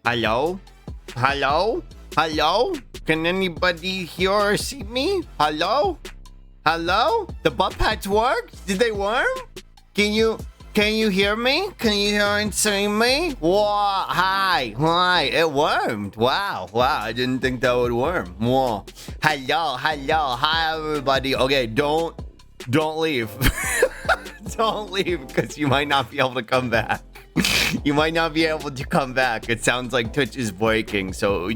Hello? Hello? Hello? Can anybody hear or see me? Hello? Hello? The butt pads work? Did they worm? Can you hear me? Can you hear and see me? Whoa, hi, it wormed. Wow, I didn't think that would worm. Whoa. Hello, hi everybody. Okay, don't leave. Don't leave because you might not be able to come back. You might not be able to come back. It sounds like Twitch is breaking. So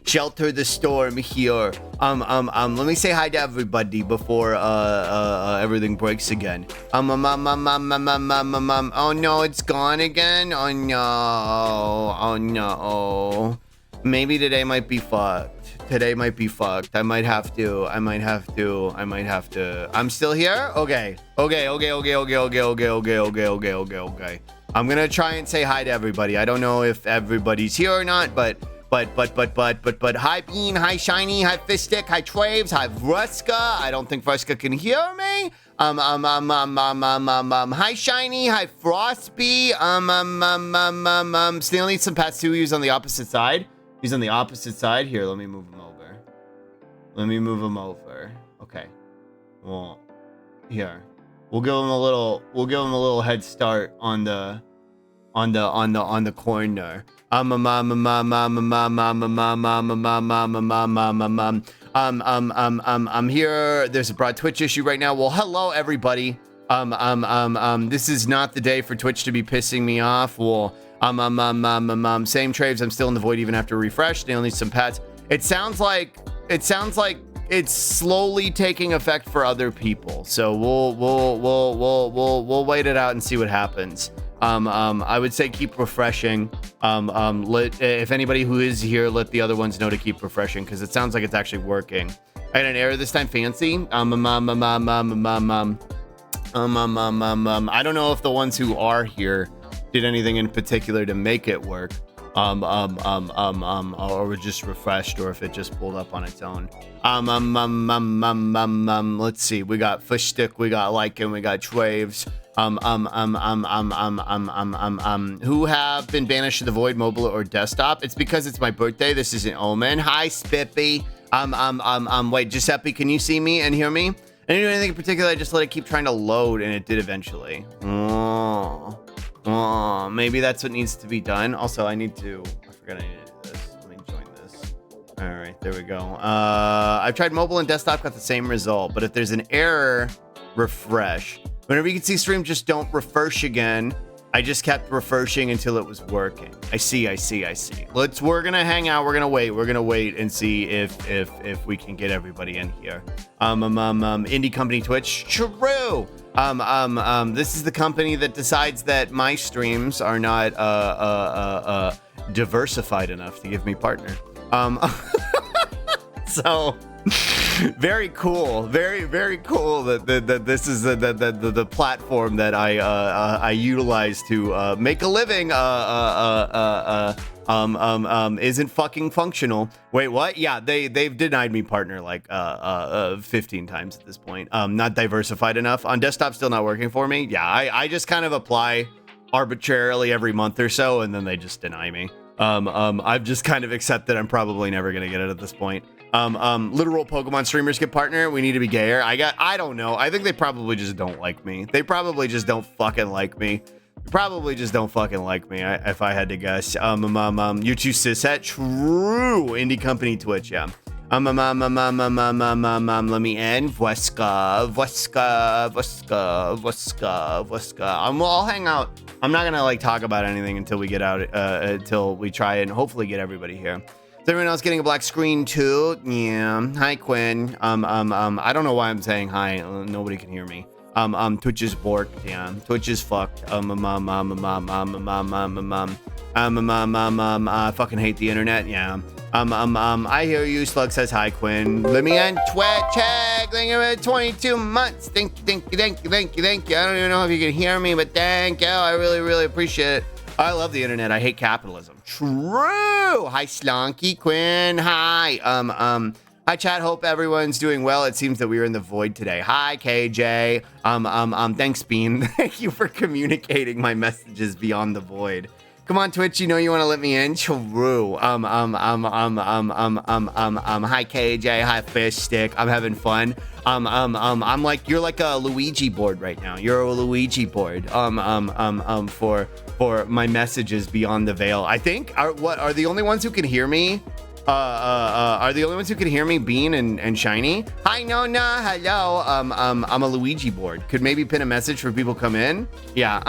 shelter the storm here. Let me say hi to everybody before everything breaks again. Oh no, it's gone again. Oh no. Maybe today might be fucked. Today might be fucked. I might have to. I'm still here? Okay. I'm gonna try and say hi to everybody. I don't know if everybody's here or not, but hi Bean, hi Shiny, hi Fishstick, hi Traves, hi Vruska. I don't think Vruska can hear me. Hi Shiny, hi Frostbee. Still need some pets too. He's on the opposite side. He's on the opposite side. Here, let me move him over. Okay. Well, here. We'll give him a little head start on the corner. I'm here. There's a broad Twitch issue right now. Well, hello everybody. This is not the day for Twitch to be pissing me off. Well, same Traves. I'm still in the void even after refresh. They only need some pets. It sounds like it's slowly taking effect for other people. So we'll wait it out and see what happens. I would say keep refreshing. If anybody who is here, let the other ones know to keep refreshing because it sounds like it's actually working. I had an error this time. Fancy. I don't know if the ones who are here did anything in particular to make it work. Or was just refreshed, or if it just pulled up on its own. Let's see. We got Fishstick, we got Lycan, we got Traves. Who have been banished to the void, mobile or desktop? It's because it's my birthday. This is an omen. Hi, Spippy. Wait, Giuseppe, can you see me and hear me? I didn't do anything in particular. I just let it keep trying to load, and it did eventually. Oh, maybe that's what needs to be done. Also, I forgot I need to do this. Let me join this. All right, there we go. I've tried mobile and desktop, got the same result. But if there's an error, refresh. Whenever you can see stream, just don't refresh again. I just kept refreshing until it was working. I see. We're gonna hang out. We're gonna wait and see if we can get everybody in here. Indie company Twitch. True. This is the company that decides that my streams are not diversified enough to give me partner. So very cool, very cool that this is the platform that I utilize to make a living. Isn't fucking functional. Wait, what? Yeah, they've denied me partner like 15 times at this point. Not diversified enough. On desktop, still not working for me. Yeah, I just kind of apply arbitrarily every month or so, and then they just deny me. I've just kind of accepted I'm probably never gonna get it at this point. Literal Pokemon streamers get partner. We need to be gayer. I don't know. I think they probably just don't like me. They probably just don't fucking like me. If I had to guess. You're too cishet. True. Indie company Twitch. Yeah. Let me end. Vuska. I'll hang out. I'm not gonna talk about anything until we get out. Until we try and hopefully get everybody here. Is everyone else getting a black screen too? Yeah. Hi, Quinn. I don't know why I'm saying hi. Nobody can hear me. Twitch is borked. Yeah. Twitch is fucked. I fucking hate the internet. Yeah. I hear you. Slug says hi, Quinn. Let me end Twitch. Thank you for 22 months. Thank you. I don't even know if you can hear me, but thank you. I really appreciate it. I love the internet. I hate capitalism. True. Hi, Slonky Quinn. Hi. Hi, chat. Hope everyone's doing well. It seems that we are in the void today. Hi, KJ. Thanks, Bean. Thank you for communicating my messages beyond the void. Come on, Twitch. You know you want to let me in. True. Hi KJ. Hi Fish Stick. I'm having fun. I'm like you're like a Luigi board right now. You're a Luigi board. For my messages beyond the veil. I think are the only ones who can hear me. Are the only ones who can hear me, Bean and Shiny? Hi, Nona. Hello. I'm a Luigi board. Could maybe pin a message for people come in. Yeah.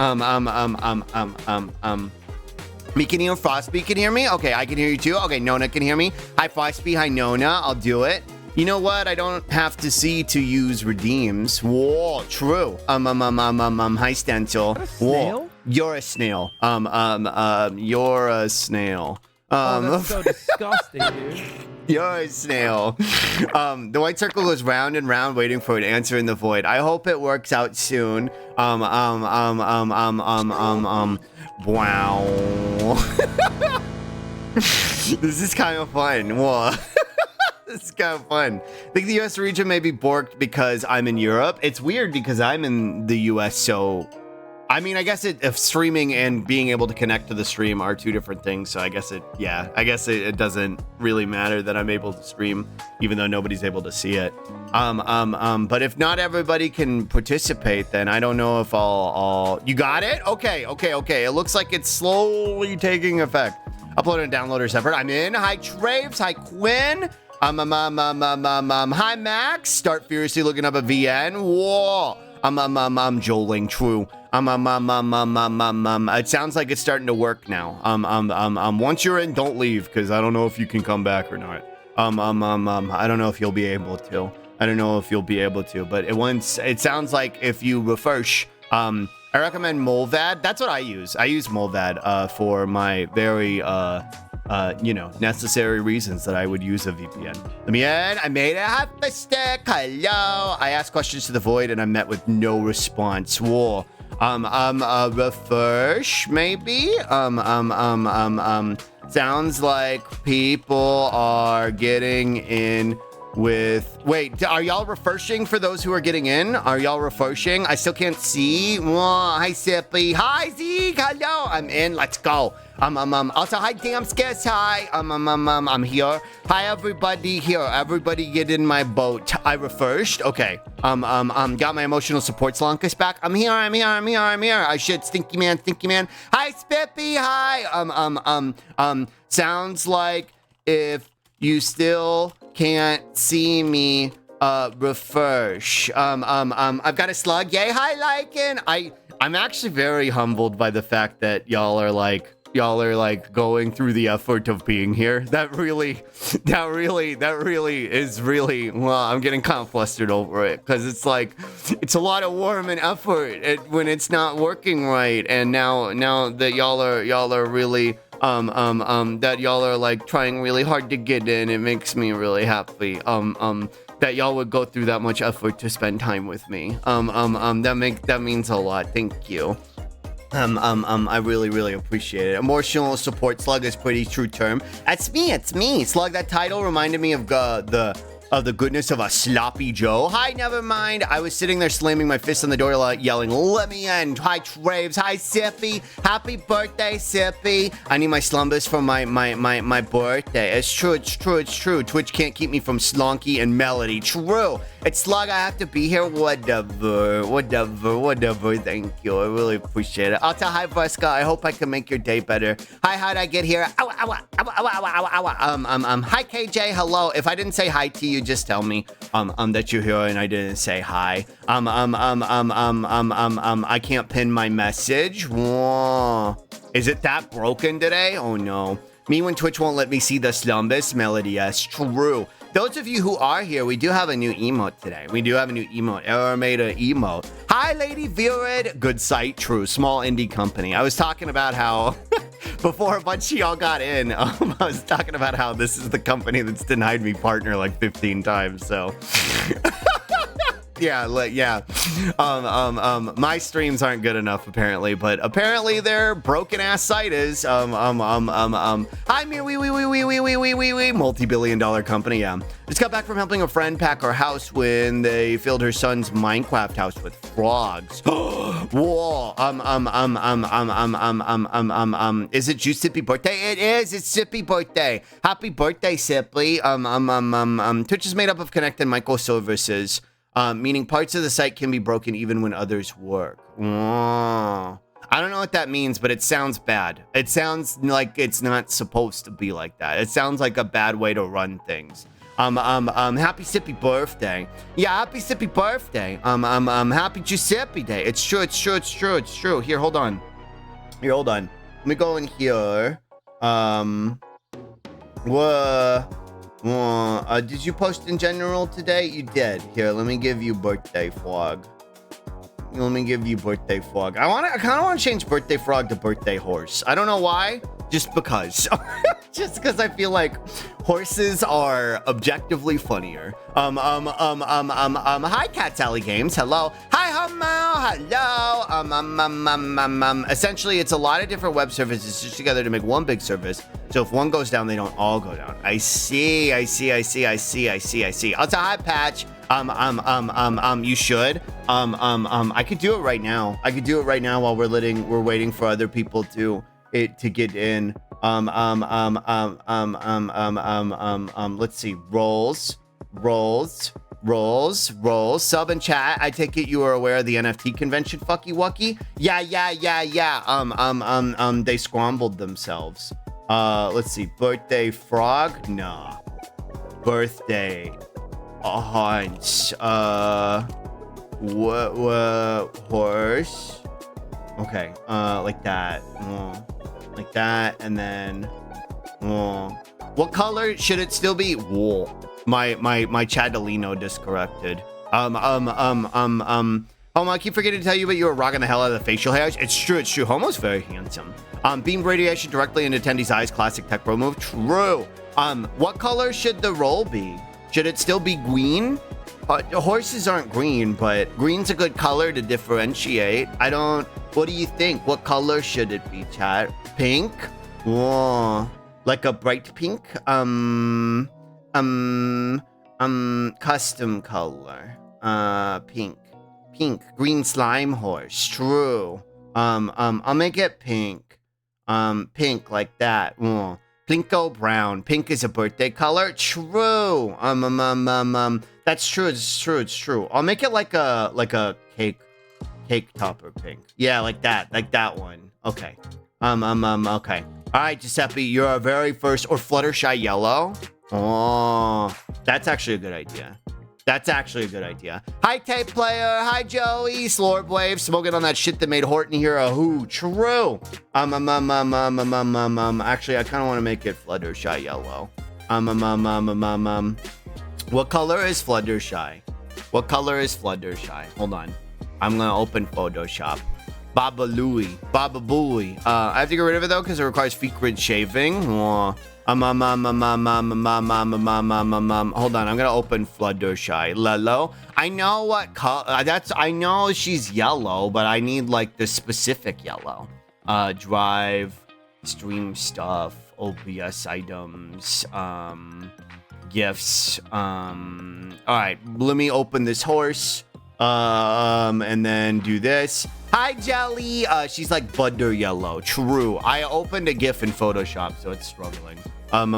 Me can hear Frostby can hear me. Okay, I can hear you too. Okay, Nona can hear me. Hi, Frostby. Hi, Nona. I'll do it. You know what? I don't have to see to use redeems. Whoa, true. Hi, Stencil. Whoa, you're a snail. You're a snail. That's so disgusting, dude. You're a snail. The white circle goes round and round, waiting for an answer in the void. I hope it works out soon. Wow. This is kind of fun. Whoa. This is kind of fun. I think the US region may be borked because I'm in Europe. It's weird because I'm in the US, so I mean, I guess if streaming and being able to connect to the stream are two different things. So I guess it doesn't really matter that I'm able to stream, even though nobody's able to see it. But if not everybody can participate, then I don't know if I'll you got it? Okay. It looks like it's slowly taking effect. Upload and download are separate. I'm in. Hi, Traves. Hi, Quinn. Hi, Max. Start furiously looking up a VN. Whoa. I'm joling. True. It sounds like it's starting to work now. Once you're in, don't leave, because I don't know if you can come back or not. I don't know if you'll be able to. But it sounds like if you refresh, I recommend Molvad. That's what I use. I use Molvad for my very necessary reasons that I would use a VPN. Let me in. I made it. Have a stick. Hello. I asked questions to the void and I'm met with no response. Whoa. Refresh, maybe? Sounds like people are getting in with... Wait, are y'all refreshing for those who are getting in? Are y'all refreshing? I still can't see. Whoa, hi, Sippy. Hi, Zeke. Hello. I'm in. Let's go. Also, hi, Damskis. Hi. I'm here. Hi, everybody here. Everybody get in my boat. I refreshed. Okay. Got my emotional support slonkus back. I'm here. I should. Stinky man. Hi, Spippy. Hi. Sounds like if you still can't see me, refresh. I've got a slug. Yay. Hi, Lycan. I'm actually very humbled by the fact that y'all are like going through the effort of being here. That really is really, well, I'm getting kind of flustered over it because it's like, it's a lot of worm and effort when it's not working right. And now that y'all are really, that y'all are like trying really hard to get in, it makes me really happy. That y'all would go through that much effort to spend time with me. That means a lot. Thank you. I really appreciate it. Emotional support slug is pretty true term. It's me. Slug, that title reminded me of the goodness of a sloppy Joe. Hi, never mind. I was sitting there slamming my fist on the door, like yelling, "Let me in!" Hi, Traves. Hi, Sippy. Happy birthday, Sippy. I need my slumbus for my birthday. It's true. Twitch can't keep me from Slonky and Melody. True. It's Slug. I have to be here. Whatever. Thank you. I really appreciate it. I'll tell hi, Veska. I hope I can make your day better. Hi, how'd I get here? Hi, KJ. Hello. If I didn't say hi to you, just tell me that you're here and I didn't say hi. I can't pin my message. Whoa. Is it that broken today? Oh no. Me when Twitch won't let me see the slumbus melody. Yes, true. Those of you who are here, we do have a new emote today. Error made an emote. Hi, Lady Virid. Good site, true. Small indie company. I was talking about how, before a bunch of y'all got in, I was talking about how this is the company that's denied me partner like 15 times, so. yeah. My streams aren't good enough apparently, but apparently their broken ass site is. Hi, we multi-billion-dollar company. Yeah, just got back from helping a friend pack our house when they filled her son's Minecraft house with frogs. Whoa. Is it Juice Sippy birthday? It is. It's Sippy birthday. Happy birthday, Sippy. Twitch is made up of connected microservices, meaning parts of the site can be broken even when others work. Whoa. I don't know what that means, but it sounds bad. It sounds like it's not supposed to be like that. It sounds like a bad way to run things. Happy Sippy birthday. Yeah, happy Sippy birthday. Happy Giuseppe day. It's true. Here, hold on. Let me go in here. Did you post in general today? You did. Here, let me give you birthday frog. I kind of want to change birthday frog to birthday horse. I don't know why. Just because. Just because I feel like horses are objectively funnier. Hi, Cat Sally Games. Hello. Hi, Hello. Essentially, it's a lot of different web services stitched together to make one big service. So if one goes down, they don't all go down. I see. Also, hi, Patch. You should. I could do it right now. While we're waiting for other people to get in. Let's see. Rolls. Sub and chat. I take it you are aware of the NFT convention, Fucky Wucky? Yeah. They scrambled themselves. Let's see. Birthday frog? Nah. Birthday hunts. Horse? Okay. Like that. Like that, and then what color should it still be? Wool. My Chadalino discorrected. I keep forgetting to tell you, but you were rocking the hell out of the facial hairs. It's true. Homo's very handsome. Beam radiation directly into Tendy's eyes. Classic tech pro move. True. What color should the roll be? Should it still be green? Horses aren't green, but green's a good color to differentiate. What do you think? What color should it be, chat? Pink? Whoa. Like a bright pink? Custom color. Pink. Green slime horse. True. I'll make it pink. Pink like that. Whoa. Plinko brown. Pink is a birthday color. True. That's true. It's true. I'll make it like a cake topper pink. Yeah, like that one. Okay. Okay. All right, Giuseppe, you're our very first, or Fluttershy yellow. Oh, that's actually a good idea. Hi, tape player. Hi, Joey. Slorb wave, smoking on that shit that made Horton here a who. True. Actually, I kind of want to make it Fluttershy yellow. What color is Fluttershy? Hold on. I'm gonna open Photoshop. Baba Booey. I have to get rid of it though because it requires feet grid shaving. Hold on, I'm gonna open Fluttershy. Lelo. I know what color. I know she's yellow, but I need like the specific yellow. Drive, stream stuff, OBS items, gifts. All right, let me open this horse. And then do this. Hi, Jelly. She's like butter yellow. True. I opened a GIF in Photoshop, so it's struggling. I'm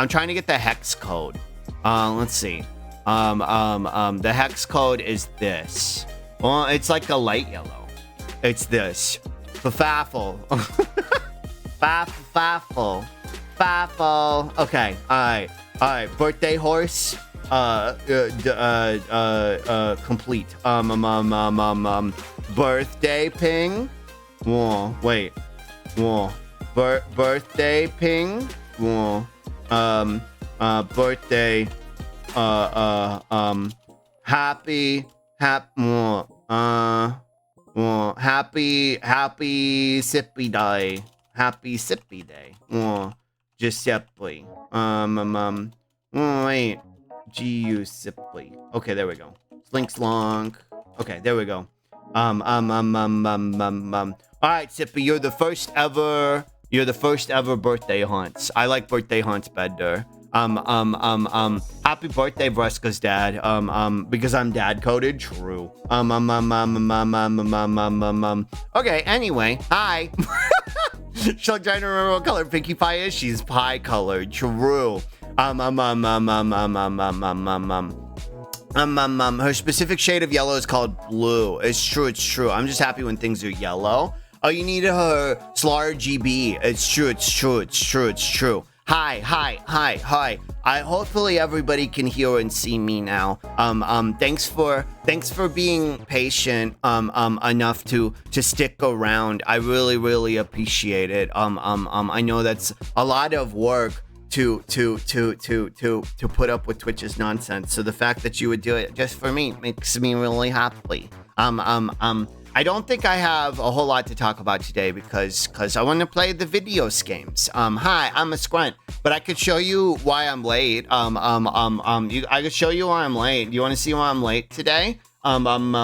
trying to get the hex code. Let's see. The hex code is this. Well, it's like a light yellow. It's this. Faffle. Faffle. Okay. All right. Birthday horse. Complete. Birthday ping. Whoa, wait. Whoa. Birthday ping. Whoa. Birthday. Happy sippy day. Happy sippy day. Whoa. Giuseppe. Wait. Giuseppe. Okay, there we go. Slink slonk. Okay, there we go. All right, Sippy, you're the first ever birthday haunts. I like birthday haunts better. Happy birthday, Breska's dad. Because I'm dad coded. True. Okay, anyway, hi. She's like trying to remember what color Pinkie Pie is. She's pie colored. True. Her specific shade of yellow is called blue. It's true. I'm just happy when things are yellow. Oh, you need her slarpg. It's true. Hi. Hopefully everybody can hear and see me now. Thanks for being patient enough to stick around. I really appreciate it. I know that's a lot of work to put up with Twitch's nonsense. So the fact that you would do it just for me makes me really happy. I don't think I have a whole lot to talk about today because I want to play the video games. Hi, I'm a Scrunt, but I could show you why I'm late. I could show you why I'm late. Do you want to see why I'm late today? Here, let me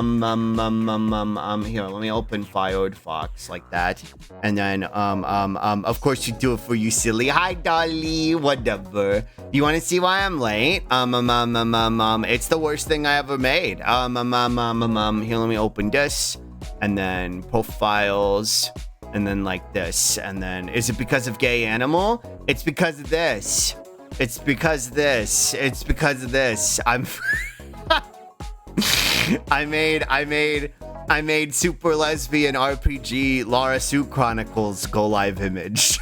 open Firefox like that. And then, of course you do it for you, silly. Hi, Dolly, whatever. You want to see why I'm late? It's the worst thing I ever made. Here, let me open this. And then profiles. And then like this. And then, is it because of gay animal? It's because of this. It's because of this. I made Super Lesbian RPG Lara Sue Chronicles go live image.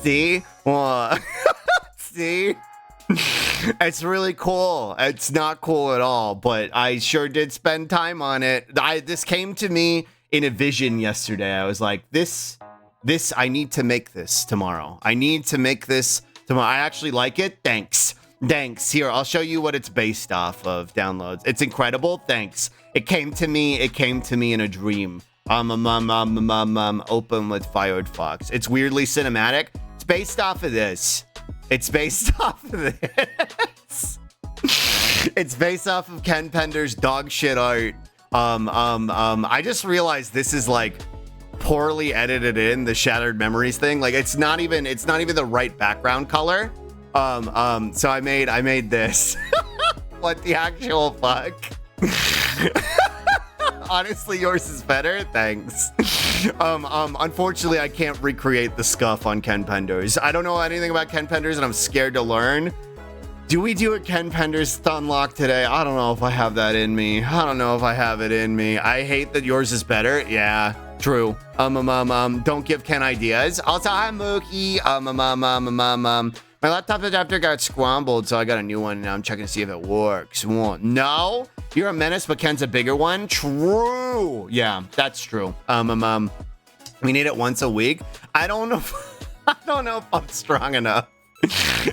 See? See? It's really cool. It's not cool at all, but I sure did spend time on it. This came to me in a vision yesterday. I was like, this, I need to make this tomorrow. I actually like it. Thanks. Here, I'll show you what it's based off of. Downloads. It's incredible. Thanks. It came to me in a dream. Open with Firefox. It's weirdly cinematic. It's based off of this. It's based off of Ken Pender's dog shit art. I just realized this is like poorly edited in the Shattered Memories thing. Like it's not even the right background color. So I made this. What the actual fuck? Honestly, yours is better. Thanks. Unfortunately, I can't recreate the scuff on Ken Penders. I don't know anything about Ken Penders, and I'm scared to learn. Do we do a Ken Penders Stunlock today? I don't know if I have that in me. I hate that yours is better. Yeah, true. Don't give Ken ideas. Also, hi, Mookie. My laptop adapter got scrambled, so I got a new one, and now I'm checking to see if it works. No? You're a menace, but Ken's a bigger one? True! Yeah, that's true. We need it once a week. I don't know if I'm strong enough.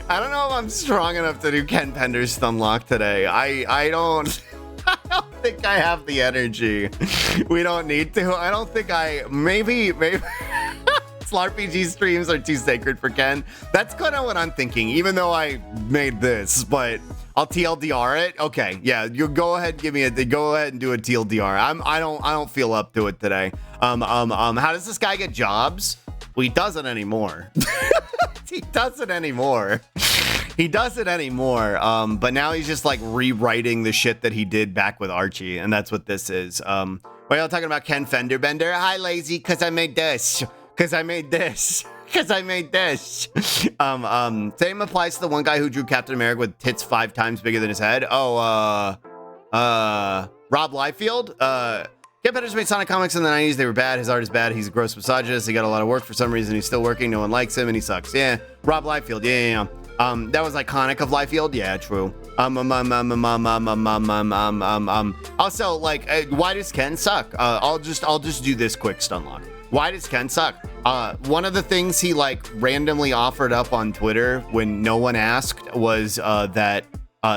I don't know if I'm strong enough to do Ken Pender's Stunlock today. I don't think I have the energy. We don't need to. I don't think maybe slarpg streams are too sacred for Ken. That's kind of what I'm thinking, even though I made this, but I'll TLDR it. Okay, yeah, you go ahead and go ahead and do a TLDR. I don't feel up to it today. How does this guy get jobs? Well, he doesn't anymore. He doesn't anymore. But now he's just like rewriting the shit that he did back with Archie, and that's what this is. We're all talking about Ken Fender. Hi, lazy, cause I made this. Same applies to the one guy who drew Captain America with tits 5 times bigger than his head. Rob Liefeld. Ken Penders made Sonic comics in the 90s. They were bad. His art is bad. He's a gross misogynist. He got a lot of work for some reason. He's still working. No one likes him, and he sucks. Yeah, Rob Liefeld. Yeah. That was iconic of Liefeld. Yeah, true. Also, like, why does Ken suck? I'll just do this quick stunlock. Why does Ken suck? One of the things he like randomly offered up on Twitter when no one asked was that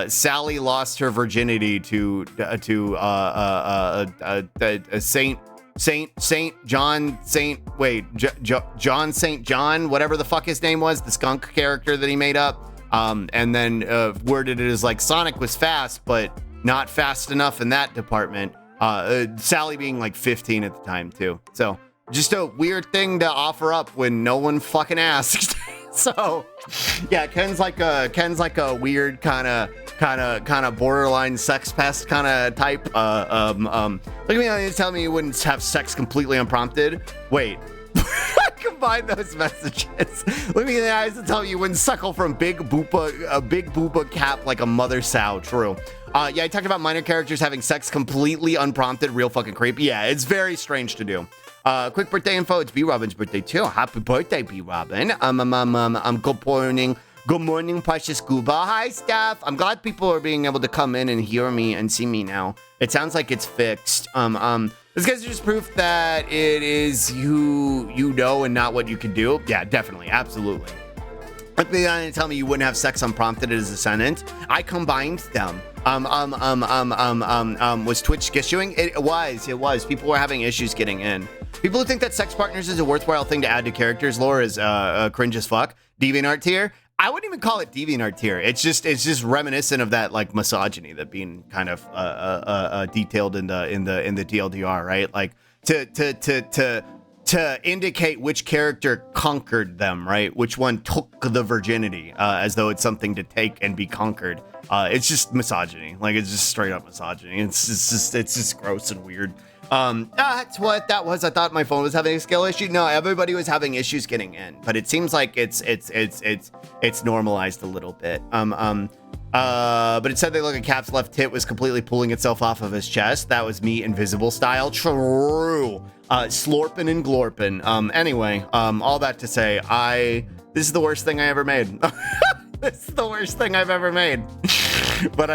Sally lost her virginity to John St. John, whatever the fuck his name was, the skunk character that he made up. And then worded it as like Sonic was fast, but not fast enough in that department. Sally being like 15 at the time too. So just a weird thing to offer up when no one fucking asked. So yeah, Ken's like a weird kind of borderline sex pest kind of type. Look at me, he's telling me you wouldn't have sex completely unprompted. Wait. Combine those messages. Look me in the eyes and tell me you wouldn't suckle from a big booba cap like a mother sow. True. Yeah, I talked about minor characters having sex completely unprompted. Real fucking creepy. Yeah, it's very strange to do. Quick birthday info. It's B Robin's birthday too. Happy birthday, B Robin. Good morning, precious Gooba. Hi, Steph. I'm glad people are being able to come in and hear me and see me now. It sounds like it's fixed. This guy's just proof that it is you know and not what you can do. Yeah, definitely, absolutely. But tell me you wouldn't have sex unprompted as a sentence. I combined them. Was Twitch skissuing? It was. People were having issues getting in. People who think that sex partners is a worthwhile thing to add to characters lore is cringe as fuck. DeviantArt tier. I wouldn't even call it DeviantArt tier. It's just reminiscent of that like misogyny that being kind of detailed in the TLDR, right? Like to indicate which character conquered them, right? Which one took the virginity, as though it's something to take and be conquered. It's just misogyny. Like it's just straight up misogyny. It's just gross and weird. That's what that was. I thought my phone was having a skill issue. No, everybody was having issues getting in, but it seems like it's normalized a little bit. But it said that look at Cap's left tit was completely pulling itself off of his chest. That was me invisible style. True. Slorpin' and glorpin'. Anyway, all that to say, this is the worst thing I ever made. This is the worst thing I've ever made. But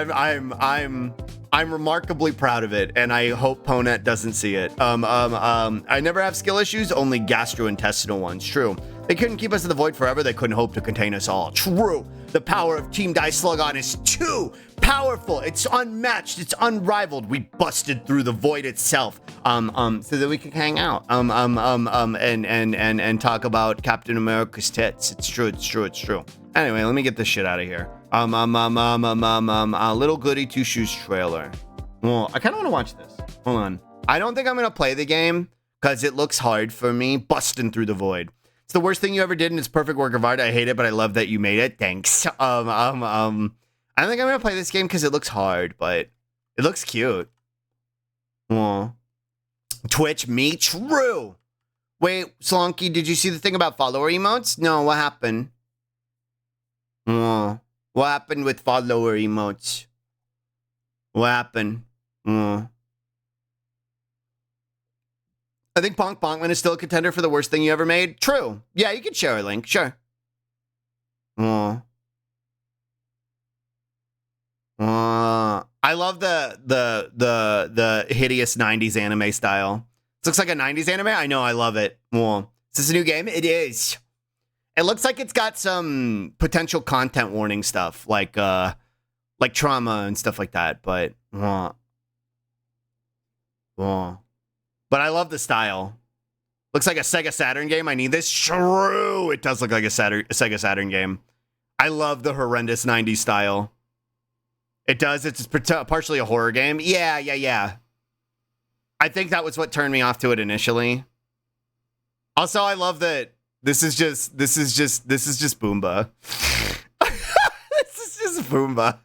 I'm remarkably proud of it, and I hope Ponet doesn't see it. I never have skill issues, only gastrointestinal ones. True. They couldn't keep us in the void forever. They couldn't hope to contain us all. True. The power of Team Dice Slugon is too powerful. It's unmatched. It's unrivaled. We busted through the void itself. So that we can hang out. And talk about Captain America's tits. It's true. Anyway, let me get this shit out of here. Little Goody Two Shoes trailer. Well, I kind of want to watch this. Hold on. I don't think I'm gonna play the game because it looks hard for me. Busting through the void. It's the worst thing you ever did, and it's a perfect work of art. I hate it, but I love that you made it. Thanks. I don't think I'm gonna play this game because it looks hard, but it looks cute. Well, Twitch me true. Wait, Slonky, did you see the thing about follower emotes? No, what happened? What happened with follower emotes? What happened? I think Bonk Bonkman is still a contender for the worst thing you ever made. True. Yeah, you can share a link. Sure. I love the hideous 90s anime style. This looks like a 90s anime. I know, I love it. Is this a new game? It is. It looks like it's got some potential content warning stuff, like trauma and stuff like that. But I love the style. Looks like a Sega Saturn game. I need this. True. It does look like a Sega Saturn game. I love the horrendous 90s style. It does. It's partially a horror game. Yeah. I think that was what turned me off to it initially. Also, I love that this is just Boomba. This is just Boomba.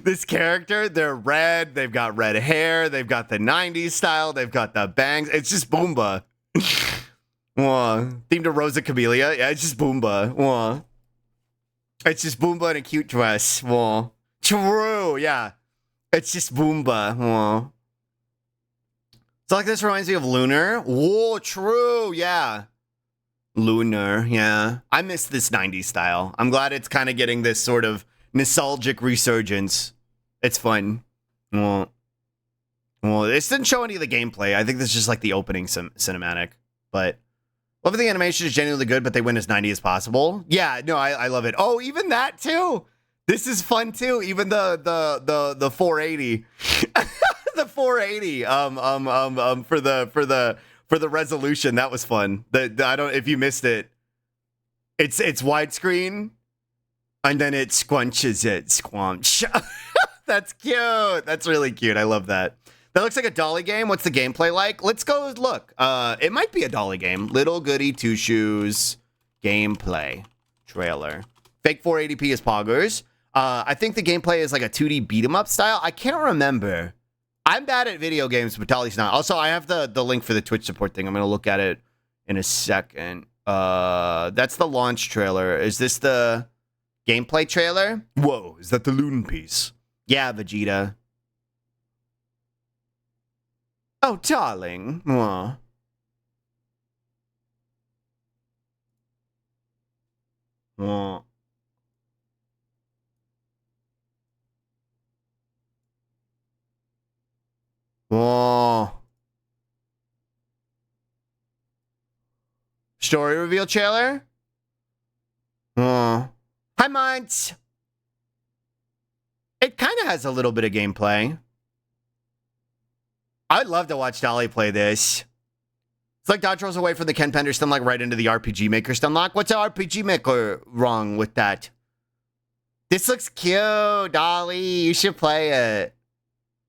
This character, they're red, they've got red hair, they've got the 90s style, they've got the bangs. It's just Boomba. Themed to Rosa Camellia. Yeah, it's just Boomba. It's just Boomba in a cute dress. True, yeah. It's just Boomba. So like this reminds me of Lunar. True, yeah. Lunar, yeah. I miss this 90s style. I'm glad it's kind of getting this sort of nostalgic resurgence. It's fun. This didn't show any of the gameplay. I think this is just like the opening cinematic. But love the animation is genuinely good, but they went as 90 as possible. Yeah, no, I love it. Oh, even that too. This is fun too. Even the 480. The 480 for the resolution. That was fun. I don't if you missed it. It's widescreen. And then it squunches it. Squunch. That's cute. That's really cute. I love that. That looks like a Dolly game. What's the gameplay like? Let's go look. It might be a Dolly game. Little Goody Two Shoes gameplay trailer. Fake 480p is poggers. I think the gameplay is like a 2D beat 'em up style. I can't remember. I'm bad at video games, but Dolly's not. Also, I have the link for the Twitch support thing. I'm gonna look at it in a second. That's the launch trailer. Is this the gameplay trailer? Whoa, is that the Loon piece? Yeah, Vegeta. Oh, darling. Aw. Aw. Aw. Story reveal trailer? Aw. Hi, Monts. It kind of has a little bit of gameplay. I'd love to watch Dolly play this. It's like dodge rolls away from the Ken Pender stunlock right into the RPG Maker stunlock. What's an RPG Maker wrong with that? This looks cute, Dolly. You should play it.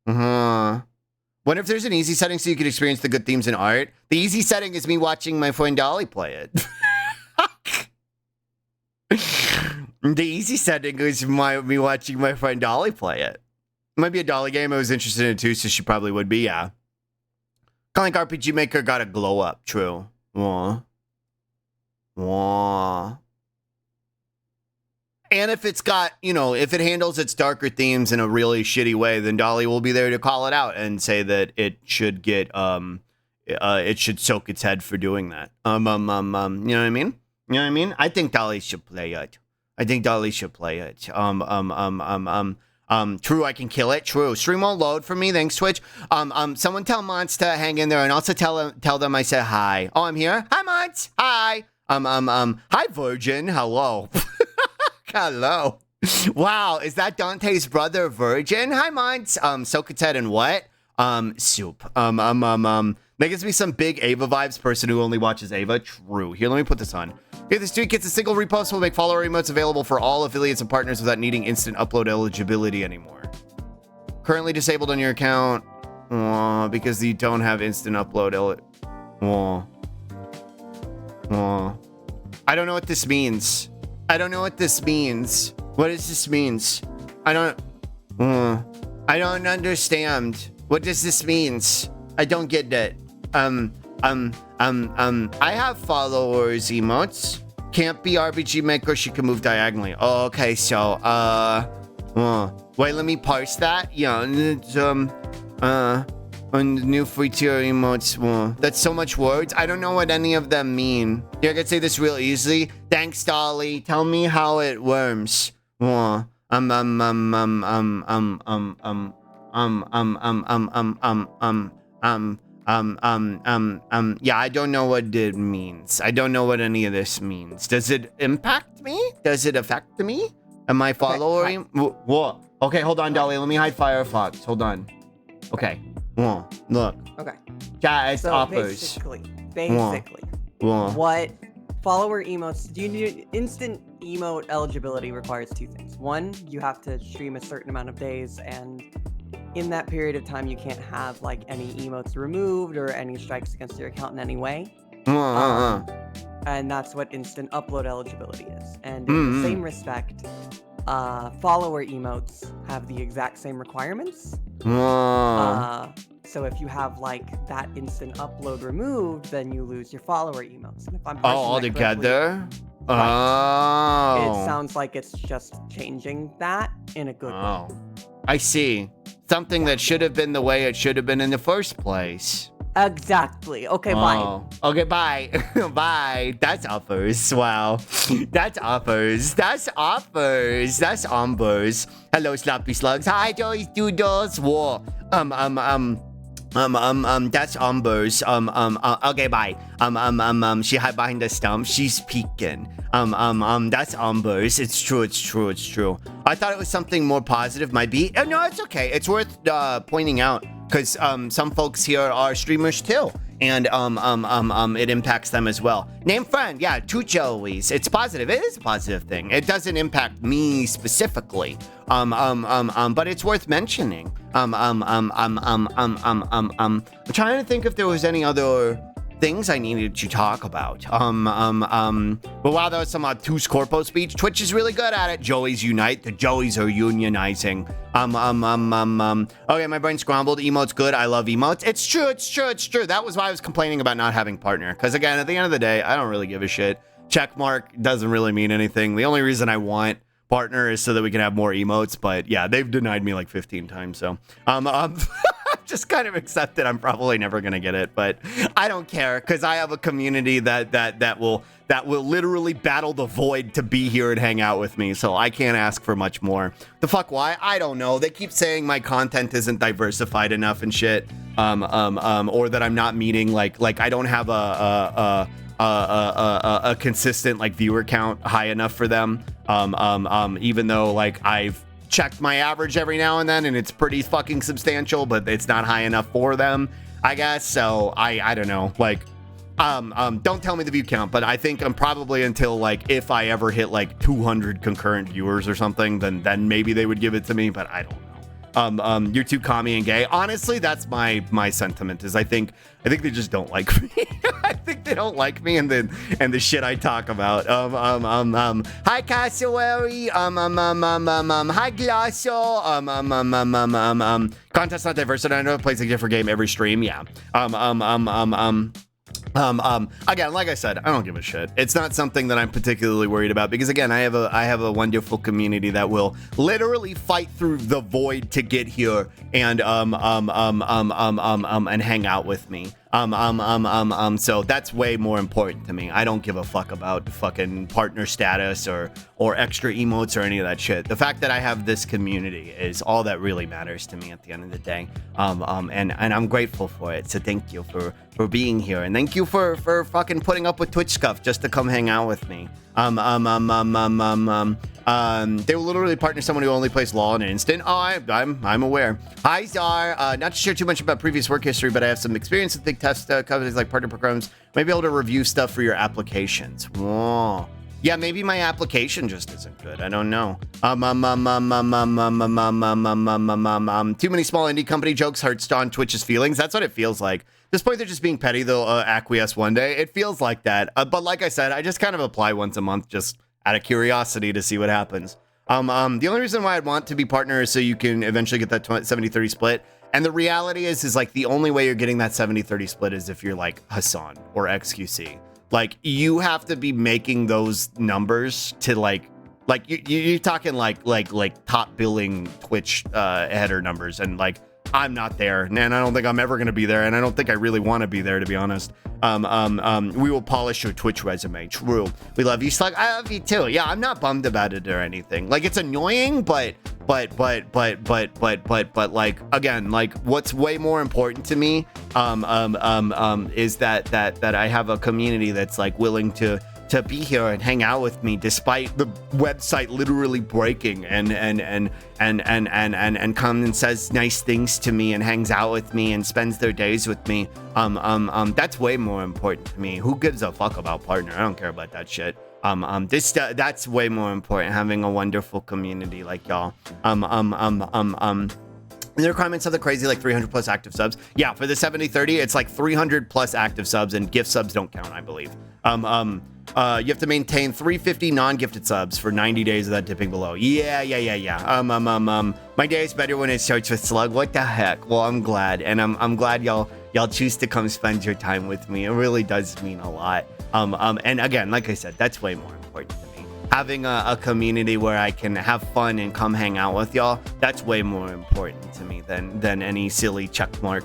Wonder if there's an easy setting so you can experience the good themes in art. The easy setting is me watching my friend Dolly play it. The easy setting is me watching my friend Dolly play it. It might be a Dolly game. I was interested in it too, so she probably would be, yeah. Kind of like RPG Maker got a glow up, true. Aww. Aww. And if it's got, you know, if it handles its darker themes in a really shitty way, then Dolly will be there to call it out and say that it should get, it should soak its head for doing that. You know what I mean? You know what I mean? I think Dolly should play it. I think Dolly should play it. True, I can kill it. True. Stream won't load for me. Thanks, Twitch. Someone tell Mons to hang in there and also tell them I said hi. Oh, I'm here. Hi, Mons. Hi. Hi, Virgin. Hello. Hello. Wow, is that Dante's brother, Virgin? Hi, Mons. Soak its head in what? Soup. That gives me some big Ava vibes, person who only watches Ava. True. Here, let me put this on. Okay, this tweet gets a single repost will make follower emotes available for all affiliates and partners without needing instant upload eligibility anymore. Currently disabled on your account because you don't have instant upload I don't know what this means. I don't know what this means. What does this means? I don't understand. What does this means? I don't get it. I have followers emotes. Can't be RPG Maker, she can move diagonally. Oh, okay, so, wait, let me parse that. Yeah, it's, on new free tier emotes. That's so much words. I don't know what any of them mean. Yeah, I can say this real easily. Thanks, Dolly. Tell me how it worms. Yeah, I don't know what it means. I don't know what any of this means. Does it impact me? Does it affect me? Am I following? What? Okay, hold on, Dolly. Let me hide Firefox. Hold on. Okay. Look. Okay. Chat, it's so uppers. basically, what follower emotes do you need? Instant emote eligibility requires two things. One, you have to stream a certain amount of days, and in that period of time, you can't have like any emotes removed or any strikes against your account in any way. And that's what instant upload eligibility is. And in the same respect, follower emotes have the exact same requirements. So if you have like that instant upload removed, then you lose your follower emotes. And if I'm all together? Right, it sounds like it's just changing that in a good way. I see. Something that should have been the way it should have been in the first place. Exactly. Okay, bye. Okay, bye. Bye. That's offers. Wow. That's offers. That's offers. That's umbers. Hello, sloppy slugs. Hi, Joey's doodles. Whoa. That's umbers. Okay, bye. She hid behind the stump. She's peeking. That's umbers. It's true. I thought it was something more positive, might be. No, it's okay. It's worth pointing out because some folks here are streamers too. it impacts them as well. Name friend, yeah, 2 Joeys. It's positive. It is a positive thing. It doesn't impact me specifically. But it's worth mentioning. I'm trying to think if there was any other things I needed to talk about. But wow, that was some obtuse corpo speech. Twitch is really good at it. Joeys unite. The Joeys are unionizing. Okay, my brain scrambled. Emotes good. I love emotes. It's true. That was why I was complaining about not having partner. Because again, at the end of the day, I don't really give a shit. Checkmark doesn't really mean anything. The only reason I want partner is so that we can have more emotes. But yeah, they've denied me like 15 times. So just kind of accept it. I'm probably never gonna get it, but I don't care because I have a community that will literally battle the void to be here and hang out with me. So I can't ask for much more. The fuck why? I don't know. They keep saying my content isn't diversified enough and shit. Or that I'm not meeting like I don't have a consistent like viewer count high enough for them. Even though like I've checked my average every now and then and it's pretty fucking substantial, but it's not high enough for them, I guess. So I don't know, like don't tell me the view count, but I think I'm probably until like if I ever hit like 200 concurrent viewers or something, then maybe they would give it to me, but I don't know. You're too commie and gay. Honestly, that's my sentiment is I think they just don't like me. I think they don't like me and the shit I talk about. Hi Cassowary. Hi Glossal. Content's not diverse, and I know it plays a different game every stream. Yeah. Again, like I said, I don't give a shit. It's not something that I'm particularly worried about because again, I have a wonderful community that will literally fight through the void to get here and hang out with me. So that's way more important to me. I don't give a fuck about fucking partner status or extra emotes or any of that shit. The fact that I have this community is all that really matters to me at the end of the day. And I'm grateful for it. So thank you for being here, and thank you for fucking putting up with Twitch stuff just to come hang out with me. They will literally partner someone who only plays LOL in an instant. Oh, I'm aware. Hi Czar. Not to share too much about previous work history, but I have some experience with big test companies like partner programs. Might be able to review stuff for your applications. Whoa. Yeah, maybe my application just isn't good. I don't know. Too many small indie company jokes hurts on Twitch's feelings. That's what it feels like. At this point, they're just being petty. They'll acquiesce one day. It feels like that. But like I said, I just kind of apply once a month just out of curiosity to see what happens. The only reason why I'd want to be partner is so you can eventually get that 70-30 split. And the reality is like the only way you're getting that 70-30 split is if you're like Hassan or XQC. Like you have to be making those numbers to like you're talking like top billing Twitch header numbers, and like I'm not there, and I don't think I'm ever going to be there, and I don't think I really want to be there, to be honest. We will polish your Twitch resume. True. We love you, Slug. I love you too. Yeah, I'm not bummed about it or anything. Like it's annoying, but like again, like what's way more important to me is that I have a community that's like willing to be here and hang out with me despite the website literally breaking and comes and says nice things to me and hangs out with me and spends their days with me. That's way more important to me. Who gives a fuck about partner? I don't care about that shit. That's way more important, having a wonderful community like y'all. The requirements of the crazy like 300 plus active subs. Yeah, for the 70-30, it's like 300 plus active subs, and gift subs don't count, I believe. You have to maintain 350 non-gifted subs for 90 days without dipping below. Yeah. My day is better when it starts with Slug. What the heck? Well, I'm glad, and I'm glad y'all choose to come spend your time with me. It really does mean a lot. And again, like I said, that's way more important to me. Having a community where I can have fun and come hang out with y'all, that's way more important to me than any silly checkmark.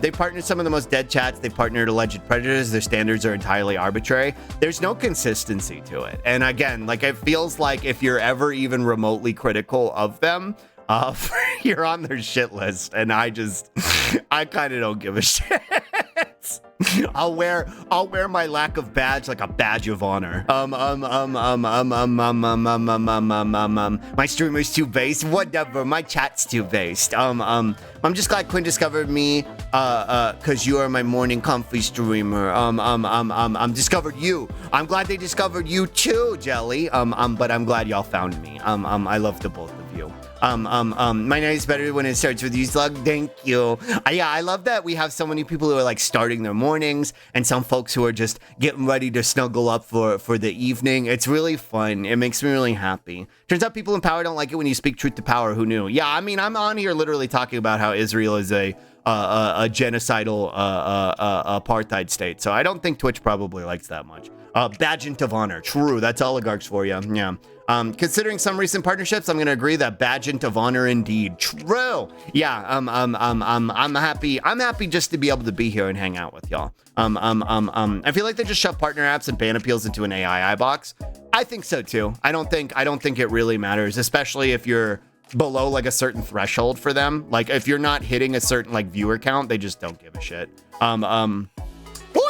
They partnered some of the most dead chats. They partnered alleged predators. Their standards are entirely arbitrary. There's no consistency to it. And again, like it feels like if you're ever even remotely critical of them, you're on their shit list. And I kind of don't give a shit. I'll wear my lack of badge like a badge of honor. My streamer's too based. Whatever. My chat's too based. I'm just glad Quinn discovered me. Cause you are my morning comfy streamer. Discovered you. I'm glad they discovered you too, Jelly. But I'm glad y'all found me. I love the both of you. My night is better when it starts with you, Slug. Thank you. Yeah, I love that we have so many people who are like starting their mornings and some folks who are just getting ready to snuggle up for the evening. It's really fun. It makes me really happy. Turns out people in power don't like it when you speak truth to power. Who knew? Yeah, I mean, I'm on here literally talking about how Israel is a genocidal apartheid state. So I don't think Twitch probably likes that much. Badgent of honor. True. That's oligarchs for you. Yeah. Considering some recent partnerships, I'm going to agree that badgent of honor indeed. True. Yeah. I'm happy. I'm happy just to be able to be here and hang out with y'all. I feel like they just shove partner apps and ban appeals into an AI box. I think so too. I don't think it really matters, especially if you're below like a certain threshold for them. Like if you're not hitting a certain like viewer count, they just don't give a shit. Oh,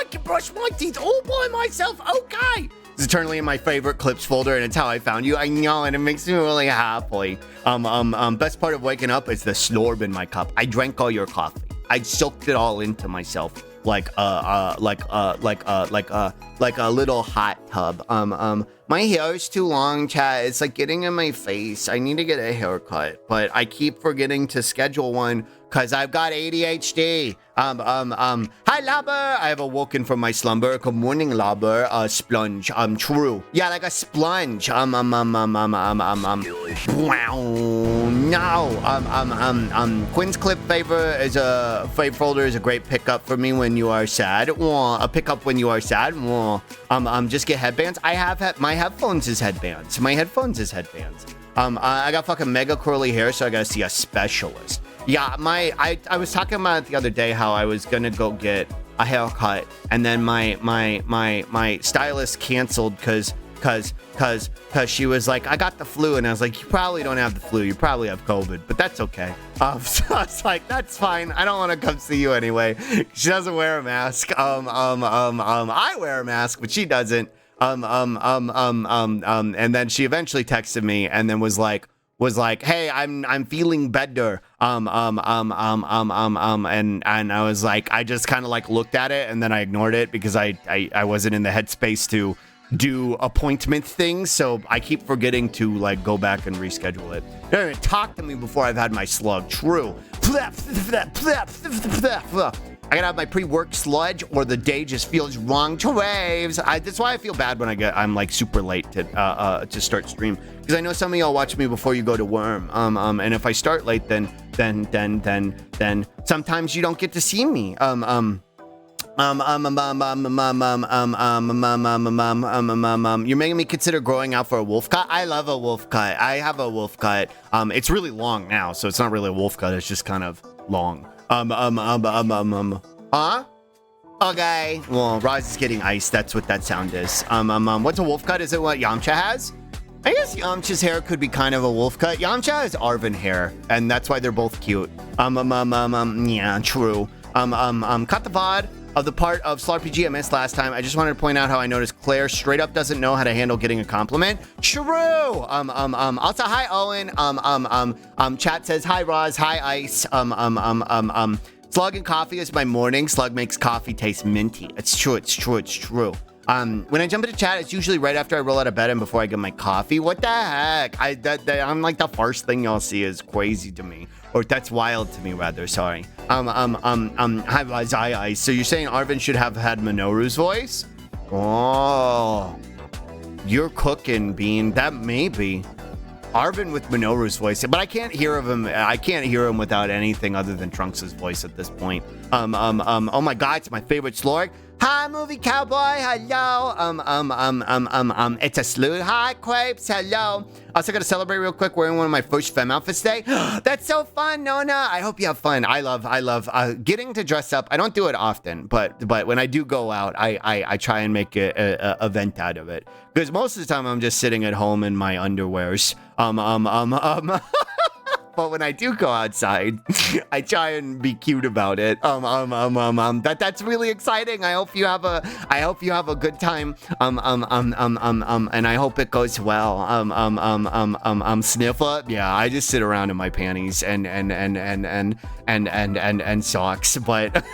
I can brush my teeth all by myself. Okay. It's eternally in my favorite clips folder, and it's how I found you. I know, and it makes me really happy. Best part of waking up is the slorb in my cup. I drank all your coffee. I soaked it all into myself like a little hot tub. My hair is too long, chat. It's like getting in my face. I need to get a haircut, but I keep forgetting to schedule one because I've got ADHD. Hi, Labber. I have awoken from my slumber. Good morning, Labber. Splunge. True. Yeah, like a splunge. Wow. No. Quinn's clip fave folder is a great pickup for me when you are sad. A pickup when you are sad. Just get headbands. I have my headphones is headbands. My headphones is headbands. I got fucking mega curly hair, so I gotta see a specialist. Yeah, I was talking about it the other day how I was gonna go get a haircut, and then my stylist canceled because she was like, I got the flu, and I was like, you probably don't have the flu, you probably have COVID, but that's okay. So I was like, that's fine. I don't want to come see you anyway. She doesn't wear a mask. I wear a mask, but she doesn't. And then she eventually texted me and then was like, hey, I'm feeling better. And I was like, I just kind of like looked at it and then I ignored it because I wasn't in the headspace to do appointment things. So I keep forgetting to like go back and reschedule it. They don't even talk to me before I've had my slug. True. I gotta have my pre-work sludge or the day just feels wrong to waves. That's why I feel bad when I'm like super late to start stream, because I know some of y'all watch me before you go to Worm. And if I start late, then sometimes you don't get to see me. You're making me consider growing out for a wolf cut. I love a wolf cut. I have a wolf cut. It's really long now, so it's not really a wolf cut. It's just kind of long. Huh? Okay. Well, Roz is getting iced. That's what that sound is. What's a wolf cut? Is it what Yamcha has? I guess Yamcha's hair could be kind of a wolf cut. Yamcha has Arvin hair, and that's why they're both cute. Yeah, true. Cut the VOD of the part of slarpg I missed last time. I just wanted to point out how I noticed Claire straight up doesn't know how to handle getting a compliment. True. Also, hi Owen. Chat says hi Roz, hi Ice. Slug and coffee is my morning. Slug makes coffee taste minty. It's true. When I jump into chat, it's usually right after I roll out of bed and before I get my coffee. What the heck? I'm like the first thing y'all see is crazy to me. Or that's wild to me, rather. Sorry. Hi, Zai. So you're saying Arvin should have had Minoru's voice? Oh, you're cooking, Bean. That may be Arvin with Minoru's voice, but I can't hear of him. I can't hear him without anything other than Trunks' voice at this point. Oh my God, it's my favorite slorg. Hi, movie cowboy. Hello. It's a sleuth. Hi, Quapes. Hello. Also, gotta celebrate real quick wearing one of my first femme outfits today. That's so fun, Nona. I hope you have fun. I love getting to dress up. I don't do it often, but when I do go out, I try and make a event out of it. Because most of the time I'm just sitting at home in my underwears. but when I do go outside, I try and be cute about it. That's really exciting. I hope you have a good time. And I hope it goes well. Sniffer. Yeah, I just sit around in my panties and socks, but.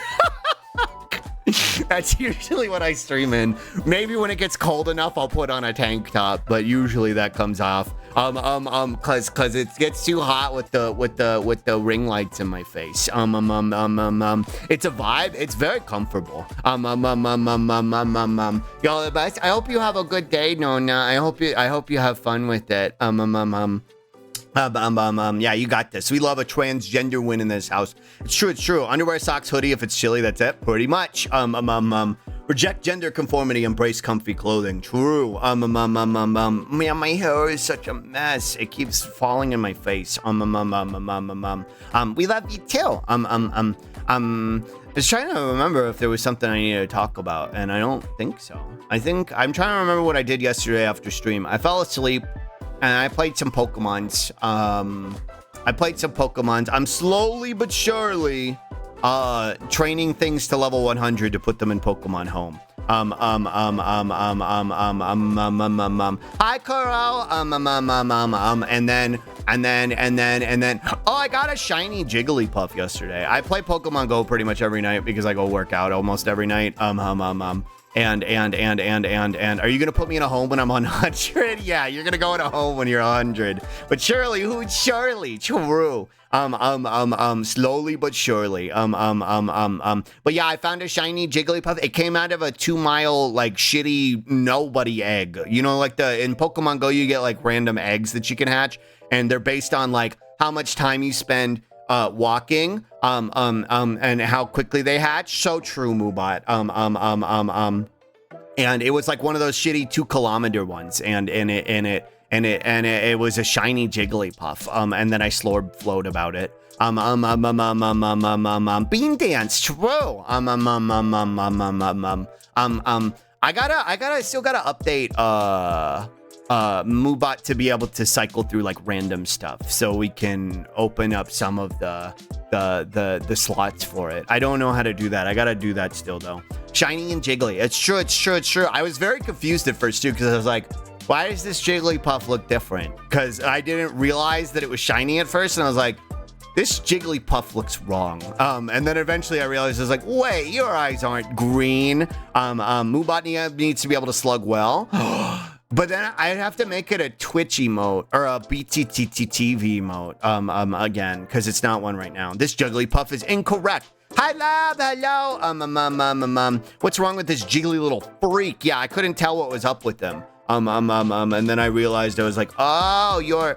That's usually what I stream in. Maybe when it gets cold enough, I'll put on a tank top, but usually that comes off. Cause it gets too hot with the ring lights in my face. It's a vibe. It's very comfortable. Y'all the best. I hope you have a good day, Nona. I hope you have fun with it. Yeah, you got this. We love a transgender win in this house. It's true. Underwear, socks, hoodie. If it's chilly, that's it. Pretty much. Reject gender conformity, embrace comfy clothing. True. Man, my hair is such a mess. It keeps falling in my face. We love you too. I was trying to remember if there was something I needed to talk about, and I don't think so. I'm trying to remember what I did yesterday after stream. I fell asleep. And I played some Pokemons. I'm slowly but surely training things to level 100 to put them in Pokemon Home. Hi, Coral. And then. Oh, I got a shiny Jigglypuff yesterday. I play Pokemon Go pretty much every night because I go work out almost every night. And are you gonna put me in a home when I'm 100? Yeah, you're gonna go in a home when you're 100. But surely, true. Slowly but surely. But yeah, I found a shiny Jigglypuff. It came out of a 2-mile like shitty nobody egg. You know, like in Pokemon Go, you get like random eggs that you can hatch, and they're based on like how much time you spend walking, and how quickly they hatch. So true, Moobot. And it was like one of those shitty 2-kilometer ones, and it was a shiny Jigglypuff. And then I flowed about it. Bean dance, true. I still gotta update Moobot to be able to cycle through like random stuff, so we can open up some of the slots for it. I don't know how to do that. I gotta do that still though. Shiny and Jiggly. It's true. I was very confused at first too, because I was like, why does this Jigglypuff look different? Because I didn't realize that it was shiny at first, and I was like, this Jigglypuff looks wrong. And then eventually I realized, I was like, wait, your eyes aren't green. Moobot needs to be able to slug well. But then I'd have to make it a Twitch emote or a BTTTV emote again, because it's not one right now. This Jigglypuff is incorrect. Hi, love. Hello. What's wrong with this jiggly little freak? Yeah, I couldn't tell what was up with them. And then I realized, I was like, oh, you're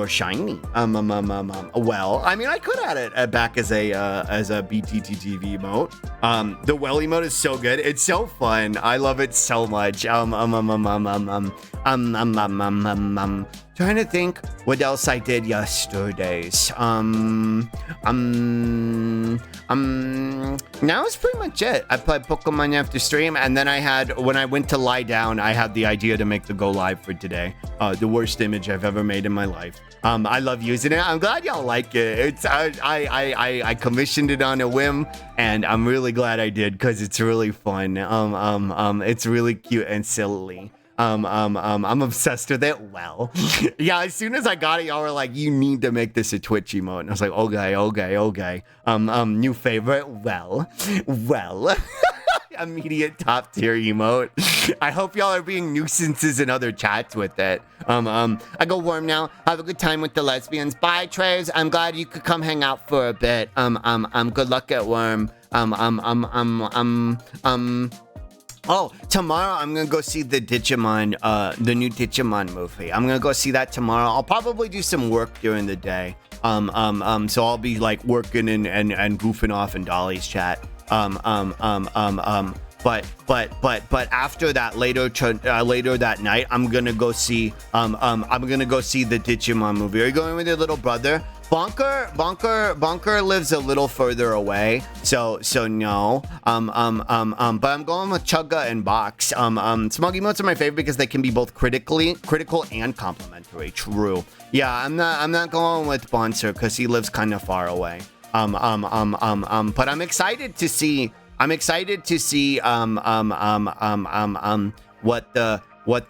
shiny. Well, I mean, I could add it back as a BTTTV emote. The well emote is so good. It's so fun. I love it so much. Trying to think what else I did yesterdays. Now it's pretty much it. I played Pokemon after stream, and then when I went to lie down, I had the idea to make the go live for today. The worst image I've ever made in my life. I love using it. I'm glad y'all like it. I commissioned it on a whim, and I'm really glad I did, because it's really fun. It's really cute and silly. I'm obsessed with it. Well, yeah, as soon as I got it, y'all were like, you need to make this a Twitch emote. And I was like, okay. New favorite. Well. Immediate top tier emote. I hope y'all are being nuisances in other chats with it. I go warm now. Have a good time with the lesbians. Bye, Traves. I'm glad you could come hang out for a bit. Good luck at worm. Oh, tomorrow I'm gonna go see the Digimon, the new Digimon movie. I'm gonna go see that tomorrow. I'll probably do some work during the day. So I'll be like working and goofing off in Dolly's chat. But but after that, later that night, I'm gonna go see the Digimon movie. Are you going with your little brother? Bunker lives a little further away, so no. But I'm going with Chugga and Box. Smug emotes are my favorite because they can be both critical and complimentary. True. Yeah, I'm not going with Bonser because he lives kind of far away. But I'm excited to see what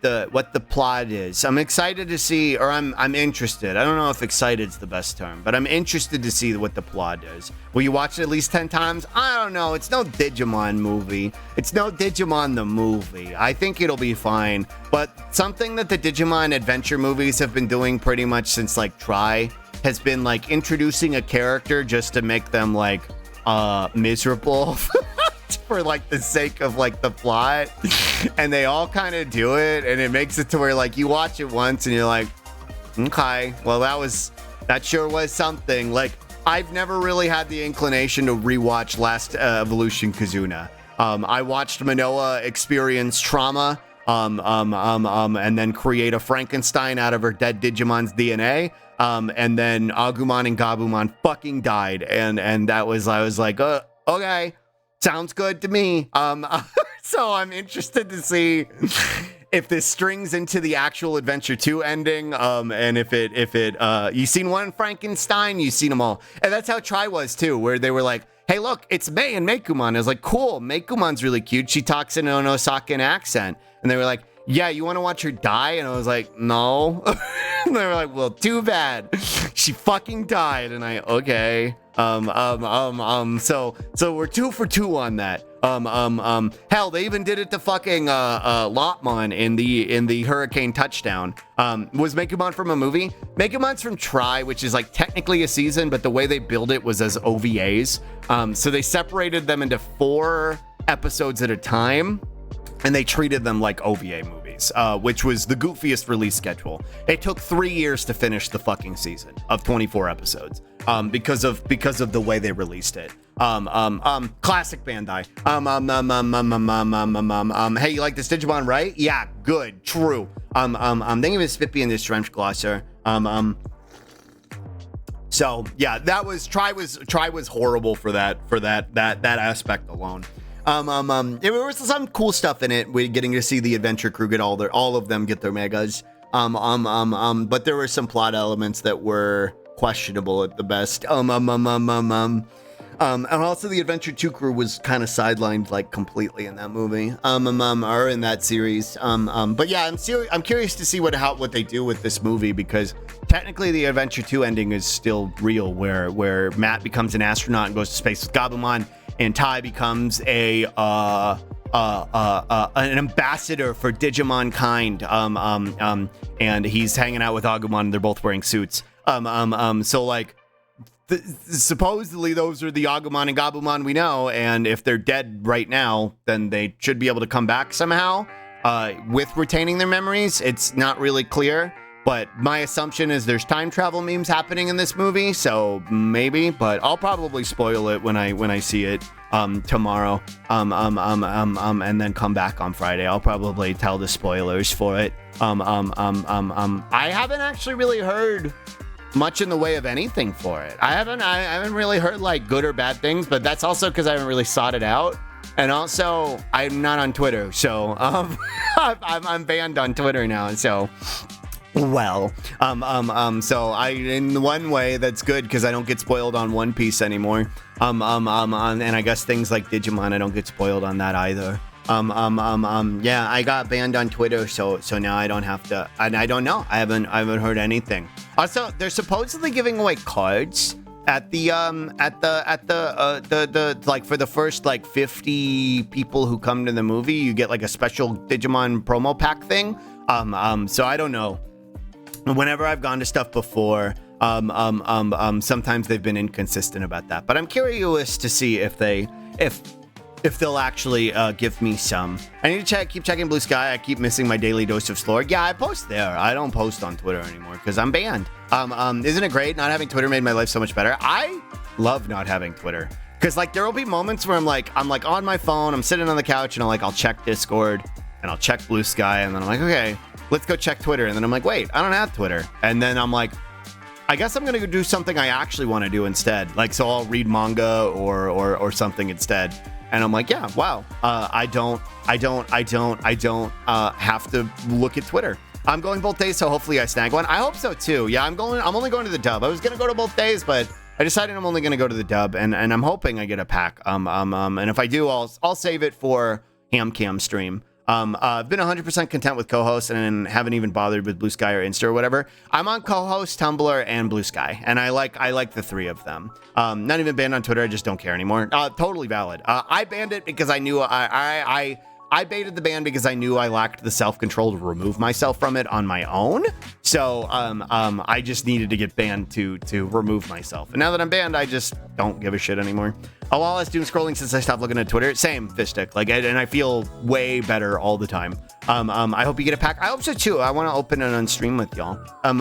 the plot is. I'm excited to see, or I'm interested. I don't know if excited's the best term, but I'm interested to see what the plot is. Will you watch it at least 10 times? I don't know. It's no Digimon movie. It's no Digimon the movie. I think it'll be fine. But something that the Digimon adventure movies have been doing pretty much since like Try has been like introducing a character just to make them like miserable. For like the sake of like the plot, and they all kind of do it, and it makes it to where like you watch it once and you're like, okay, well that sure was something. Like I've never really had the inclination to rewatch Last Evolution Kazuna. I watched Manoa experience trauma and then create a Frankenstein out of her dead Digimon's DNA. And then Agumon and Gabumon fucking died, and that was, I was like, okay. Sounds good to me. So I'm interested to see if this strings into the actual Adventure 2 ending. And if it, you've seen one Frankenstein, you've seen them all. And that's how Try was too, where they were like, hey, look, it's Mei and Meikumon. I was like, cool, Meikumon's really cute. She talks in an Osakan accent. And they were like, yeah, you want to watch her die? And I was like, no. And they were like, well, too bad. She fucking died. And okay. So we're 2 for 2 on that. Hell, they even did it to fucking Lotmon in the Hurricane Touchdown. Was Meikumon from a movie? Meikumon's from Try, which is like technically a season, but the way they build it was as OVAs. So they separated them into 4 episodes at a time, and they treated them like OVA movies, which was the goofiest release schedule. It took 3 years to finish the fucking season of 24 episodes. Because of the way they released it. Classic Bandai. Hey, you like this Digimon, right? Yeah, good, true. Thinking of his Spippy in this Trench Glosser. So yeah, that was Try was horrible for that aspect alone. There was some cool stuff in it. We're getting to see the Adventure Crew get all of them get their megas. But there were some plot elements that were questionable at the best. And also the Adventure 2 crew was kind of sidelined like completely in that movie. Or in that series. But yeah, I'm curious to see what they do with this movie, because technically the Adventure 2 ending is still real, where Matt becomes an astronaut and goes to space with Gabumon, and Tai becomes an ambassador for Digimon kind. And he's hanging out with Agumon, and they're both wearing suits. So like, supposedly those are the Agumon and Gabumon we know, and if they're dead right now, then they should be able to come back somehow, with retaining their memories. It's not really clear, but my assumption is there's time travel memes happening in this movie, so maybe, but I'll probably spoil it when I see it, tomorrow, and then come back on Friday. I'll probably tell the spoilers for it. I haven't actually really heard much in the way of anything for it. I haven't really heard like good or bad things, but that's also because I haven't really sought it out, and also I'm not on Twitter, so I'm banned on Twitter now. So well, so in one way that's good because I don't get spoiled on One Piece anymore. And I guess things like Digimon, I don't get spoiled on that either. Yeah, I got banned on Twitter, so now I don't have to, and I don't know. I haven't heard anything. Also, they're supposedly giving away cards at the like for the first like 50 people who come to the movie, you get like a special Digimon promo pack thing. So I don't know. Whenever I've gone to stuff before, sometimes they've been inconsistent about that. But I'm curious to see if they'll actually give me some. I need to keep checking Blue Sky. I keep missing my daily dose of Slore. Yeah, I post there. I don't post on Twitter anymore because I'm banned. Isn't it great? Not having Twitter made my life so much better. I love not having Twitter. Because like there will be moments where I'm like on my phone, I'm sitting on the couch, and I'll check Discord and I'll check Blue Sky, and then I'm like, okay, let's go check Twitter, and then I'm like, wait, I don't have Twitter, and then I'm like, I guess I'm gonna go do something I actually want to do instead. Like, so I'll read manga or something instead, and I'm like, yeah, wow, I don't have to look at Twitter. I'm going both days, so hopefully I snag one. I hope so too. Yeah, I'm only going to the dub. I was gonna go to both days, but I decided I'm only gonna go to the dub, and I'm hoping I get a pack. And if I do, I'll save it for Ham Cam stream. I've been 100% content with co-host and haven't even bothered with Blue Sky or Insta or whatever. I'm on co-host, Tumblr, and Blue Sky, and I like the three of them. Not even banned on Twitter. I just don't care anymore. Totally valid. I banned it because I knew I baited the ban because I knew I lacked the self-control to remove myself from it on my own. So I just needed to get banned to remove myself. And now that I'm banned, I just don't give a shit anymore. A lot less doom scrolling since I stopped looking at Twitter. Same, Fishstick. Like, and I feel way better all the time. I hope you get a pack. I hope so too. I want to open it on stream with y'all. I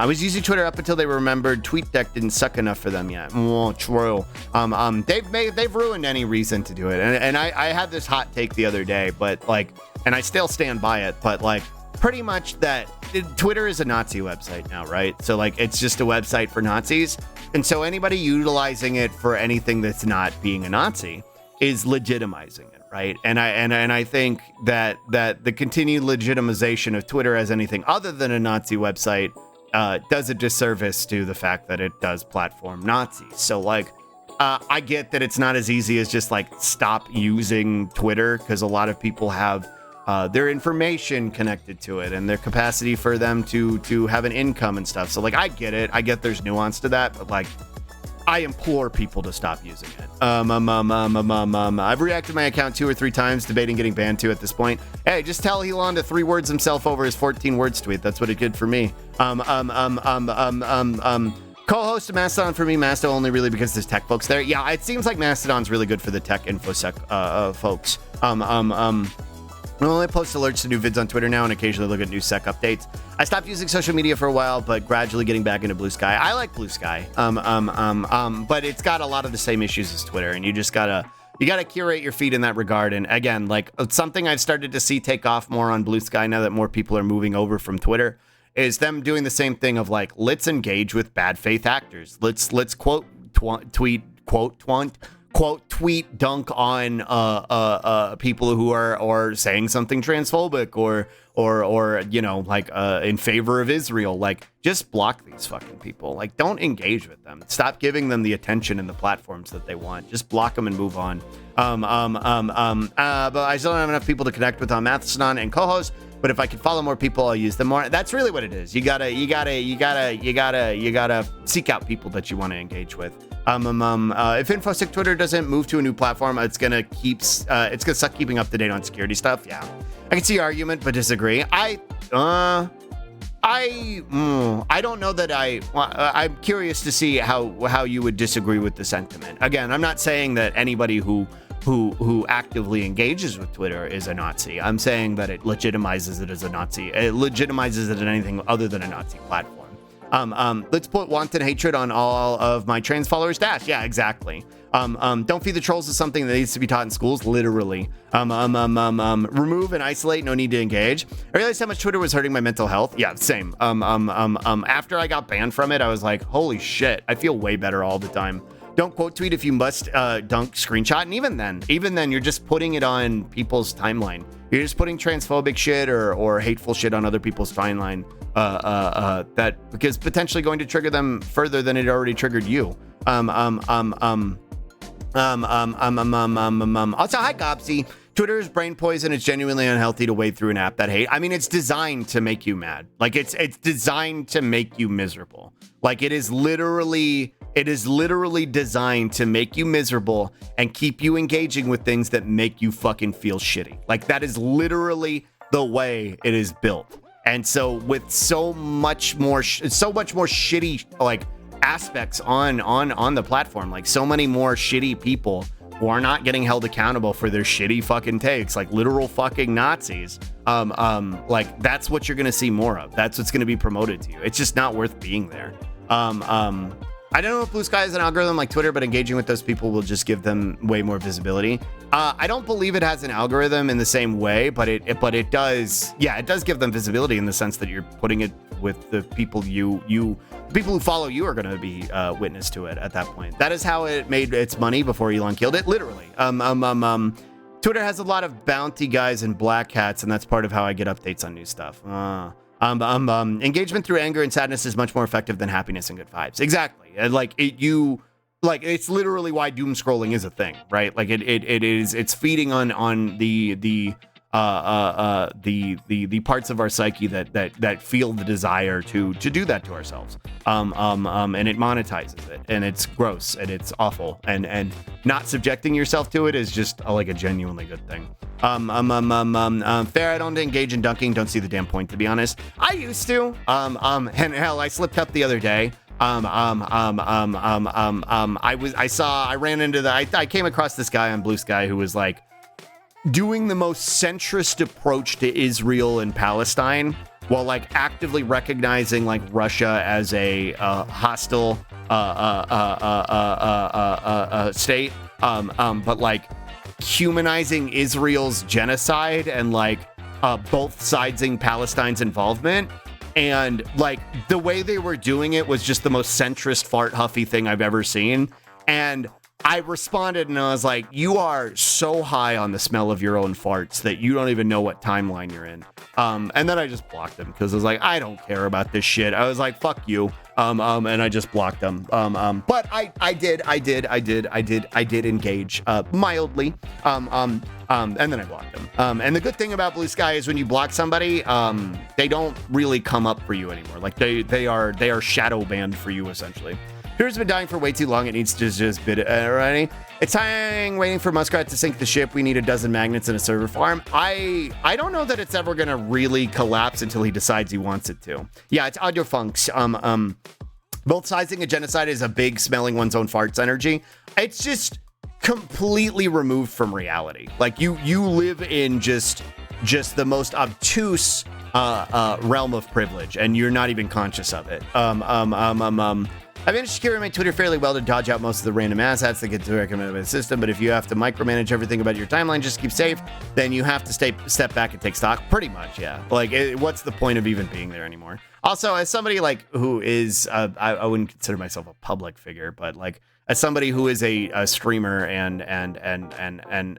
was using Twitter up until they remembered TweetDeck didn't suck enough for them yet. Oh, true. They've ruined any reason to do it. And I had this hot take the other day, but like, and I still stand by it, but like, pretty much that Twitter is a Nazi website now, right? So like, it's just a website for Nazis. And so anybody utilizing it for anything that's not being a Nazi is legitimizing it, right? And I think that the continued legitimization of Twitter as anything other than a Nazi website does a disservice to the fact that it does platform Nazis. So like, I get that it's not as easy as just like stop using Twitter, because a lot of people have their information connected to it and their capacity for them to have an income and stuff. So like, I get it. I get there's nuance to that, but like, I implore people to stop using it. I've reacted to my account 2 or 3 times, debating getting banned too at this point. Hey, just tell Elon to 3 words himself over his 14 words tweet. That's what it did for me. Co-host of Mastodon for me, Masto only really because there's tech folks there. Yeah, it seems like Mastodon's really good for the tech infosec folks. I only post alerts to new vids on Twitter now and occasionally look at new sec updates. I stopped using social media for a while, but gradually getting back into Blue Sky. I like Blue Sky, but it's got a lot of the same issues as Twitter, and you just gotta curate your feed in that regard. And again, like, something I've started to see take off more on Blue Sky now that more people are moving over from Twitter is them doing the same thing of like, let's engage with bad faith actors. Let's tweet dunk on people who are saying something transphobic or you know, like in favor of Israel. Like, just block these fucking people. Like, don't engage with them. Stop giving them the attention and the platforms that they want. Just block them and move on. But I still don't have enough people to connect with on Mastodon and co-host. But if I could follow more people, I'll use them more. That's really what it is. You gotta seek out people that you want to engage with. If InfoSec Twitter doesn't move to a new platform, it's gonna suck keeping up to date on security stuff. Yeah, I can see your argument, but disagree. I don't know that I'm curious to see how you would disagree with the sentiment. Again, I'm not saying that anybody who actively engages with Twitter is a Nazi. I'm saying that it legitimizes it as a Nazi. It legitimizes it as anything other than a Nazi platform. Let's put wanton hatred on all of my trans followers. Dash. Yeah, exactly. Don't feed the trolls is something that needs to be taught in schools, literally. Remove and isolate, no need to engage. I realized how much Twitter was hurting my mental health. Yeah, same. After I got banned from it, I was like, holy shit, I feel way better all the time. Don't quote tweet if you must dunk screenshot. And even then, you're just putting it on people's timeline. You're just putting transphobic shit or hateful shit on other people's timeline. That because potentially going to trigger them further than it already triggered you. Also, hi Gopsy. Twitter is brain poison. It's genuinely unhealthy to wade through an app that hate. I mean, it's designed to make you mad. Like, it's designed to make you miserable. Like, it is literally designed to make you miserable and keep you engaging with things that make you fucking feel shitty. Like, that is literally the way it is built. And so with so much more shitty like aspects on the platform, like so many more shitty people who are not getting held accountable for their shitty fucking takes, like literal fucking Nazis. Like, that's what you're gonna see more of. That's what's gonna be promoted to you. It's just not worth being there. I don't know if Blue Sky has an algorithm like Twitter, but engaging with those people will just give them way more visibility. I don't believe it has an algorithm in the same way, but it does. Yeah, it does give them visibility in the sense that you're putting it with the people the people who follow you are going to be witness to it at that point. That is how it made its money before Elon killed it, literally. Twitter has a lot of bounty guys and black hats, and that's part of how I get updates on new stuff. Engagement through anger and sadness is much more effective than happiness and good vibes. Exactly. It's literally why doom scrolling is a thing, right? Like it's feeding on the parts of our psyche that feel the desire to do that to ourselves. And it monetizes it, and it's gross and it's awful, and not subjecting yourself to it is just like a genuinely good thing. Fair, I don't engage in dunking, don't see the damn point, to be honest. I used to, and hell, I slipped up the other day. I came across this guy on Blue Sky who was like doing the most centrist approach to Israel and Palestine while like actively recognizing like Russia as a hostile state, but like humanizing Israel's genocide and like both sidesing Palestine's involvement. And like the way they were doing it was just the most centrist fart huffy thing I've ever seen. And I responded and I was like, you are so high on the smell of your own farts that you don't even know what timeline you're in. And then I just blocked him because I was like, I don't care about this shit. I was like, fuck you. And I just blocked him. But I did engage mildly. And then I blocked them. And the good thing about Blue Sky is when you block somebody, they don't really come up for you anymore. Like they are shadow banned for you essentially. Twitter's been dying for way too long. It needs to just bid it already. It's time waiting for Muskrat to sink the ship. We need a dozen magnets and a server farm. I don't know that it's ever gonna really collapse until he decides he wants it to. Yeah, it's audio funks. Both sizing a genocide is a big smelling one's own farts energy. It's just completely removed from reality. Like you live in just the most obtuse realm of privilege, and you're not even conscious of it. I've managed to secure my Twitter fairly well to dodge out most of the random asshats that get to recommended by the system, but if you have to micromanage everything about your timeline just to keep safe, then you have to step back and take stock. Pretty much, yeah. Like, what's the point of even being there anymore? Also, as somebody like who is, I wouldn't consider myself a public figure, but like as somebody who is a streamer and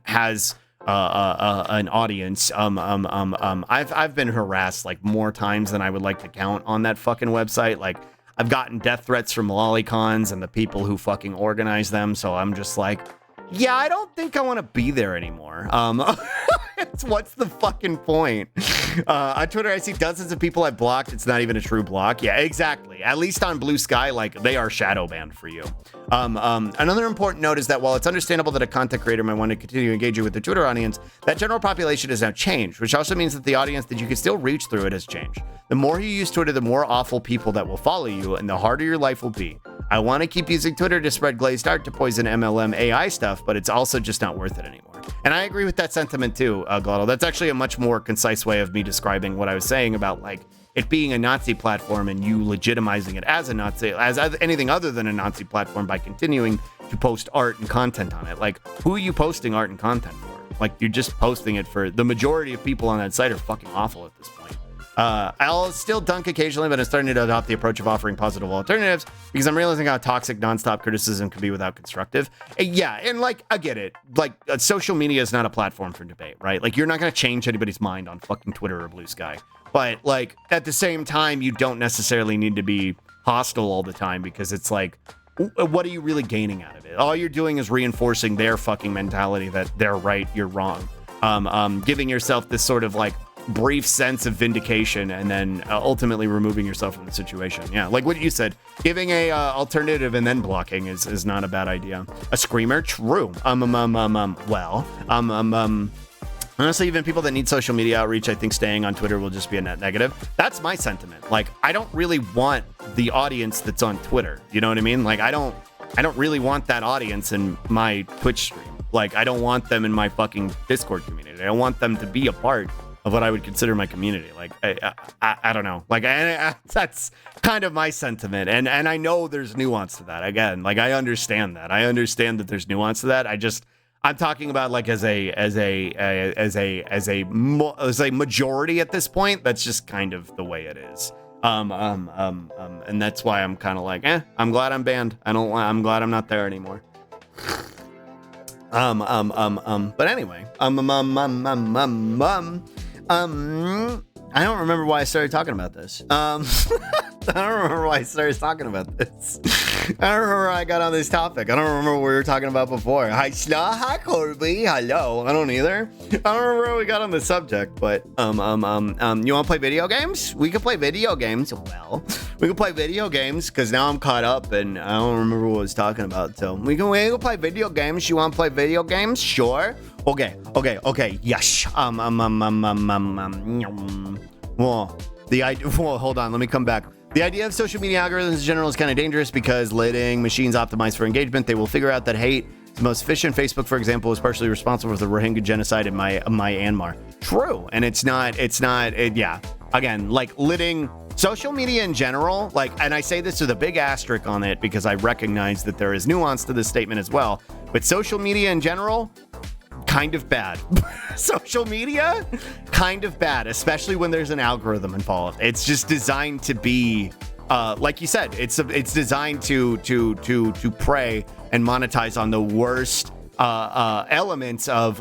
has an audience, I've been harassed like more times than I would like to count on that fucking website. Like, I've gotten death threats from lolicons and the people who fucking organize them. So I'm just like, yeah, I don't think I want to be there anymore. What's the fucking point? On Twitter, I see dozens of people I've blocked. It's not even a true block. Yeah, exactly. At least on Blue Sky, like they are shadow banned for you. Another important note is that while it's understandable that a content creator might want to continue engaging with the Twitter audience, that general population has now changed, which also means that the audience that you can still reach through it has changed. The more you use Twitter, the more awful people that will follow you, and the harder your life will be. I want to keep using Twitter to spread glazed art to poison MLM AI stuff, but it's also just not worth it anymore. And I agree with that sentiment too, Glotto. That's actually a much more concise way of me describing what I was saying about like it being a Nazi platform and you legitimizing it as a Nazi, as anything other than a Nazi platform by continuing to post art and content on it. Like, who are you posting art and content for? Like, you're just posting it for the majority of people on that site are fucking awful at this point. I'll still dunk occasionally, but I'm starting to adopt the approach of offering positive alternatives because I'm realizing how toxic nonstop criticism can be without constructive. Yeah, and like, I get it. Like, social media is not a platform for debate, right? Like, you're not going to change anybody's mind on fucking Twitter or Blue Sky. But like, at the same time, you don't necessarily need to be hostile all the time because it's like, what are you really gaining out of it? All you're doing is reinforcing their fucking mentality that they're right, you're wrong. Giving yourself this sort of like brief sense of vindication and then ultimately removing yourself from the situation. Yeah, like what you said, giving a alternative and then blocking is not a bad idea. A screamer, true. Honestly, even people that need social media outreach, I think staying on Twitter will just be a net negative. That's my sentiment. Like, I don't really want the audience that's on Twitter. You know what I mean? Like, I don't really want that audience in my Twitch stream. Like, I don't want them in my fucking Discord community. I want them to be a part of what I would consider my community. Like, I don't know. Like, that's kind of my sentiment. And I know there's nuance to that. Again, like, I understand that. I understand that there's nuance to that. I'm talking about like as a majority at this point. That's just kind of the way it is. And that's why I'm kind of like, I'm glad I'm banned. I'm glad I'm not there anymore. But anyway, I don't remember why I started talking about this. I don't remember why I started talking about this. I don't remember how I got on this topic. I don't remember what we were talking about before. Hi, Sla. Hi, Corby. Hello. I don't either. I don't remember how we got on the subject, but, you want to play video games? We can play video games. Well, we can play video games because now I'm caught up and I don't remember what I was talking about. So we can play video games. You want to play video games? Sure. Okay. Yes. Well, hold on. Let me come back. The idea of social media algorithms in general is kind of dangerous because letting machines optimize for engagement, they will figure out that hate is most efficient. Facebook, for example, is partially responsible for the Rohingya genocide in Myanmar. True. And it's not, yeah. Again, like letting social media in general, like, and I say this with a big asterisk on it because I recognize that there is nuance to this statement as well. But social media in general, kind of bad. Social media, kind of bad, especially when there's an algorithm involved. It's just designed to be, like you said, it's designed to prey and monetize on the worst elements of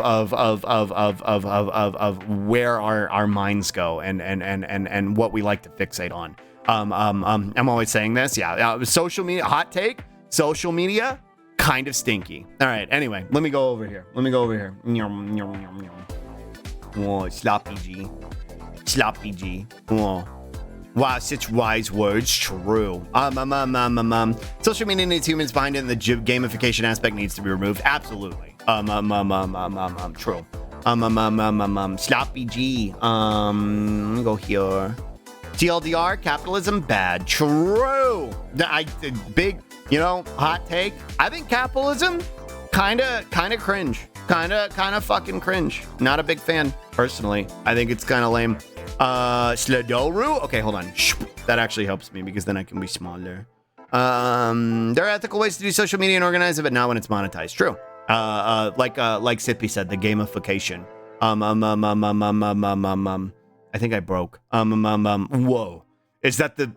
where our minds go and what we like to fixate on. I'm always saying this, yeah. Social media, hot take. Social media, kind of stinky. All right. Anyway, let me go over here. Oh, slarpg. Oh. Wow, such wise words. True. Social media needs humans behind it, and the gamification aspect needs to be removed. Absolutely. True. Slarpg. Let me go here. TLDR, capitalism, bad. True. Big, hot take. I think capitalism, kind of cringe. Kind of fucking cringe. Not a big fan, personally. I think it's kind of lame. Sladoru? Okay, hold on. That actually helps me because then I can be smaller. There are ethical ways to do social media and organize it, but not when it's monetized. True. Like Sippy said, the gamification. I think I broke. Whoa. Is that the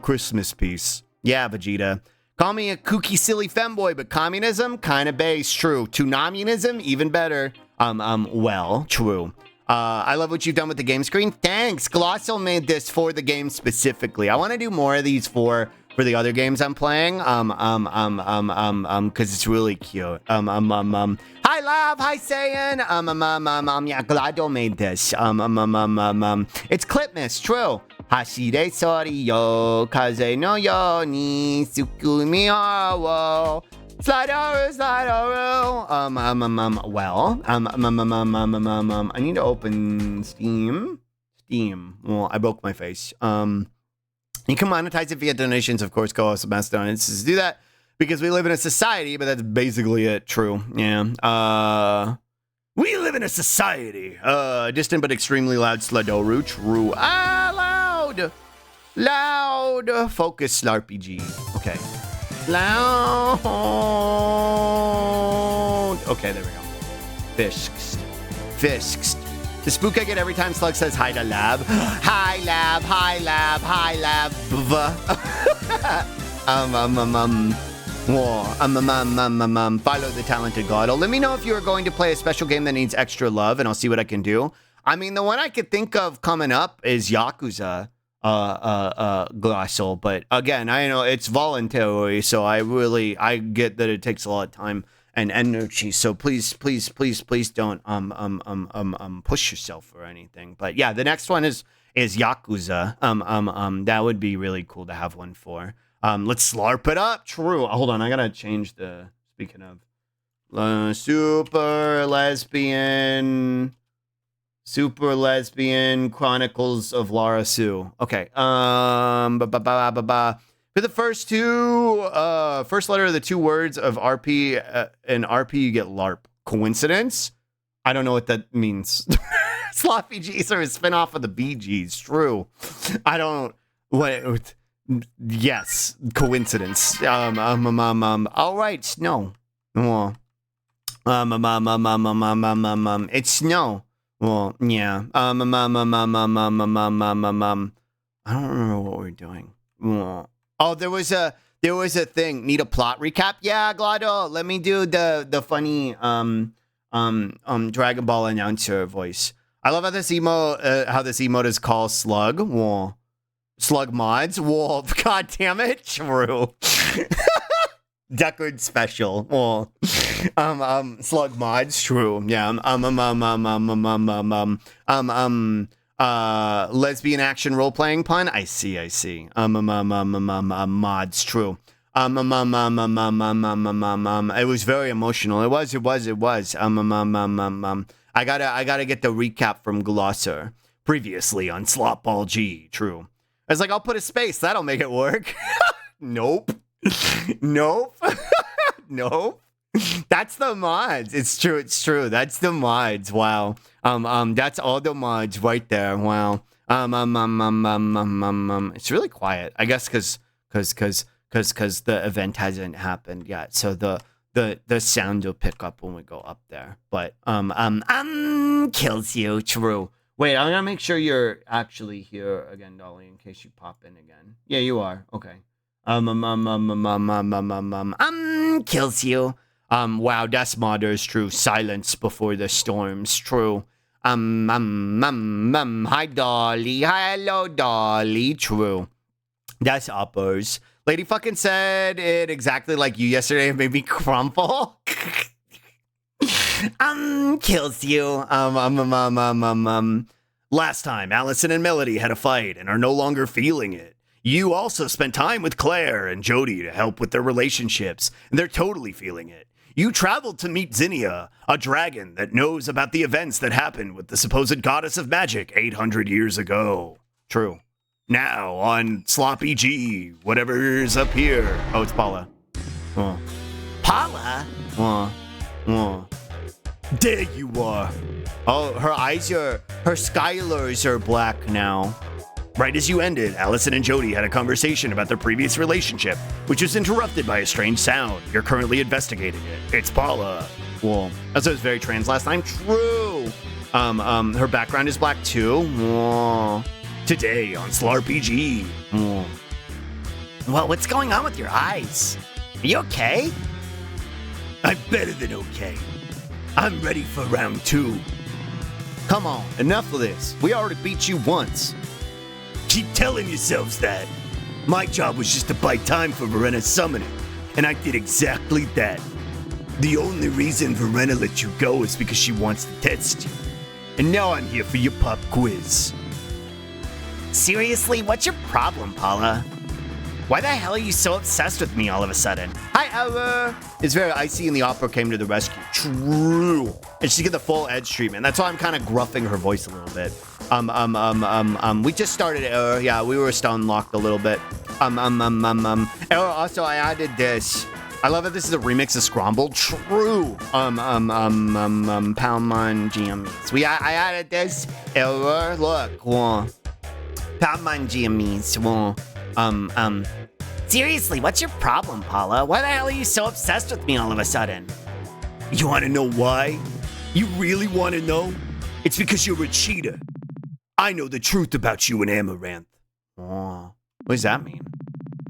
Christmas piece? Yeah, Vegeta. Call me a kooky, silly femboy, but communism, kind of base. True. Tunamianism, even better. Well, true. I love what you've done with the game screen. Thanks. Glossal made this for the game specifically. I want to do more of these for the other games I'm playing. Because it's really cute. Hi, Love. Hi, Saiyan. Yeah, Glado made this. It's Clipmas. True. Hashire sorry yo, kaze no yo ni sukumi hawo. Slideru. Well, I need to open Steam. Well, I broke my face. You can monetize it via donations, of course. Go also Mastodon instances do that because we live in a society, but that's basically it. True. Yeah. We live in a society. Distant but extremely loud Sladoru. True. Loud. Focus slarpg. Okay. Loud. Okay, there we go. Fisks. The spook I get every time Slug says hi to Lab. Hi, Lab. Follow the talented God. Let me know if you are going to play a special game that needs extra love, and I'll see what I can do. I mean, the one I could think of coming up is Yakuza Glassel, but again, I know it's voluntary, so I get that it takes a lot of time and energy. So please don't push yourself or anything. But yeah, the next one is Yakuza. That would be really cool to have one for. Let's slarp it up. True. Hold on, I gotta change the. Speaking of Super Lesbian Chronicles of Lara Sue. Okay. For the first letter of the two words of RP and RP, you get LARP. Coincidence? I don't know what that means. Sloppy G's are a spinoff of the Bee Gees. True. I don't. What? Yes. Coincidence. All right. Snow. It's snow. Well, yeah. I don't remember what we're doing. Oh, there was a thing. Need a plot recap? Yeah, Glado. Let me do the funny Dragon Ball announcer voice. I love how this emote is called Slug. Whoa. Slug mods. Whoa. God damn it. True. Deckard special. Whoa. Slug mods. True. Yeah. Lesbian action role playing pun. I see. Mods. True. It was very emotional. It was. I gotta get the recap from Glosser. Previously on slarpg. True. I was like, I'll put a space. That'll make it work. Nope. Nope. That's the mods. It's true. That's the mods. Wow. That's all the mods right there. Wow. It's really quiet. I guess because the event hasn't happened yet. So the sound will pick up when we go up there. But kills you. True. Wait, I'm gonna make sure you're actually here again, Dolly, in case you pop in again. Yeah, you are. Okay. Kills you. Wow, that's modders. True. Silence before the storms. True. Hi, Dolly. Hello, Dolly. True. That's uppers. Lady fucking said it exactly like you yesterday. It made me crumple. Kills you. Last time, Allison and Melody had a fight and are no longer feeling it. You also spent time with Claire and Jody to help with their relationships, and they're totally feeling it. You traveled to meet Zinnia, a dragon that knows about the events that happened with the supposed goddess of magic 800 years ago. True. Now on Sloppy G, whatever's up here. Oh, it's Paula. Oh. Paula? There you are. Oh, her skylers are black now. Right as you ended, Allison and Jody had a conversation about their previous relationship, which was interrupted by a strange sound. You're currently investigating it. It's Paula. Well, as I was very trans last time. True. Her background is black too. Whoa. Today on slarpg. Well, what's going on with your eyes? Are you okay? I'm better than okay. I'm ready for round 2. Come on, enough of this. We already beat you once. Keep telling yourselves that. My job was just to buy time for Verena's summoning, and I did exactly that. The only reason Verena let you go is because she wants to test you. And now I'm here for your pop quiz. Seriously, what's your problem, Paula? Why the hell are you so obsessed with me all of a sudden? Hi, Ella! It's very icy and the opera came to the rescue. True. And she get the full edge treatment. That's why I'm kind of gruffing her voice a little bit. We just started Error. Yeah, we were stone locked a little bit. Error, also, I added this. I love that this is a remix of Scramble. True. Palmon GMEs. I added this. Error, look. Palmon GMEs. Seriously, what's your problem, Paula? Why the hell are you so obsessed with me all of a sudden? You want to know why? You really want to know? It's because you're a cheater. I know the truth about you and Amaranth. What does that mean?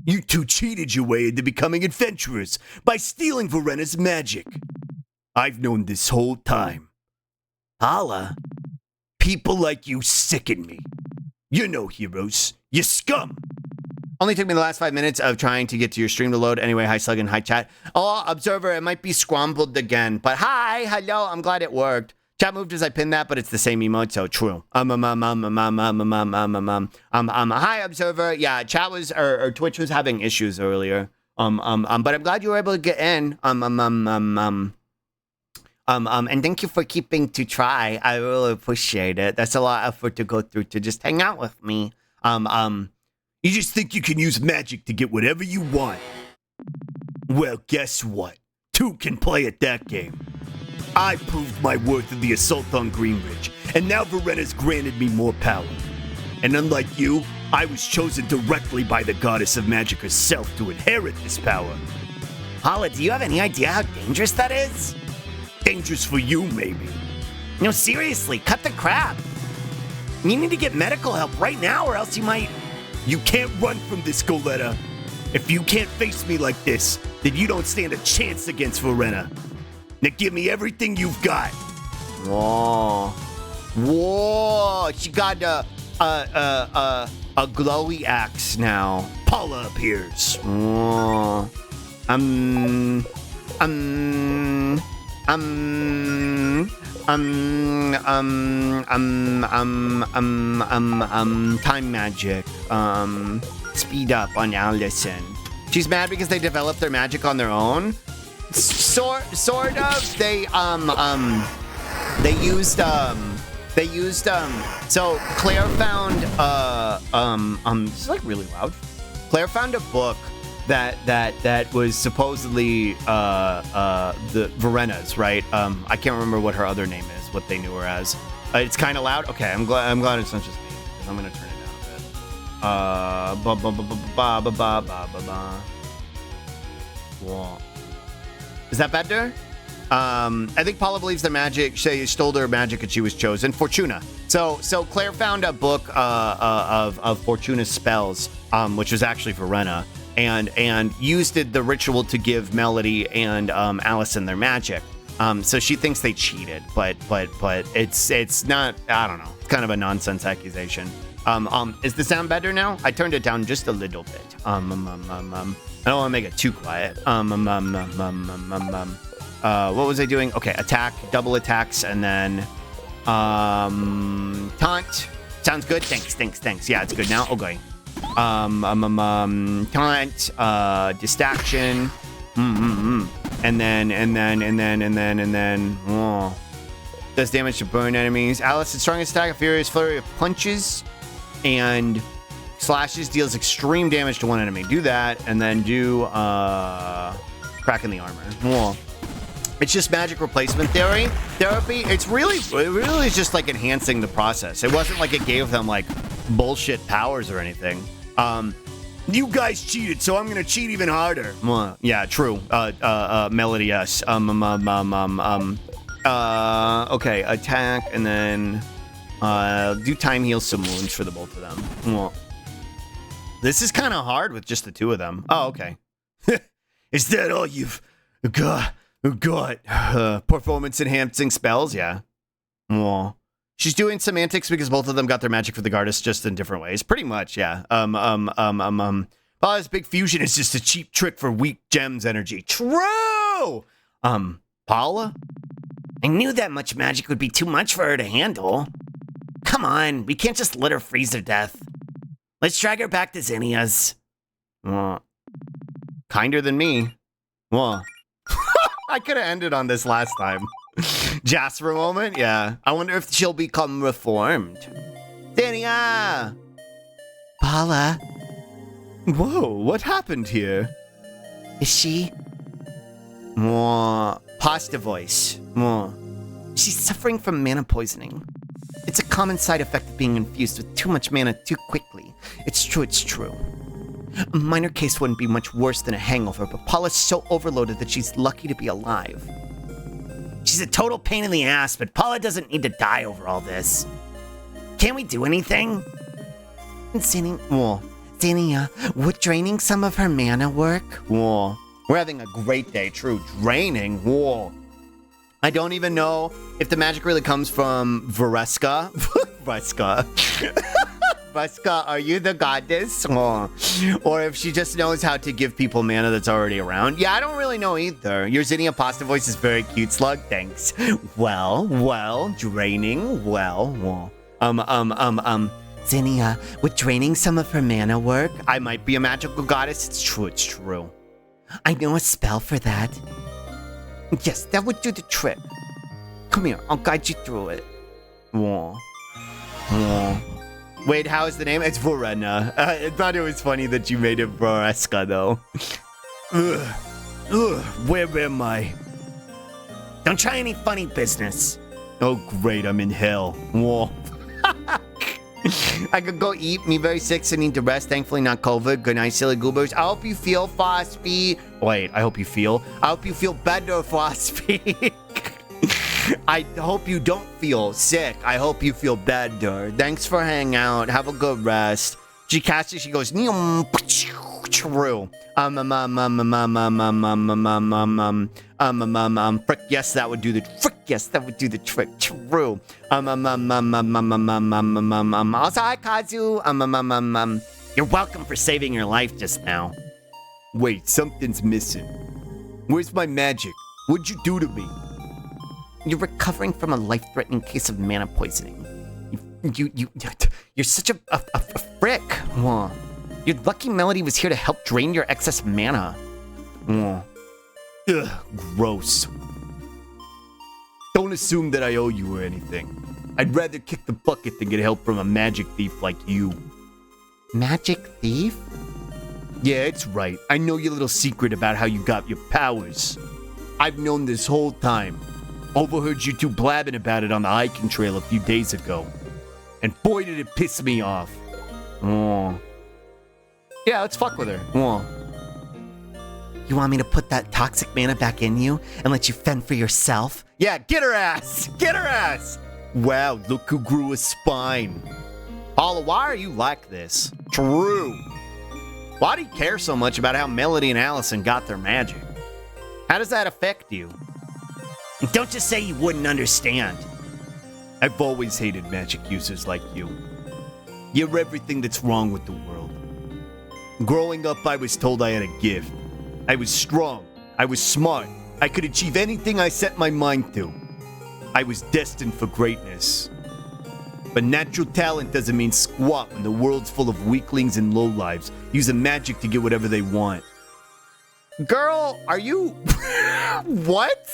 You two cheated your way into becoming adventurers by stealing Verena's magic. I've known this whole time. Paula, people like you sicken me. You're no heroes. You're scum. Only took me the last 5 minutes of trying to get to your stream to load. Anyway, hi, Slug, and hi, chat. Oh, Observer, it might be scrambled again. But hi, hello, I'm glad it worked. Chat moved as I pinned that, but it's the same emote, so true. Hi, Observer. Yeah, chat was, or Twitch was having issues earlier. But I'm glad you were able to get in. And thank you for keeping to try. I really appreciate it. That's a lot of effort to go through to just hang out with me. You just think you can use magic to get whatever you want. Well, guess what? Two can play at that game. I proved my worth in the assault on Greenridge, and now Verena's granted me more power. And unlike you, I was chosen directly by the goddess of magic herself to inherit this power. Paula, do you have any idea how dangerous that is? Dangerous for you, maybe. No, seriously, cut the crap. You need to get medical help right now or else you might... You can't run from this, Goletta. If you can't face me like this, then you don't stand a chance against Verena. Now give me everything you've got. Whoa. Whoa. She got a glowy axe now. Paula appears. Whoa. Time magic. Speed up on Allison. She's mad because they developed their magic on their own. Sort of. They used so Claire found this is like really loud. Claire found a book that was supposedly the Verena's, right? I can't remember what her other name is, what they knew her as. It's kind of loud. Okay, I'm glad it's not just me. I'm gonna turn it down a bit. Whoa. Is that better? I think Paula believes their magic. She stole their magic and she was chosen. Fortuna. So Claire found a book of Fortuna's spells, which was actually Verena, and used the ritual to give Melody and Allison their magic. So she thinks they cheated, but it's not. I don't know. It's kind of a nonsense accusation. Is the sound better now? I turned it down just a little bit. I don't want to make it too quiet. What was I doing? Okay, attack, double attacks, and then taunt. Sounds good. Thanks. Yeah, it's good now. Okay. Taunt, distraction, and then. Oh. Does damage to burn enemies. Allison's strongest attack, a furious flurry of punches, and slashes deals extreme damage to one enemy. Do that, and then do crack in the armor. Whoa. It's just magic replacement therapy. It really is just like enhancing the process. It wasn't like it gave them like bullshit powers or anything. You guys cheated, so I'm gonna cheat even harder. Yeah, true. Melody, yes. Okay, attack and then do time heal some wounds for the both of them. Well, this is kind of hard with just the two of them. Oh, okay. Is that all you've got? Performance enhancing spells, yeah. Well, she's doing semantics because both of them got their magic for the Gardas just in different ways. Pretty much, yeah. Paula's big fusion is just a cheap trick for weak gems energy. True! Paula? I knew that much magic would be too much for her to handle. Come on, we can't just let her freeze to death. Let's drag her back to Zinnia's. Kinder than me. Well, I could have ended on this last time. Jasper moment? Yeah. I wonder if she'll become reformed. Zinnia! Paula? Whoa, what happened here? Is she? Pasta voice. She's suffering from mana poisoning. It's a common side effect of being infused with too much mana too quickly. It's true. A minor case wouldn't be much worse than a hangover, but Paula's so overloaded that she's lucky to be alive. She's a total pain in the ass, but Paula doesn't need to die over all this. Can't we do anything? Zinnia, would draining some of her mana work? Whoa. We're having a great day, true. Draining? Whoa. I don't even know if the magic really comes from Vareska. Vareska, are you the goddess? Or if she just knows how to give people mana that's already around. Yeah, I don't really know either. Your Zinnia pasta voice is very cute, Slug. Thanks. Well, draining. Zinnia, would draining some of her mana work? I might be a magical goddess. It's true. I know a spell for that. Yes, that would do the trick. Come here, I'll guide you through it. Wait, how is the name? It's Verena. I thought it was funny that you made it Vareska, though. Where am I? Don't try any funny business. Oh, great, I'm in hell. Whoa. I could go eat. Me very sick, so need to rest. Thankfully not COVID. Good night, silly goobers. I hope you feel, Phosphie. Wait, I hope you feel. I hope you feel better, Phosphie. I hope you don't feel sick. I hope you feel better. Thanks for hanging out. Have a good rest. She casts it. She goes, true. Frick, yes, that would do the frick. Yes, that would do the trick. True. Also, hi, Kazu. You're welcome for saving your life just now. Wait, something's missing. Where's my magic? What'd you do to me? You're recovering from a life-threatening case of mana poisoning. You're such a frick. Whoa. Your lucky Melody was here to help drain your excess mana. Whoa. Ugh, gross. Don't assume that I owe you or anything. I'd rather kick the bucket than get help from a magic thief like you. Magic thief? Yeah, it's right. I know your little secret about how you got your powers. I've known this whole time. Overheard you two blabbing about it on the hiking trail a few days ago. And boy, did it piss me off. Oh. Yeah, let's fuck with her. Oh. You want me to put that toxic mana back in you and let you fend for yourself? Yeah, get her ass! Get her ass! Wow, look who grew a spine. Paula, why are you like this? True. Why do you care so much about how Melody and Allison got their magic? How does that affect you? And don't just say you wouldn't understand. I've always hated magic users like you. You're everything that's wrong with the world. Growing up, I was told I had a gift. I was strong. I was smart. I could achieve anything I set my mind to. I was destined for greatness. But natural talent doesn't mean squat when the world's full of weaklings and lowlives using magic to get whatever they want. Girl, are you... What?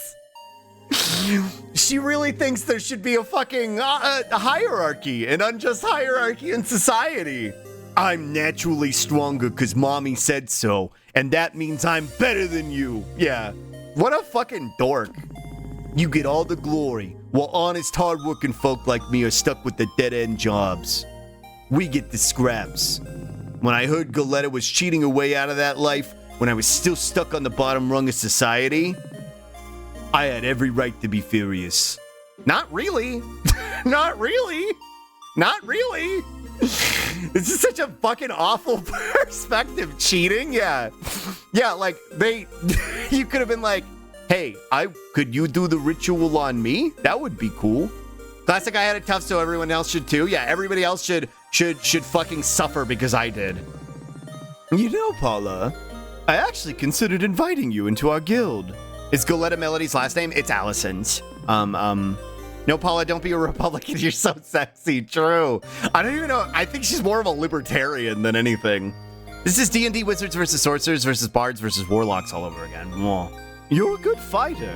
She really thinks there should be a fucking hierarchy, an unjust hierarchy in society. I'm naturally stronger because mommy said so, and that means I'm better than you. Yeah, what a fucking dork. You get all the glory, while honest, hardworking folk like me are stuck with the dead-end jobs. We get the scraps. When I heard Galetta was cheating her way out of that life, when I was still stuck on the bottom rung of society, I had every right to be furious. Not really. Not really. Not really. This is such a fucking awful perspective. Cheating? Yeah. Yeah, like, you could have been like, hey, could you do the ritual on me? That would be cool. Classic, I had it tough, so everyone else should too. Yeah, everybody else should fucking suffer because I did. You know, Paula, I actually considered inviting you into our guild. Is Galetta Melody's last name? It's Allison's. No, Paula, don't be a Republican. You're so sexy. True. I don't even know. I think she's more of a libertarian than anything. This is D&D Wizards versus Sorcerers versus Bards versus Warlocks all over again. Whoa. You're a good fighter.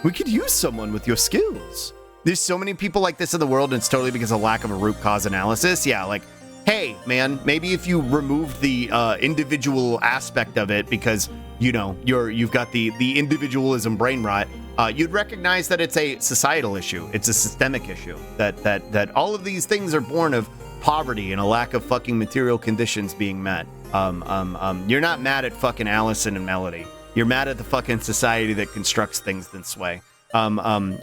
We could use someone with your skills. There's so many people like this in the world, and it's totally because of lack of a root cause analysis. Yeah, like, hey, man, maybe if you removed the individual aspect of it because, you know, you've got the individualism brain rot, you'd recognize that it's a societal issue. It's a systemic issue. That all of these things are born of poverty and a lack of fucking material conditions being met. You're not mad at fucking Allison and Melody. You're mad at the fucking society that constructs things this way.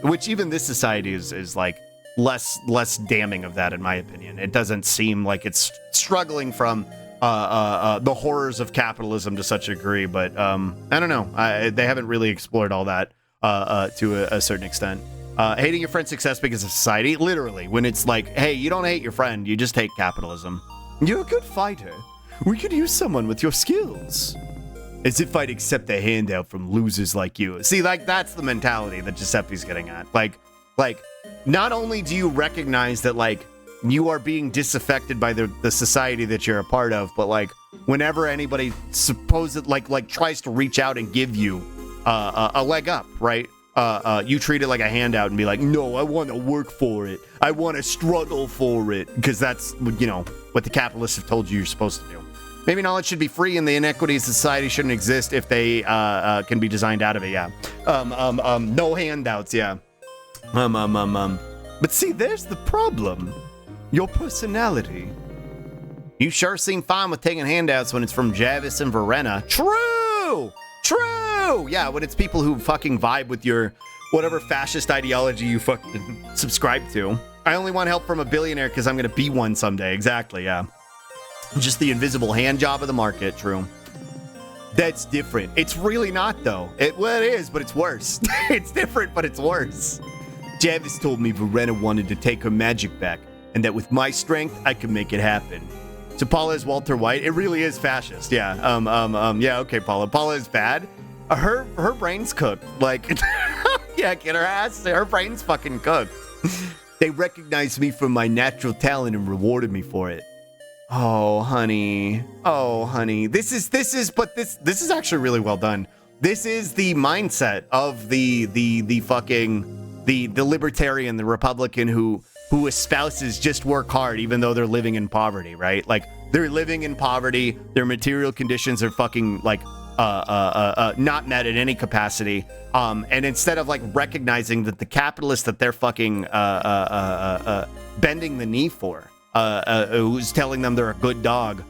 Which even this society is like less damning of that, in my opinion. It doesn't seem like it's struggling from the horrors of capitalism to such a degree, but I don't know. They haven't really explored all that to a certain extent. Hating your friend's success because of society, literally, when it's like, hey, you don't hate your friend, you just hate capitalism. You're a good fighter. We could use someone with your skills. As if I'd accept a handout from losers like you. See, like, that's the mentality that Giuseppe's getting at. Like, not only do you recognize that, like, you are being disaffected by the society that you're a part of, but, like, whenever anybody tries to reach out and give you a leg up, right? You treat it like a handout and be like, no, I want to work for it. I want to struggle for it. Because that's, you know, what the capitalists have told you you're supposed to do. Maybe knowledge should be free and the inequities of society shouldn't exist if they can be designed out of it, yeah. No handouts, yeah. But see, there's the problem. Your personality. You sure seem fine with taking handouts when it's from Javis and Verena. True! Yeah, when it's people who fucking vibe with your whatever fascist ideology you fucking subscribe to. I only want help from a billionaire because I'm going to be one someday. Exactly, yeah. Just the invisible hand job of the market, true. That's different. It's really not, though. It is, but it's worse. It's different, but it's worse. Javis told me Verena wanted to take her magic back, and that with my strength, I could make it happen. So Paula is Walter White. It really is fascist, yeah. Yeah, okay, Paula. Paula is bad. Her brain's cooked. Like, yeah, get her ass. Her brain's fucking cooked. They recognized me for my natural talent and rewarded me for it. Oh, honey. This is actually really well done. This is the mindset of the libertarian, the Republican who espouses just work hard even though they're living in poverty, right? Like, they're living in poverty, their material conditions are fucking like not met in any capacity. And instead of like recognizing that the capitalists that they're fucking bending the knee for, who's telling them they're a good dog,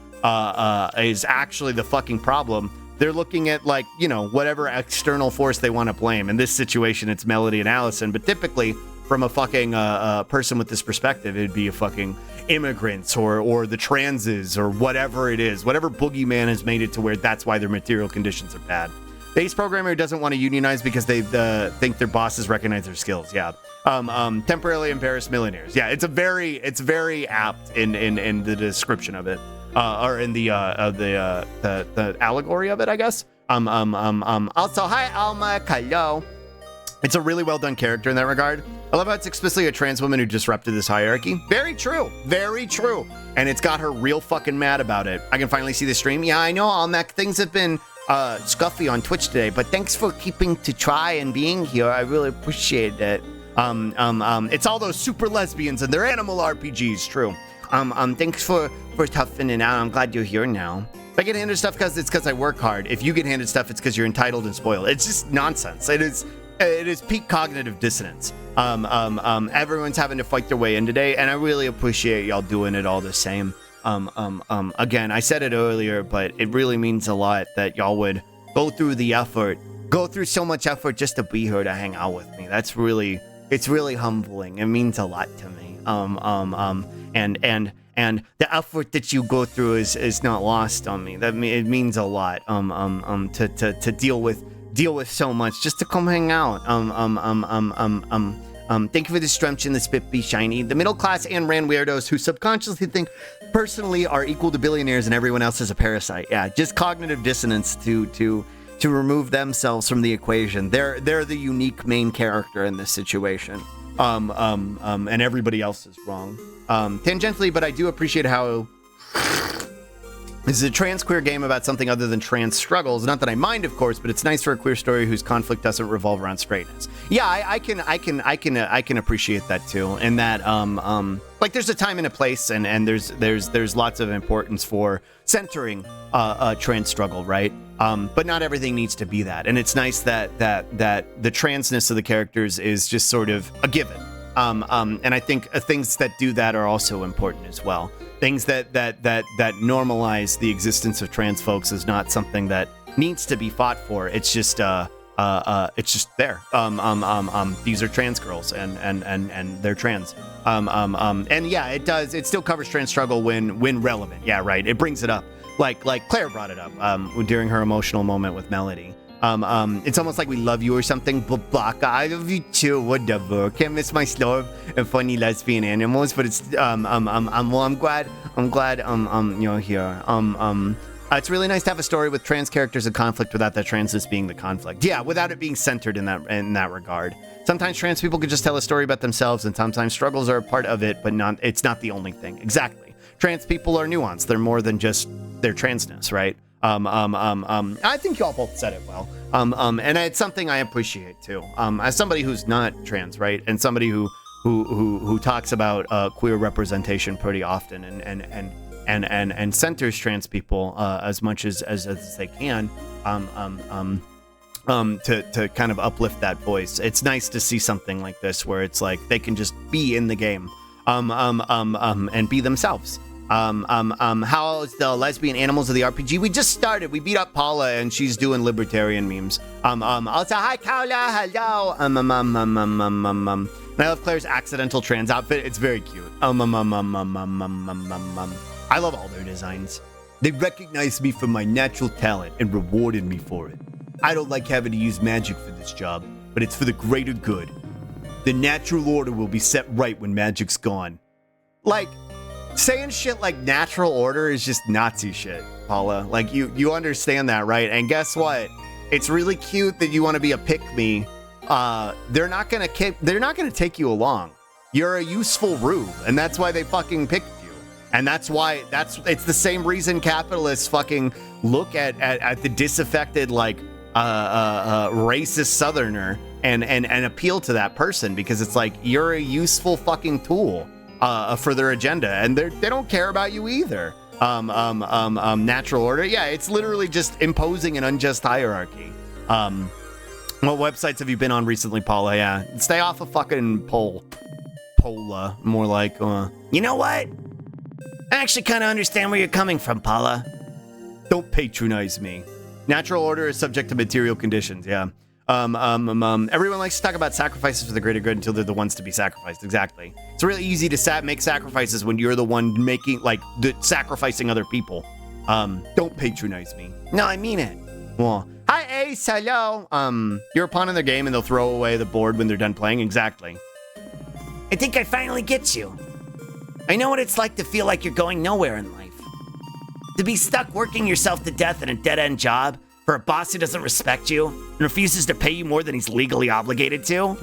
is actually the fucking problem. They're looking at, like, you know, whatever external force they want to blame. In this situation, it's Melody and Allison, but typically from a fucking person with this perspective, it'd be a fucking immigrants or the transes or whatever it is. Whatever boogeyman has made it to where that's why their material conditions are bad. Base programmer doesn't want to unionize because they think their bosses recognize their skills. Yeah. Temporarily embarrassed millionaires. Yeah, it's very apt in the description of it. Or in the allegory of it, I guess. Also, hi Alma, hello. It's a really well done character in that regard. I love how it's explicitly a trans woman who disrupted this hierarchy. Very true. And it's got her real fucking mad about it. I can finally see the stream. Yeah, I know, Almec. Things have been scuffy on Twitch today, but thanks for keeping to try and being here. I really appreciate it. It's all those super lesbians and their animal RPGs, true. Thanks for toughing it out. I'm glad you're here now. If I get handed stuff because I work hard. If you get handed stuff, it's because you're entitled and spoiled. It's just nonsense. It is peak cognitive dissonance. Everyone's having to fight their way in today, and I really appreciate y'all doing it all the same. Again, I said it earlier, but it really means a lot that y'all would go through so much effort just to be here to hang out with me. It's really humbling. It means a lot to me. And the effort that you go through is not lost on me. It means a lot. To deal with so much just to come hang out. Thank you for the stretch and the spit be shiny. The middle class and ran weirdos who subconsciously think personally are equal to billionaires and everyone else is a parasite. Yeah, just cognitive dissonance to remove themselves from the equation. They're the unique main character in this situation. And everybody else is wrong. Tangentially, but I do appreciate how this is a trans queer game about something other than trans struggles. Not that I mind, of course, but it's nice for a queer story whose conflict doesn't revolve around straightness. Yeah, I can appreciate that too. And that like there's a time and a place, and there's lots of importance for centering a trans struggle, right? But not everything needs to be that. And it's nice that the transness of the characters is just sort of a given. And I think things that do that are also important as well. Things that normalize the existence of trans folks is not something that needs to be fought for. It's just there. These are trans girls and they're trans. And yeah, it still covers trans struggle when relevant. Yeah, right. It brings it up. Like Claire brought it up during her emotional moment with Melody. It's almost like we love you or something. Babaka, I love you too. Whatever. Can't miss my slow and funny lesbian animals, but it's I'm glad you're here. It's really nice to have a story with trans characters in conflict without that transness being the conflict. Yeah, without it being centered in that regard. Sometimes trans people could just tell a story about themselves, and sometimes struggles are a part of it, but it's not the only thing. Exactly. Trans people are nuanced. They're more than just their transness, right? I think y'all both said it well. And it's something I appreciate too. As somebody who's not trans, right, and somebody who talks about queer representation pretty often, and centers trans people as much as they can, to kind of uplift that voice. It's nice to see something like this where it's like they can just be in the game, and be themselves. How's the lesbian animals of the RPG? We just started. We beat up Paula, and she's doing libertarian memes. Also, hi, Kaula, hello. And I love Claire's accidental trans outfit. It's very cute. I love all their designs. They recognized me for my natural talent and rewarded me for it. I don't like having to use magic for this job, but it's for the greater good. The natural order will be set right when magic's gone. Like, saying shit like natural order is just Nazi shit, Paula. Like, you understand that, right? And guess what? It's really cute that you want to be a pick-me. They're not gonna take you along. You're a useful rube, and that's why they fucking picked you. And that's why it's the same reason capitalists fucking look at the disaffected, like, racist southerner and appeal to that person, because it's like, you're a useful fucking tool for their agenda, and they don't care about you either. Natural order, yeah, it's literally just imposing an unjust hierarchy. What websites have you been on recently, Paula? Yeah, stay off of fucking Pola, more like, You know what? I actually kind of understand where you're coming from, Paula. Don't patronize me. Natural order is subject to material conditions, yeah. Everyone likes to talk about sacrifices for the greater good until they're the ones to be sacrificed. Exactly. It's really easy to make sacrifices when you're the one making, like, sacrificing other people. Don't patronize me. No, I mean it. Well, hi, Ace, hello. You're a pawn in their game and they'll throw away the board when they're done playing. Exactly. I think I finally get you. I know what it's like to feel like you're going nowhere in life. To be stuck working yourself to death in a dead-end job for a boss who doesn't respect you and refuses to pay you more than he's legally obligated to.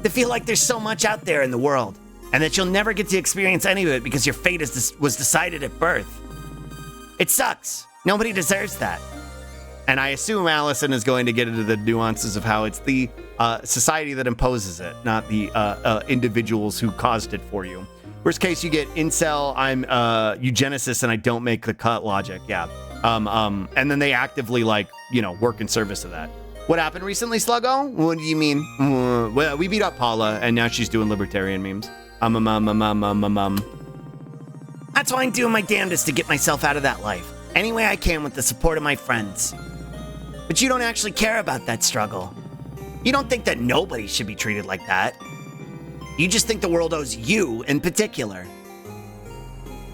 To feel like there's so much out there in the world and that you'll never get to experience any of it because your fate was decided at birth. It sucks. Nobody deserves that. And I assume Allison is going to get into the nuances of how it's the society that imposes it, not the individuals who caused it for you. Worst case, you get incel, I'm eugenicist, and I don't make the cut logic. Yeah. And then they actively, like, work in service of that. What happened recently, Sluggo? What do you mean? Well, we beat up Paula, and now she's doing libertarian memes. That's why I'm doing my damnedest to get myself out of that life, any way I can with the support of my friends. But you don't actually care about that struggle. You don't think that nobody should be treated like that. You just think the world owes you in particular.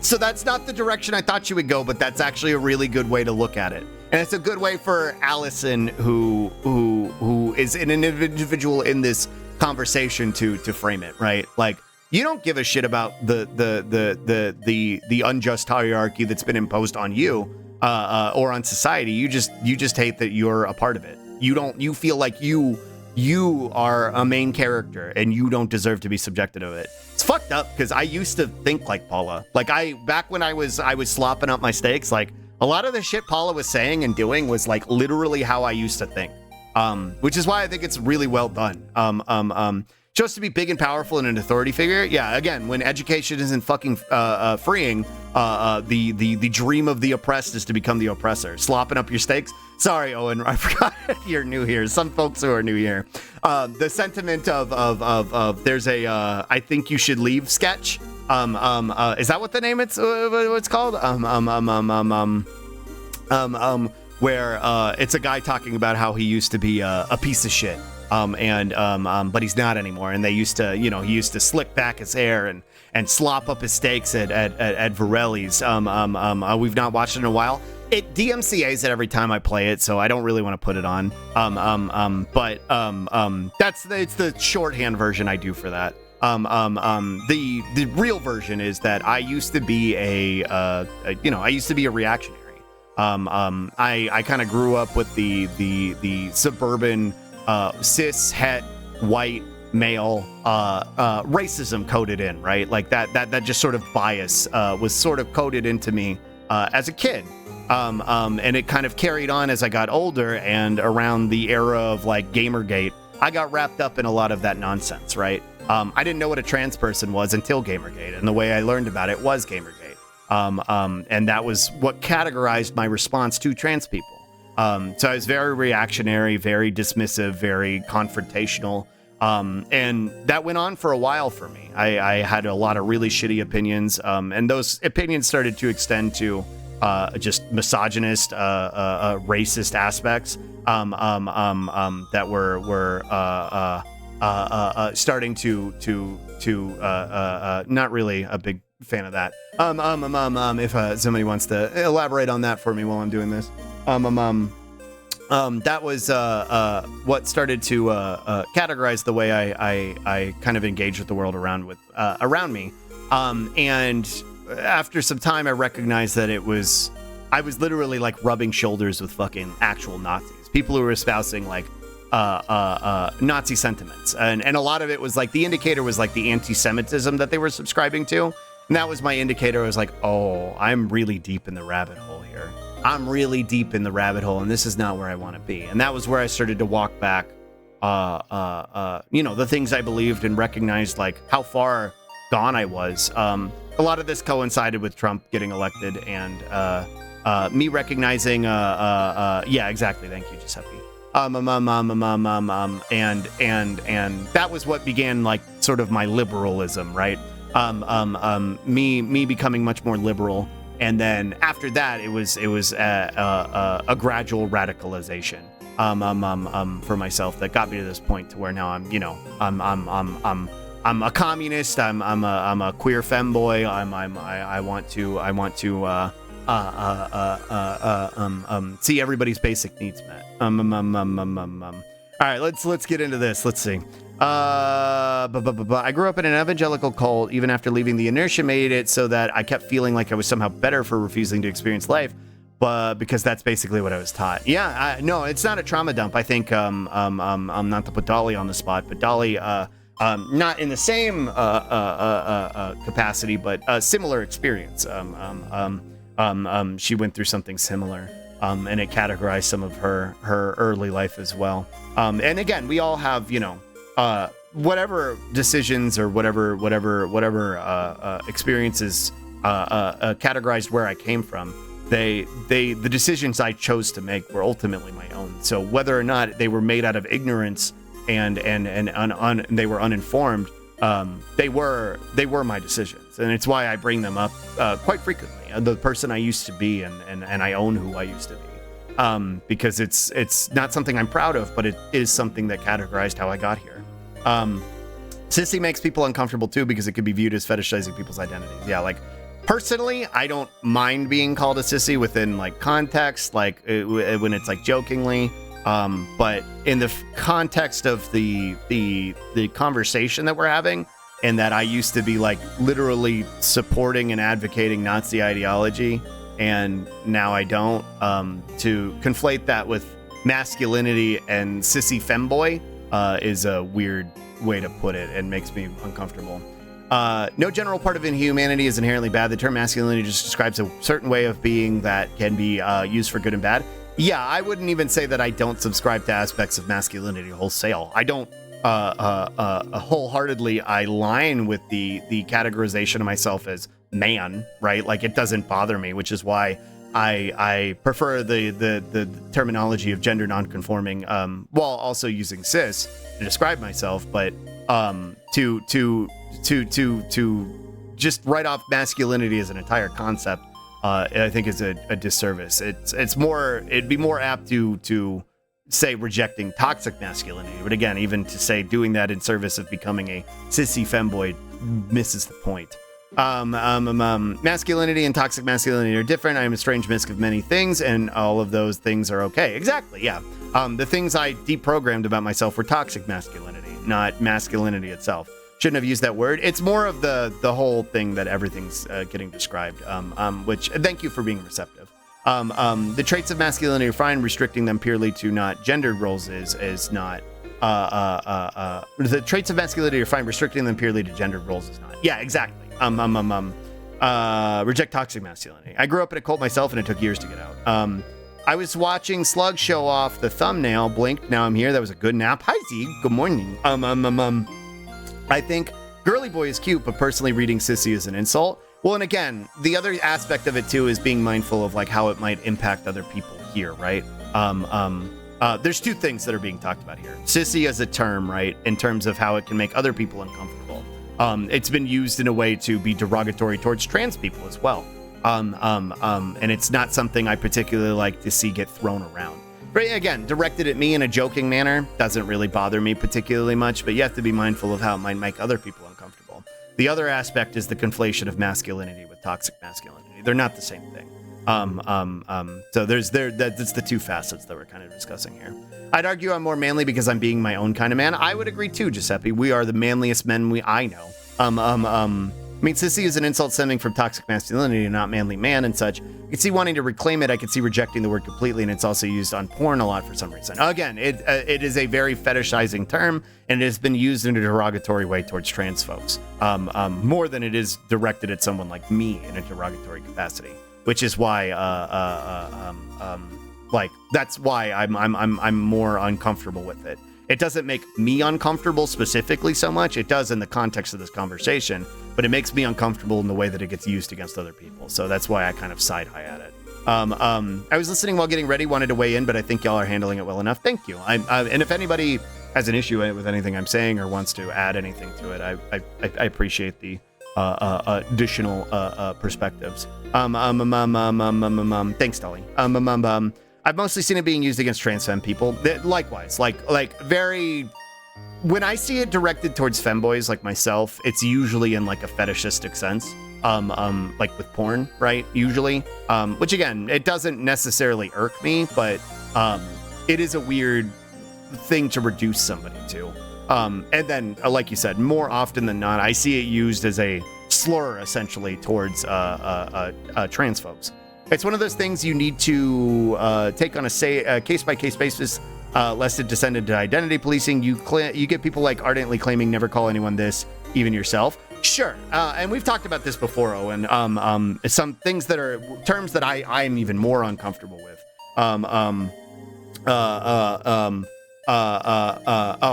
So that's not the direction I thought you would go, but that's actually a really good way to look at it. And it's a good way for Allison, who is an individual in this conversation, to frame it, right? Like, you don't give a shit about the unjust hierarchy that's been imposed on you or on society. You just hate that you're a part of it. You feel like you are a main character and you don't deserve to be subjected to it. It's fucked up, because I used to think like Paula. Like, back when I was slopping up my steaks, like, a lot of the shit Paula was saying and doing was like literally how I used to think. Which is why I think it's really well done. Just to be big and powerful and an authority figure. Yeah, again, when education isn't fucking freeing, the dream of the oppressed is to become the oppressor. Slopping up your steaks. Sorry, Owen, I forgot you're new here. Some folks who are new here. The sentiment of there's a I think you should leave sketch. Is that what the name it's called? Where it's a guy talking about how he used to be a piece of shit. But he's not anymore. And they used to, he used to slick back his hair and slop up his steaks at Varelli's. We've not watched it in a while. It DMCA's it every time I play it, so I don't really want to put it on. It's the shorthand version I do for that. The real version is that I used to be a reactionary. I kind of grew up with the suburban cis het white male racism coded in, right? Like that just sort of bias was sort of coded into me as a kid. And it kind of carried on as I got older, and around the era of like Gamergate, I got wrapped up in a lot of that nonsense, right? I didn't know what a trans person was until Gamergate, and the way I learned about it was Gamergate. And that was what categorized my response to trans people. So I was very reactionary, very dismissive, very confrontational. And that went on for a while for me. I had a lot of really shitty opinions. And those opinions started to extend to just misogynist, racist aspects that were starting to not really a big fan of that. If somebody wants to elaborate on that for me while I'm doing this. That was what started to categorize the way I kind of engage with the world around me. And after some time, I recognized that I was literally like rubbing shoulders with fucking actual Nazis, people who were espousing like Nazi sentiments, and a lot of it was like the indicator was like the anti-Semitism that they were subscribing to, and that was my indicator. I was like, oh, I'm really deep in the rabbit hole here. I'm really deep in the rabbit hole, and this is not where I want to be. And that was where I started to walk back, the things I believed and recognized like how far gone I was. A lot of this coincided with Trump getting elected and me recognizing, yeah, exactly. Thank you, Giuseppe. And that was what began like sort of my liberalism, right? Me becoming much more liberal. And then after that, it was a gradual radicalization for myself that got me to this point to where now I'm a communist. I'm a queer femboy. I want to see everybody's basic needs met. All right, let's get into this. Let's see. I grew up in an evangelical cult. Even after leaving, the inertia made it so that I kept feeling like I was somehow better for refusing to experience life, but because that's basically what I was taught. Yeah, no, it's not a trauma dump. I think not to put Dolly on the spot, but Dolly, not in the same capacity, but a similar experience. She went through something similar. And it categorized some of her early life as well. And again, we all have, whatever decisions or whatever experiences categorized where I came from. The decisions I chose to make were ultimately my own. So whether or not they were made out of ignorance and they were uninformed, they were my decisions, and it's why I bring them up quite frequently. The person I used to be, and I own who I used to be, because it's not something I'm proud of, but it is something that categorized how I got here. Sissy makes people uncomfortable too because it could be viewed as fetishizing people's identities. Yeah, like personally, I don't mind being called a sissy within like context, like when it's like jokingly. But in the context of the conversation that we're having, and that I used to be like literally supporting and advocating Nazi ideology, and now I don't, to conflate that with masculinity and sissy femboy is a weird way to put it and makes me uncomfortable. No general part of inhumanity is inherently bad. The term masculinity just describes a certain way of being that can be used for good and bad. Yeah, I wouldn't even say that I don't subscribe to aspects of masculinity wholesale. I don't wholeheartedly align with the categorization of myself as man, right? Like it doesn't bother me, which is why I prefer the terminology of gender nonconforming, while also using cis to describe myself. But to just write off masculinity as an entire concept, I think is a disservice. It'd be more apt to say rejecting toxic masculinity, but again, even to say doing that in service of becoming a sissy femboy misses the point. Masculinity and toxic masculinity are different. I am a strange mix of many things, and all of those things are okay. Exactly, yeah. The things I deprogrammed about myself were toxic masculinity, not masculinity itself. Shouldn't have used that word. It's more of the whole thing that everything's getting described, which thank you for being receptive. The traits of masculinity are fine. Restricting them purely to not gendered roles is not. The traits of masculinity are fine. Restricting them purely to gendered roles is not. Yeah, exactly. Reject toxic masculinity. I grew up in a cult myself, and it took years to get out. I was watching Slug show off the thumbnail. Blinked. Now I'm here. That was a good nap. Hi Z. Good morning. I think girly boy is cute, but personally reading sissy is an insult. Well, and again, the other aspect of it too is being mindful of like how it might impact other people here, right? There's two things that are being talked about here. Sissy as a term, right, in terms of how it can make other people uncomfortable. It's been used in a way to be derogatory towards trans people as well. And it's not something I particularly like to see get thrown around. But again, directed at me in a joking manner doesn't really bother me particularly much, but you have to be mindful of how it might make other people uncomfortable. The other aspect is the conflation of masculinity with toxic masculinity. They're not the same thing. So that's the two facets that we're kind of discussing here. I'd argue I'm more manly because I'm being my own kind of man. I would agree too, Giuseppe. We are the manliest men I know. I mean, sissy is an insult stemming from toxic masculinity, not manly man and such. I could see wanting to reclaim it. I could see rejecting the word completely, and it's also used on porn a lot for some reason. Again, it is a very fetishizing term, and it has been used in a derogatory way towards trans folks, more than it is directed at someone like me in a derogatory capacity, which is why, that's why I'm more uncomfortable with it. It doesn't make me uncomfortable specifically so much. It does in the context of this conversation, but it makes me uncomfortable in the way that it gets used against other people. So that's why I kind of side high at it. I was listening while getting ready, wanted to weigh in, but I think y'all are handling it well enough. Thank you. And if anybody has an issue with anything I'm saying or wants to add anything to it, I appreciate the additional perspectives. Thanks, Dolly. I've mostly seen it being used against trans femme people. Likewise, like very. When I see it directed towards femboys like myself, it's usually in like a fetishistic sense. Like with porn, right? Usually, which again, it doesn't necessarily irk me, but it is a weird thing to reduce somebody to. And then, like you said, more often than not, I see it used as a slur essentially towards trans folks. It's one of those things you need to take on a case-by-case basis, lest it descend into identity policing. You get people like ardently claiming never call anyone this, even yourself. Sure, and we've talked about this before, Owen. Some things that are terms that I am even more uncomfortable with. Oh,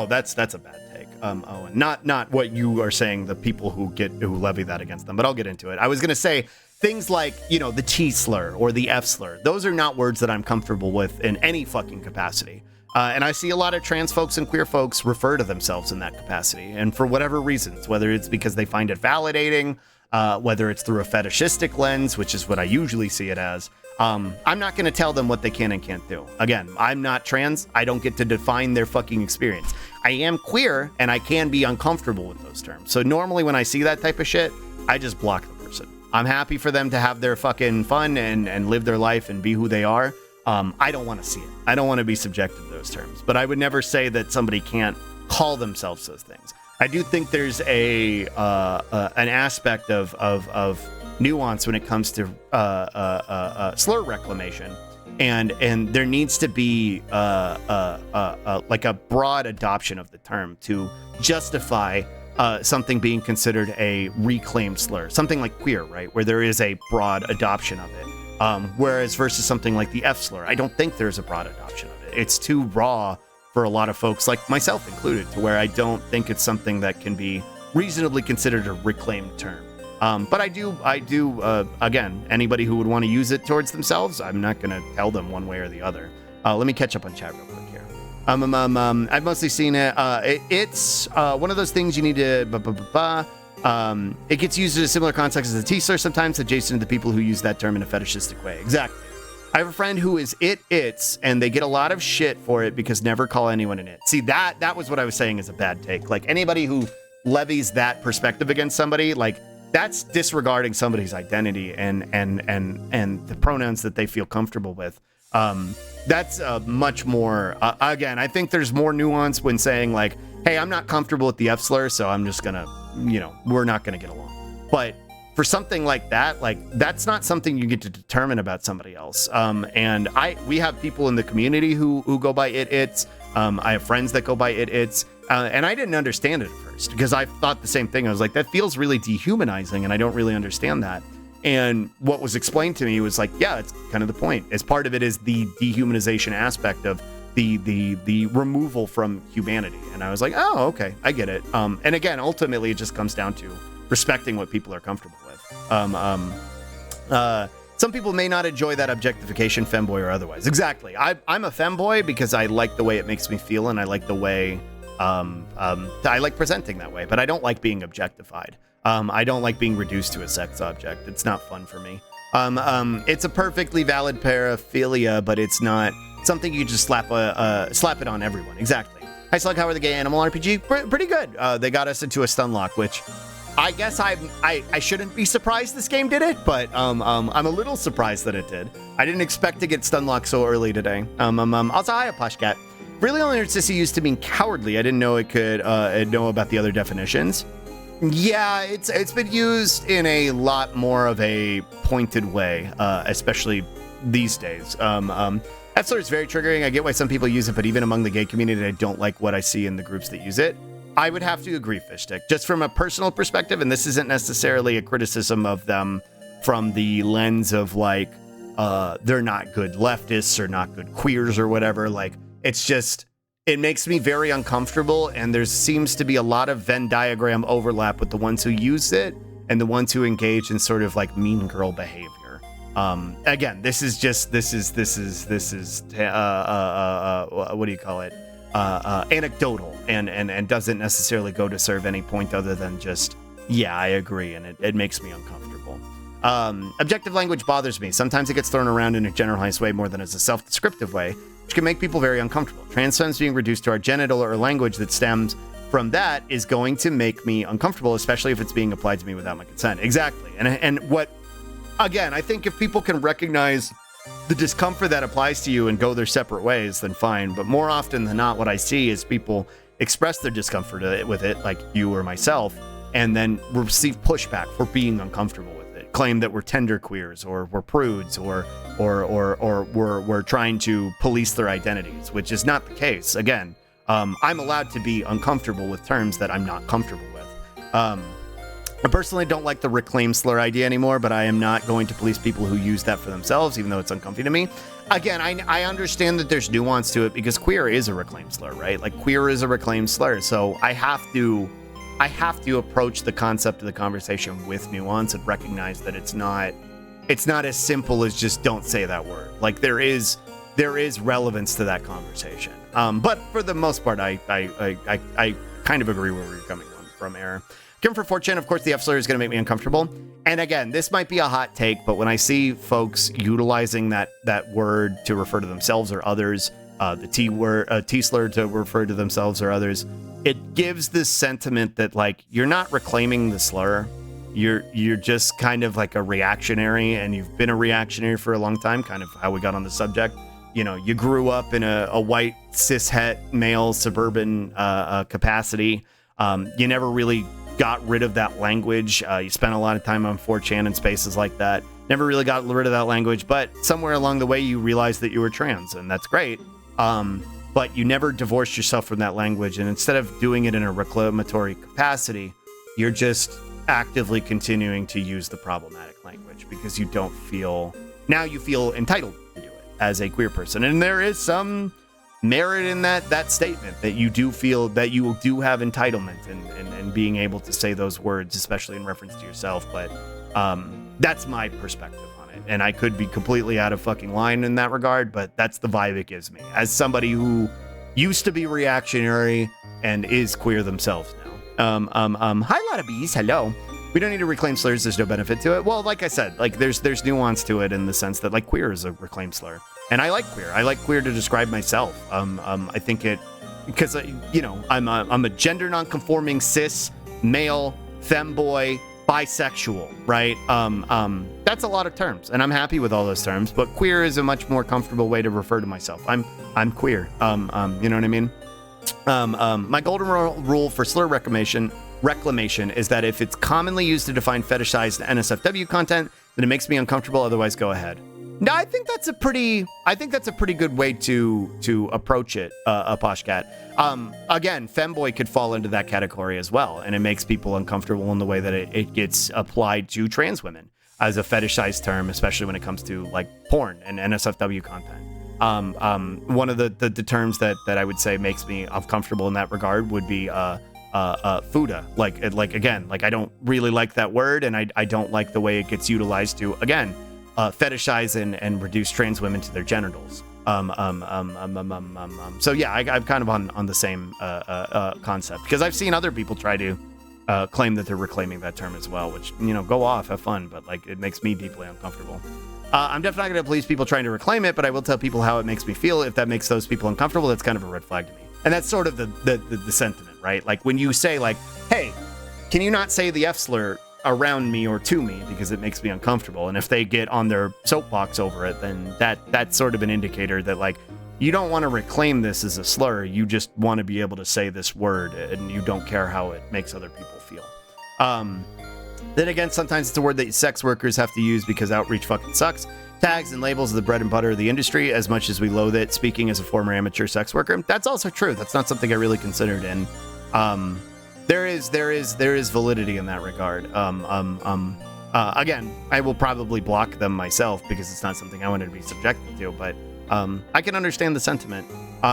that's a bad take. Owen, not what you are saying. The people who levy that against them, but I'll get into it. I was gonna say. Things like, the T slur or the F slur, those are not words that I'm comfortable with in any fucking capacity. And I see a lot of trans folks and queer folks refer to themselves in that capacity. And for whatever reasons, whether it's because they find it validating, whether it's through a fetishistic lens, which is what I usually see it as, I'm not going to tell them what they can and can't do. Again, I'm not trans. I don't get to define their fucking experience. I am queer and I can be uncomfortable with those terms. So normally when I see that type of shit, I just block the person. I'm happy for them to have their fucking fun and live their life and be who they are. I don't want to see it. I don't want to be subjected to those terms. But I would never say that somebody can't call themselves those things. I do think there's an aspect of nuance when it comes to slur reclamation, and there needs to be like a broad adoption of the term to justify something being considered a reclaimed slur, something like queer, right, where there is a broad adoption of it. Whereas versus something like the F slur, I don't think there's a broad adoption of it. It's too raw for a lot of folks, like myself included, to where I don't think it's something that can be reasonably considered a reclaimed term. But I do, again, anybody who would want to use it towards themselves, I'm not going to tell them one way or the other. Let me catch up on chat real quick here. I've mostly seen it. It's one of those things you need to... it gets used in a similar context as the T-slur sometimes, adjacent to the people who use that term in a fetishistic way. Exactly. I have a friend who is it's, and they get a lot of shit for it because never call anyone an it. See, that was what I was saying is a bad take. Like, anybody who levies that perspective against somebody, like, that's disregarding somebody's identity and the pronouns that they feel comfortable with. That's much more, again, I think there's more nuance when saying like, hey, I'm not comfortable with the F slur, so I'm just gonna, we're not gonna get along. But for something like that, like, that's not something you get to determine about somebody else. And we have people in the community who go by it's. I have friends that go by it's. And I didn't understand it at first because I thought the same thing. I was like, that feels really dehumanizing, and I don't really understand that. And what was explained to me was like, yeah, it's kind of the point. As part of it is the dehumanization aspect of the removal from humanity. And I was like, oh, okay, I get it. And again, ultimately, it just comes down to respecting what people are comfortable with. Some people may not enjoy that objectification, femboy or otherwise. Exactly. I'm a femboy because I like the way it makes me feel, and I like the way I like presenting that way. But I don't like being objectified. I don't like being reduced to a sex object. It's not fun for me. It's a perfectly valid paraphilia, but it's not something you just slap it on everyone. Exactly. Hi Slug, how are the gay animal RPG? Pretty good. They got us into a stun lock, which I guess I shouldn't be surprised this game did it, but I'm a little surprised that it did. I didn't expect to get stun locked so early today. Also, hi, Poshcat. Really only heard sissy used to mean cowardly. I didn't know it could know about the other definitions. Yeah, it's been used in a lot more of a pointed way, especially these days. F-slur is very triggering. I get why some people use it, but even among the gay community, I don't like what I see in the groups that use it. I would have to agree, Fishstick. Just from a personal perspective, and this isn't necessarily a criticism of them from the lens of like, they're not good leftists or not good queers or whatever. Like, it's just, it makes me very uncomfortable, and there seems to be a lot of Venn diagram overlap with the ones who use it and the ones who engage in sort of like mean girl behavior. Again, this is what do you call it? Anecdotal and doesn't necessarily go to serve any point other than just, yeah, I agree, and it makes me uncomfortable. Objective language bothers me. Sometimes it gets thrown around in a generalized way more than as a self-descriptive way, which can make people very uncomfortable. Trans femmes being reduced to our genital or language that stems from that is going to make me uncomfortable, especially if it's being applied to me without my consent. Exactly. And what, again, I think if people can recognize the discomfort that applies to you and go their separate ways, then fine. But more often than not, what I see is people express their discomfort with it, like you or myself, and then receive pushback for being uncomfortable with it. Claim that we're tender queers, or we're prudes, or we're trying to police their identities, which is not the case. Again, I'm allowed to be uncomfortable with terms that I'm not comfortable with. I personally don't like the reclaim slur idea anymore, but I am not going to police people who use that for themselves, even though it's uncomfy to me. Again, I understand that there's nuance to it because queer is a reclaim slur, right? Like, queer is a reclaimed slur, so I have to approach the concept of the conversation with nuance and recognize that it's not as simple as just don't say that word. Like, there is relevance to that conversation. But for the most part, I kind of agree where we're coming from, Aaron. Kim for 4chan, of course, the F-slur is going to make me uncomfortable. And again, this might be a hot take, but when I see folks utilizing that word to refer to themselves or others, the T-slur to refer to themselves or others, it gives this sentiment that, like, you're not reclaiming the slur. You're just kind of like a reactionary, and you've been a reactionary for a long time, kind of how we got on the subject. You know, you grew up in a white, cis-het, male, suburban capacity. You never really got rid of that language. You spent a lot of time on 4chan and spaces like that. Never really got rid of that language, but somewhere along the way you realized that you were trans, and that's great. But you never divorced yourself from that language, and instead of doing it in a reclamatory capacity, you're just actively continuing to use the problematic language because you feel entitled to do it as a queer person. And there is some merit in that statement, that you do feel that you do have entitlement and being able to say those words, especially in reference to yourself. But that's my perspective on it, and I could be completely out of fucking line in that regard, but that's the vibe it gives me as somebody who used to be reactionary and is queer themselves now. Hi, lot of bees. Hello. We don't need to reclaim slurs. There's no benefit to it. Well, like I said, like there's nuance to it in the sense that, like, queer is a reclaimed slur. And I like queer. I like queer to describe myself. I think it, because, I'm a gender non-conforming cis male femboy bisexual, right? That's a lot of terms, and I'm happy with all those terms. But queer is a much more comfortable way to refer to myself. I'm queer. You know what I mean? My golden rule for slur reclamation is that if it's commonly used to define fetishized NSFW content, then it makes me uncomfortable. Otherwise, go ahead. No, I think that's a pretty good way to approach it, Poshcat. Again, femboy could fall into that category as well, and it makes people uncomfortable in the way that it gets applied to trans women as a fetishized term, especially when it comes to, like, porn and NSFW content. One of the terms that I would say makes me uncomfortable in that regard would be fuda. Like again, like I don't really like that word, and I don't like the way it gets utilized to, again, fetishize and reduce trans women to their genitals. So yeah, I'm kind of on the same concept, because I've seen other people try to claim that they're reclaiming that term as well, which, you know, go off, have fun, but like it makes me deeply uncomfortable. I'm definitely not going to please people trying to reclaim it, but I will tell people how it makes me feel. If that makes those people uncomfortable, that's kind of a red flag to me. And that's sort of the sentiment, right? Like when you say like, hey, can you not say the F slur around me or to me because it makes me uncomfortable? And if they get on their soapbox over it, then that's sort of an indicator that like, you don't want to reclaim this as a slur. You just want to be able to say this word, and you don't care how it makes other people feel. Then again, sometimes it's a word that sex workers have to use because outreach fucking sucks. Tags and labels are the bread and butter of the industry, as much as we loathe it. Speaking as a former amateur sex worker, that's also true. That's not something I really considered, and there is validity in that regard. Again, I will probably block them myself because it's not something I wanted to be subjected to, but I can understand the sentiment.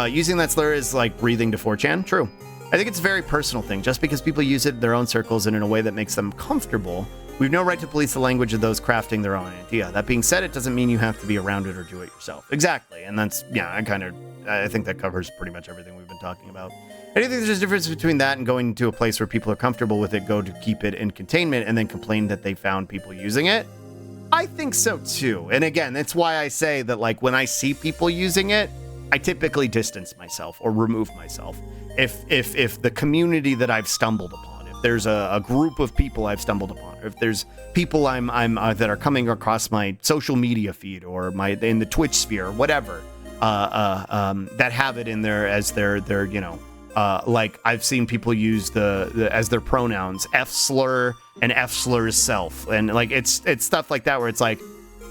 Using that slur is like breathing to 4chan. True. I think it's a very personal thing. Just because people use it in their own circles and in a way that makes them comfortable, we've no right to police the language of those crafting their own idea. That being said, it doesn't mean you have to be around it or do it yourself. Exactly. And that's, yeah, I think that covers pretty much everything we've been talking about. I do think there's a difference between that and going to a place where people are comfortable with it, go to keep it in containment, and then complain that they found people using it. I think so too. And again, that's why I say that, like, when I see people using it, I typically distance myself or remove myself. If the community that I've stumbled upon, if there's a group of people I've stumbled upon, or if there's people I'm that are coming across my social media feed or in the Twitch sphere, whatever, that have it in there as their you know, like I've seen people use the as their pronouns F slur and F slur's self, and like it's stuff like that where it's like,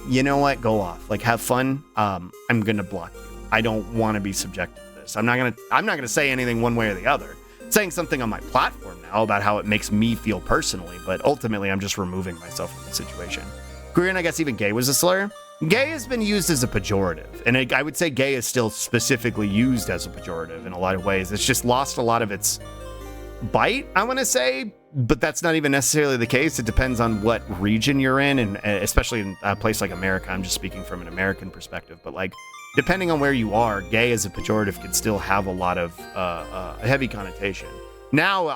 you know what, go off, like have fun. I'm gonna block you. I don't want to be subjected to this. I'm not gonna say anything one way or the other. I'm saying something on my platform now about how it makes me feel personally, but ultimately I'm just removing myself from the situation. Queer, and I guess even gay was a slur. Gay has been used as a pejorative, and I would say gay is still specifically used as a pejorative in a lot of ways. It's just lost a lot of its bite, I want to say, but that's not even necessarily the case. It depends on what region you're in, and especially in a place like America. I'm just speaking from an American perspective, but like, depending on where you are, gay as a pejorative can still have a lot of heavy connotation. Now,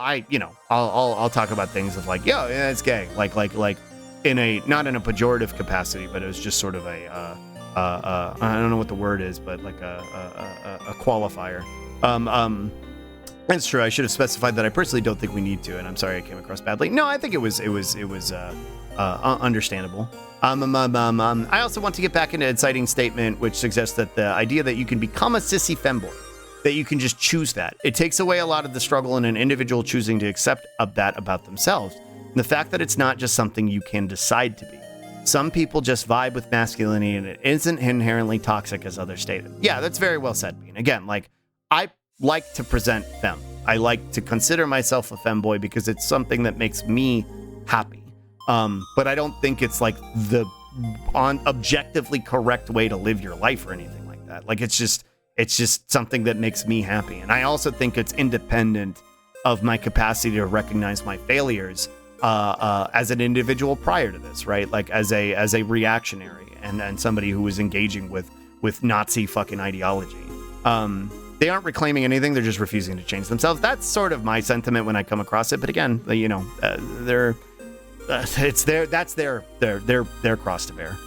I'll talk about things of like, yeah, it's gay, like in a, not in a pejorative capacity, but it was just sort of a I don't know what the word is, but like a qualifier. It's true. I should have specified that I personally don't think we need to, and I'm sorry I came across badly. No, I think it was understandable. I also want to get back into Ed's citing statement, which suggests that the idea that you can become a sissy femboy, that you can just choose that, it takes away a lot of the struggle in an individual choosing to accept that about themselves. And the fact that it's not just something you can decide to be. Some people just vibe with masculinity, and it isn't inherently toxic, as others stated. Yeah, that's very well said, Bean. Again, like, I like to present femme. I like to consider myself a femboy because it's something that makes me happy. But I don't think it's like the objectively correct way to live your life or anything like that. Like, it's just something that makes me happy. And I also think it's independent of my capacity to recognize my failures as an individual prior to this, right? Like as a reactionary and somebody who was engaging with Nazi fucking ideology. They aren't reclaiming anything. They're just refusing to change themselves. That's sort of my sentiment when I come across it. But again, you know, that's their cross to bear.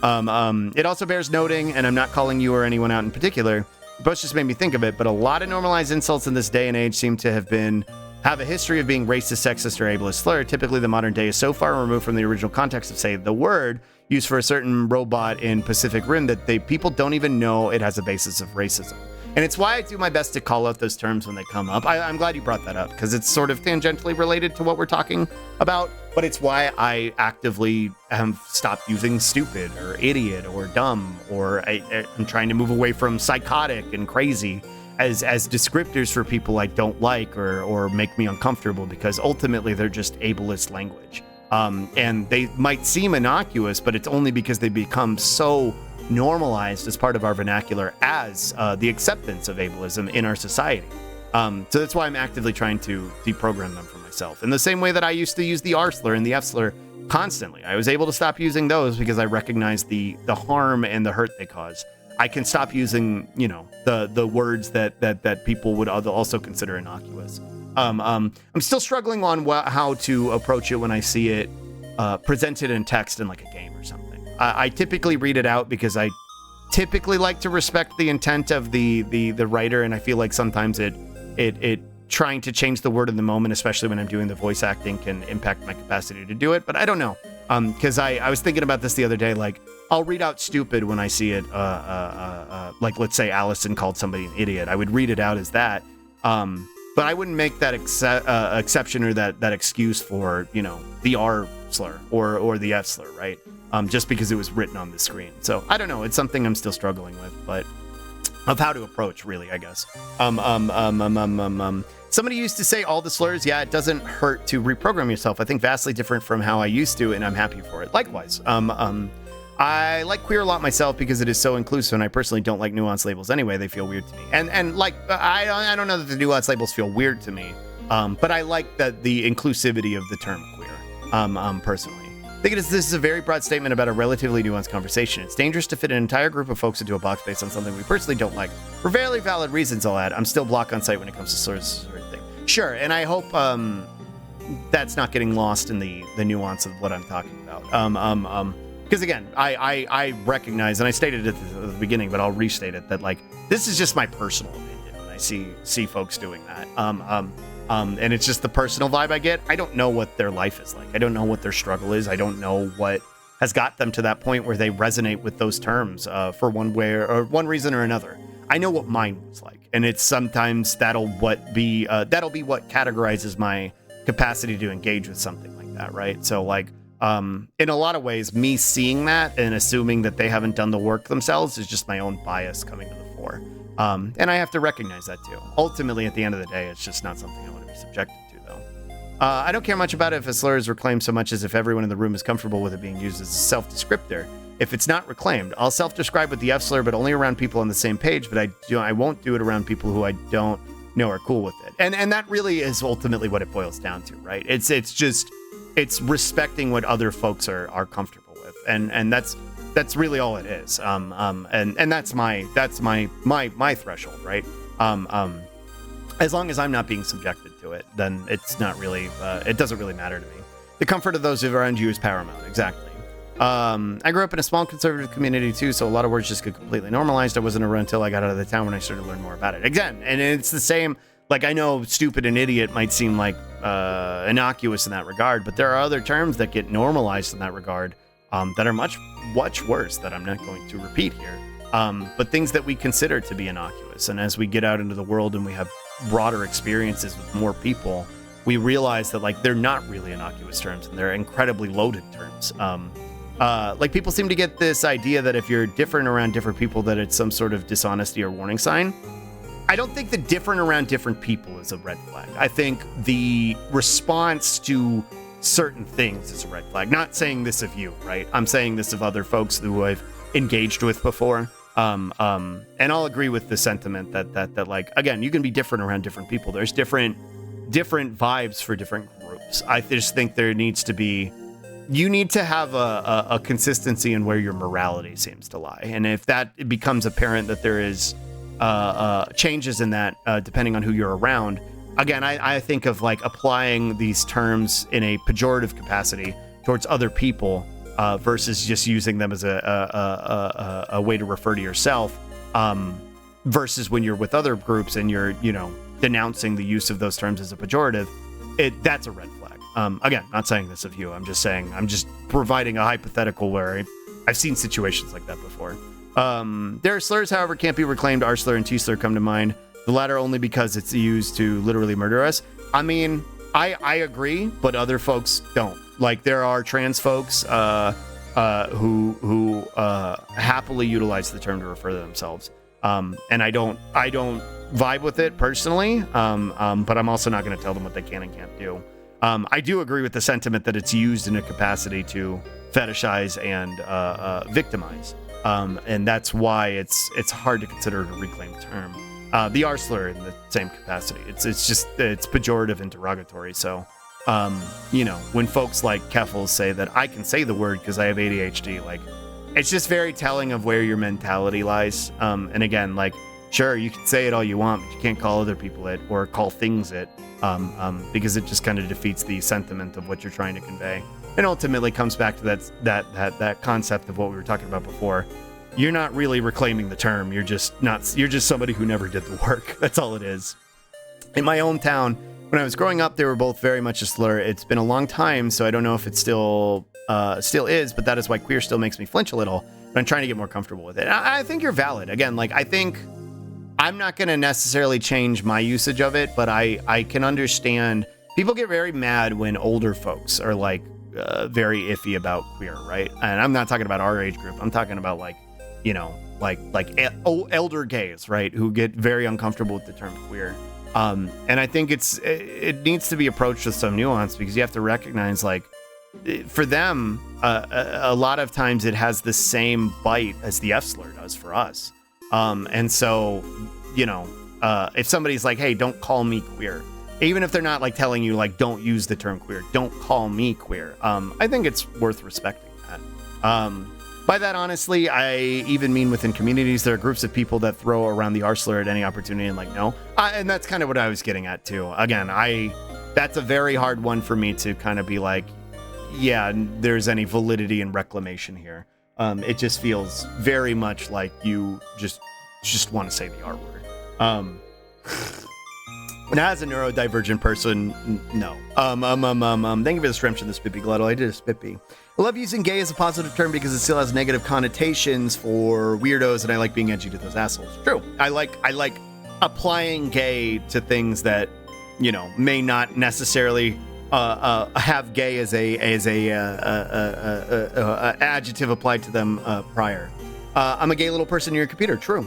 It also bears noting, and I'm not calling you or anyone out in particular, both just made me think of it, but a lot of normalized insults in this day and age seem to have a history of being racist, sexist, or ableist slur. Typically, the modern day is so far removed from the original context of, say, the word used for a certain robot in Pacific Rim that people don't even know it has a basis of racism. And it's why I do my best to call out those terms when they come up. I'm glad you brought that up, because it's sort of tangentially related to what we're talking about, but it's why I actively have stopped using stupid or idiot or dumb, or I'm trying to move away from psychotic and crazy as descriptors for people I don't like or make me uncomfortable, because ultimately they're just ableist language. And they might seem innocuous, but it's only because they become so normalized as part of our vernacular as the acceptance of ableism in our society. So that's why I'm actively trying to deprogram them for myself. In the same way that I used to use the R slur and the F slur constantly. I was able to stop using those because I recognized the harm and the hurt they cause. I can stop using, the words that people would also consider innocuous. I'm still struggling on how to approach it when I see it presented in text in like a game or something. I typically read it out because I typically like to respect the intent of the writer, and I feel like sometimes it trying to change the word in the moment, especially when I'm doing the voice acting, can impact my capacity to do it. But I don't know, because I was thinking about this the other day. Like, I'll read out stupid when I see it. Like, let's say Allison called somebody an idiot. I would read it out as that. But I wouldn't make that exception or that excuse for, the R slur or the F slur, right? Just because it was written on the screen. So I don't know. It's something I'm still struggling with, but of how to approach, really, I guess. Somebody used to say all the slurs. Yeah, it doesn't hurt to reprogram yourself. I think vastly different from how I used to, and I'm happy for it. Likewise. I like queer a lot myself because it is so inclusive, and I personally don't like nuance labels anyway. They feel weird to me. And like, I don't know that the nuance labels feel weird to me, but I like that the inclusivity of the term queer, personally. I think this is a very broad statement about a relatively nuanced conversation. It's dangerous to fit an entire group of folks into a box based on something we personally don't like. For very valid reasons, I'll add. I'm still blocked on site when it comes to slurs or anything. Sure, and I hope that's not getting lost in the nuance of what I'm talking about. Because again, I recognize, and I stated it at the beginning, but I'll restate it, that like, this is just my personal opinion when I see folks doing that. And it's just the personal vibe I get. I don't know what their life is like. I don't know what their struggle is. I don't know what has got them to that point where they resonate with those terms for one way or one reason or another. I know what mine was like, and it's sometimes that'll be what categorizes my capacity to engage with something like that, right? So like, in a lot of ways, me seeing that and assuming that they haven't done the work themselves is just my own bias coming to the fore. And I have to recognize that too. Ultimately, at the end of the day, it's just not something I want to be subjected to, though. I don't care much about it if a slur is reclaimed so much as if everyone in the room is comfortable with it being used as a self-descriptor. If it's not reclaimed, I'll self-describe with the F slur, but only around people on the same page, but I won't do it around people who I don't know are cool with it. And that really is ultimately what it boils down to, right? It's respecting what other folks are comfortable with. And that's really all it is. And that's my threshold, right? As long as I'm not being subjected to it, then it's not really, it doesn't really matter to me. The comfort of those around you is paramount. Exactly. I grew up in a small conservative community too, so a lot of words just get completely normalized. I wasn't around until I got out of the town when I started to learn more about it. Again, and it's the same, like, I know stupid and idiot might seem like innocuous in that regard, but there are other terms that get normalized in that regard that are much worse that I'm not going to repeat here. But things that we consider to be innocuous. And as we get out into the world and we have broader experiences with more people, we realize that like they're not really innocuous terms and they're incredibly loaded terms. Like people seem to get this idea that if you're different around different people, that it's some sort of dishonesty or warning sign. I don't think the different around different people is a red flag. I think the response to certain things is a red flag. Not saying this of you, right? I'm saying this of other folks who I've engaged with before. And I'll agree with the sentiment that like, again, you can be different around different people. There's different vibes for different groups. I just think there needs to be, you need to have a consistency in where your morality seems to lie. And if that becomes apparent that there is changes in that, depending on who you're around, again, I think of like applying these terms in a pejorative capacity towards other people versus just using them as a way to refer to yourself, versus when you're with other groups and you're, denouncing the use of those terms as a pejorative, that's a red flag. Again, not saying this of you. I'm just providing a hypothetical where I've seen situations like that before. There are slurs, however, can't be reclaimed. R slur and T slur come to mind. The latter only because it's used to literally murder us. I mean, I agree, but other folks don't. Like there are trans folks who happily utilize the term to refer to themselves. And I don't vibe with it personally. But I'm also not going to tell them what they can and can't do. I do agree with the sentiment that it's used in a capacity to fetishize and victimize. And that's why it's hard to consider it a reclaimed term. the R slur in the same capacity. It's pejorative and derogatory. So, when folks like Keffels say that I can say the word because I have ADHD, like, it's just very telling of where your mentality lies. And again, like, sure, you can say it all you want, but you can't call other people it or call things it, because it just kind of defeats the sentiment of what you're trying to convey. And ultimately comes back to that concept of what we were talking about before. You're not really reclaiming the term. You're just somebody who never did the work. That's all it is. In my hometown, when I was growing up, they were both very much a slur. It's been a long time, so I don't know if it still is, but that is why queer still makes me flinch a little. But I'm trying to get more comfortable with it. I think you're valid. Again, like, I think I'm not going to necessarily change my usage of it, but I can understand people get very mad when older folks are like very iffy about queer, right? And I'm not talking about our age group. I'm talking about like elder gays, right? Who get very uncomfortable with the term queer. And I think it needs to be approached with some nuance, because you have to recognize, like, for them, a lot of times it has the same bite as the F slur does for us. And so, if somebody's like, hey, don't call me queer, even if they're not like telling you, like, don't use the term queer, don't call me queer. I think it's worth respecting that. By that, honestly, I even mean within communities, there are groups of people that throw around the R slur at any opportunity and like, no. And that's kind of what I was getting at too. Again, that's a very hard one for me to kind of be like, yeah, there's any validity in reclamation here. It just feels very much like you just want to say the R word. Now, as a neurodivergent person, no. Thank you for the stream, the Spippy Glottal. I did a Spippy. I love using gay as a positive term because it still has negative connotations for weirdos, and I like being edgy to those assholes. True. I like applying gay to things that, may not necessarily have gay as a adjective applied to them prior. I'm a gay little person in your computer. True.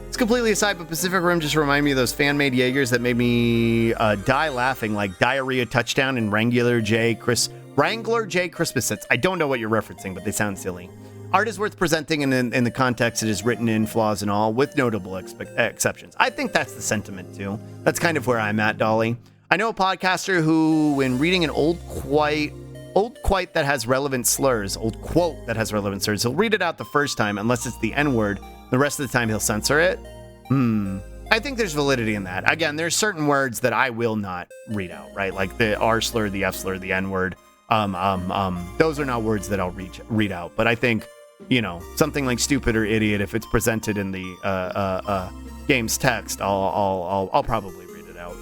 It's completely aside, but Pacific Rim just reminded me of those fan-made Jaegers that made me die laughing, like Diarrhea Touchdown and Wrangler J Christmas sets. I don't know what you're referencing, but they sound silly. Art is worth presenting in the context it is written in, flaws and all, with notable exceptions. I think that's the sentiment, too. That's kind of where I'm at, Dolly. I know a podcaster who, when reading an old quote that has relevant slurs, he'll read it out the first time, unless it's the N-word. The rest of the time, he'll censor it. I think there's validity in that. Again, there's certain words that I will not read out, right? Like the R slur, the F slur, the N-word. Those are not words that I'll read out. But I think, something like stupid or idiot, if it's presented in the game's text, I'll probably read it out.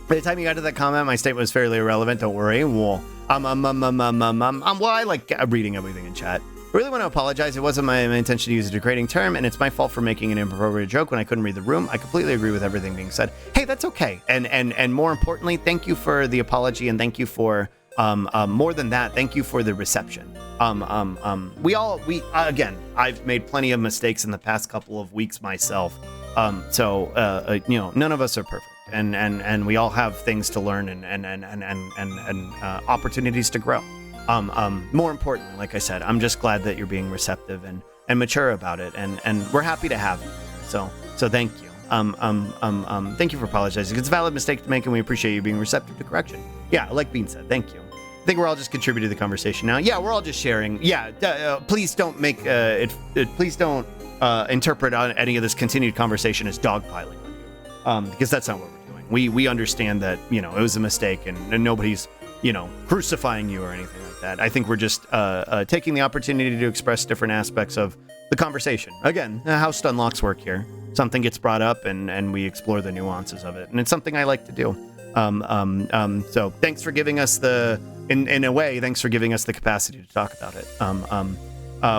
By the time you got to that comment, my statement was fairly irrelevant. Don't worry. Well, I like reading everything in chat. I really want to apologize. It wasn't my intention to use a degrading term, and it's my fault for making an inappropriate joke when I couldn't read the room. I completely agree with everything being said. Hey, that's okay. And more importantly, thank you for the apology, and thank you for more than that, thank you for the reception. Again, I've made plenty of mistakes in the past couple of weeks myself. So none of us are perfect, and we all have things to learn and opportunities to grow. More importantly, like I said, I'm just glad that you're being receptive and mature about it, and we're happy to have you. So thank you. Thank you for apologizing. It's a valid mistake to make, and we appreciate you being receptive to correction. Yeah, like Bean said, thank you. I think we're all just contributing to the conversation now. Yeah, we're all just sharing. Yeah, please don't make please don't interpret any of this continued conversation as dogpiling on you, because that's not what we're doing. We understand that it was a mistake, and nobody's crucifying you or anything like that. I think we're just taking the opportunity to express different aspects of the conversation. Again, how Stunlocks work here. Something gets brought up and we explore the nuances of it. And it's something I like to do. So thanks for giving us in a way, thanks for giving us the capacity to talk about it.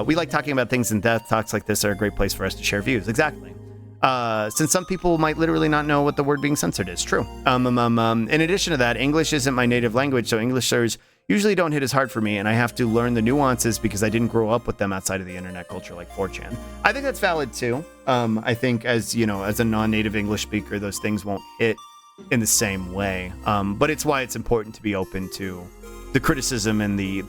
We like talking about things in depth. Talks like this are a great place for us to share views. Exactly. Since some people might literally not know what the word being censored is. True. In addition to that, English isn't my native language, so English slurs usually don't hit as hard for me, and I have to learn the nuances because I didn't grow up with them outside of the internet culture like 4chan. I think that's valid too. I think as a non-native English speaker, those things won't hit in the same way. But it's why it's important to be open to the criticism and the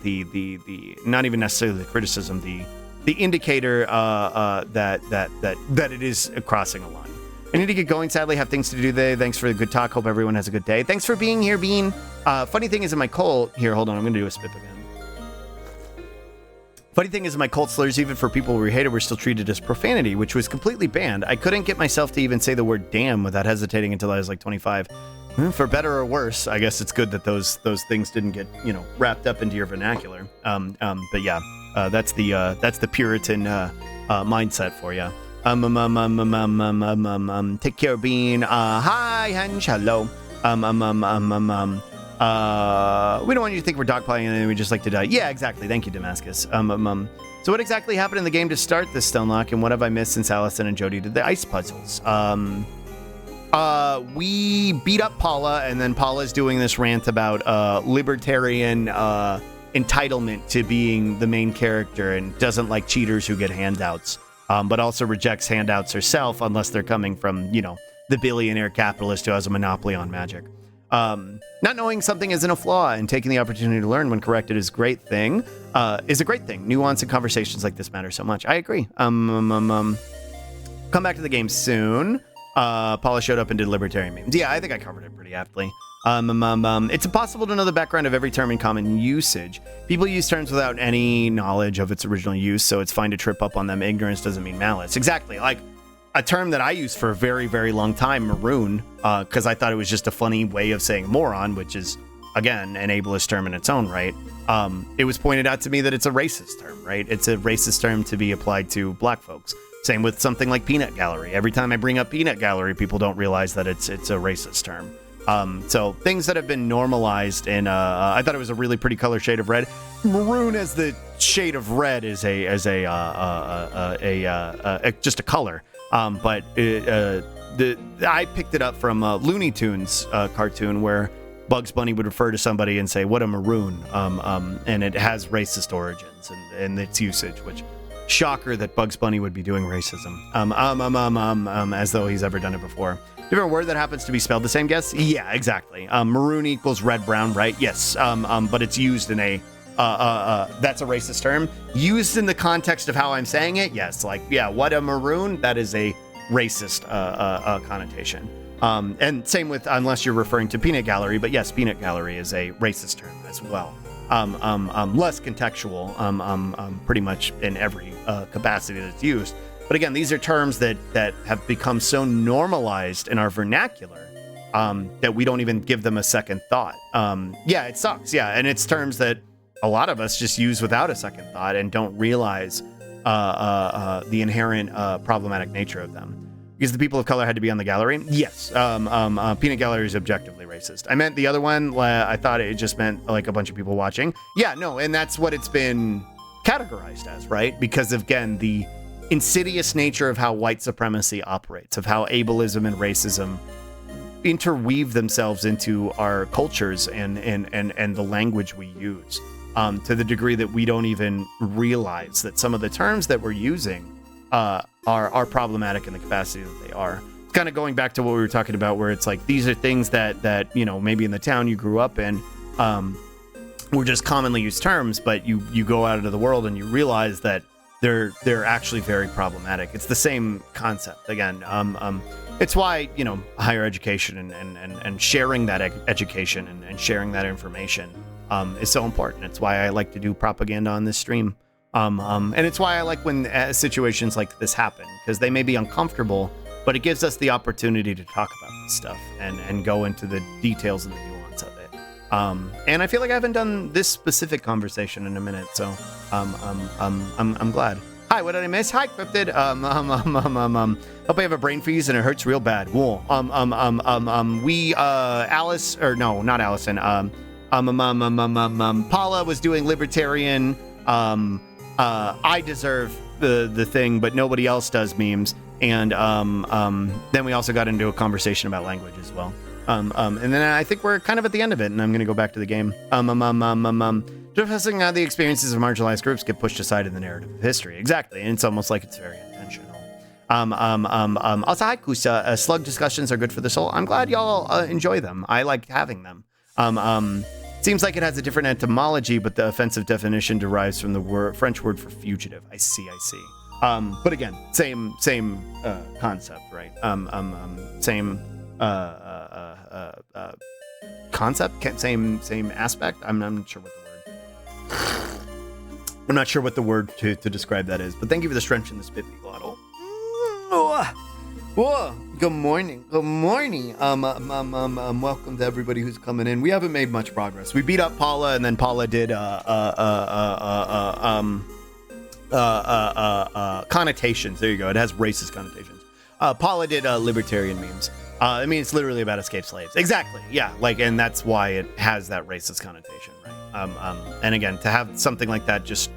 not even necessarily the criticism, the indicator that it is crossing a line. I need to get going, sadly. Have things to do today. Thanks for the good talk. Hope everyone has a good day. Thanks for being here, Bean. Funny thing is in my cult... Here, hold on. I'm going to do a spip again. Funny thing is, my cult slurs, even for people we hated, were still treated as profanity, which was completely banned. I couldn't get myself to even say the word damn without hesitating until I was like 25. For better or worse, I guess it's good that those things didn't get, wrapped up into your vernacular. But yeah, that's the Puritan mindset for you. Take care, Bean. Hi, Hench. Hello. We don't want you to think we're dogpiling anything. We just like to die. Yeah, exactly. Thank you, Damascus. So what exactly happened in the game to start this Stonelock, and what have I missed since Allison and Jody did the ice puzzles? We beat up Paula, and then Paula's doing this rant about libertarian entitlement to being the main character and doesn't like cheaters who get handouts, but also rejects handouts herself unless they're coming from, the billionaire capitalist who has a monopoly on magic. Not knowing something isn't a flaw and taking the opportunity to learn when corrected is a great thing. Nuance and conversations like this matter so much. I agree. Come back to the game soon. Paula showed up and did libertarian memes. Yeah, I think I covered it pretty aptly. It's impossible to know the background of every term in common usage. People use terms without any knowledge of its original use, so it's fine to trip up on them. Ignorance doesn't mean malice. Exactly. Like a term that I used for a very, very long time, maroon, because I thought it was just a funny way of saying moron, which is, again, an ableist term in its own right. It was pointed out to me that it's a racist term, right? It's a racist term to be applied to black folks. Same with something like peanut gallery. Every time I bring up peanut gallery, people don't realize that it's a racist term. So things that have been normalized in, I thought it was a really pretty color shade of red. Maroon as the shade of red is just a color. But I picked it up from a Looney Tunes cartoon where Bugs Bunny would refer to somebody and say, "What a maroon," and it has racist origins and its usage, which shocker that Bugs Bunny would be doing racism, as though he's ever done it before. Different word that happens to be spelled the same, guess? Yeah, exactly. Maroon equals red, brown, right? Yes, but it's used in a that's a racist term. Used in the context of how I'm saying it, yes, like, yeah, what a maroon, that is a racist connotation. And same with, unless you're referring to peanut gallery, but yes, peanut gallery is a racist term as well. Less contextual, pretty much in every capacity that's used. But again, these are terms that have become so normalized in our vernacular that we don't even give them a second thought. Yeah, it sucks. Yeah, and it's terms that a lot of us just use without a second thought and don't realize the inherent problematic nature of them. Because the people of color had to be on the gallery? Yes. Peanut gallery is objectively racist. I meant the other one. I thought it just meant like a bunch of people watching. Yeah, no, and that's what it's been categorized as, right? Because again, the insidious nature of how white supremacy operates, of how ableism and racism interweave themselves into our cultures and the language we use, to the degree that we don't even realize that some of the terms that we're using are problematic in the capacity that they are. It's kind of going back to what we were talking about, where it's like these are things that maybe in the town you grew up in were just commonly used terms, but you go out into the world and you realize that they're actually very problematic. It's the same concept. Again, it's why higher education and sharing that education and sharing that information is so important. It's why I like to do propaganda on this stream. And it's why I like when situations like this happen, because they may be uncomfortable, but it gives us the opportunity to talk about this stuff and go into the details and the nuance of it. And I feel like I haven't done this specific conversation in a minute, so I'm glad. Hi, what did I miss? Hi, Cryptid. Hope I have a brain freeze and it hurts real bad. Whoa. Alice, or no, not Allison. Paula was doing libertarian. I deserve the thing, but nobody else does memes. And then we also got into a conversation about language as well. And then I think we're kind of at the end of it, and I'm going to go back to the game. Discussing how the experiences of marginalized groups get pushed aside in the narrative of history. Exactly, and it's almost like it's very intentional. Also, hi, Kusa. Slug discussions are good for the soul. I'm glad y'all enjoy them. I like having them. Seems like it has a different etymology, but the offensive definition derives from the French word for fugitive. I see. But again, same concept, right? Same concept, same aspect. I'm not sure what the word. I'm not sure what the word to describe that is. But thank you for the stretch in the Spiffy Glottal. Whoa. Good morning. Welcome to everybody who's coming in. We haven't made much progress. We beat up Paula, and then Paula did connotations. There you go. It has racist connotations. Paula did libertarian memes. I mean, it's literally about escaped slaves. Exactly. Yeah. Like, and that's why it has that racist connotation, right? And again, to have something like that, just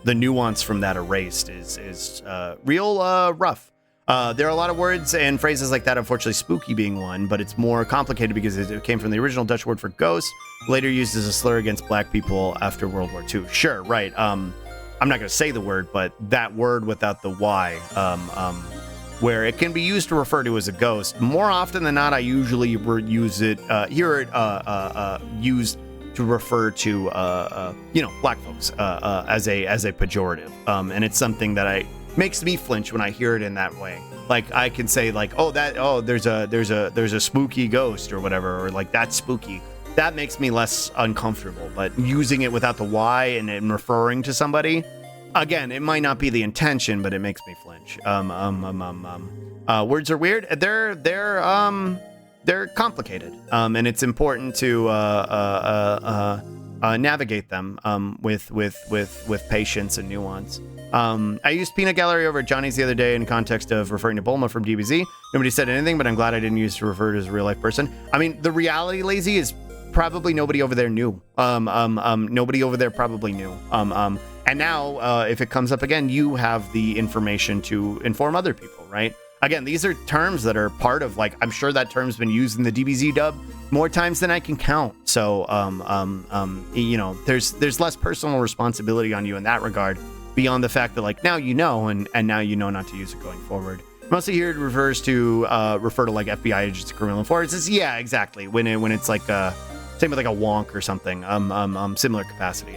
the nuance from that erased is real rough. There are a lot of words and phrases like that, unfortunately, spooky being one, but it's more complicated because it came from the original Dutch word for ghost, later used as a slur against black people after World War II. Sure, right. I'm not going to say the word, but that word without the Y, where it can be used to refer to as a ghost. More often than not, I usually use it, hear it used to refer to, black folks as a pejorative. And it's something that makes me flinch when I hear it in that way. Like I can say like, there's a spooky ghost or whatever, or like that's spooky. That makes me less uncomfortable. But using it without the Y and referring to somebody, again, it might not be the intention, but it makes me flinch. Words are weird. They're complicated. And it's important to navigate them with patience and nuance. I used peanut gallery over at Johnny's the other day in context of referring to Bulma from DBZ. Nobody said anything, but I'm glad I didn't use to refer to as a real life person. I mean, the reality, Lazy, is probably nobody over there knew. Nobody over there probably knew. And now, if it comes up again, you have the information to inform other people, right? Again, these are terms that are part of, like, I'm sure that term's been used in the DBZ dub more times than I can count. So, there's less personal responsibility on you in that regard, beyond the fact that, like, now you know, and now you know not to use it going forward. Mostly here it refers to, refer to, like, FBI agents, criminal enforcers. Yeah, exactly. When it's like, same with, like, a wonk or something. Similar capacity,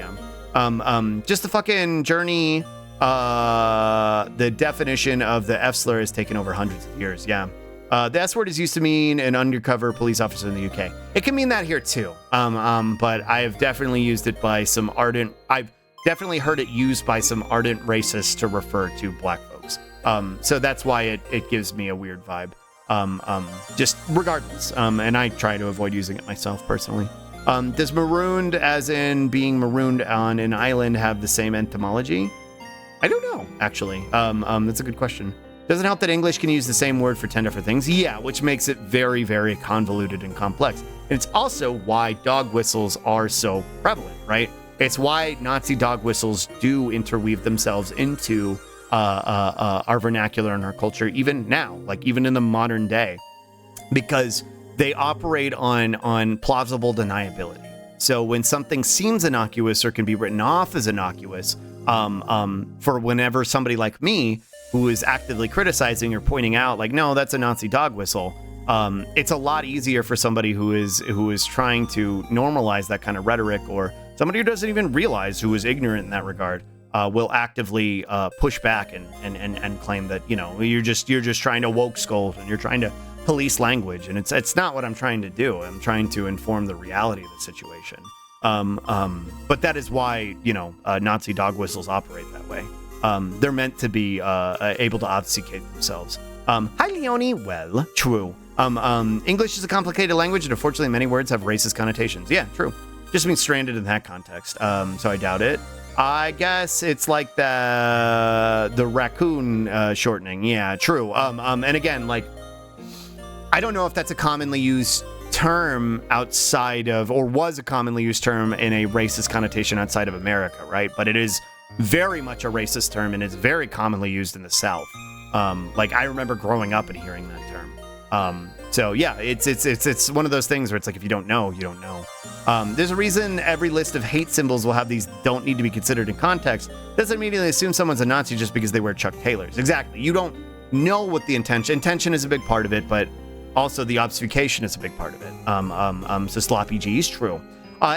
just the fucking journey, the definition of the F slur has taken over hundreds of years. Yeah. The S word is used to mean an undercover police officer in the UK. It can mean that here too. But I have definitely used it by some I've definitely heard it used by some ardent racists to refer to black folks. So that's why it gives me a weird vibe. Just regardless. And I try to avoid using it myself personally. Does marooned, as in being marooned on an island, have the same etymology? I don't know, actually. That's a good question. Doesn't help that English can use the same word for 10 different things. Yeah, which makes it very, very convoluted and complex. And it's also why dog whistles are so prevalent, right? It's why Nazi dog whistles do interweave themselves into our vernacular and our culture, even now, like even in the modern day, because they operate on plausible deniability. So when something seems innocuous or can be written off as innocuous, for whenever somebody like me, who is actively criticizing or pointing out, like, no, that's a Nazi dog whistle, it's a lot easier for somebody who is trying to normalize that kind of rhetoric, or somebody who doesn't even realize, who is ignorant in that regard, will actively push back and claim that, you're just trying to woke scold and you're trying to police language, and it's not what I'm trying to do. I'm trying to inform the reality of the situation. But that is why, Nazi dog whistles operate that way. They're meant to be able to obfuscate themselves. Hi, Leonie. Well, true. English is a complicated language, and unfortunately many words have racist connotations. Yeah, true. Just means stranded in that context. So I doubt it. I guess it's like the raccoon shortening. Yeah, true. And again, like, I don't know if that's a commonly used term outside of, or was a commonly used term in a racist connotation outside of America, right? But it is very much a racist term, and it's very commonly used in the South. Like, I remember growing up and hearing that term. So yeah, it's one of those things where it's like, if you don't know, you don't know. There's a reason every list of hate symbols will have these don't need to be considered in context. Doesn't immediately assume someone's a Nazi just because they wear Chuck Taylors. Exactly. You don't know what the intention is a big part of it, but also the obfuscation is a big part of it. So slarpg is true.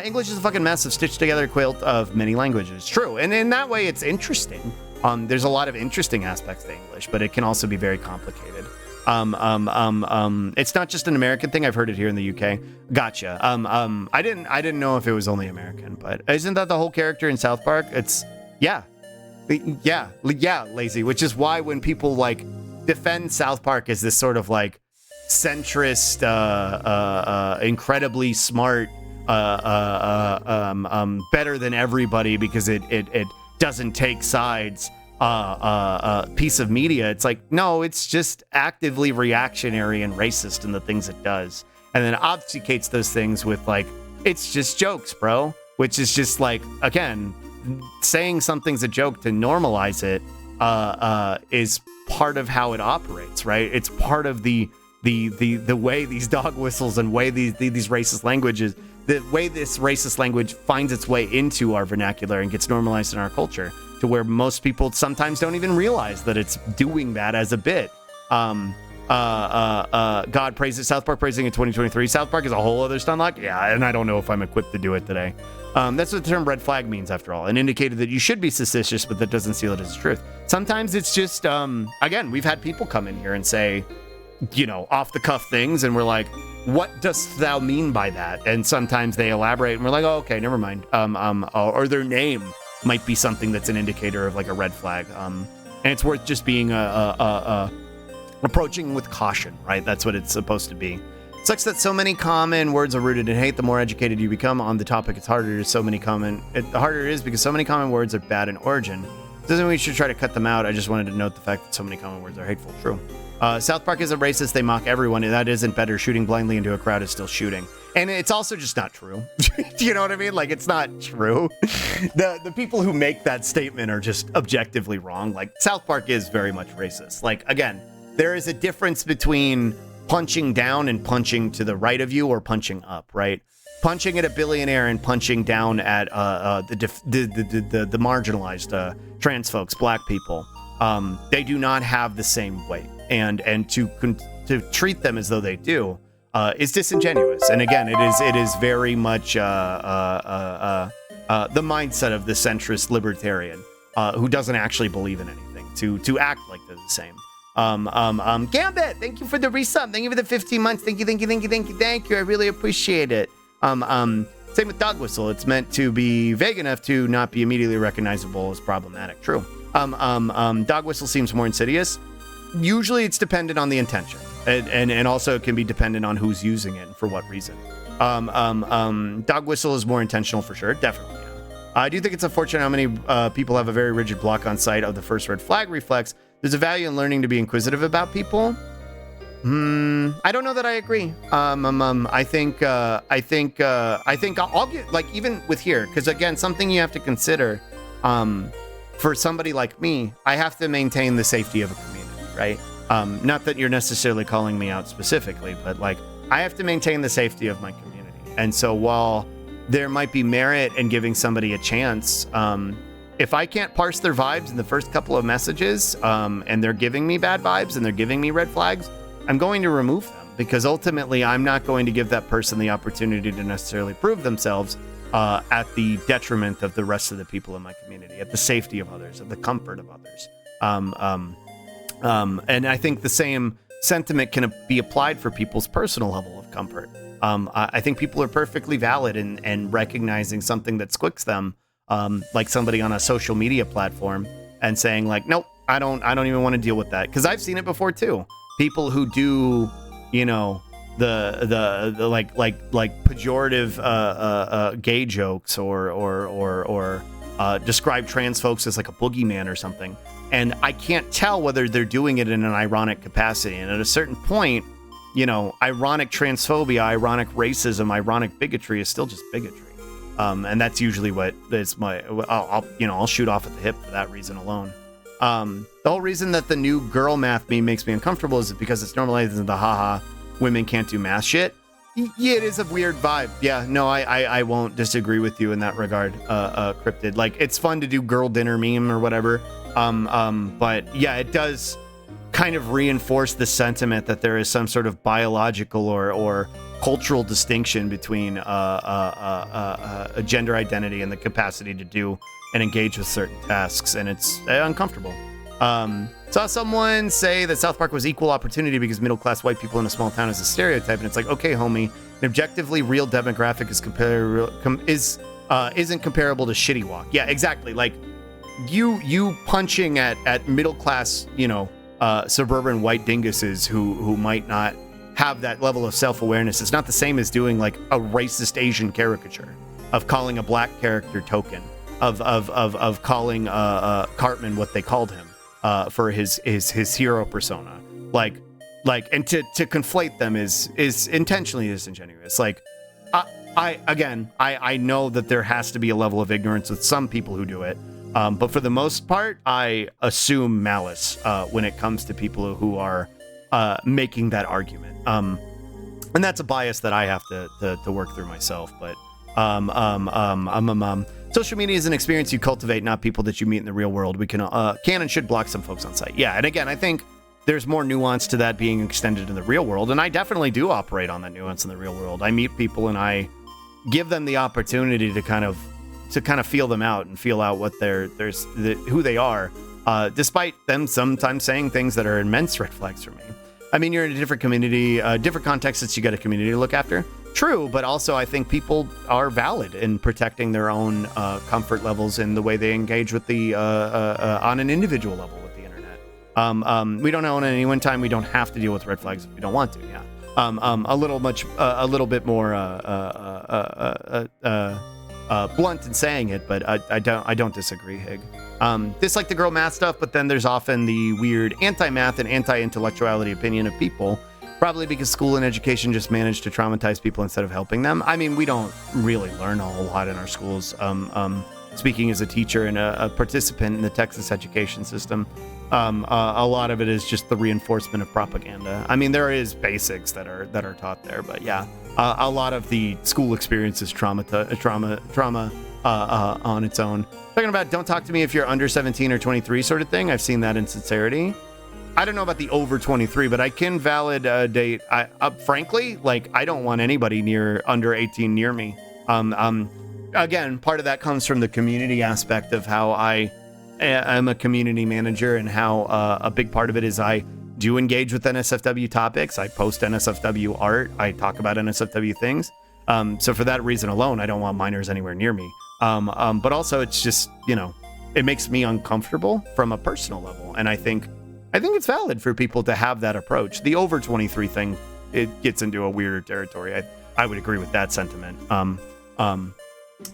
English is a fucking mess of stitched together quilt of many languages. True. And in that way, it's interesting. There's a lot of interesting aspects to English, but it can also be very complicated. It's not just an American thing. I've heard it here in the UK. Gotcha. I didn't know if it was only American, but isn't that the whole character in South Park? It's yeah, lazy. Which is why when people like defend South Park as this sort of like centrist, incredibly smart, better than everybody because it doesn't take sides. Piece of media, it's like, no, it's just actively reactionary and racist in the things it does, and then obfuscates those things with like, it's just jokes, bro, which is just like, again, saying something's a joke to normalize it is part of how it operates, right? It's part of the way these dog whistles and way these racist languages, the way this racist language finds its way into our vernacular and gets normalized in our culture, to where most people sometimes don't even realize that it's doing that as a bit. God praises South Park praising in 2023. South Park is a whole other stunlock. Yeah, and I don't know if I'm equipped to do it today. That's what the term red flag means, after all, and indicated that you should be suspicious, but that doesn't seal it as truth. Sometimes it's just, again, we've had people come in here and say, you know, off the cuff things, and we're like, what dost thou mean by that? And sometimes they elaborate, and we're like, oh, okay, never mind. Or their name might be something that's an indicator of like a red flag. And it's worth just being approaching with caution, right? That's what it's supposed to be. It sucks that so many common words are rooted in hate. The more educated you become on the topic, the harder it is because so many common words are bad in origin. Doesn't mean we should try to cut them out. I just wanted to note the fact that so many common words are hateful. True. South Park isn't racist. They mock everyone. That isn't better. Shooting blindly into a crowd is still shooting. And it's also just not true. Do you know what I mean? Like, it's not true. The people who make that statement are just objectively wrong. Like, South Park is very much racist. Like, again, there is a difference between punching down and punching to the right of you or punching up, right? Punching at a billionaire and punching down at the marginalized trans folks, black people. They do not have the same weight. And to treat them as though they do is disingenuous. And again, it is very much the mindset of the centrist libertarian who doesn't actually believe in anything to act like they're the same. Gambit, thank you for the resub. Thank you for the 15 months. Thank you. I really appreciate it. Same with dog whistle. It's meant to be vague enough to not be immediately recognizable as problematic. True. Dog whistle seems more insidious. Usually it's dependent on the intention, and also it can be dependent on who's using it and for what reason. Dog whistle is more intentional for sure, definitely. Yeah. I do think it's unfortunate how many people have a very rigid block on sight of the first red flag reflex. There's a value in learning to be inquisitive about people. I don't know that I agree. I think I'll get, like, even with here, because again, something you have to consider. For somebody like me, I have to maintain the safety of a community. Right? Not that you're necessarily calling me out specifically, but like, I have to maintain the safety of my community. And so while there might be merit in giving somebody a chance, if I can't parse their vibes in the first couple of messages, and they're giving me bad vibes and they're giving me red flags, I'm going to remove them, because ultimately I'm not going to give that person the opportunity to necessarily prove themselves at the detriment of the rest of the people in my community, at the safety of others, at the comfort of others. And I think the same sentiment can be applied for people's personal level of comfort. I think people are perfectly valid in recognizing something that squicks them, like somebody on a social media platform, and saying like, nope, I don't even want to deal with that. Because I've seen it before too. People who do, you know, the like pejorative gay jokes or describe trans folks as like a boogeyman or something. And I can't tell whether they're doing it in an ironic capacity. And at a certain point, you know, ironic transphobia, ironic racism, ironic bigotry is still just bigotry. And that's usually what is I'll shoot off at the hip for that reason alone. The whole reason that the new girl math meme makes me uncomfortable is because it's normalizing the haha, women can't do math shit. Yeah, it is a weird vibe. Yeah, no, I won't disagree with you in that regard, Cryptid. Like, it's fun to do girl dinner meme or whatever. But yeah, it does kind of reinforce the sentiment that there is some sort of biological or cultural distinction between a gender identity and the capacity to do and engage with certain tasks, and it's uncomfortable. Saw someone say that South Park was equal opportunity because middle-class white people in a small town is a stereotype, and it's like, okay, homie, an objectively real demographic isn't comparable to Shitty Walk. Yeah, exactly. Like, you punching at middle-class, suburban white dinguses who might not have that level of self-awareness. It's not the same as doing like a racist Asian caricature, of calling a black character token, of calling Cartman what they called him for his hero persona. Like and to conflate them is intentionally disingenuous. Like I know that there has to be a level of ignorance with some people who do it. But for the most part, I assume malice when it comes to people who are making that argument. And that's a bias that I have to work through myself. But social media is an experience you cultivate, not people that you meet in the real world. We can and should block some folks on site. Yeah, and again, I think there's more nuance to that being extended in the real world, and I definitely do operate on that nuance in the real world. I meet people and I give them the opportunity to kind of feel them out and feel out what who they are, despite them sometimes saying things that are immense red flags for me. I mean, you're in a different community, different context that you got a community to look after. True, but also I think people are valid in protecting their own comfort levels in the way they engage with the on an individual level with the internet. We don't own at any one time. We don't have to deal with red flags if we don't want to. Yeah. A little bit more blunt in saying it, but I don't disagree, Hig. Dislike the girl math stuff, but then there's often the weird anti-math and anti-intellectuality opinion of people, probably because school and education just managed to traumatize people instead of helping them. I mean, we don't really learn a whole lot in our schools. Speaking as a teacher and a participant in the Texas education system, a lot of it is just the reinforcement of propaganda. I mean, there is basics that are taught there, but yeah, a lot of the school experience is trauma on its own. Talking about don't talk to me if you're under 17 or 23 sort of thing. I've seen that in sincerity. I don't know about the over 23, but I can validate. Frankly, like I don't want anybody under 18 near me. Again, part of that comes from the community aspect of how I'm a community manager, and how a big part of it is I do engage with NSFW topics. I post NSFW art. I talk about NSFW things. So for that reason alone, I don't want minors anywhere near me. But also it's just, it makes me uncomfortable from a personal level. And I think it's valid for people to have that approach. The over 23 thing, it gets into a weirder territory. I would agree with that sentiment. I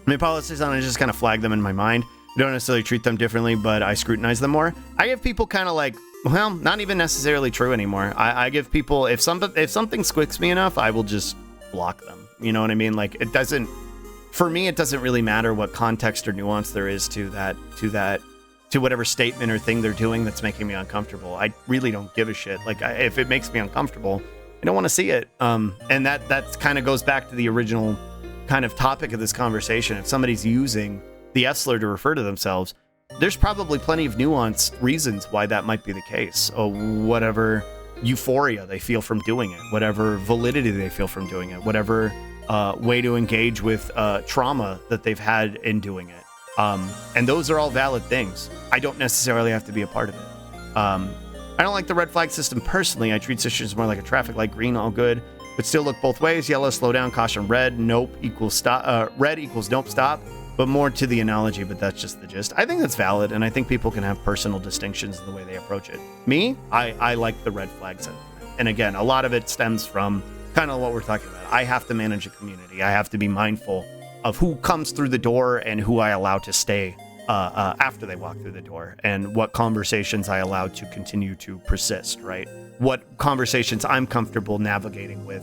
mean, politics on it, just kind of flag them in my mind. I don't necessarily treat them differently, but I scrutinize them more. I give people kind of like, well, not even necessarily true anymore. I give people, if something squicks me enough, I will just block them. You know what I mean? Like for me, it doesn't really matter what context or nuance there is to whatever statement or thing they're doing that's making me uncomfortable. I really don't give a shit. Like if it makes me uncomfortable, I don't want to see it. And that kind of goes back to the original kind of topic of this conversation. If somebody's using the S-slur to refer to themselves, there's probably plenty of nuanced reasons why that might be the case, or whatever euphoria they feel from doing it, whatever validity they feel from doing it, whatever way to engage with trauma that they've had in doing it. And those are all valid things. I don't necessarily have to be a part of it. I don't like the red flag system personally. I treat situations more like a traffic light: green, all good, but still look both ways. Yellow, slow down, caution. Red, nope equals stop. Red equals nope, stop. But more to the analogy, but that's just the gist. I think that's valid, and I think people can have personal distinctions in the way they approach it. Me, I like the red flag sentiment. And again, a lot of it stems from kind of what we're talking about. I have to manage a community. I have to be mindful of who comes through the door and who I allow to stay after they walk through the door, and what conversations I allow to continue to persist, right? What conversations I'm comfortable navigating with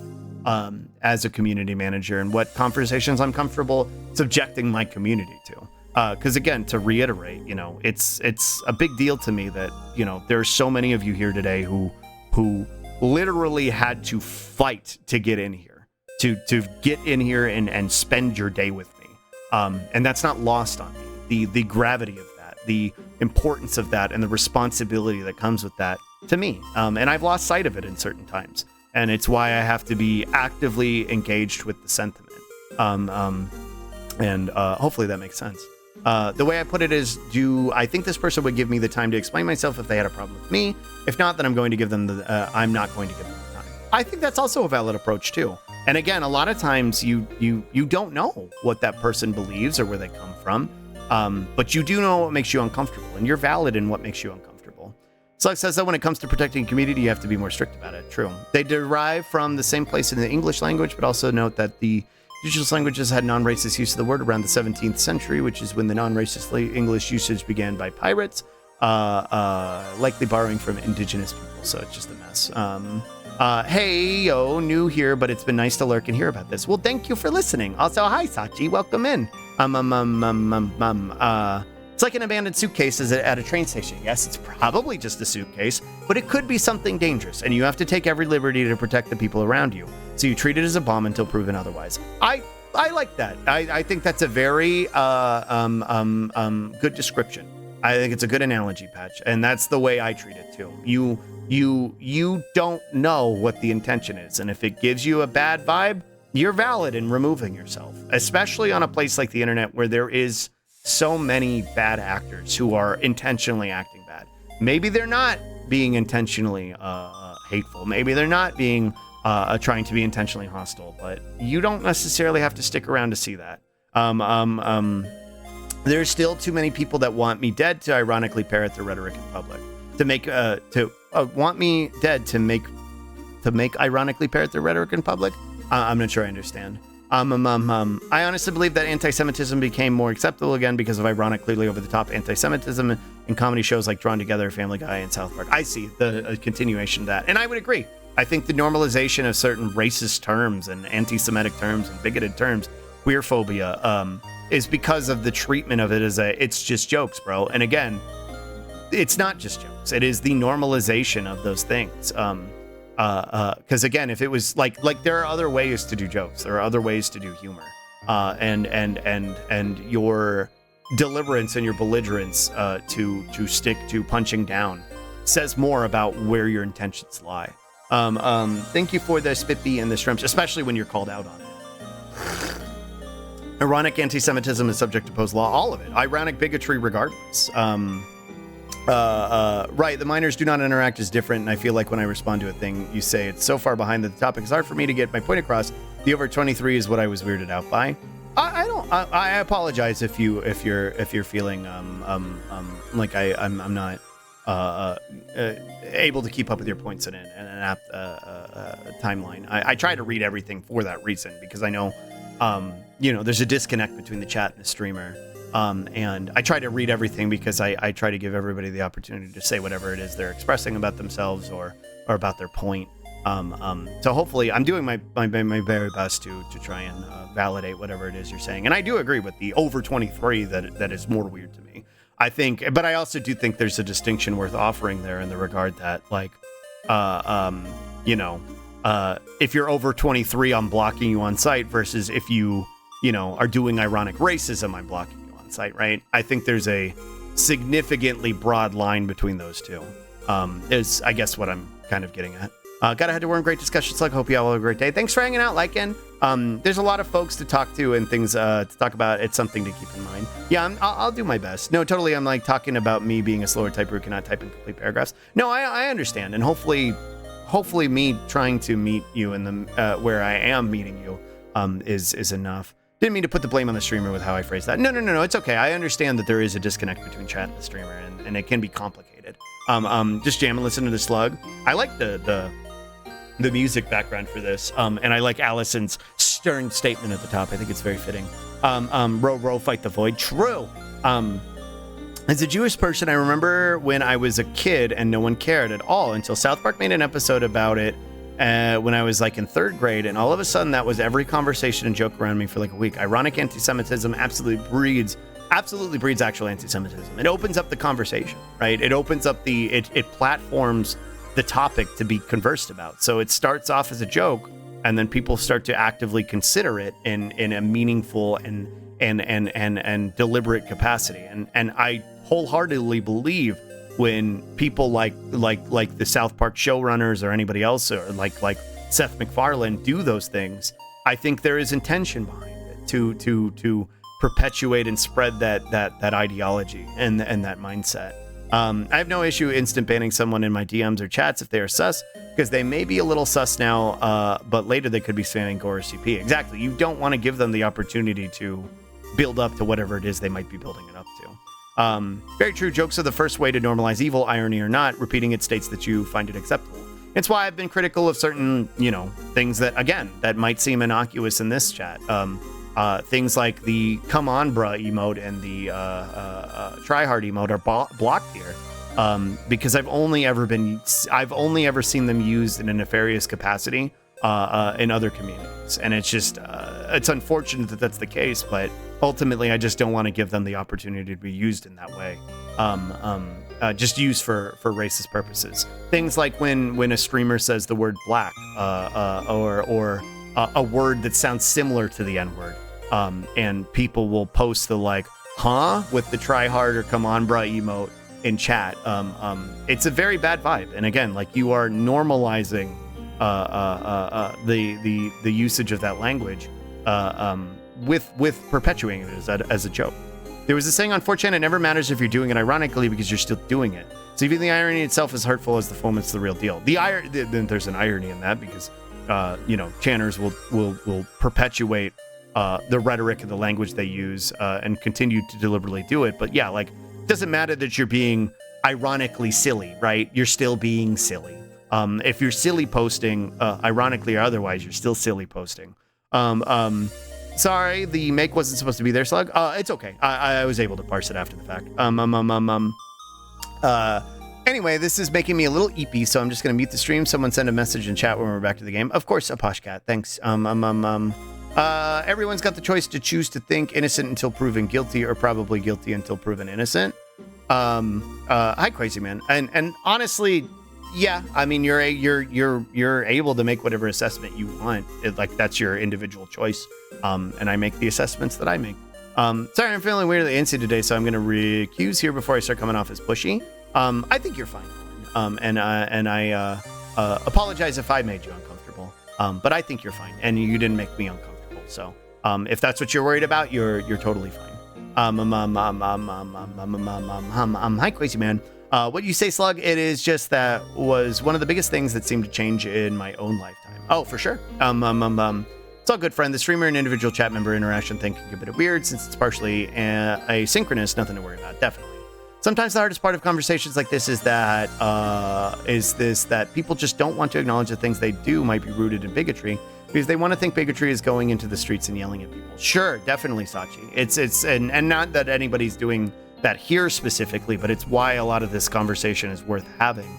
as a community manager, and what conversations I'm comfortable subjecting my community to. Because again, to reiterate, it's a big deal to me that, there are so many of you here today who literally had to fight to get in here, to get in here and spend your day with me. And that's not lost on me. The gravity of that, the importance of that, and the responsibility that comes with that to me. And I've lost sight of it in certain times. and it's why I have to be actively engaged with the sentiment. And hopefully that makes sense. The way I put it is, do I think this person would give me the time to explain myself if they had a problem with me? If not, then I'm going to give them I'm not going to give them the time. I think that's also a valid approach too. And again, a lot of times you don't know what that person believes or where they come from, but you do know what makes you uncomfortable, and you're valid in what makes you uncomfortable. Slug says that when it comes to protecting community, you have to be more strict about it. True. They derive from the same place in the English language, but also note that the indigenous languages had non-racist use of the word around the 17th century, which is when the non-racist English usage began by pirates, likely borrowing from indigenous people. So it's just a mess. Hey, yo, new here, but it's been nice to lurk and hear about this. Well, thank you for listening. Also, hi, Sachi. Welcome in. It's like an abandoned suitcase at a train station. Yes, it's probably just a suitcase, but it could be something dangerous, and you have to take every liberty to protect the people around you. So you treat it as a bomb until proven otherwise. I like that. I think that's a very good description. I think it's a good analogy, Patch, and that's the way I treat it too. You don't know what the intention is, and if it gives you a bad vibe, you're valid in removing yourself, especially on a place like the internet where there is so many bad actors who are intentionally acting bad. Maybe they're not being intentionally hateful. Maybe they're not being trying to be intentionally hostile, but you don't necessarily have to stick around to see that. There's still too many people that want me dead to ironically parrot the rhetoric in public. Want me dead to make ironically parrot the rhetoric in public. I'm not sure I understand. I honestly believe that anti-Semitism became more acceptable again because of ironic, clearly over-the-top anti-Semitism in comedy shows like Drawn Together, Family Guy, and South Park. I see the continuation of that, and I would agree. I think the normalization of certain racist terms and anti-Semitic terms and bigoted terms, queerphobia, is because of the treatment of it as it's just jokes, bro. And again, it's not just jokes. It is the normalization of those things. Because again, if it was like there are other ways to do jokes, there are other ways to do humor, and your deliverance and your belligerence to stick to punching down says more about where your intentions lie. Thank you for the Spippy and the shrimps, especially when you're called out on it. Ironic anti-Semitism is subject to post law, all of it. Ironic bigotry, regardless. Right, the minors do not interact is different, and I feel like when I respond to a thing, you say it's so far behind that the topic is hard for me to get my point across. The over 23 is what I was weirded out by. I apologize if you're feeling like I'm not able to keep up with your points in an apt timeline. I try to read everything for that reason, because I know there's a disconnect between the chat and the streamer. And I try to read everything because I try to give everybody the opportunity to say whatever it is they're expressing about themselves or about their point. So hopefully I'm doing my very best to try and validate whatever it is you're saying. And I do agree with the over 23 that is more weird to me. I think, but I also do think there's a distinction worth offering there in the regard that, like, if you're over 23, I'm blocking you on site versus if you are doing ironic racism, I'm blocking you on site, right? I think there's a significantly broad line between those two, is, I guess, what I'm kind of getting at. Gotta head to work. Great discussion, Slug. Hope you all have a great day. Thanks for hanging out, Lycan. There's a lot of folks to talk to and things to talk about. It's something to keep in mind. Yeah, I'll do my best. No, totally. I'm like talking about me being a slower typer who cannot type in complete paragraphs. No, I understand. And hopefully me trying to meet you in the where I am meeting you is enough. Didn't mean to put the blame on the streamer with how I phrased that. No, it's okay. I understand that there is a disconnect between chat and the streamer, and it can be complicated. Just jam and listen to the Slug. I like the music background for this, and I like Allison's stern statement at the top. I think it's very fitting. Row, fight the void. True. As a Jewish person, I remember when I was a kid and no one cared at all until South Park made an episode about it when I was like in third grade, and all of a sudden that was every conversation and joke around me for like a week. Ironic anti-Semitism absolutely breeds actual anti-Semitism. It opens up the conversation, right? It opens up it platforms the topic to be conversed about. So it starts off as a joke, and then people start to actively consider it in a meaningful and deliberate capacity. And I wholeheartedly believe when people like the South Park showrunners or anybody else, or like Seth MacFarlane do those things, I think there is intention behind it to perpetuate and spread that ideology and that mindset. I have no issue instant banning someone in my DMs or chats if they are sus, because they may be a little sus now, but later they could be spamming Gore or CP. Exactly. You don't want to give them the opportunity to build up to whatever it is they might be building it up to. Very true. Jokes are the first way to normalize evil, irony or not. Repeating it states that you find it acceptable. It's why I've been critical of certain, things that, again, that might seem innocuous in this chat. Things like the "come on, bruh" emote and the "try hard" emote are blocked here, because I've only ever seen them used in a nefarious capacity in other communities, and it's just it's unfortunate that that's the case. But ultimately, I just don't want to give them the opportunity to be used in that way. Just used for racist purposes. Things like when a streamer says the word black, or a word that sounds similar to the N-word. And people will post the huh with the try hard or come on bruh emote in chat. It's a very bad vibe. And again, you are normalizing the usage of that language with perpetuating it as a joke. There was a saying on 4chan, it never matters if you're doing it ironically because you're still doing it. So even the irony itself is hurtful as the form is the real deal. Then there's an irony in that because channers will perpetuate the rhetoric and the language they use and continue to deliberately do it. But yeah, it doesn't matter that you're being ironically silly, right? You're still being silly. If you're silly posting, ironically or otherwise, you're still silly posting. Sorry, the make wasn't supposed to be there, Slug. It's okay. I was able to parse it after the fact. Anyway, this is making me a little eepy, so I'm just going to mute the stream. Someone send a message in chat when we're back to the game. Of course, Aposhcat. Thanks. Everyone's got the choice to choose to think innocent until proven guilty, or probably guilty until proven innocent. Hi, Crazy Man. And honestly, yeah, I mean, you're able to make whatever assessment you want. That's your individual choice. And I make the assessments that I make. Sorry, I'm feeling weirdly antsy today, so I'm going to recuse here before I start coming off as pushy. I think you're fine, Colin. And I apologize if I made you uncomfortable. But I think you're fine, and you didn't make me uncomfortable. So, if that's what you're worried about, you're totally fine. Hi, Crazy Man. What you say, Slug? It is just that was one of the biggest things that seemed to change in my own lifetime. Oh, for sure. It's all good, friend. The streamer and individual chat member interaction thing can get a bit weird since it's partially asynchronous. Nothing to worry about. Definitely. Sometimes the hardest part of conversations like this is that people just don't want to acknowledge that things they do might be rooted in bigotry because they want to think bigotry is going into the streets and yelling at people. Sure, definitely, Sachi. It's and not that anybody's doing that here specifically, but it's why a lot of this conversation is worth having.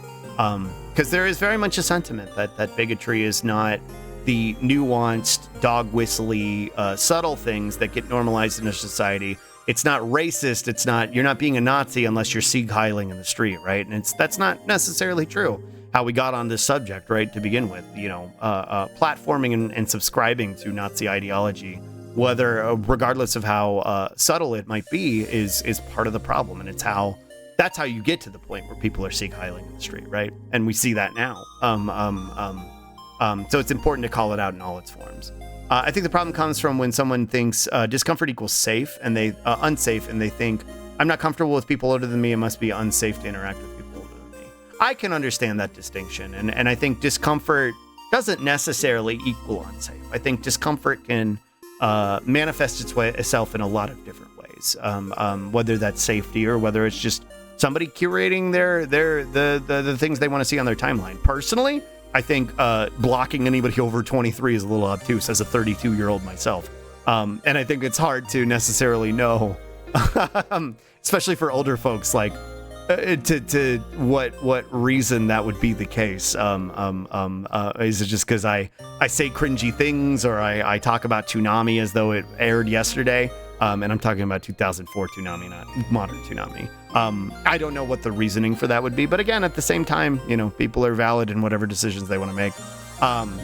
Because there is very much a sentiment that bigotry is not the nuanced, dog whistly, subtle things that get normalized in a society. It's not racist. It's not, you're not being a Nazi unless you're Sieg Heiling in the street, right? And that's not necessarily true. How we got on this subject, right, to begin with, platforming and subscribing to Nazi ideology, whether regardless of how subtle it might be, is part of the problem, and that's how you get to the point where people are Sieg Heiling in the street, right? And we see that now. So it's important to call it out in all its forms. I think the problem comes from when someone thinks discomfort equals safe, and they unsafe, and they think I'm not comfortable with people older than me. It must be unsafe to interact with people older than me. I can understand that distinction, and I think discomfort doesn't necessarily equal unsafe. I think discomfort can manifest itself in a lot of different ways, whether that's safety or whether it's just somebody curating the things they want to see on their timeline. Personally, I think blocking anybody over 23 is a little obtuse as a 32-year-old myself. And I think it's hard to necessarily know, especially for older folks, to what reason that would be the case. Is it just because I say cringy things, or I talk about Toonami as though it aired yesterday? And I'm talking about 2004 Toonami, not modern Toonami. I don't know what the reasoning for that would be, but again, at the same time, people are valid in whatever decisions they want to make.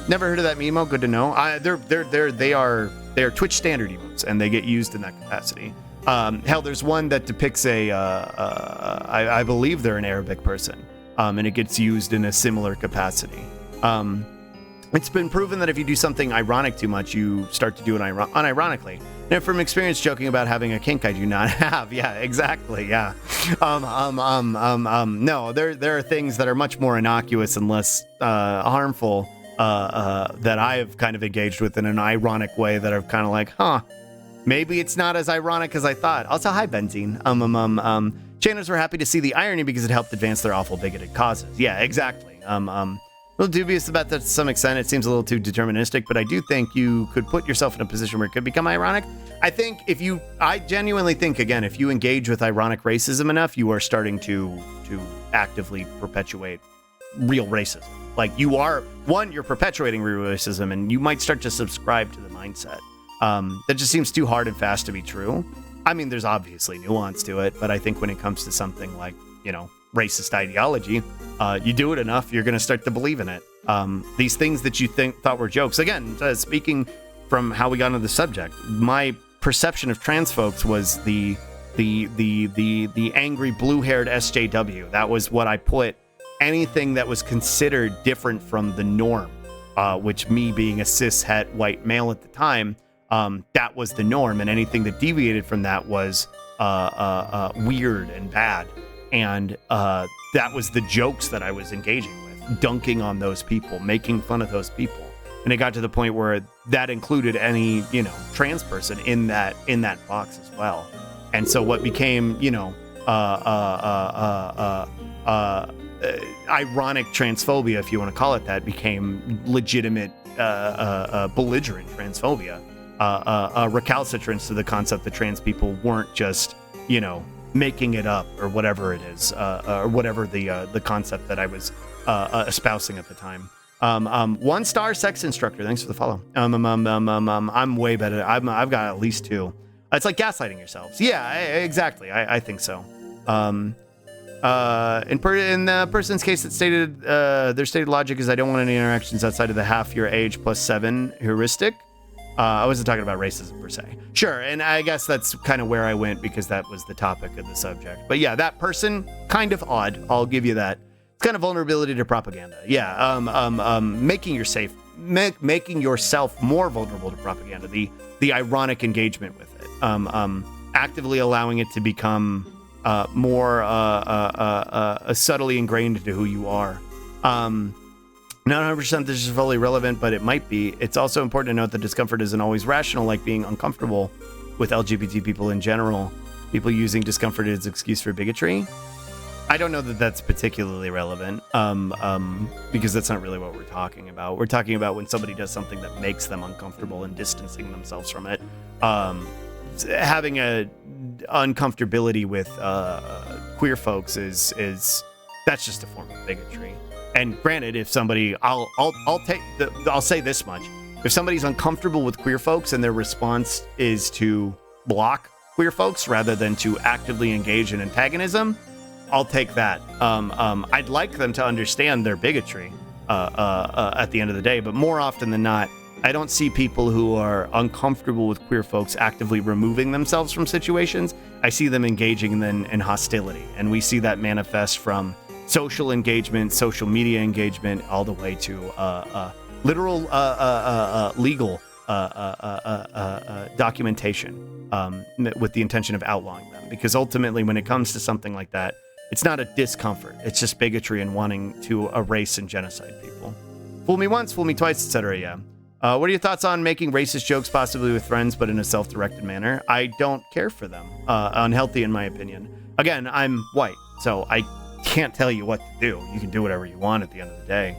Never heard of that memo. Good to know. They are Twitch standard emotes, and they get used in that capacity. Hell, there's one that depicts I believe they're an Arabic person, and it gets used in a similar capacity. It's been proven that if you do something ironic too much, you start to do it unironically. And from experience, joking about having a kink I do not have. Yeah, exactly. Yeah. No, there are things that are much more innocuous and less harmful that I've kind of engaged with in an ironic way that are kind of like, maybe it's not as ironic as I thought. Also, hi, Benzene. Channers were happy to see the irony because it helped advance their awful bigoted causes. Yeah, exactly. A little dubious about that to some extent. It seems a little too deterministic, but I do think you could put yourself in a position where it could become ironic. I genuinely think, again, if you engage with ironic racism enough, you are starting to actively perpetuate real racism. Like you're perpetuating real racism, and you might start to subscribe to the mindset. That just seems too hard and fast to be true. I mean, there's obviously nuance to it, but I think when it comes to something like, racist ideology, you do it enough, you're going to start to believe in it. These things that you thought were jokes. Again, speaking from how we got into the subject, my perception of trans folks was the angry blue-haired SJW. That was what I put anything that was considered different from the norm, which me being a cis-het white male at the time, that was the norm, and anything that deviated from that was weird and bad. And that was the jokes that I was engaging with, dunking on those people, making fun of those people. And it got to the point where that included any, trans person in that box as well. And so what became, ironic transphobia, if you want to call it that, became legitimate belligerent transphobia, recalcitrance to the concept that trans people weren't just, making it up or whatever it is, or whatever the concept that I was espousing at the time. 1-star sex instructor, thanks for the follow. I'm way better. I've got at least 2. It's like gaslighting yourselves. Yeah, exactly. I think so. In the person's case, it stated their stated logic is I don't want any interactions outside of the half your age plus 7 heuristic. I wasn't talking about racism per se. Sure, and I guess that's kind of where I went because that was the topic of the subject. But yeah, that person, kind of odd. I'll give you that. It's kind of vulnerability to propaganda. Yeah, making yourself more vulnerable to propaganda. The ironic engagement with it. Actively allowing it to become more subtly ingrained into who you are. Not 100% this is fully relevant, but it might be. It's also important to note that discomfort isn't always rational, like being uncomfortable with LGBT people in general. People using discomfort as excuse for bigotry. I don't know that that's particularly relevant, because that's not really what we're talking about. We're talking about when somebody does something that makes them uncomfortable and distancing themselves from it. Having a uncomfortability with queer folks is that's just a form of bigotry. And granted, if somebody, I'll say this much: if somebody's uncomfortable with queer folks and their response is to block queer folks rather than to actively engage in antagonism, I'll take that. I'd like them to understand their bigotry at the end of the day, but more often than not, I don't see people who are uncomfortable with queer folks actively removing themselves from situations. I see them engaging in hostility, and we see that manifest from social engagement, social media engagement, all the way to literal legal documentation with the intention of outlawing them. Because ultimately, when it comes to something like that, it's not a discomfort. It's just bigotry and wanting to erase and genocide people. Fool me once, fool me twice, etc. Yeah. What are your thoughts on making racist jokes possibly with friends, but in a self-directed manner? I don't care for them. Unhealthy, in my opinion. Again, I'm white, so I can't tell you what to do. You can do whatever you want at the end of the day.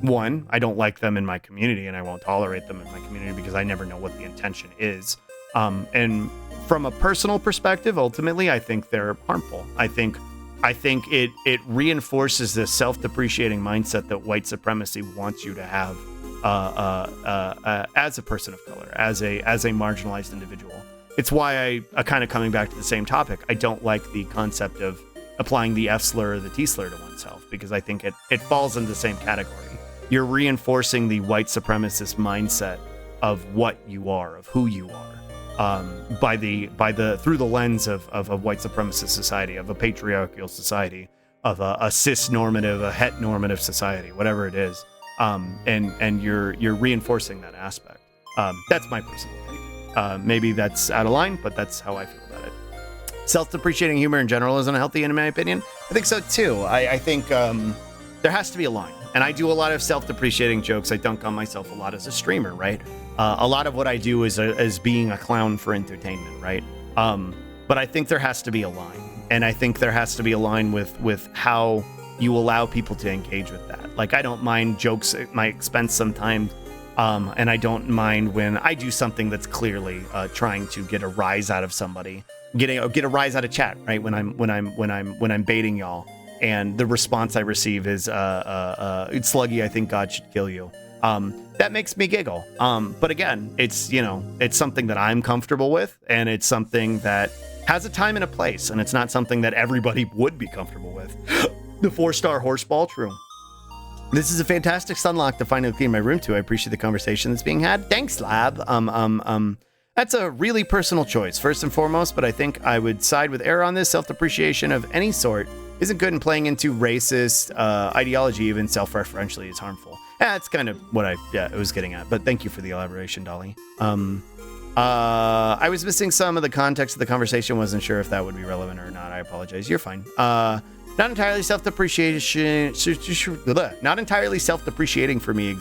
One, I don't like them in my community, and I won't tolerate them in my community because I never know what the intention is. And from a personal perspective, ultimately, I think they're harmful. I think it reinforces this self-depreciating mindset that white supremacy wants you to have as a person of color, as a marginalized individual. It's why I kind of coming back to the same topic. I don't like the concept of applying the F slur or the T slur to oneself, because I think it falls into the same category. You're reinforcing the white supremacist mindset of what you are, of who you are, through the lens of a white supremacist society, of a patriarchal society, of a cis normative, a het normative society, whatever it is. and you're reinforcing that aspect. That's my personal take. Maybe that's out of line, but that's how I feel about it. Self-depreciating humor in general isn't healthy, in my opinion. I think so too. I think there has to be a line, and I do a lot of self-depreciating jokes. I dunk on myself a lot as a streamer, right? A lot of what I do is being a clown for entertainment, right? But I think there has to be a line, and I think there has to be a line with how you allow people to engage with that. Like, I don't mind jokes at my expense sometimes, and I don't mind when I do something that's clearly trying to get a rise out of somebody, get a rise out of chat, right? When I'm baiting y'all, and the response I receive is it's sluggy, I think God should kill you. That makes me giggle. But again, it's something that I'm comfortable with, and it's something that has a time and a place, and it's not something that everybody would be comfortable with. The 4-star horseball, true. This is a fantastic sunlock to finally clean my room too. I appreciate the conversation that's being had. Thanks, Lab. That's a really personal choice, first and foremost, but I think I would side with error on this. Self-depreciation of any sort isn't good, and playing into racist ideology, even self-referentially, is harmful. That's kind of what I was getting at, but thank you for the elaboration, Dolly. I was missing some of the context of the conversation, wasn't sure if that would be relevant or not. I apologize. You're fine. Not entirely self-depreciation. Not entirely self-depreciating for me.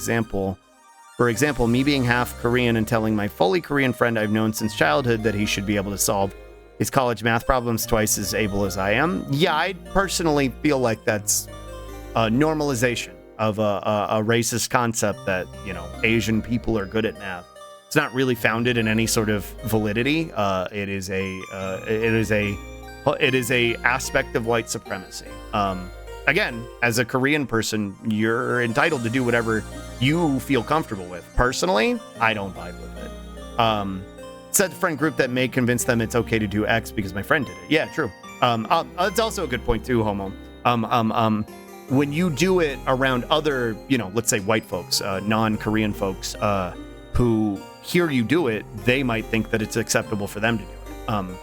For example, me being half Korean and telling my fully Korean friend I've known since childhood that he should be able to solve his college math problems twice as able as I am. Yeah, I personally feel like that's a normalization of a racist concept that, Asian people are good at math. It's not really founded in any sort of validity. It is a aspect of white supremacy. Again, as a Korean person, you're entitled to do whatever you feel comfortable with. Personally, I don't vibe with it. Said the friend group that may convince them it's okay to do X because my friend did it. Yeah, true. It's also a good point too, Homo. When you do it around other, let's say white folks, non-Korean folks, who hear you do it, they might think that it's acceptable for them to do it.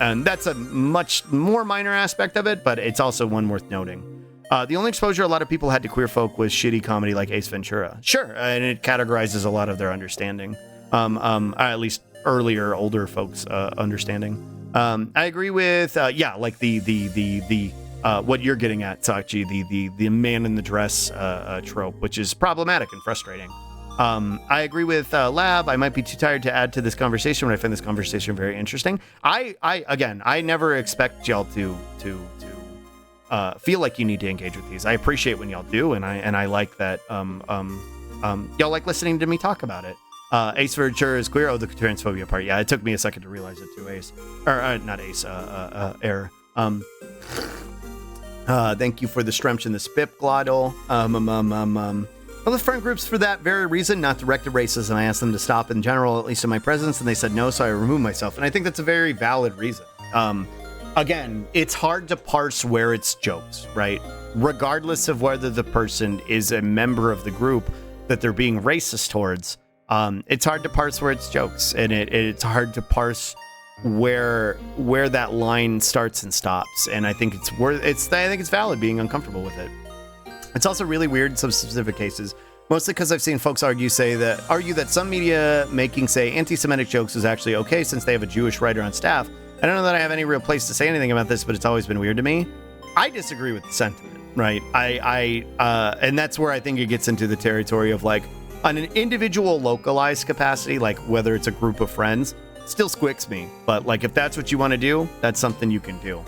And that's a much more minor aspect of it, but it's also one worth noting. The only exposure a lot of people had to queer folk was shitty comedy like Ace Ventura. Sure, and it categorizes a lot of their understanding. At least earlier, older folks' understanding. I agree with, like the what you're getting at, Sachi, the man in the dress trope, which is problematic and frustrating. I agree with Lab. I might be too tired to add to this conversation, but I find this conversation very interesting. I never expect y'all to feel like you need to engage with these. I appreciate when y'all do, and I like that y'all like listening to me talk about it. Ace Ventura is queer. Oh, the transphobia part. Yeah, it took me a second to realize it too. Ace, or not Ace. Error. Thank you for the stremch and the spip glottal. Well, the friend groups for that very reason, not directed racism. I asked them to stop in general, at least in my presence, and they said no, so I removed myself. And I think that's a very valid reason. Again, it's hard to parse where it's jokes, right? Regardless of whether the person is a member of the group that they're being racist towards, it's hard to parse where it's jokes, and it's hard to parse where that line starts and stops. And I think I think it's valid being uncomfortable with it. It's also really weird in some specific cases, mostly because I've seen folks argue that some media making, say, anti-Semitic jokes is actually okay since they have a Jewish writer on staff. I don't know that I have any real place to say anything about this, but it's always been weird to me. I disagree with the sentiment, right? And that's where I think it gets into the territory of, like, on an individual localized capacity, like whether it's a group of friends, still squicks me. But, like, if that's what you want to do, that's something you can do.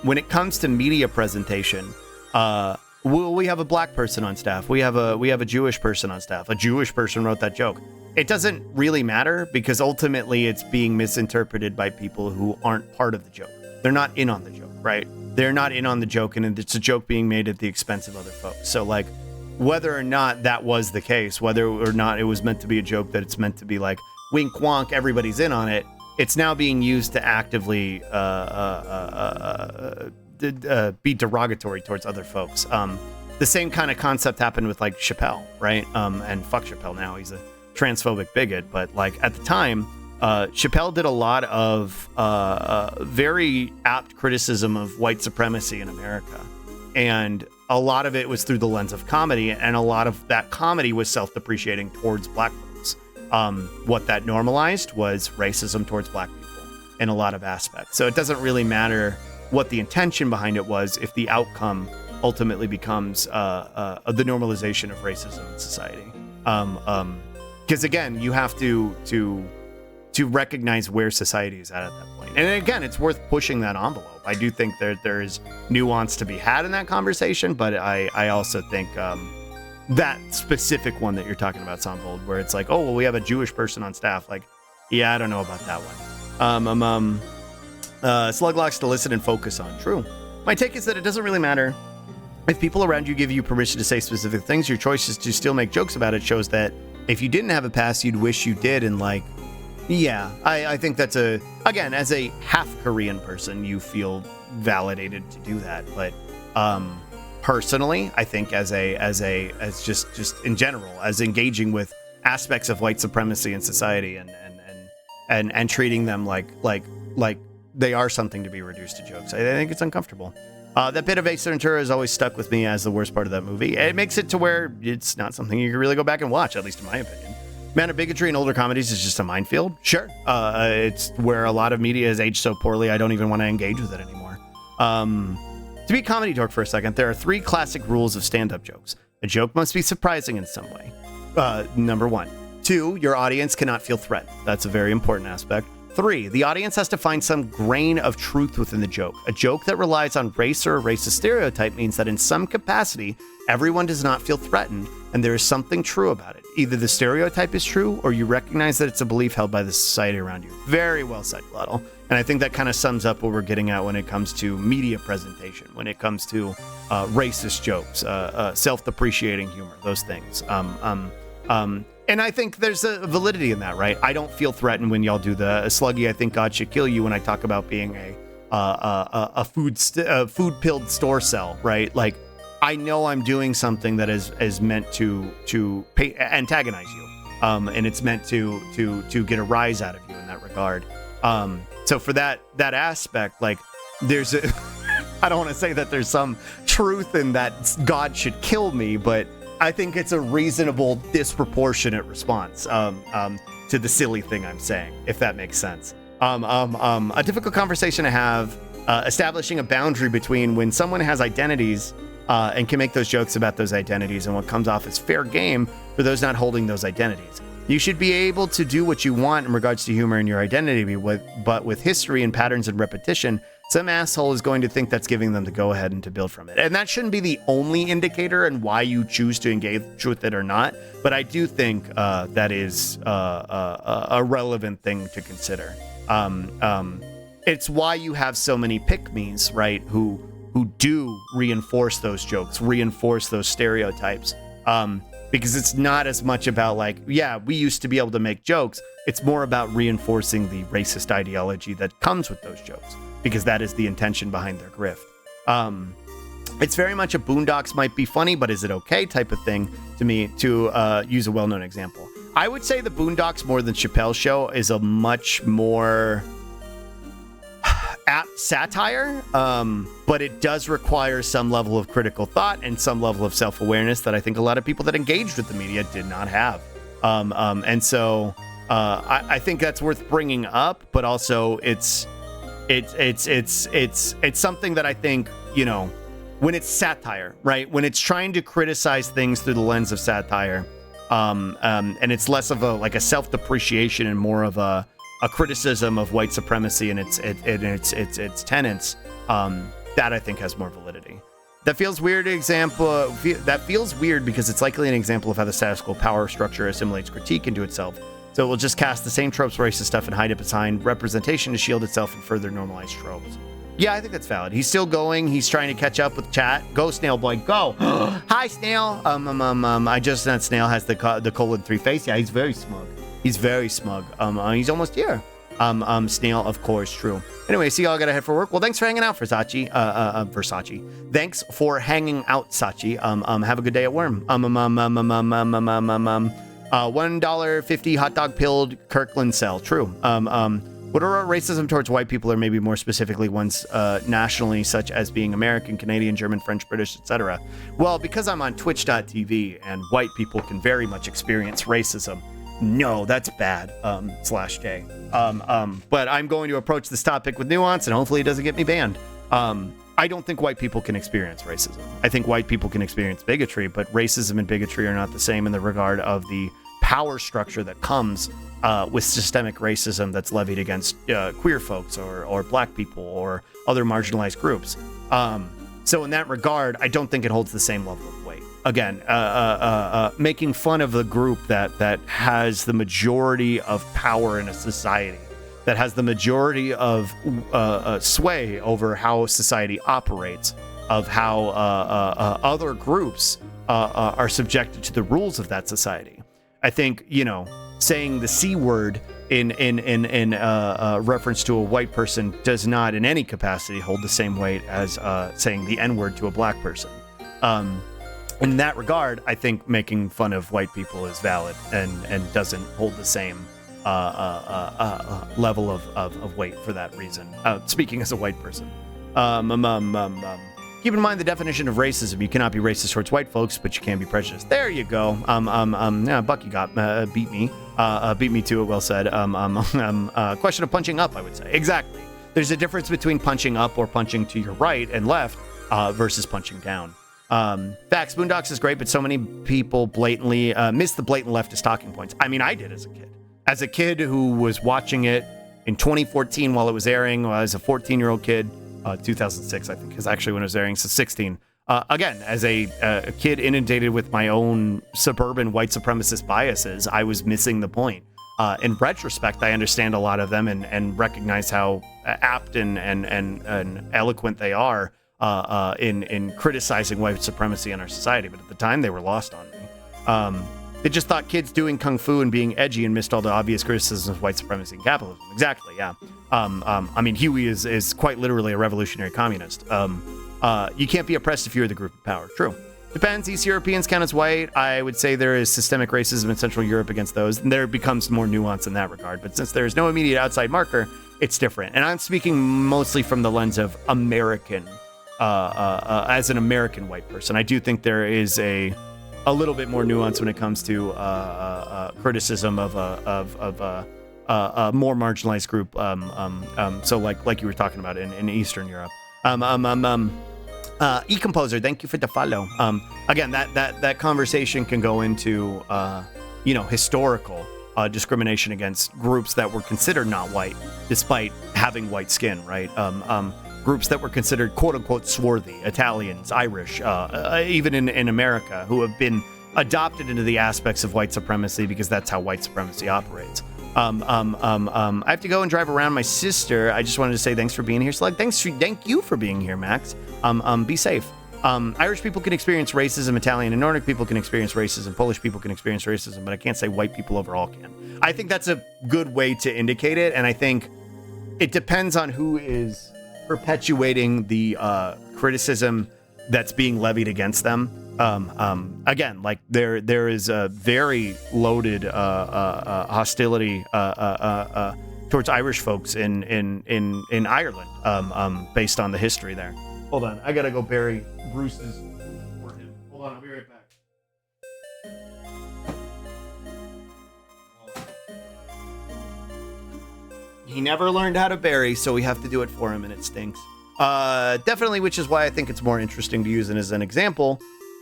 When it comes to media presentation, we have a black person on staff. We have a Jewish person on staff. A Jewish person wrote that joke. It doesn't really matter because ultimately it's being misinterpreted by people who aren't part of the joke. They're not in on the joke, right? They're not in on the joke, and it's a joke being made at the expense of other folks. So, like, whether or not that was the case, whether or not it was meant to be a joke that it's meant to be like wink wonk, everybody's in on it, it's now being used to actively be derogatory towards other folks. The same kind of concept happened with, like, Chappelle, right? And fuck Chappelle now, he's a transphobic bigot, but, like, at the time, Chappelle did a lot of very apt criticism of white supremacy in America. And a lot of it was through the lens of comedy, and a lot of that comedy was self-depreciating towards black folks. What that normalized was racism towards black people in a lot of aspects. So it doesn't really matter what the intention behind it was if the outcome ultimately becomes the normalization of racism in society. Because again, you have to recognize where society is at that point. And again, it's worth pushing that envelope. I do think there is nuance to be had in that conversation, but I also think that specific one that you're talking about, Samvold, where it's like, oh, well, we have a Jewish person on staff. Like, yeah, I don't know about that one. Sluglocks to listen and focus on. True. My take is that it doesn't really matter if people around you give you permission to say specific things. Your choice is to still make jokes about it shows that if you didn't have a past, you'd wish you did. And like, yeah, I think that's again, as a half Korean person, you feel validated to do that. But personally, I think as just in general, as engaging with aspects of white supremacy in society and treating them like they are something to be reduced to jokes, I think it's uncomfortable. That bit of Ace Ventura has always stuck with me as the worst part of that movie. It makes it to where it's not something you can really go back and watch, at least in my opinion. Man, bigotry in older comedies is just a minefield. Sure. It's where a lot of media has aged so poorly, I don't even want to engage with it anymore. To be comedy dork for a second, there are 3 classic rules of stand-up jokes. A joke must be surprising in some way. Number 1. 2, your audience cannot feel threatened. That's a very important aspect. 3, the audience has to find some grain of truth within the joke. A joke that relies on race or a racist stereotype means that in some capacity, everyone does not feel threatened, and there is something true about it. Either the stereotype is true, or you recognize that it's a belief held by the society around you. Very well said, Glottal. And I think that kind of sums up what we're getting at when it comes to media presentation, when it comes to racist jokes, self-depreciating humor, those things. And I think there's a validity in that, right? I don't feel threatened when y'all do the Sluggy, I think God should kill you, when I talk about being a food-pilled store cell, right? Like, I know I'm doing something that is meant to antagonize you, and it's meant to get a rise out of you in that regard. So for that aspect, like, there's a I don't want to say that there's some truth in that God should kill me, but I think it's a reasonable, disproportionate response to the silly thing I'm saying, if that makes sense. A difficult conversation to have, establishing a boundary between when someone has identities and can make those jokes about those identities and what comes off as fair game for those not holding those identities. You should be able to do what you want in regards to humor and your identity, but with history and patterns and repetition, some asshole is going to think that's giving them the go-ahead and to build from it. And that shouldn't be the only indicator in why you choose to engage with it or not, but I do think that is a relevant thing to consider. It's why you have so many pick-me's, right, who do reinforce those jokes, reinforce those stereotypes, because it's not as much about like, yeah, we used to be able to make jokes. It's more about reinforcing the racist ideology that comes with those jokes, because that is the intention behind their grift. It's very much a Boondocks might be funny, but is it okay type of thing to me, to use a well-known example. I would say the Boondocks more than Chappelle's Show is a much more apt satire, but it does require some level of critical thought and some level of self-awareness that I think a lot of people that engaged with the media did not have. And so I think that's worth bringing up, but also it's something that I think, you know, when it's satire, right? When it's trying to criticize things through the lens of satire, and it's less of a self-depreciation and more of a criticism of white supremacy and its tenets, that I think has more validity. That feels weird because it's likely an example of how the status quo power structure assimilates critique into itself. So it will just cast the same tropes, racist stuff, and hide it behind representation to shield itself and further normalize tropes. Yeah, I think that's valid. He's still going. He's trying to catch up with chat. Go, Snail Boy, go. Hi, Snail. I just said Snail has the 3 face. Yeah, he's very smug. He's very smug. He's almost here. Snail, of course, true. Anyway, see y'all gotta head for work. Well, thanks for hanging out, Versace. Versace. Thanks for hanging out, Sachi. Have a good day at Worm. $1.50 hot dog pilled Kirkland cell. True. What are our racism towards white people, or maybe more specifically ones nationally, such as being American, Canadian, German, French, British, etc.? Well, because I'm on twitch.tv and white people can very much experience racism. No, that's bad, /J. But I'm going to approach this topic with nuance, and hopefully it doesn't get me banned. I don't think white people can experience racism. I think white people can experience bigotry, but racism and bigotry are not the same in the regard of the power structure that comes with systemic racism that's levied against queer folks or black people or other marginalized groups. So in that regard, I don't think it holds the same level of weight. Again, making fun of the group that has the majority of power in a society, that has the majority of sway over how society operates, of how other groups are subjected to the rules of that society. I think, saying the C word in reference to a white person does not in any capacity hold the same weight as saying the N word to a black person. In that regard, I think making fun of white people is valid and doesn't hold the same level of weight for that reason. Speaking as a white person. Keep in mind the definition of racism. You cannot be racist towards white folks, but you can be prejudiced. There you go. Yeah, Bucky got beat me. Beat me to it. Well said. Question of punching up, I would say. Exactly. There's a difference between punching up or punching to your right and left versus punching down. Facts. Boondocks is great, but so many people blatantly miss the blatant leftist talking points. I mean, I did as a kid. As a kid who was watching it in 2014 while it was airing, I was a 14-year-old kid. 2006, I think, is actually when it was airing, so 16. Again, as a kid inundated with my own suburban white supremacist biases, I was missing the point. In retrospect, I understand a lot of them and recognize how apt and eloquent they are in criticizing white supremacy in our society. But at the time, they were lost on me. They just thought kids doing kung fu and being edgy and missed all the obvious criticisms of white supremacy and capitalism. Exactly, yeah. I mean, Huey is quite literally a revolutionary communist. You can't be oppressed if you're the group of power. True. Depends. East Europeans count as white. I would say there is systemic racism in Central Europe against those, and there becomes more nuance in that regard. But since there is no immediate outside marker, it's different. And I'm speaking mostly from the lens of American, as an American white person. I do think there is a little bit more nuance when it comes to criticism of a more marginalized group. So like you were talking about in Eastern Europe. E-Composer, thank you for the follow. Again, that conversation can go into historical discrimination against groups that were considered not white, despite having white skin, right? Groups that were considered quote-unquote swarthy, Italians, Irish, even in America, who have been adopted into the aspects of white supremacy because that's how white supremacy operates. I have to go and drive around my sister. I just wanted to say thanks for being here, Slug. Thank you for being here, Max. Be safe. Irish people can experience racism, Italian and Nordic people can experience racism, Polish people can experience racism, but I can't say white people overall can. I think that's a good way to indicate it, and I think it depends on who is perpetuating the criticism that's being levied against them. Again, like there is a very loaded hostility towards Irish folks in Ireland, based on the history there. Hold on, I gotta go bury Bruce's for him. Hold on, I'll be right back. He never learned how to bury, so we have to do it for him, and it stinks. Definitely, which is why I think it's more interesting to use it as an example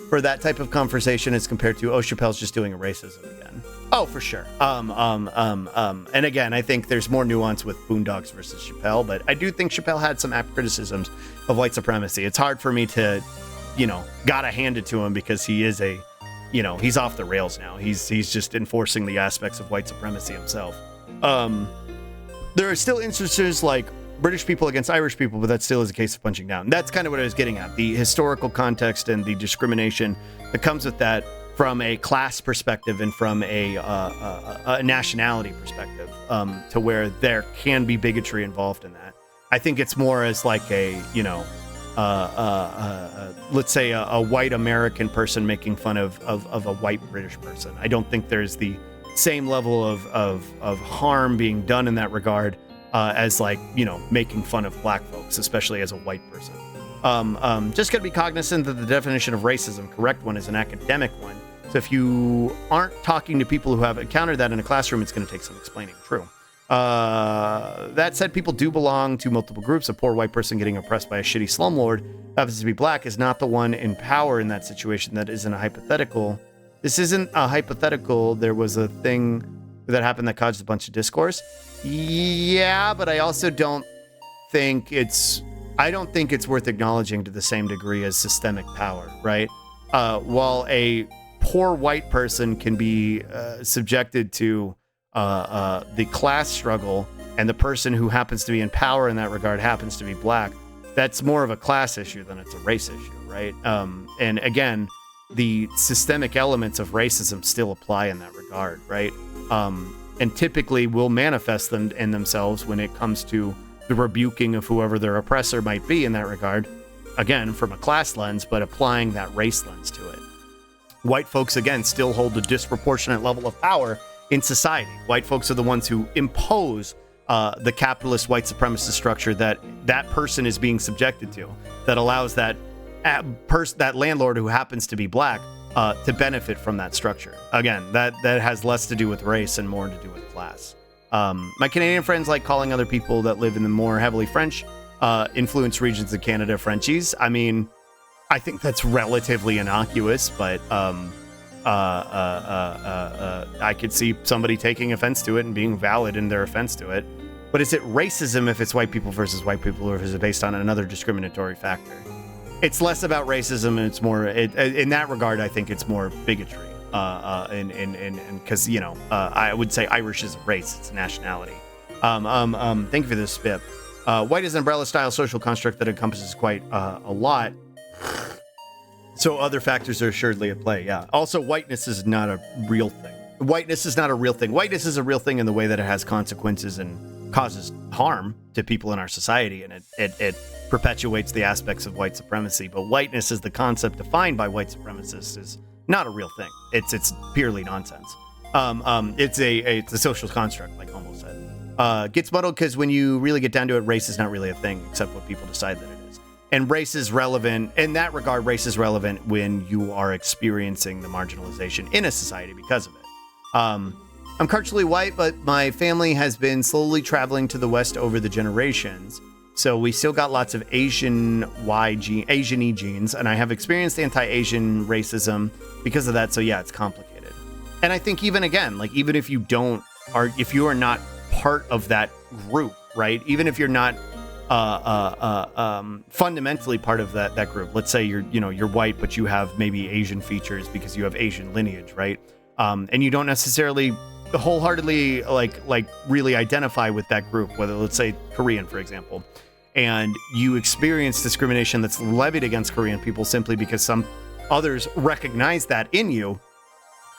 for that type of conversation as compared to, oh, Chappelle's just doing a racism again. Oh, for sure. And again, I think there's more nuance with Boondocks versus Chappelle, but I do think Chappelle had some apt criticisms of white supremacy. It's hard for me to, gotta hand it to him because he is he's off the rails now. He's just enforcing the aspects of white supremacy himself. There are still instances like British people against Irish people, but that still is a case of punching down. That's kind of what I was getting at. The historical context and the discrimination that comes with that from a class perspective and from a nationality perspective, to where there can be bigotry involved in that. I think it's more as like a, let's say a white American person making fun of a white British person. I don't think there's the same level of harm being done in that regard as like, making fun of black folks, especially as a white person. Just got to be cognizant that the definition of racism, correct one, is an academic one. So if you aren't talking to people who have encountered that in a classroom, it's going to take some explaining. True. That said, people do belong to multiple groups. A poor white person getting oppressed by a shitty slumlord who happens to be black is not the one in power in that situation. That isn't a hypothetical. This isn't a hypothetical. There was a thing that happened that caused a bunch of discourse. Yeah, but I also don't think it's worth acknowledging to the same degree as systemic power, right? While a poor white person can be subjected to the class struggle, and the person who happens to be in power in that regard happens to be black, that's more of a class issue than it's a race issue, right? And again, the systemic elements of racism still apply in that regard, right? And typically will manifest them in themselves when it comes to the rebuking of whoever their oppressor might be in that regard, again, from a class lens, but applying that race lens to it. White folks, again, still hold a disproportionate level of power in society. White folks are the ones who impose the capitalist white supremacist structure that person is being subjected to, that allows that landlord who happens to be black to benefit from that structure. Again, that has less to do with race and more to do with class. My Canadian friends like calling other people that live in the more heavily French influenced regions of Canada Frenchies. I mean, I think that's relatively innocuous, but I could see somebody taking offense to it and being valid in their offense to it. But is it racism if it's white people versus white people, or is it based on another discriminatory factor? It's less about racism, and it's more in that regard. I think it's more bigotry, and because I would say Irish is a race; it's a nationality. Thank you for this, Spip. White is an umbrella-style social construct that encompasses quite a lot. So other factors are assuredly at play. Yeah. Also, whiteness is not a real thing. Whiteness is not a real thing. Whiteness is a real thing in the way that it has consequences and causes harm to people in our society, and it perpetuates the aspects of white supremacy. But whiteness as the concept defined by white supremacists is not a real thing. It's purely nonsense. It's a social construct, like Homo said. Gets muddled because when you really get down to it, race is not really a thing, except what people decide that it is. And race is relevant in that regard. Race is relevant when you are experiencing the marginalization in a society because of it. I'm culturally white, but my family has been slowly traveling to the West over the generations. So we still got lots of Asian-y genes, and I have experienced anti-Asian racism because of that. So yeah, it's complicated. And I think even if you are not part of that group, right? Even if you're not fundamentally part of that group. Let's say you're white, but you have maybe Asian features because you have Asian lineage, right? And you don't necessarily wholeheartedly like really identify with that group, whether let's say Korean, for example, and you experience discrimination that's levied against Korean people simply because some others recognize that in you.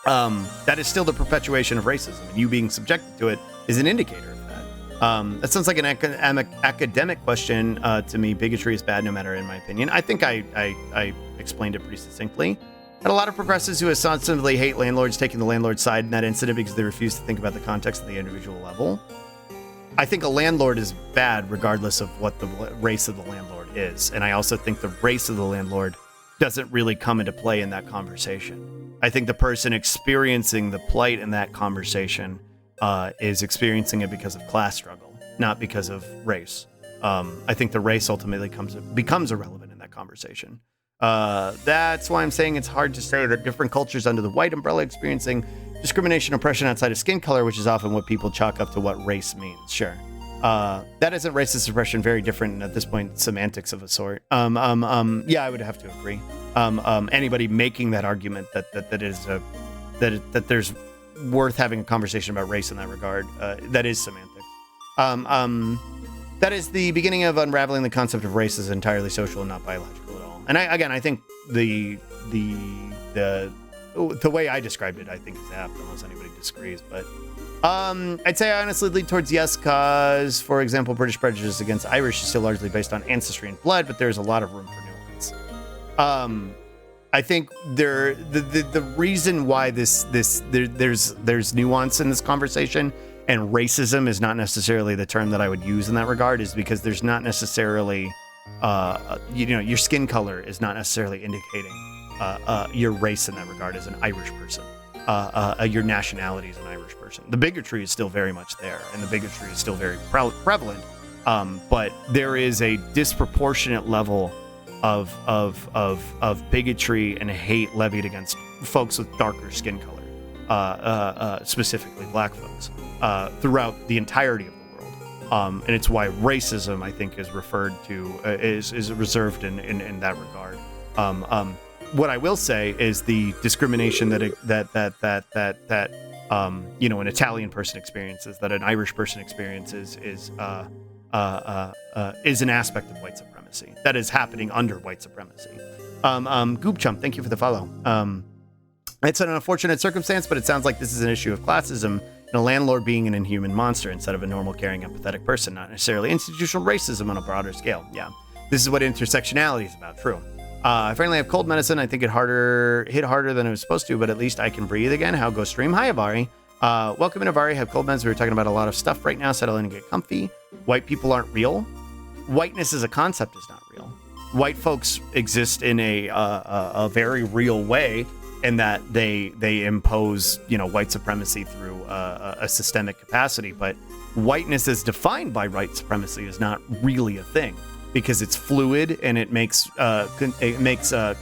That is still the perpetuation of racism, and you being subjected to it is an indicator of that. That sounds like an academic question to me. Bigotry is bad no matter, in my opinion. I think I explained it pretty succinctly. And a lot of progressives who ostensibly hate landlords taking the landlord's side in that incident because they refuse to think about the context of the individual level. I think a landlord is bad regardless of what the race of the landlord is. And I also think the race of the landlord doesn't really come into play in that conversation. I think the person experiencing the plight in that conversation is experiencing it because of class struggle, not because of race. I think the race ultimately becomes irrelevant in that conversation. That's why I'm saying it's hard to say that different cultures under the white umbrella experiencing discrimination, oppression outside of skin color, which is often what people chalk up to what race means. Sure. That isn't racist oppression, very different at this point, semantics of a sort. Yeah, I would have to agree. Anybody making that argument that there's worth having a conversation about race in that regard, that is semantics. That is the beginning of unraveling the concept of race as entirely social and not biological at all. And I think the way I described it, I think is apt, unless anybody disagrees. But I'd say I honestly lead towards yes, because, for example, British prejudice against Irish is still largely based on ancestry and blood, but there's a lot of room for nuance. I think the reason why there's nuance in this conversation and racism is not necessarily the term that I would use in that regard, is because there's not necessarily, your skin color is not necessarily indicating your race in that regard as an Irish person. Your nationality as an Irish person. The bigotry is still very much there, and the bigotry is still very prevalent. But there is a disproportionate level of bigotry and hate levied against folks with darker skin color, specifically black folks, throughout the entirety of the world. And it's why racism, I think, is referred to is reserved in that regard. What I will say is the discrimination that an Italian person experiences, that an Irish person experiences, is an aspect of white supremacy that is happening under white supremacy. Goop Chump, thank you for the follow. It's an unfortunate circumstance, but it sounds like this is an issue of classism and a landlord being an inhuman monster instead of a normal, caring, empathetic person, not necessarily institutional racism on a broader scale. Yeah, this is what intersectionality is about. True. I finally have cold medicine. I think it hit harder than it was supposed to, but at least I can breathe again. How go stream? Hi, Avari. Welcome in, Avari. Have cold meds. We were talking about a lot of stuff right now. Settle in and get comfy. White people aren't real. Whiteness as a concept is not real. White folks exist in a very real way, in that they impose, white supremacy through a systemic capacity. But whiteness as defined by white supremacy is not really a thing, because it's fluid and it makes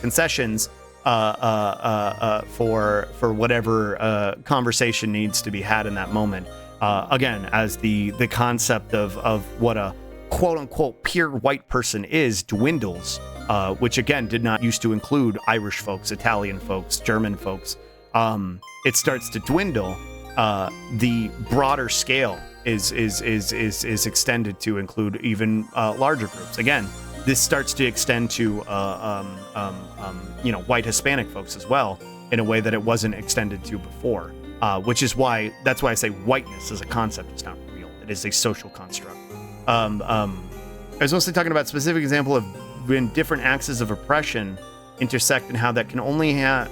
concessions for whatever conversation needs to be had in that moment. Again, as the concept of what a quote unquote pure white person is dwindles, which again did not used to include Irish folks, Italian folks, German folks. It starts to dwindle. The broader scale is extended to include even larger groups. Again, this starts to extend to white Hispanic folks as well, in a way that it wasn't extended to before. Which is why I say whiteness as a concept is not real. It is a social construct. I was mostly talking about a specific example of when different axes of oppression intersect, and how that can only have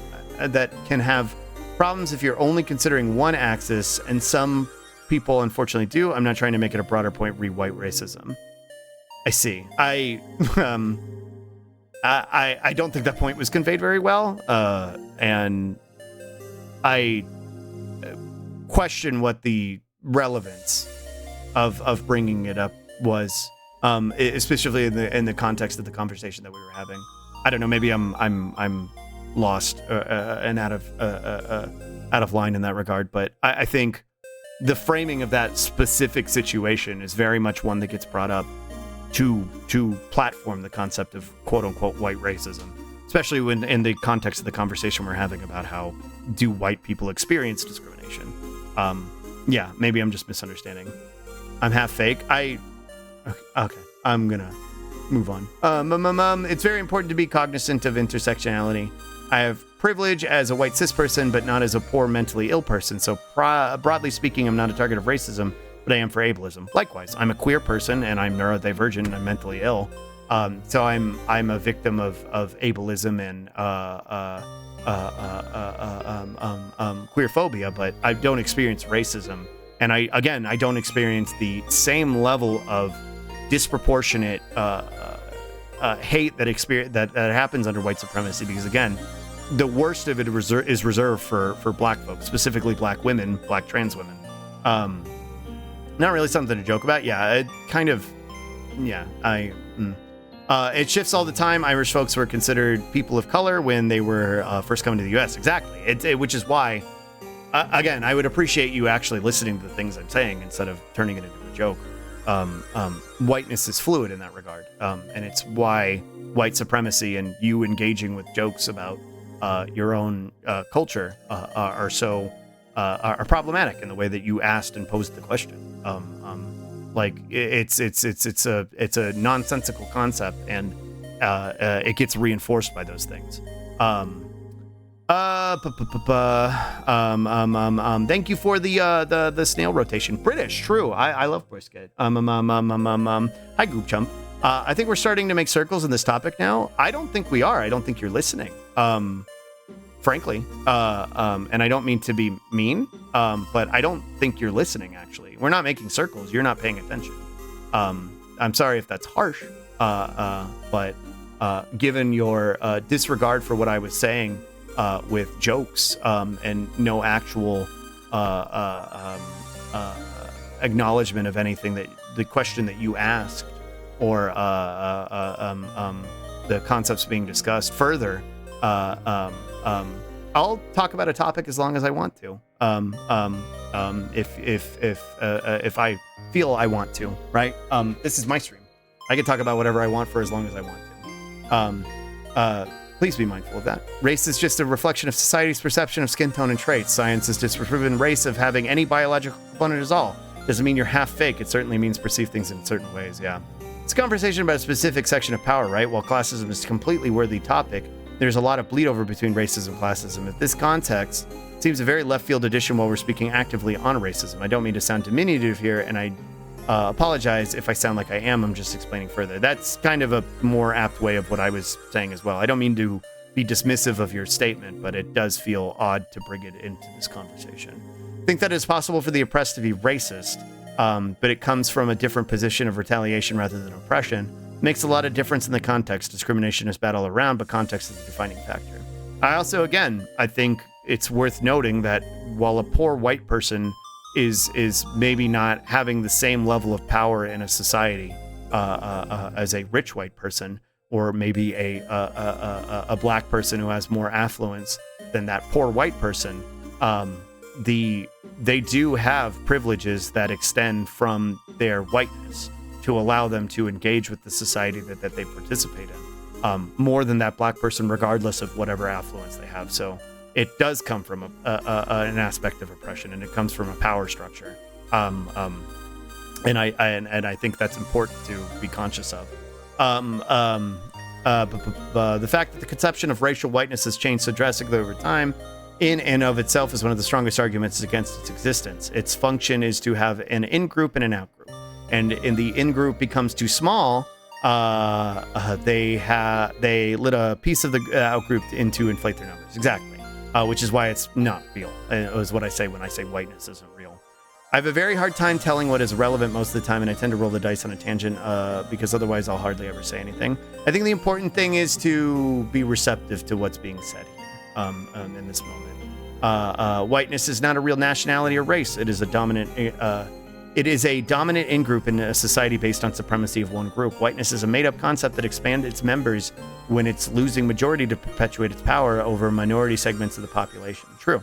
problems if you're only considering one axis, and some people unfortunately do. I'm not trying to make it a broader point re white racism. I see. I don't think that point was conveyed very well, and I question what the relevance of bringing it up was, especially in the context of the conversation that we were having. I don't know. Maybe I'm lost and out of line in that regard. But I think the framing of that specific situation is very much one that gets brought up to platform the concept of quote unquote white racism, especially when in the context of the conversation we're having about how do white people experience discrimination. Yeah, maybe I'm just misunderstanding. I'm half fake. Okay, I'm gonna move on. It's very important to be cognizant of intersectionality. I have privilege as a white cis person, but not as a poor mentally ill person. So broadly speaking, I'm not a target of racism, but I am for ableism. Likewise, I'm a queer person and I'm neurodivergent and I'm mentally ill. So I'm a victim of ableism and queerphobia, but I don't experience racism. And I don't experience the same level of disproportionate hate that happens under white supremacy, because again, the worst of it is reserved for black folks, specifically black women, black trans women. Not really something to joke about. Yeah, it kind of, yeah, it shifts all the time. Irish folks were considered people of color when they were first coming to the U.S. Exactly. Which is why, again, I would appreciate you actually listening to the things I'm saying instead of turning it into a joke. Whiteness is fluid in that regard. And it's why white supremacy and you engaging with jokes about your own culture are so problematic in the way that you asked and posed the question. Like it's a nonsensical concept, and it gets reinforced by those things. Thank you for the snail rotation. British, true. I love brisket. Hi, Goop Chump. I think we're starting to make circles in this topic now. I don't think we are. I don't think you're listening. frankly. And I don't mean to be mean, but I don't think you're listening, actually. We're not making circles. You're not paying attention. I'm sorry if that's harsh, but given your disregard for what I was saying with jokes and no actual acknowledgement of anything that the question that you asked or the concepts being discussed further, I'll talk about a topic as long as I want to. If I feel I want to, right? This is my stream. I can talk about whatever I want for as long as I want to. Please be mindful of that. Race is just a reflection of society's perception of skin tone and traits. Science has disproven race of having any biological component at all. Doesn't mean you're half fake. It certainly means perceive things in certain ways, yeah. It's a conversation about a specific section of power, right? While classism is a completely worthy topic, there's a lot of bleed over between racism and classism. In this context, it seems a very left field addition while we're speaking actively on racism. I don't mean to sound diminutive here, and I apologize if I sound like I am. I'm just explaining further. That's kind of a more apt way of what I was saying as well. I don't mean to be dismissive of your statement, but it does feel odd to bring it into this conversation. I think that it's possible for the oppressed to be racist, but it comes from a different position of retaliation rather than oppression. Makes a lot of difference in the context. Discrimination is bad all around, but context is the defining factor. I also, again, I think it's worth noting that while a poor white person is maybe not having the same level of power in a society as a rich white person, or maybe a black person who has more affluence than that poor white person, they do have privileges that extend from their whiteness to allow them to engage with the society that they participate in, more than that black person, regardless of whatever affluence they have. So it does come from an aspect of oppression, and it comes from a power structure. And I think that's important to be conscious of. The fact that the conception of racial whiteness has changed so drastically over time in and of itself is one of the strongest arguments against its existence. Its function is to have an in-group and an out-group. And in the in-group becomes too small, they lit a piece of the out-group in to inflate their numbers. Exactly. Which is why it's not real, is what I say when I say whiteness isn't real. I have a very hard time telling what is relevant most of the time, and I tend to roll the dice on a tangent because otherwise I'll hardly ever say anything. I think the important thing is to be receptive to what's being said here in this moment. Whiteness is not a real nationality or race. It is a dominant in-group in a society based on supremacy of one group. Whiteness is a made-up concept that expands its members when it's losing majority to perpetuate its power over minority segments of the population. True.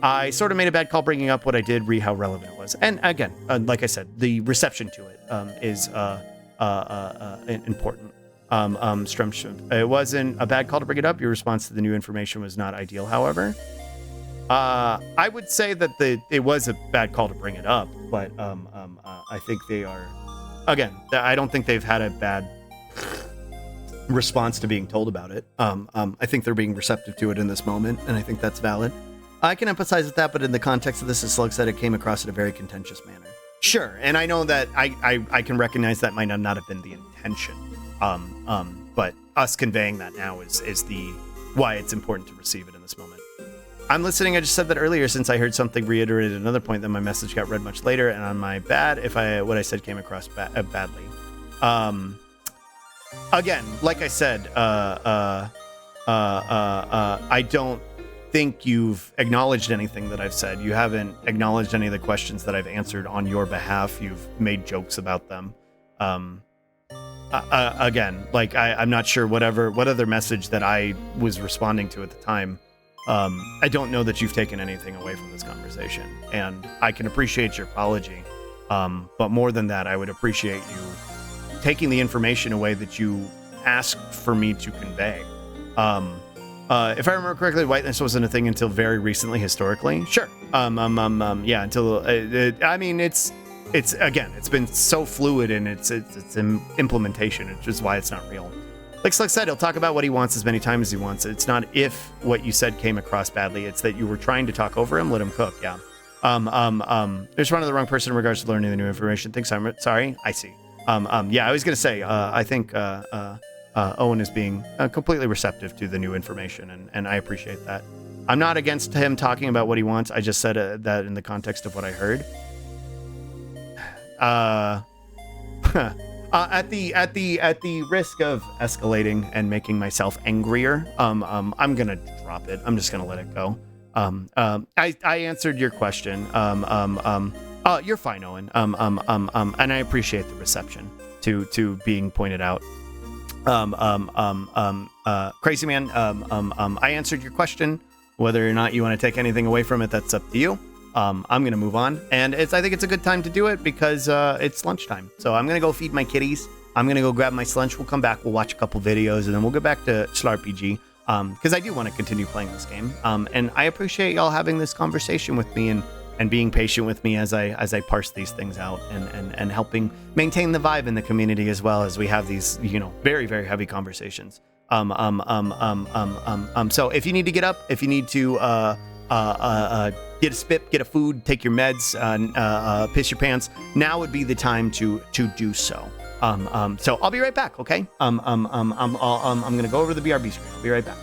I sort of made a bad call bringing up what I did, how relevant it was. And again, like I said, the reception to it is important. It wasn't a bad call to bring it up. Your response to the new information was not ideal, however. I would say that it was a bad call to bring it up, but I think they are, again, I don't think they've had a bad response to being told about it. I think they're being receptive to it in this moment, and I think that's valid. I can empathize with that, but in the context of this, as Slug said, it came across in a very contentious manner. Sure, and I know that I can recognize that might not have been the intention, but us conveying that now is why it's important to receive it in this moment. I'm listening. I just said that earlier since I heard something reiterated another point, then my message got read much later, and on my bad if what I said came across badly. Again, like I said, I don't think you've acknowledged anything that I've said. You haven't acknowledged any of the questions that I've answered on your behalf. You've made jokes about them. Again, like I'm not sure what other message that I was responding to at the time. I don't know that you've taken anything away from this conversation, and I can appreciate your apology. But more than that, I would appreciate you taking the information away that you asked for me to convey. If I remember correctly, whiteness wasn't a thing until very recently, historically. Sure. Yeah, until I mean, it's been so fluid in its implementation, which is why it's not real. Like Slick said, he'll talk about what he wants as many times as he wants. It's not if what you said came across badly. It's that you were trying to talk over him. Let him cook. Yeah. There's one of the wrong person in regards to learning the new information. Thanks, I'm sorry. I see. Yeah, I was gonna say. I think Owen is being completely receptive to the new information, and I appreciate that. I'm not against him talking about what he wants. I just said that in the context of what I heard. At the risk of escalating and making myself angrier, I'm gonna drop it. I'm just gonna let it go. I answered your question. You're fine, Owen. And I appreciate the reception to being pointed out. Crazy man. I answered your question. Whether or not you want to take anything away from it, that's up to you. I'm gonna move on, and I think it's a good time to do it because it's lunchtime. So I'm gonna go feed my kitties. I'm gonna go grab my lunch. We'll come back. We'll watch a couple videos, and then we'll get back to slarpg. Because I do want to continue playing this game. And I appreciate y'all having this conversation with me and being patient with me as I parse these things out and helping maintain the vibe in the community as well as we have these, very, very heavy conversations. So if you need to get up, if you need to get a spit, get a food, take your meds, piss your pants, now would be the time to do so. So I'll be right back, okay? I'm gonna go over to the BRB screen. I'll be right back.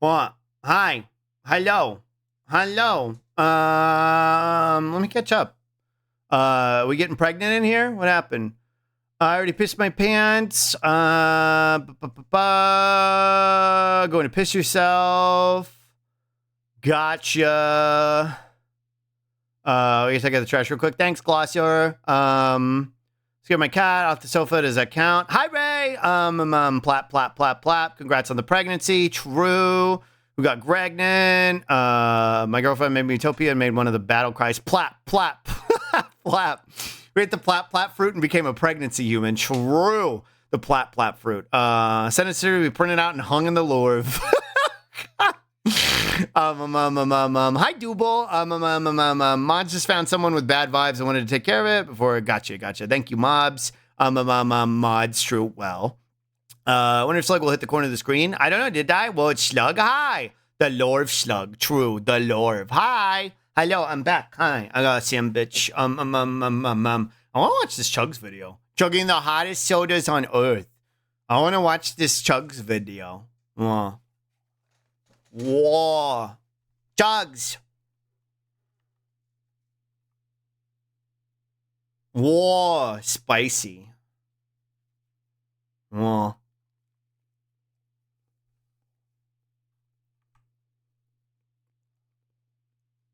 What? Hi. Hello. Hello. Let me catch up. We getting pregnant in here? What happened? I already pissed my pants. Going to piss yourself. Gotcha. I guess I got the trash real quick. Thanks, Glossier. Let's get my cat off the sofa. Does that count? Hi, Ray. Plap, plap, plap, plap. Congrats on the pregnancy. True. We got Gregnan. My girlfriend made me Utopia and made one of the battle cries. Plap, plap, plap. We ate the plap, plap fruit and became a pregnancy human. True. The plap, plap fruit. Sent it to be printed out and hung in the Louvre. Hi, Double. Mods just found someone with bad vibes and wanted to take care of it before. Gotcha. Thank you, Mobs. Mods, true. Well, wonder if Slug will hit the corner of the screen. I don't know. Did I? Well, it's Slug. Hi. The Lorv Slug. True. The Lorv. Hi. Hello. I'm back. Hi. I got a Sam bitch. I want to watch this Chugs video. Chugging the hottest sodas on earth. I want to watch this Chugs video. Whoa. Chugs. Whoa. Spicy. Whoa.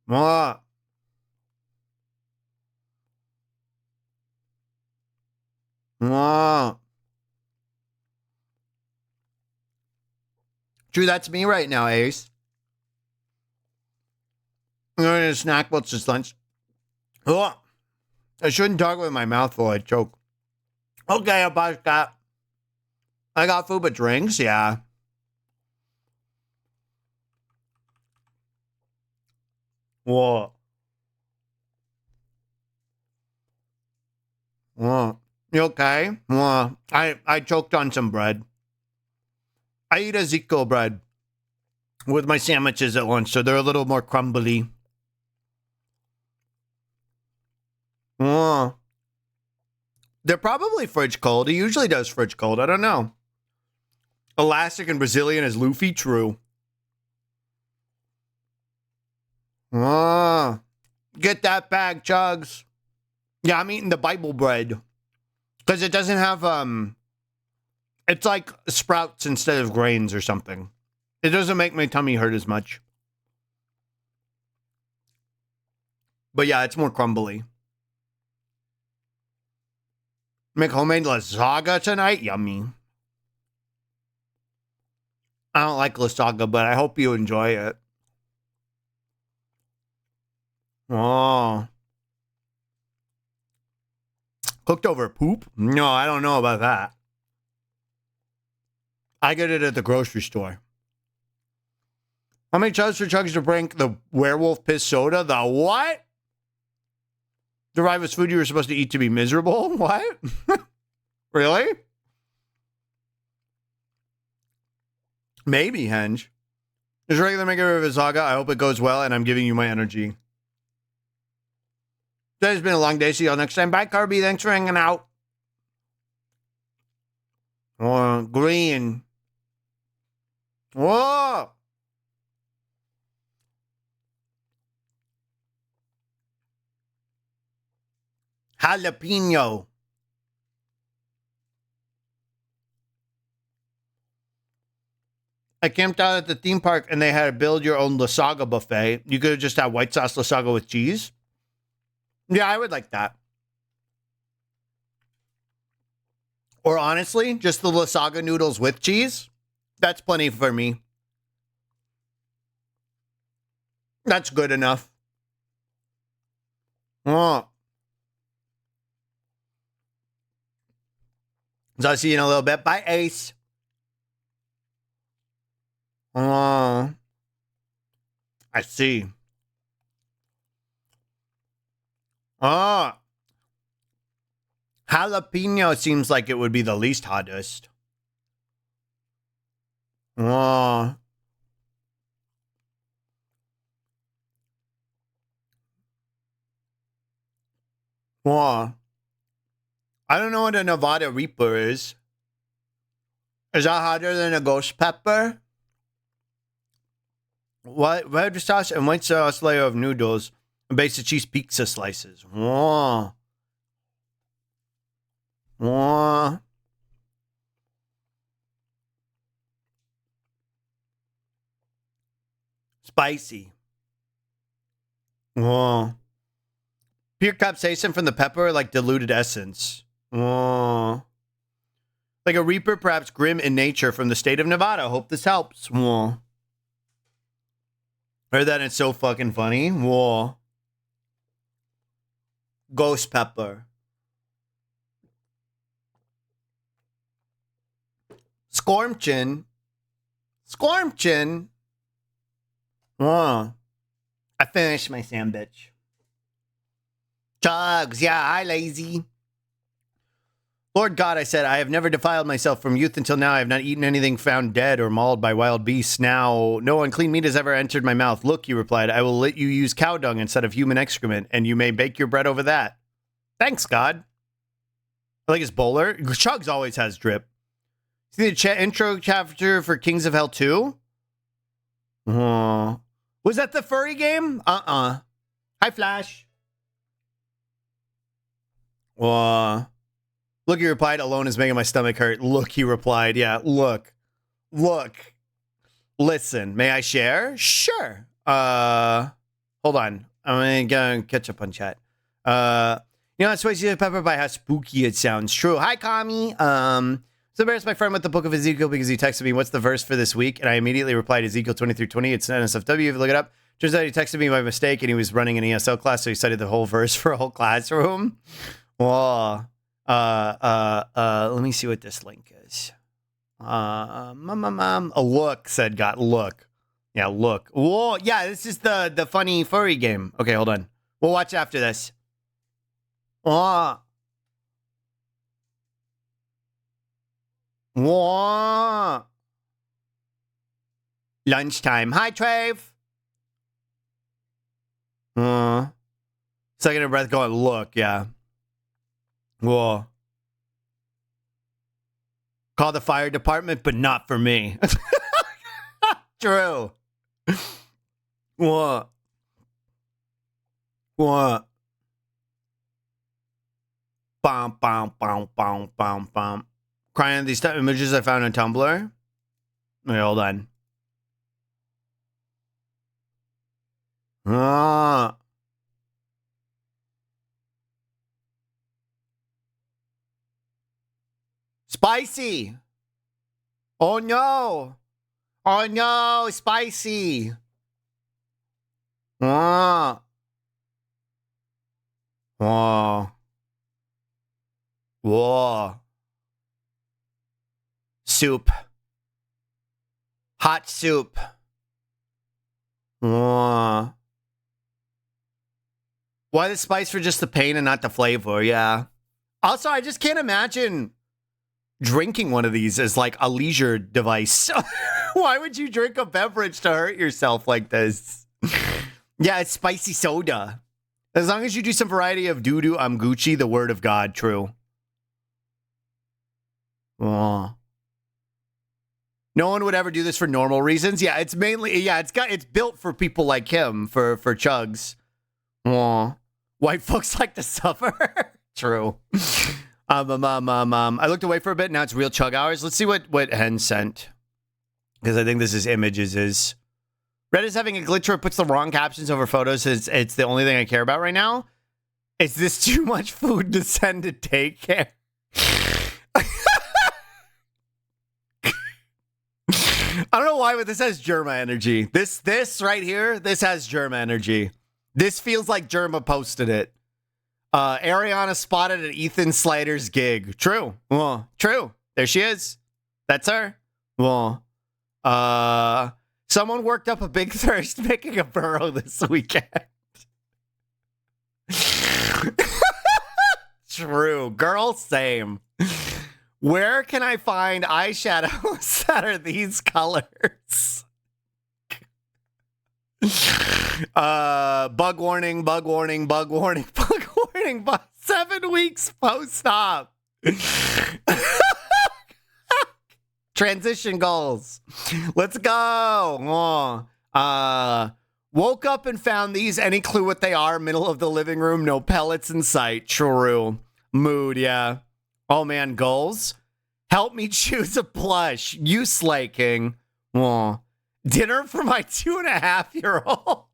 Whoa. Whoa. True, that's me right now, Ace. I'm going to snack while it's lunch. Oh, I shouldn't talk with my mouth full. I choke. Okay, about that. I got food but drinks, yeah. Whoa. Whoa. You okay? Whoa. I choked on some bread. I eat a Zico bread with my sandwiches at lunch, so they're a little more crumbly. They're probably fridge cold. He usually does fridge cold. I don't know. Elastic and Brazilian is Luffy. True. Get that bag, Chugs. Yeah, I'm eating the Bible bread. Because it doesn't have, it's like sprouts instead of grains or something. It doesn't make my tummy hurt as much. But yeah, it's more crumbly. Make homemade lasagna tonight? Yummy. I don't like lasagna, but I hope you enjoy it. Oh. Cooked over poop? No, I don't know about that. I get it at the grocery store. How many chugs for Chugs to drink the werewolf piss soda? The what? Derive as food you were supposed to eat to be miserable? What? Really? Maybe, Henge. Is regular maker of a saga. I hope it goes well, and I'm giving you my energy. Today's been a long day. See y'all next time. Bye, Carby. Thanks for hanging out. Oh, green. Whoa. Jalapeno. I camped out at the theme park and they had a build your own Lasaga buffet. You could have just had white sauce Lasaga with cheese. Yeah, I would like that. Or honestly, just the Lasaga noodles with cheese. That's plenty for me. That's good enough. Oh. So I'll see you in a little bit. Bye, Ace. Oh. I see. Oh. Jalapeno seems like it would be the least hottest. Oh. Oh. I don't know what a Nevada Reaper is. Is that hotter than a ghost pepper? red sauce and white sauce layer of noodles and basic cheese pizza slices. Whoa. Whoa. Spicy. Whoa. Pure capsaicin from the pepper, like diluted essence. Whoa. Like a reaper, perhaps grim in nature from the state of Nevada. Hope this helps. Whoa. Heard that, it's so fucking funny. Whoa. Ghost pepper. Scormchin. Scormchin. Whoa. I finished my sandwich. Chugs. Yeah, hi, lazy. Lord God, I said, I have never defiled myself from youth until now. I have not eaten anything found dead or mauled by wild beasts. Now, no unclean meat has ever entered my mouth. Look, he replied, I will let you use cow dung instead of human excrement, and you may bake your bread over that. Thanks, God. I like his bowler. Chugs always has drip. See the intro chapter for Kings of Hell 2? Was that the furry game? Hi, Flash. Look, he replied, alone is making my stomach hurt. Look, he replied, yeah, look. Listen, may I share? Sure. Hold on. I'm gonna catch up on chat. You know, it's spicy the pepper by how spooky it sounds. True. Hi, Kami. So embarrassed my friend with the book of Ezekiel because he texted me, what's the verse for this week? And I immediately replied, Ezekiel 23:20. It's NSFW. If you look it up. Turns out he texted me by mistake and he was running an ESL class, so he cited the whole verse for a whole classroom. Whoa. Let me see what this link is. A look, said got look. Yeah, look. Whoa, yeah, this is the funny furry game. Okay, hold on. We'll watch after this. Whoa. Whoa. Lunchtime. Hi, Trave. Second of breath going, look, yeah. Whoa. Call the fire department, but not for me. True. What? What? Bum, bum, bum, bum, bum, bum. Crying at these images I found on Tumblr. Wait, hold on. Spicy. Oh no. Oh no, spicy. Whoa. Soup. Hot soup. Why the spice for just the pain and not the flavor? Yeah. Also, I just can't imagine drinking one of these as like a leisure device. Why would you drink a beverage to hurt yourself like this? Yeah, it's spicy soda. As long as you do some variety of doo-doo, I'm Gucci, the word of God, true. No one would ever do this for normal reasons. Yeah, it's mainly, it's built for people like him, for Chugs. White folks like to suffer. True. I looked away for a bit. Now it's real chug hours. Let's see what Hen sent. Because I think this is images. Reddit's having a glitch where it puts the wrong captions over photos. It's the only thing I care about right now. Is this too much food to send to daycare? I don't know why, but this has Germa energy. This right here, this has Germa energy. This feels like Germa posted it. Ariana spotted at Ethan Slater's gig. True. True. There she is. That's her. Someone worked up a big thirst making a burrow this weekend. True. Girl, same. Where can I find eyeshadows that are these colors? Bug warning, bug warning, bug warning, bug warning. 7 weeks post-op. Transition goals. Let's go. Woke up and found these. Any clue what they are? Middle of the living room. No pellets in sight. True. Mood, yeah. Oh, man. Goals? Help me choose a plush. You slay, King. Aw. Dinner for my 2.5-year-old.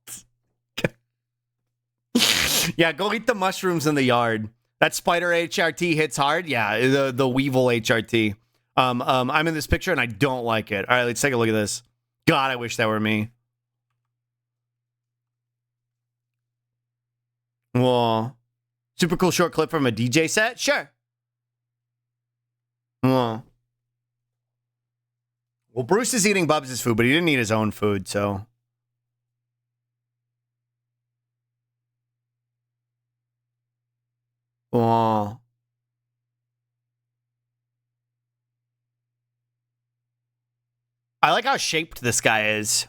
Yeah, go eat the mushrooms in the yard. That spider HRT hits hard. Yeah, the Weevil HRT. I'm in this picture and I don't like it. All right, let's take a look at this. God, I wish that were me. Whoa. Super cool short clip from a DJ set? Sure. Whoa. Well, Bruce is eating Bubs' food, but he didn't eat his own food, so. Whoa. I like how shaped this guy is.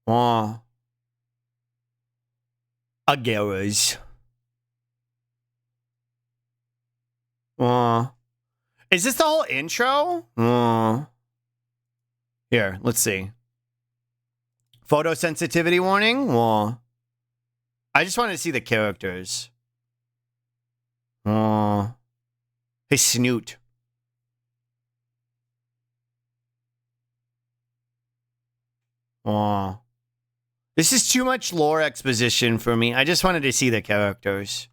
Whoa. A garage. Is this the whole intro? Here, let's see. Photosensitivity warning? I just wanted to see the characters. His snoot. This is too much lore exposition for me. I just wanted to see the characters.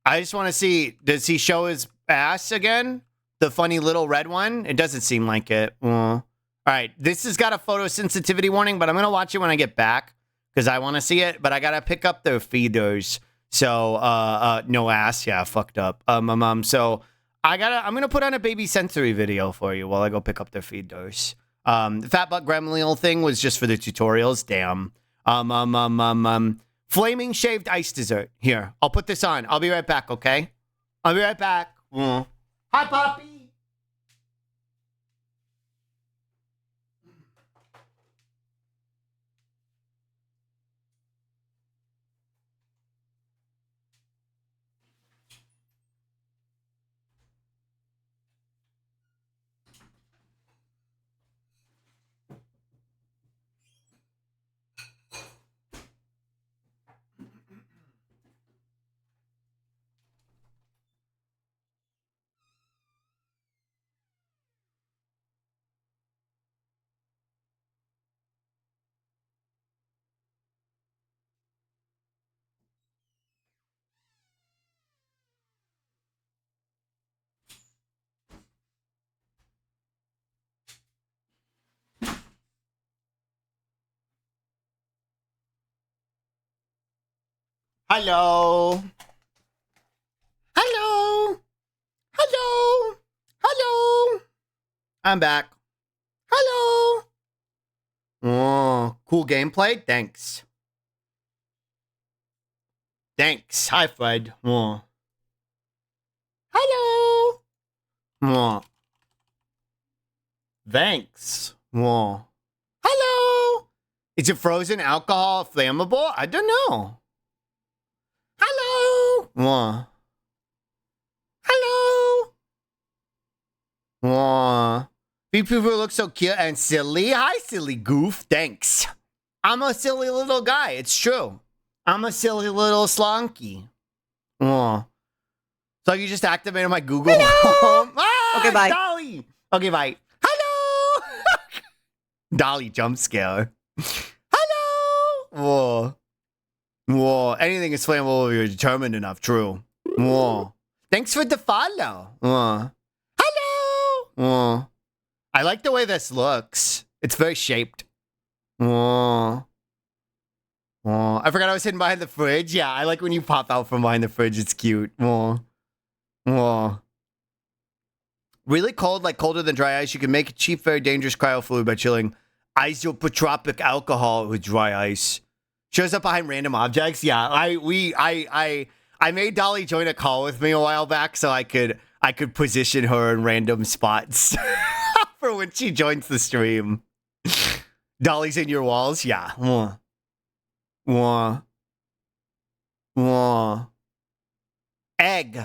I just want to see, does he show his ass again? The funny little red one? It doesn't seem like it. All right, this has got a photosensitivity warning, but I'm going to watch it when I get back because I want to see it, but I got to pick up their feeders. So, no ass. Yeah, fucked up. So I'm going to put on a baby sensory video for you while I go pick up their feeders. The Fat Butt Gremlin thing was just for the tutorials. Damn. Flaming shaved ice dessert. Here, I'll put this on. I'll be right back, okay? I'll be right back. Hi, Poppy. Hello. Hello. Hello. Hello. I'm back. Hello. Cool gameplay. Thanks. Thanks. Hi, Fred. Hello. Thanks. Hello. Is it frozen alcohol flammable? I don't know. Hello. Hello. People look so cute and silly. Hi, silly goof. Thanks. I'm a silly little guy. It's true. I'm a silly little slonky. So you just activated my Google Home. Okay, bye. Dolly. Okay, bye. Hello. Dolly jump scare. Hello. Anything is flammable if you're determined enough. True. Thanks for the follow. Hello. I like the way this looks. It's very shaped. I forgot I was hidden behind the fridge. Yeah, I like when you pop out from behind the fridge. It's cute. Really cold, like colder than dry ice. You can make a cheap, very dangerous cryo fluid by chilling isopotropic alcohol with dry ice. Shows up behind random objects. Yeah, I made Dolly join a call with me a while back so I could position her in random spots for when she joins the stream. Dolly's in your walls. Yeah. Egg.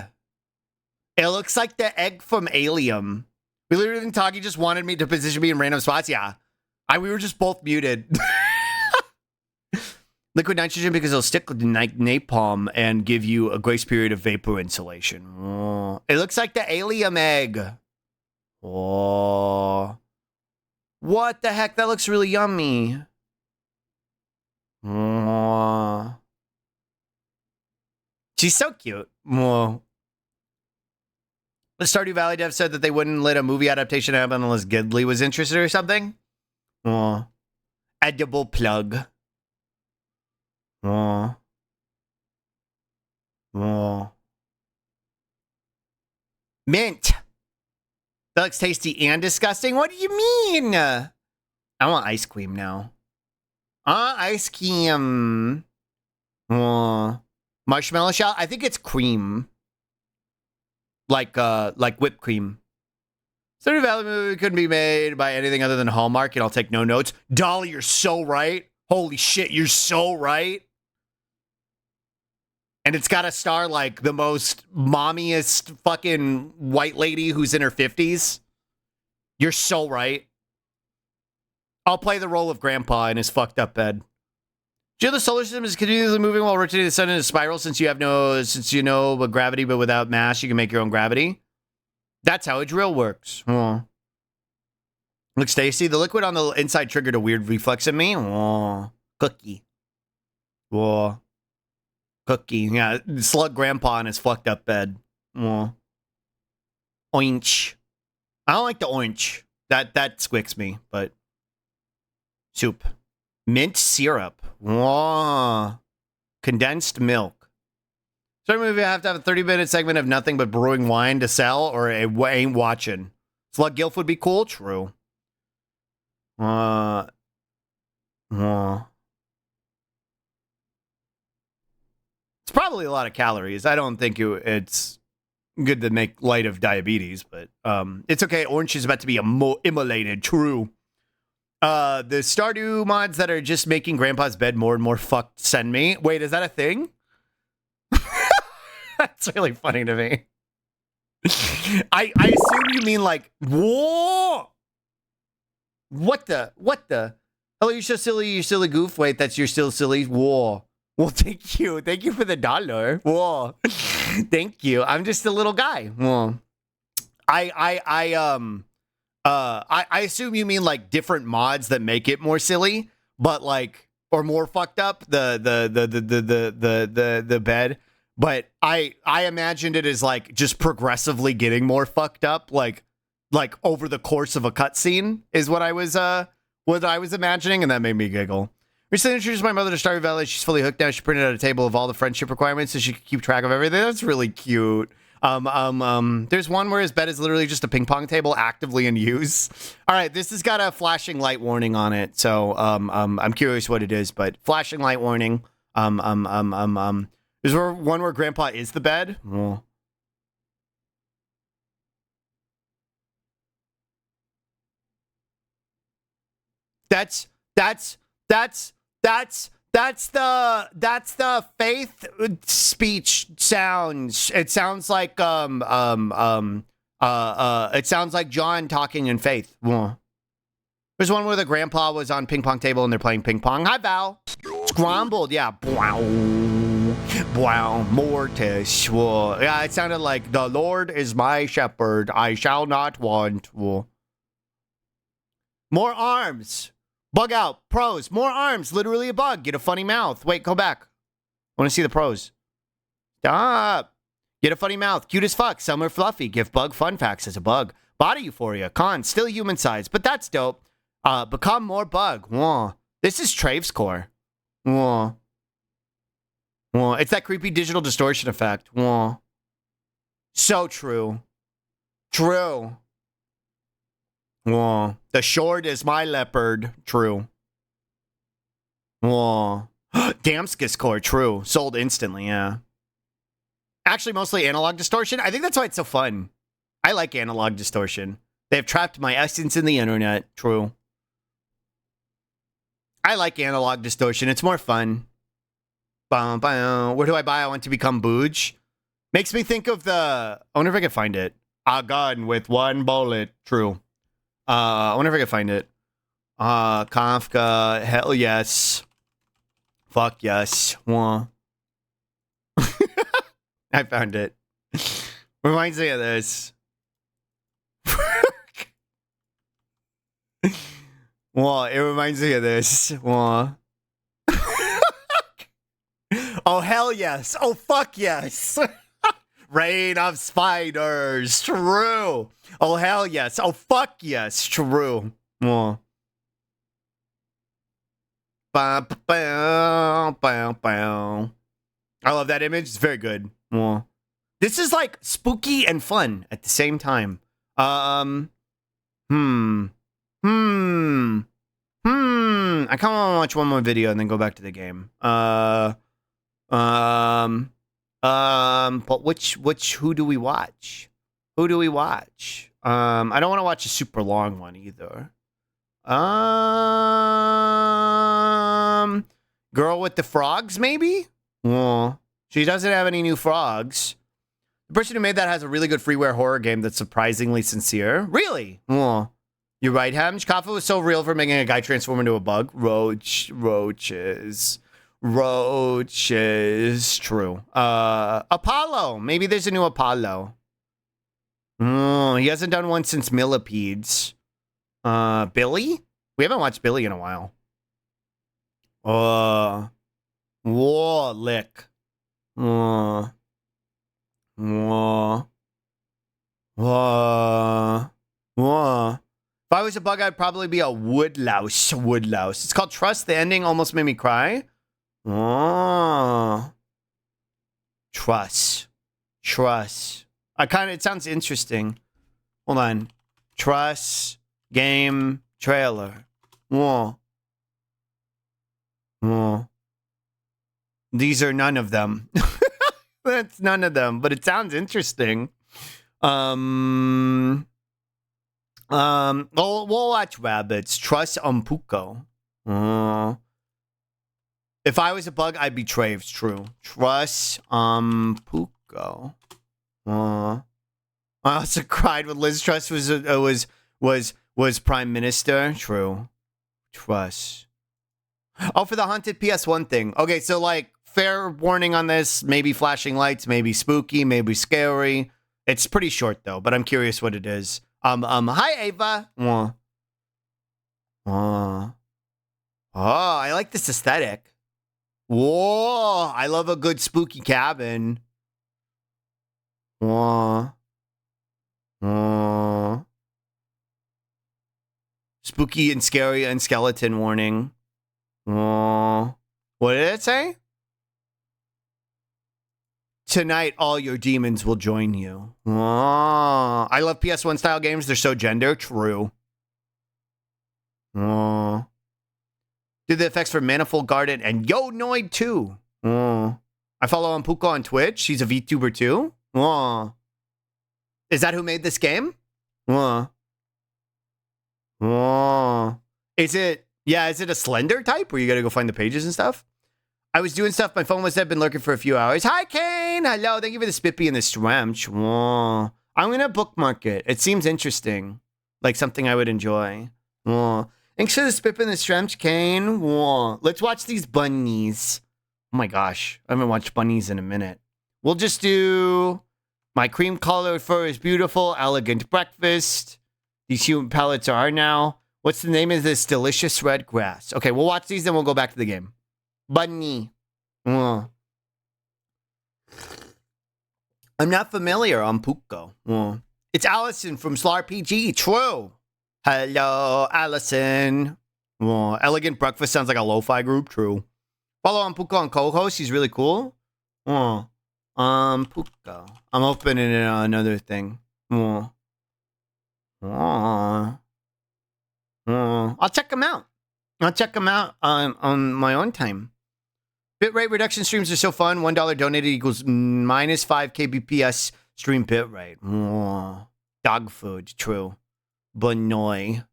It looks like the egg from Alien. We literally think Taki just wanted me to position me in random spots. Yeah. We were just both muted. Liquid nitrogen because it'll stick with napalm and give you a grace period of vapor insulation. Oh. It looks like the alien egg. Oh. What the heck? That looks really yummy. Oh. She's so cute. Oh. The Stardew Valley dev said that they wouldn't let a movie adaptation happen unless Gidley was interested or something. Oh. Edible plug. Oh. Oh. Mint. That looks tasty and disgusting. What do you mean? I want ice cream now. Ice cream. Oh. Marshmallow shell? I think it's cream. Like whipped cream. Stardew Valley movie couldn't be made by anything other than Hallmark, and I'll take no notes. Dolly, you're so right. Holy shit, you're so right. And it's got to star like the most mommiest fucking white lady who's in her 50s. You're so right. I'll play the role of grandpa in his fucked up bed. Do you know the solar system is continuously moving while rotating the sun in a spiral since you know but gravity, but without mass, you can make your own gravity? That's how a drill works. Oh. Looks tasty. The liquid on the inside triggered a weird reflex in me. Oh. Cookie. Oh. Cookie. Yeah, slug grandpa in his fucked up bed. Oh. Orange. I don't like the orange. That squicks me, but soup. Mint syrup. Oh. Condensed milk. So maybe I have to have a 30-minute segment of nothing but brewing wine to sell, or it ain't watching. Slug Gilf would be cool. True. It's probably a lot of calories. I don't think it's good to make light of diabetes, but it's okay. Orange is about to be immolated. True. The Stardew mods that are just making Grandpa's bed more and more fucked send me. Wait, is that a thing? That's really funny to me. I assume you mean like, whoa! What the? Oh, you're so silly, you silly goof. Wait, that's you're still silly. Whoa. Well, thank you. Thank you for the $1. Whoa. Thank you. I'm just a little guy. Whoa. I assume you mean like different mods that make it more silly, but like, or more fucked up, the bed. But I imagined it as like just progressively getting more fucked up, like over the course of a cutscene is what I was imagining, and that made me giggle. Recently introduced my mother to Stardew Valley. She's fully hooked now. She printed out a table of all the friendship requirements so she could keep track of everything. That's really cute. There's one where his bed is literally just a ping pong table actively in use. All right, this has got a flashing light warning on it, so I'm curious what it is, but flashing light warning. Is there one where Grandpa is the bed? Oh. That's the faith speech sounds. It sounds like it sounds like John talking in faith. There's one where the grandpa was on ping pong table and they're playing ping pong. Hi, Val. Scrambled, yeah. Wow, Mortis. Yeah, it sounded like the Lord is my shepherd. I shall not want. More arms. Bug out. Pros. More arms. Literally a bug. Get a funny mouth. Wait, go back. I want to see the pros. Stop. Get a funny mouth. Cute as fuck. Some are fluffy. Give bug fun facts as a bug. Body euphoria. Con. Still human size. But that's dope. Become more bug. Whoa. This is Trave's core. Whoa. Whoa. It's that creepy digital distortion effect. Whoa. So true. True. Whoa. The short is my leopard. True. Whoa. Damskus core. True. Sold instantly, yeah. Actually, mostly analog distortion. I think that's why it's so fun. I like analog distortion. They've trapped my essence in the internet. True. I like analog distortion. It's more fun. Where do I buy? I want to become Booge. Makes me think of the... I wonder if I can find it. A gun with one bullet. True. I wonder if I can find it. Kafka. Hell yes. Fuck yes. Wah. I found it. Reminds me of this. Well, it reminds me of this. Well. Oh, hell yes. Oh, fuck yes. Rain of spiders. True. Oh, hell yes. Oh, fuck yes. True. Well. Bow, bow, bow, bow. I love that image. It's very good. Well. This is like spooky and fun at the same time. I kind of want to watch one more video and then go back to the game. But who do we watch? Who do we watch? I don't want to watch a super long one either. Girl with the frogs, maybe? Well, she doesn't have any new frogs. The person who made that has a really good freeware horror game that's surprisingly sincere. Really? Well, you're right, Hemj. Kafka was so real for making a guy transform into a bug. Roaches. True. Apollo. Maybe there's a new Apollo. He hasn't done one since Millipedes. Billy? We haven't watched Billy in a while. Whoa, lick. Whoa. If I was a bug, I'd probably be a woodlouse. It's called Trust. The ending almost made me cry. Trust. It sounds interesting. Hold on. Trust game trailer. These are none of them. That's none of them, but it sounds interesting. We'll watch rabbits. Trust Umpuko. If I was a bug, I'd be Traves. True. Trust Umpuko. I also cried when Liz Truss was prime minister. True. Trust. Oh, for the haunted PS1 thing. Okay, so like fair warning on this. Maybe flashing lights. Maybe spooky. Maybe scary. It's pretty short though, but I'm curious what it is. Hi Ava. Oh, I like this aesthetic. Whoa, I love a good spooky cabin. Spooky and scary and skeleton warning. What did it say? Tonight, all your demons will join you. I love PS1 style games. They're so gender. True. Did the effects for Manifold Garden and Yo Noid too. I follow Umpuko on Twitch. She's a VTuber too. Is that who made this game? Is it a Slender type where you gotta go find the pages and stuff? I was doing stuff. My phone must have been lurking for a few hours. Hi, Kane. Hello. Thank you for the spippy and the strench. I'm going to bookmark it. It seems interesting. Like something I would enjoy. Thanks for the spip and the strench, Kane. Let's watch these bunnies. Oh my gosh. I haven't watched bunnies in a minute. We'll just do my cream colored fur is beautiful. Elegant breakfast. These human pellets are now. What's the name of this delicious red grass? Okay, we'll watch these, then we'll go back to the game. Bunny. I'm not familiar on Puko. It's Allison from slarpg. True. Hello, Allison. Elegant Breakfast sounds like a lo-fi group. True. Follow on Puko on co-host. He's really cool. Puko. I'm opening it on another thing. I'll check them out. I'll check them out on my own time. Bitrate reduction streams are so fun. $1 donated equals minus 5 kbps stream bitrate. Dog food. True. Banoy.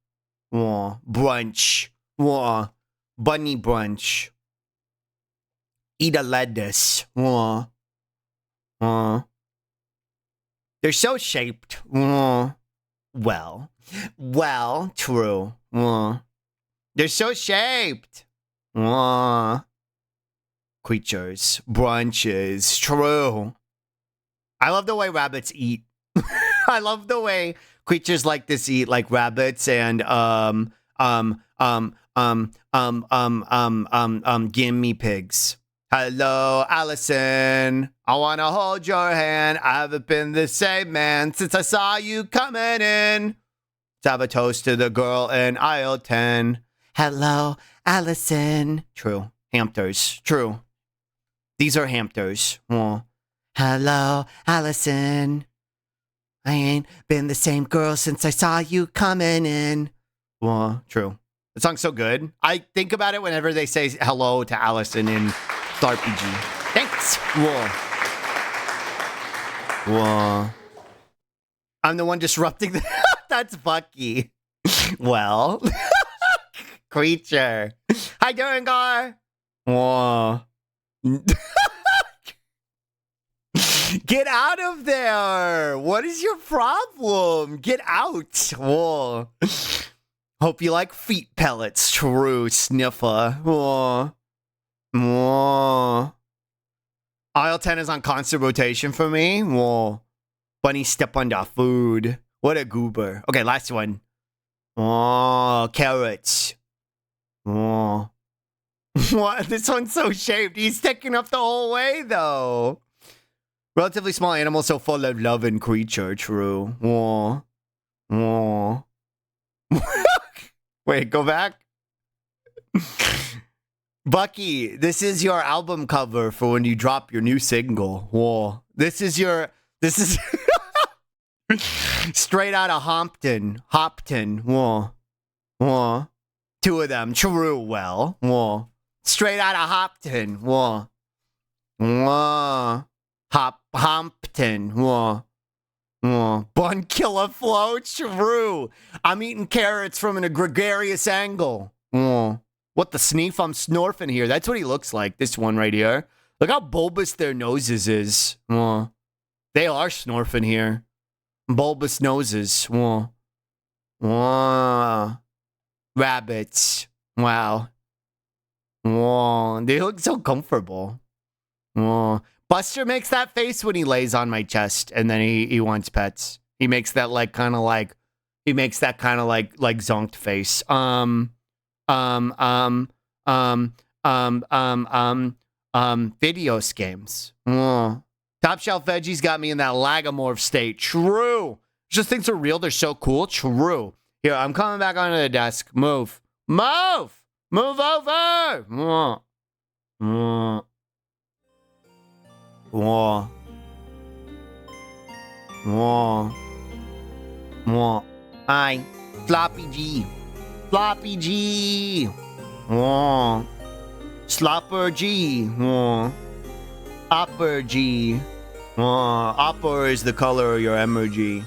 Brunch. Bunny brunch. Eat a lettuce. They're so shaped. Well, true. They're so shaped. Creatures, branches, true. I love the way rabbits eat. I love the way creatures like this eat, like rabbits and gimme pigs. Hello, Allison. I wanna hold your hand. I haven't been the same man since I saw you coming in. Let's have a toast to the girl in aisle 10. Hello, Allison. True. Hampters. True. These are Hampters. Hello, Allison. I ain't been the same girl since I saw you coming in. True. The song's so good. I think about it whenever they say hello to Allison in slarpg. Thanks. I'm the one disrupting the... That's Bucky. Well. Creature. Hi, doing, Gar? Get out of there! What is your problem? Get out! Hope you like feet pellets, true sniffer. Aisle 10 is on constant rotation for me. Bunny step on the food. What a goober. Okay, last one. Carrots. What? This one's so shaped. He's sticking up the whole way, though. Relatively small animal, so full of love and creature. True. Wait, go back. Bucky, this is your album cover for when you drop your new single. This is straight out of Hopton. Two of them. True. Well. Straight out of Hopton. Hopton. Bun killer flow. True. I'm eating carrots from an gregarious angle. What the sneef I'm snorfing here. That's what he looks like. This one right here. Look how bulbous their noses is. They are snorfing here. Bulbous noses. Rabbits. Wow. They look so comfortable. Buster makes that face when he lays on my chest, and then he wants pets. He makes that kind of like zonked face. Videos games. Top Shelf Veggies got me in that lagomorph state. True. Just things are real. They're so cool. True. Here, I'm coming back onto the desk. Move. Move over. Hi. Floppy G. Slopper G. Upper G. Upper is the color of your emoji.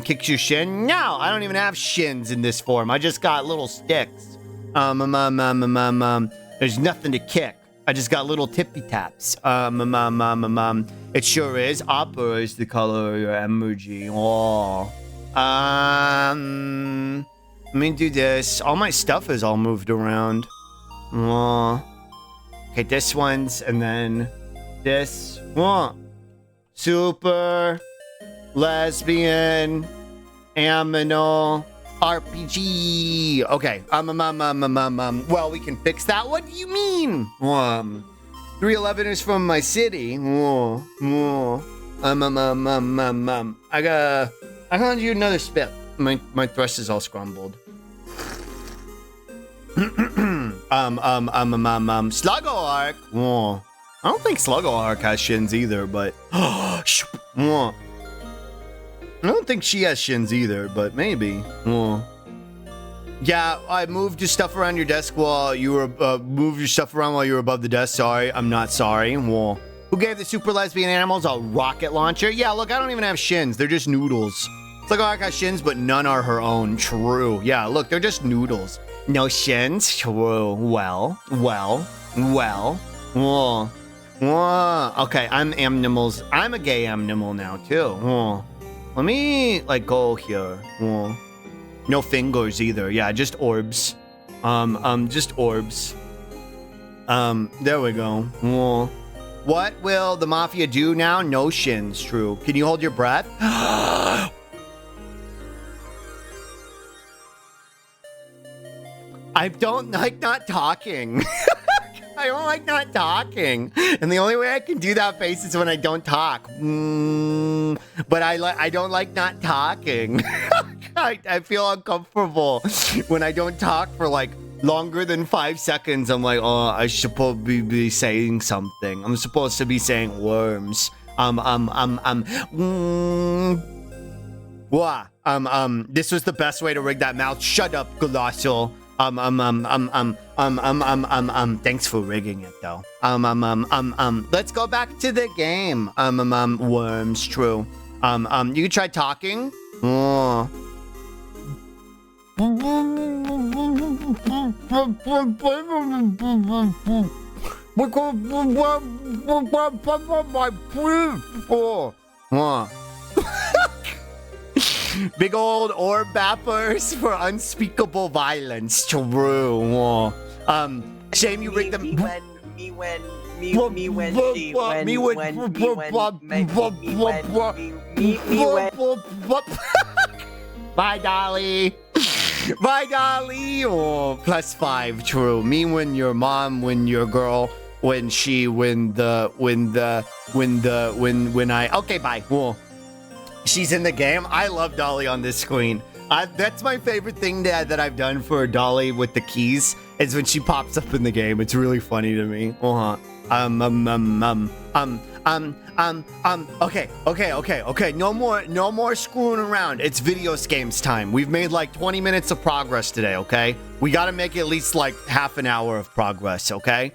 Kicks your shin? No, I don't even have shins in this form. I just got little sticks. There's nothing to kick. I just got little tippy taps. It sure is. Upper is the color of your emoji. Let me do this. All my stuff is all moved around. Okay, this one's, and then this. Super, lesbian, aminal, RPG. Okay, well, we can fix that. What do you mean? 311 is from my city. I gotta do another spit. My thrust is all scrambled. Sluggo Arc. I don't think Sluggo Arc has shins either, but I don't think she has shins either, but maybe. Yeah, I moved your stuff around your desk while you were moved your stuff around while you were above the desk. Sorry, I'm not sorry. Who gave the super lesbian animals a rocket launcher? Yeah, look, I don't even have shins. They're just noodles. Sluggo Arc has shins, but none are her own. True. Yeah, look, they're just noodles. No shins? True. Well. Okay, I'm animals. I'm a gay animal now too. Let me like go here. No fingers either. Yeah, just orbs. Just orbs. There we go. What will the mafia do now? No shins, true. Can you hold your breath? I don't like not talking. I don't like not talking. And the only way I can do that face is when I don't talk. But I don't like not talking. I feel uncomfortable when I don't talk for like longer than 5 seconds. I'm like, oh, I should probably be saying something. I'm supposed to be saying worms. This was the best way to rig that mouth. Shut up, Colossal. Thanks for rigging it though. Let's go back to the game. Worms, true. You can try talking. Big old orb bappers for unspeakable violence. True. Shame you rigged them. Me when she when Bye, Dolly. Bye, Dolly. Oh, +5. True. Me when your mom, when your girl, when she, when I. Okay, bye. Whoa. She's in the game. I love Dolly on this screen. That's my favorite thing that I've done for Dolly with the keys is when she pops up in the game. It's really funny to me. Okay. No more screwing around. It's video games time. We've made like 20 minutes of progress today, okay? We gotta make at least like half an hour of progress, okay?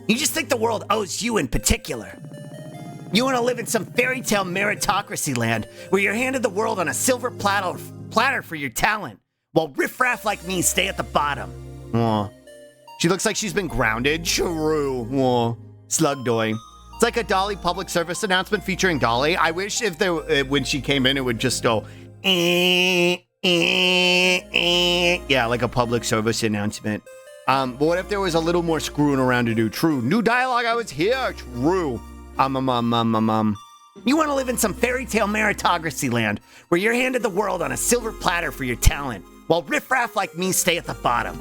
You just think the world owes you in particular. You want to live in some fairy tale meritocracy land where you're handed the world on a silver platter for your talent, while riffraff like me stay at the bottom. She looks like she's been grounded. True. Slugdoy. It's like a Dolly public service announcement featuring Dolly. I wish if there, when she came in, it would just go, yeah, like a public service announcement. But what if there was a little more screwing around to do? True. New dialogue. I was here. True. You want to live in some fairy tale meritocracy land where you're handed the world on a silver platter for your talent, while riffraff like me stay at the bottom.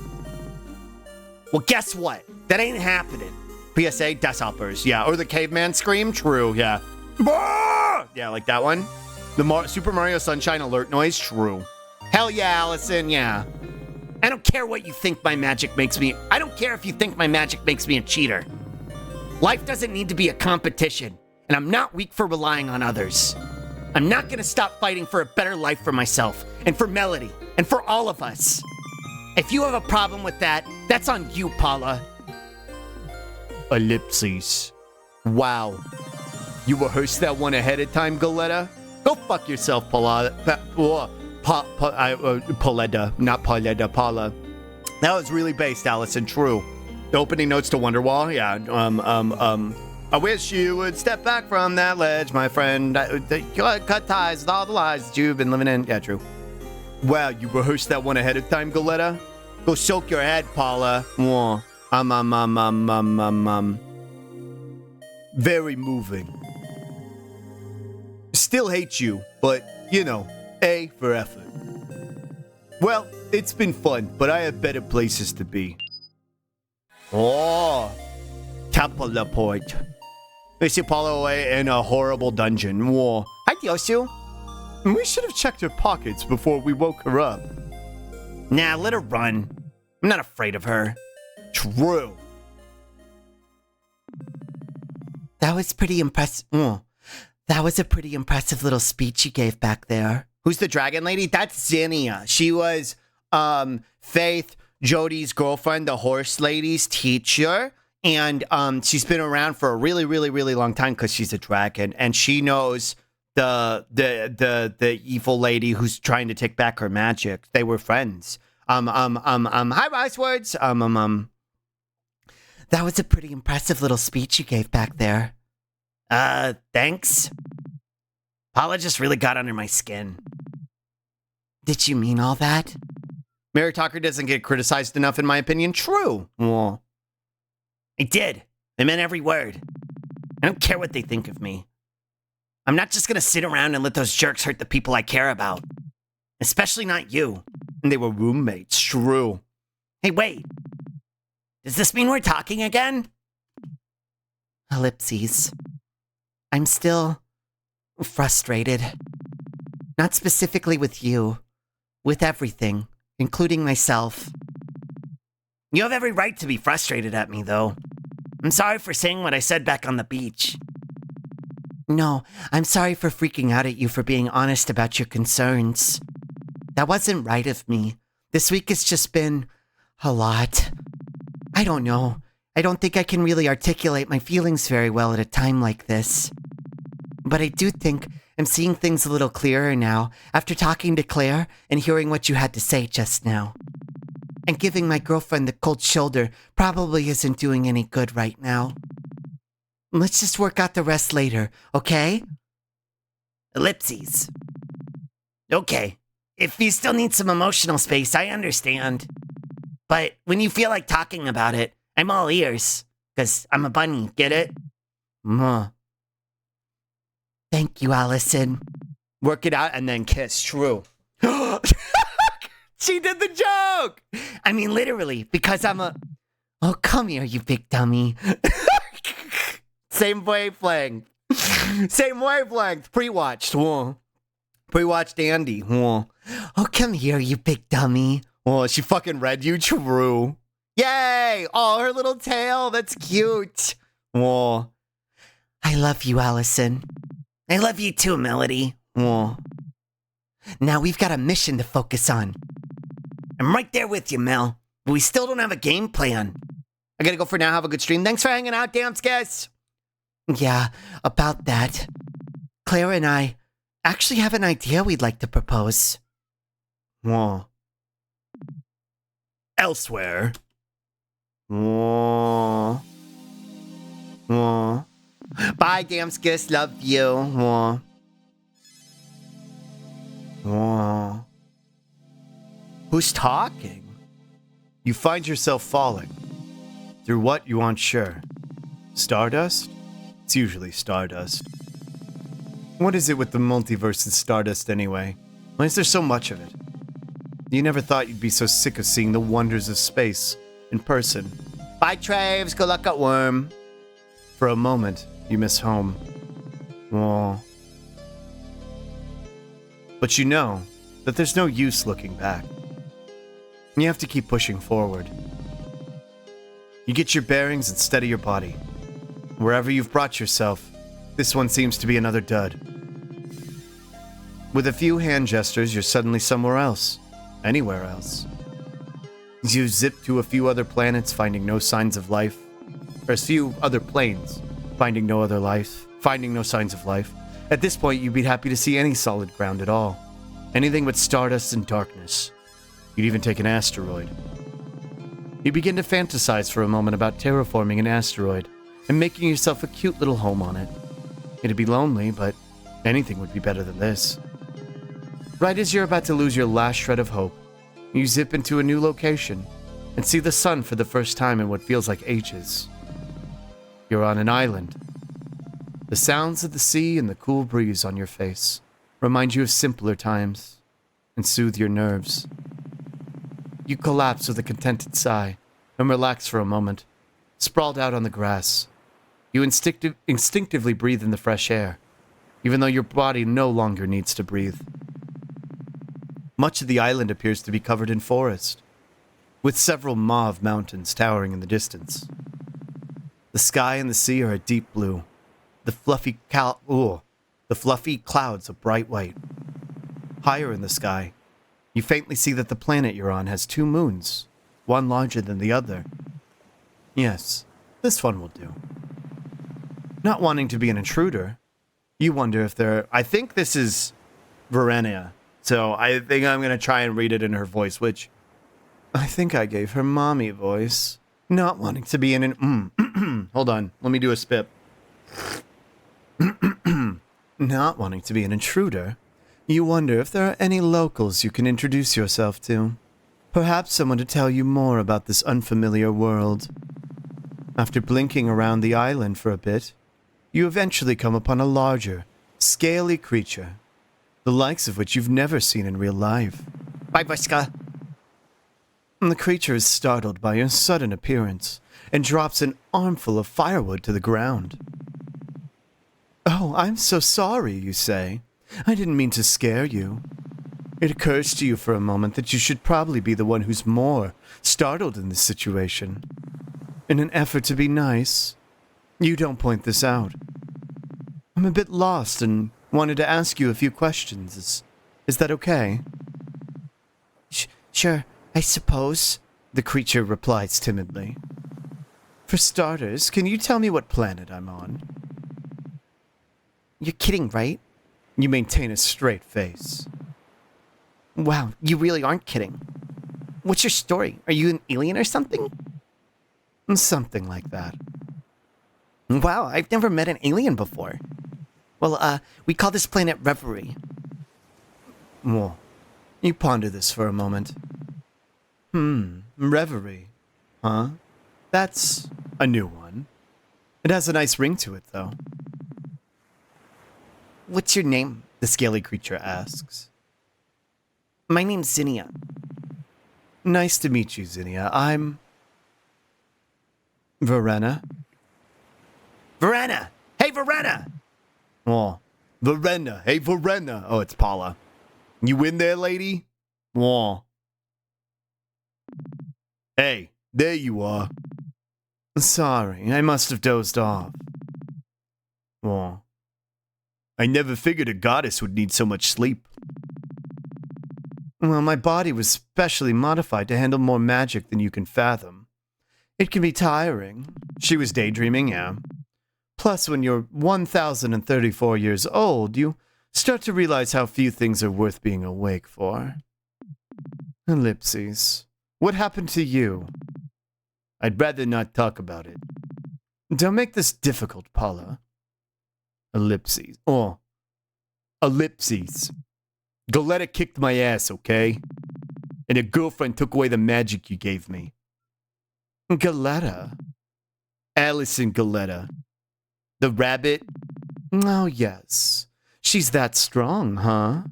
Well, guess what? That ain't happening. PSA, death hoppers. Yeah. Or the caveman scream. True. Yeah. Bah! Yeah, like that one. The Super Mario Sunshine alert noise. True. Hell yeah, Allison. Yeah. I don't care what you think my magic makes me. I don't care if you think my magic makes me a cheater. Life doesn't need to be a competition, and I'm not weak for relying on others. I'm not gonna stop fighting for a better life for myself, and for Melody, and for all of us. If you have a problem with that, that's on you, Paula. Ellipses. Wow. You rehearsed that one ahead of time, Galetta? Go fuck yourself, Paula. Pauletta, not Pauletta, Paula. That was really based, Allison. True. The opening notes to Wonderwall. Yeah. I wish you would step back from that ledge, my friend. Cut ties with all the lies that you've been living in. Yeah, true. Wow, you rehearsed that one ahead of time, Galetta? Go soak your head, Paula. Very moving. Still hate you, but, you know, A for effort. Well, it's been fun, but I have better places to be. Oh, teleport. They see Paula away in a horrible dungeon. Whoa. Hi, Diosu. We should have checked her pockets before we woke her up. Nah, let her run. I'm not afraid of her. True. That was pretty impressive. That was a pretty impressive little speech you gave back there. Who's the dragon lady? That's Zinnia. She was Faith, Jody's girlfriend, the horse lady's teacher. And she's been around for a really, really, really long time because she's a dragon. And she knows the evil lady who's trying to take back her magic. They were friends. Hi, Ricewords. That was a pretty impressive little speech you gave back there. Thanks. Paula just really got under my skin. Did you mean all that? Mary Talker doesn't get criticized enough, in my opinion. True. Well, I did. I meant every word. I don't care what they think of me. I'm not just gonna sit around and let those jerks hurt the people I care about. Especially not you. and they were roommates. True. Hey, wait. Does this mean we're talking again? Ellipses. I'm still frustrated. Not specifically with you. With everything, including myself. You have every right to be frustrated at me, though. I'm sorry for saying what I said back on the beach. No, I'm sorry for freaking out at you for being honest about your concerns. That wasn't right of me. This week has just been a lot. I don't know. I don't think I can really articulate my feelings very well at a time like this. But I do think I'm seeing things a little clearer now after talking to Claire and hearing what you had to say just now. And giving my girlfriend the cold shoulder probably isn't doing any good right now. Let's just work out the rest later, okay? Ellipses. Okay. If you still need some emotional space, I understand. But when you feel like talking about it, I'm all ears. 'Cause I'm a bunny, get it? Thank you, Allison. Work it out and then kiss. True. She did the joke! I mean, literally, because I'm a... Oh, come here, you big dummy. Same wavelength. Same wavelength. Pre-watched. Whoa. Pre-watched Andy. Whoa. Oh, come here, you big dummy. Oh, she fucking read you. True. Yay! Oh, her little tail. That's cute. Whoa. I love you, Allison. I love you too, Melody. Whoa. Now we've got a mission to focus on. I'm right there with you, Mel. But we still don't have a game plan. I gotta go for now. Have a good stream. Thanks for hanging out, Damscus. Yeah, about that. Claire and I actually have an idea we'd like to propose. Whoa. Elsewhere. Whoa. Whoa. Bye, Damscus. Love you. Whoa. Whoa. Who's talking? You find yourself falling. Through what, you aren't sure. Stardust? It's usually stardust. What is it with the multiverse and stardust anyway? Why is there so much of it? You never thought you'd be so sick of seeing the wonders of space in person. Bye, Traves. Good luck at Worm. For a moment, you miss home. Aw. But you know that there's no use looking back. You have to keep pushing forward. You get your bearings and steady your body. Wherever you've brought yourself, this one seems to be another dud. With a few hand gestures, you're suddenly somewhere else. Anywhere else. You zip to a few other planets, finding no signs of life. Or a few other planes, finding no other life, finding no signs of life. At this point, you'd be happy to see any solid ground at all. Anything but stardust and darkness. You'd even take an asteroid. You begin to fantasize for a moment about terraforming an asteroid and making yourself a cute little home on it. It'd be lonely, but anything would be better than this. Right as you're about to lose your last shred of hope, you zip into a new location and see the sun for the first time in what feels like ages. You're on an island. The sounds of the sea and the cool breeze on your face remind you of simpler times and soothe your nerves. You collapse with a contented sigh and relax for a moment, sprawled out on the grass. You instinctively breathe in the fresh air, even though your body no longer needs to breathe. Much of the island appears to be covered in forest, with several mauve mountains towering in the distance. The sky and the sea are a deep blue, the fluffy clouds a bright white. Higher in the sky, you faintly see that the planet you're on has two moons, one larger than the other. Yes, this one will do. Not wanting to be an intruder, you wonder if I think this is Verenia, so I think I'm going to try and read it in her voice, which I think I gave her mommy voice. Not wanting to be in an hold on, let me do a spit. Not wanting to be an intruder, you wonder if there are any locals you can introduce yourself to. Perhaps someone to tell you more about this unfamiliar world. After blinking around the island for a bit, you eventually come upon a larger, scaly creature, the likes of which you've never seen in real life. Bye, Vuska. The creature is startled by your sudden appearance and drops an armful of firewood to the ground. Oh, I'm so sorry, you say. I didn't mean to scare you. It occurs to you for a moment that you should probably be the one who's more startled in this situation. In an effort to be nice, you don't point this out. I'm a bit lost and wanted to ask you a few questions. Is that okay? Sure, I suppose, the creature replies timidly. For starters, can you tell me what planet I'm on? You're kidding, right? You maintain a straight face. Wow, you really aren't kidding. What's your story? Are you an alien or something? Something like that. Wow, I've never met an alien before. Well, we call this planet Reverie. Well, you ponder this for a moment. Reverie. Huh? That's a new one. It has a nice ring to it, though. What's your name? The scaly creature asks. My name's Zinnia. Nice to meet you, Zinnia. I'm... Verena. Verena! Hey, Verena! Oh, Verena. Hey, Verena. Oh, it's Paula. You in there, lady? Oh. Hey, there you are. Sorry, I must have dozed off. Oh. I never figured a goddess would need so much sleep. Well, my body was specially modified to handle more magic than you can fathom. It can be tiring. She was daydreaming, yeah. Plus, when you're 1,034 years old, you start to realize how few things are worth being awake for. Ellipses. What happened to you? I'd rather not talk about it. Don't make this difficult, Paula. Ellipses. Oh. Ellipses. Galetta kicked my ass, okay? And a girlfriend took away the magic you gave me. Galetta? Allison Galetta. The rabbit? Oh, yes. She's that strong, huh?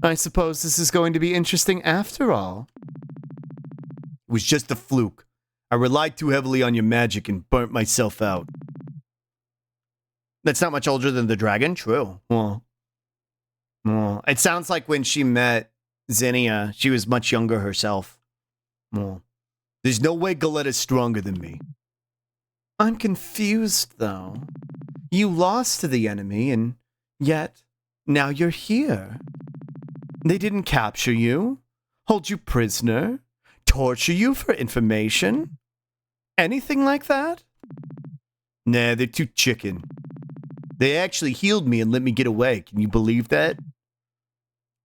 I suppose this is going to be interesting after all. It was just a fluke. I relied too heavily on your magic and burnt myself out. That's not much older than the dragon? True. Well, it sounds like when she met Zinnia, she was much younger herself. Well, there's no way Galetta's stronger than me. I'm confused, though. You lost to the enemy, and yet, now you're here. They didn't capture you, hold you prisoner, torture you for information? Anything like that? Nah, they're too chicken. They actually healed me and let me get away. Can you believe that?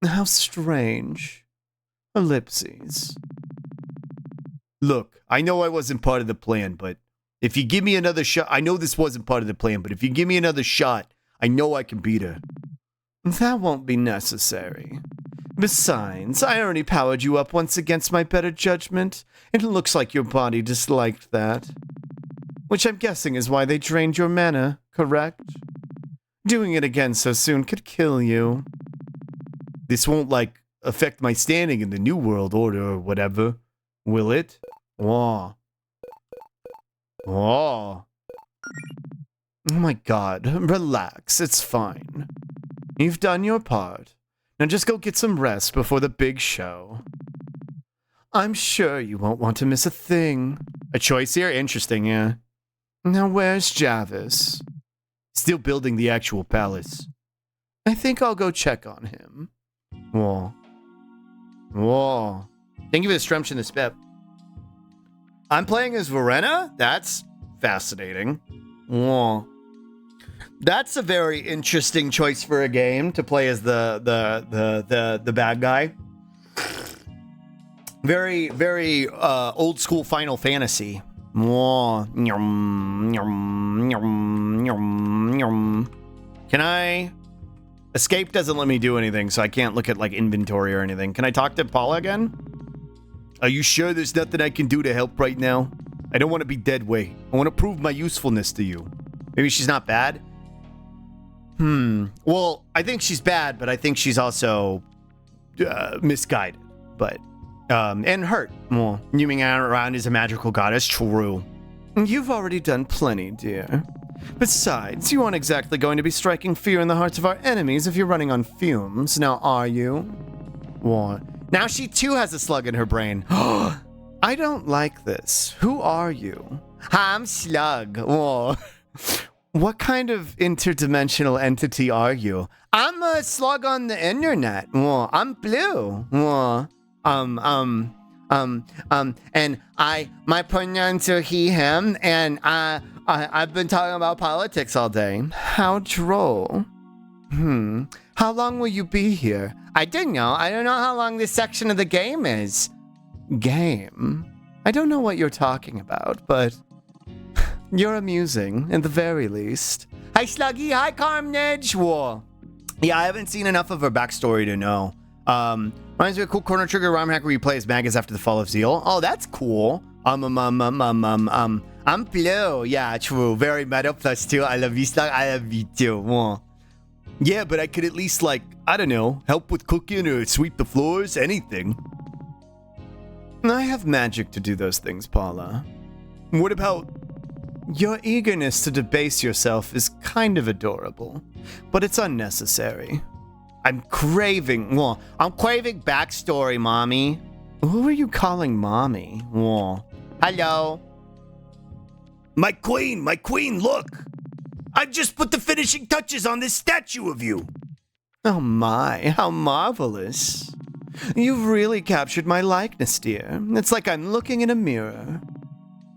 How strange. Ellipses. Look, I know I wasn't part of the plan, but if you give me another shot, I know this wasn't part of the plan, but if you give me another shot, I know I can beat her. That won't be necessary. Besides, I already powered you up once against my better judgment, and it looks like your body disliked that. Which I'm guessing is why they drained your mana, correct? Doing it again so soon could kill you. This won't, affect my standing in the New World Order or whatever, will it? Oh. Oh. Oh my god, relax, it's fine. You've done your part. Now just go get some rest before the big show. I'm sure you won't want to miss a thing. A choice here? Interesting, yeah. Now where's Javis? Still building the actual palace. I think I'll go check on him. Whoa. Whoa. Thank you for the strumch in the spip. I'm playing as Verena? That's fascinating. Whoa. That's a very interesting choice for a game to play as the bad guy. Very, very old school Final Fantasy. Mwah. Nyum, nyum, nyum, nyum, nyum. Can I? Escape doesn't let me do anything, so I can't look at like inventory or anything. Can I talk to Paula again? Are you sure there's nothing I can do to help right now? I don't want to be dead weight. I want to prove my usefulness to you. Maybe she's not bad? Well, I think she's bad, but I think she's also misguided. But, and hurt. Well, Yuming around is a magical goddess, true. You've already done plenty, dear. Besides, you aren't exactly going to be striking fear in the hearts of our enemies if you're running on fumes, now are you? What? Now she too has a slug in her brain. I don't like this. Who are you? I'm Slug. Whoa. What kind of interdimensional entity are you? I'm a slug on the internet. Whoa. I'm blue. Whoa. And my pronouns are he, him, and I've been talking about politics all day. How droll. How long will you be here? I don't know. I don't know how long this section of the game is. Game? I don't know what you're talking about, but you're amusing, at the very least. Hi, Sluggy. Hi, Carnage. Whoa. Yeah, I haven't seen enough of her backstory to know. Reminds me of a cool corner trigger rhyme hack where you play as Magus after the fall of Zeal. Oh, that's cool. I'm blue. Yeah, true. Very meta +2. I love you, Slug. I love you too. Whoa. Yeah, but I could at least, like, I don't know, help with cooking or sweep the floors, anything. I have magic to do those things, Paula. What about... Your eagerness to debase yourself is kind of adorable, but it's unnecessary. I'm craving backstory, Mommy. Who are you calling Mommy? Whoa. Hello? My queen, look! I've just put the finishing touches on this statue of you. Oh my, how marvelous. You've really captured my likeness, dear. It's like I'm looking in a mirror.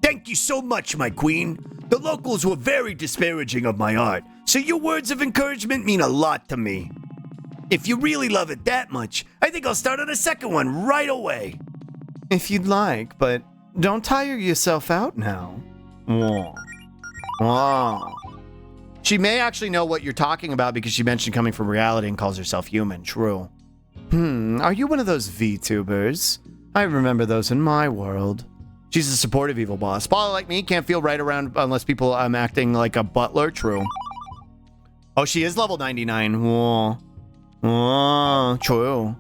Thank you so much, my queen. The locals were very disparaging of my art, so your words of encouragement mean a lot to me. If you really love it that much, I think I'll start on a second one right away. If you'd like, but don't tire yourself out now. Whoa. Wow. She may actually know what you're talking about because she mentioned coming from reality and calls herself human. True. Are you one of those VTubers? I remember those in my world. She's a supportive evil boss. Paula, like me, can't feel right around unless people I'm acting like a butler. True. Oh, she is level 99. Whoa. Oh, true.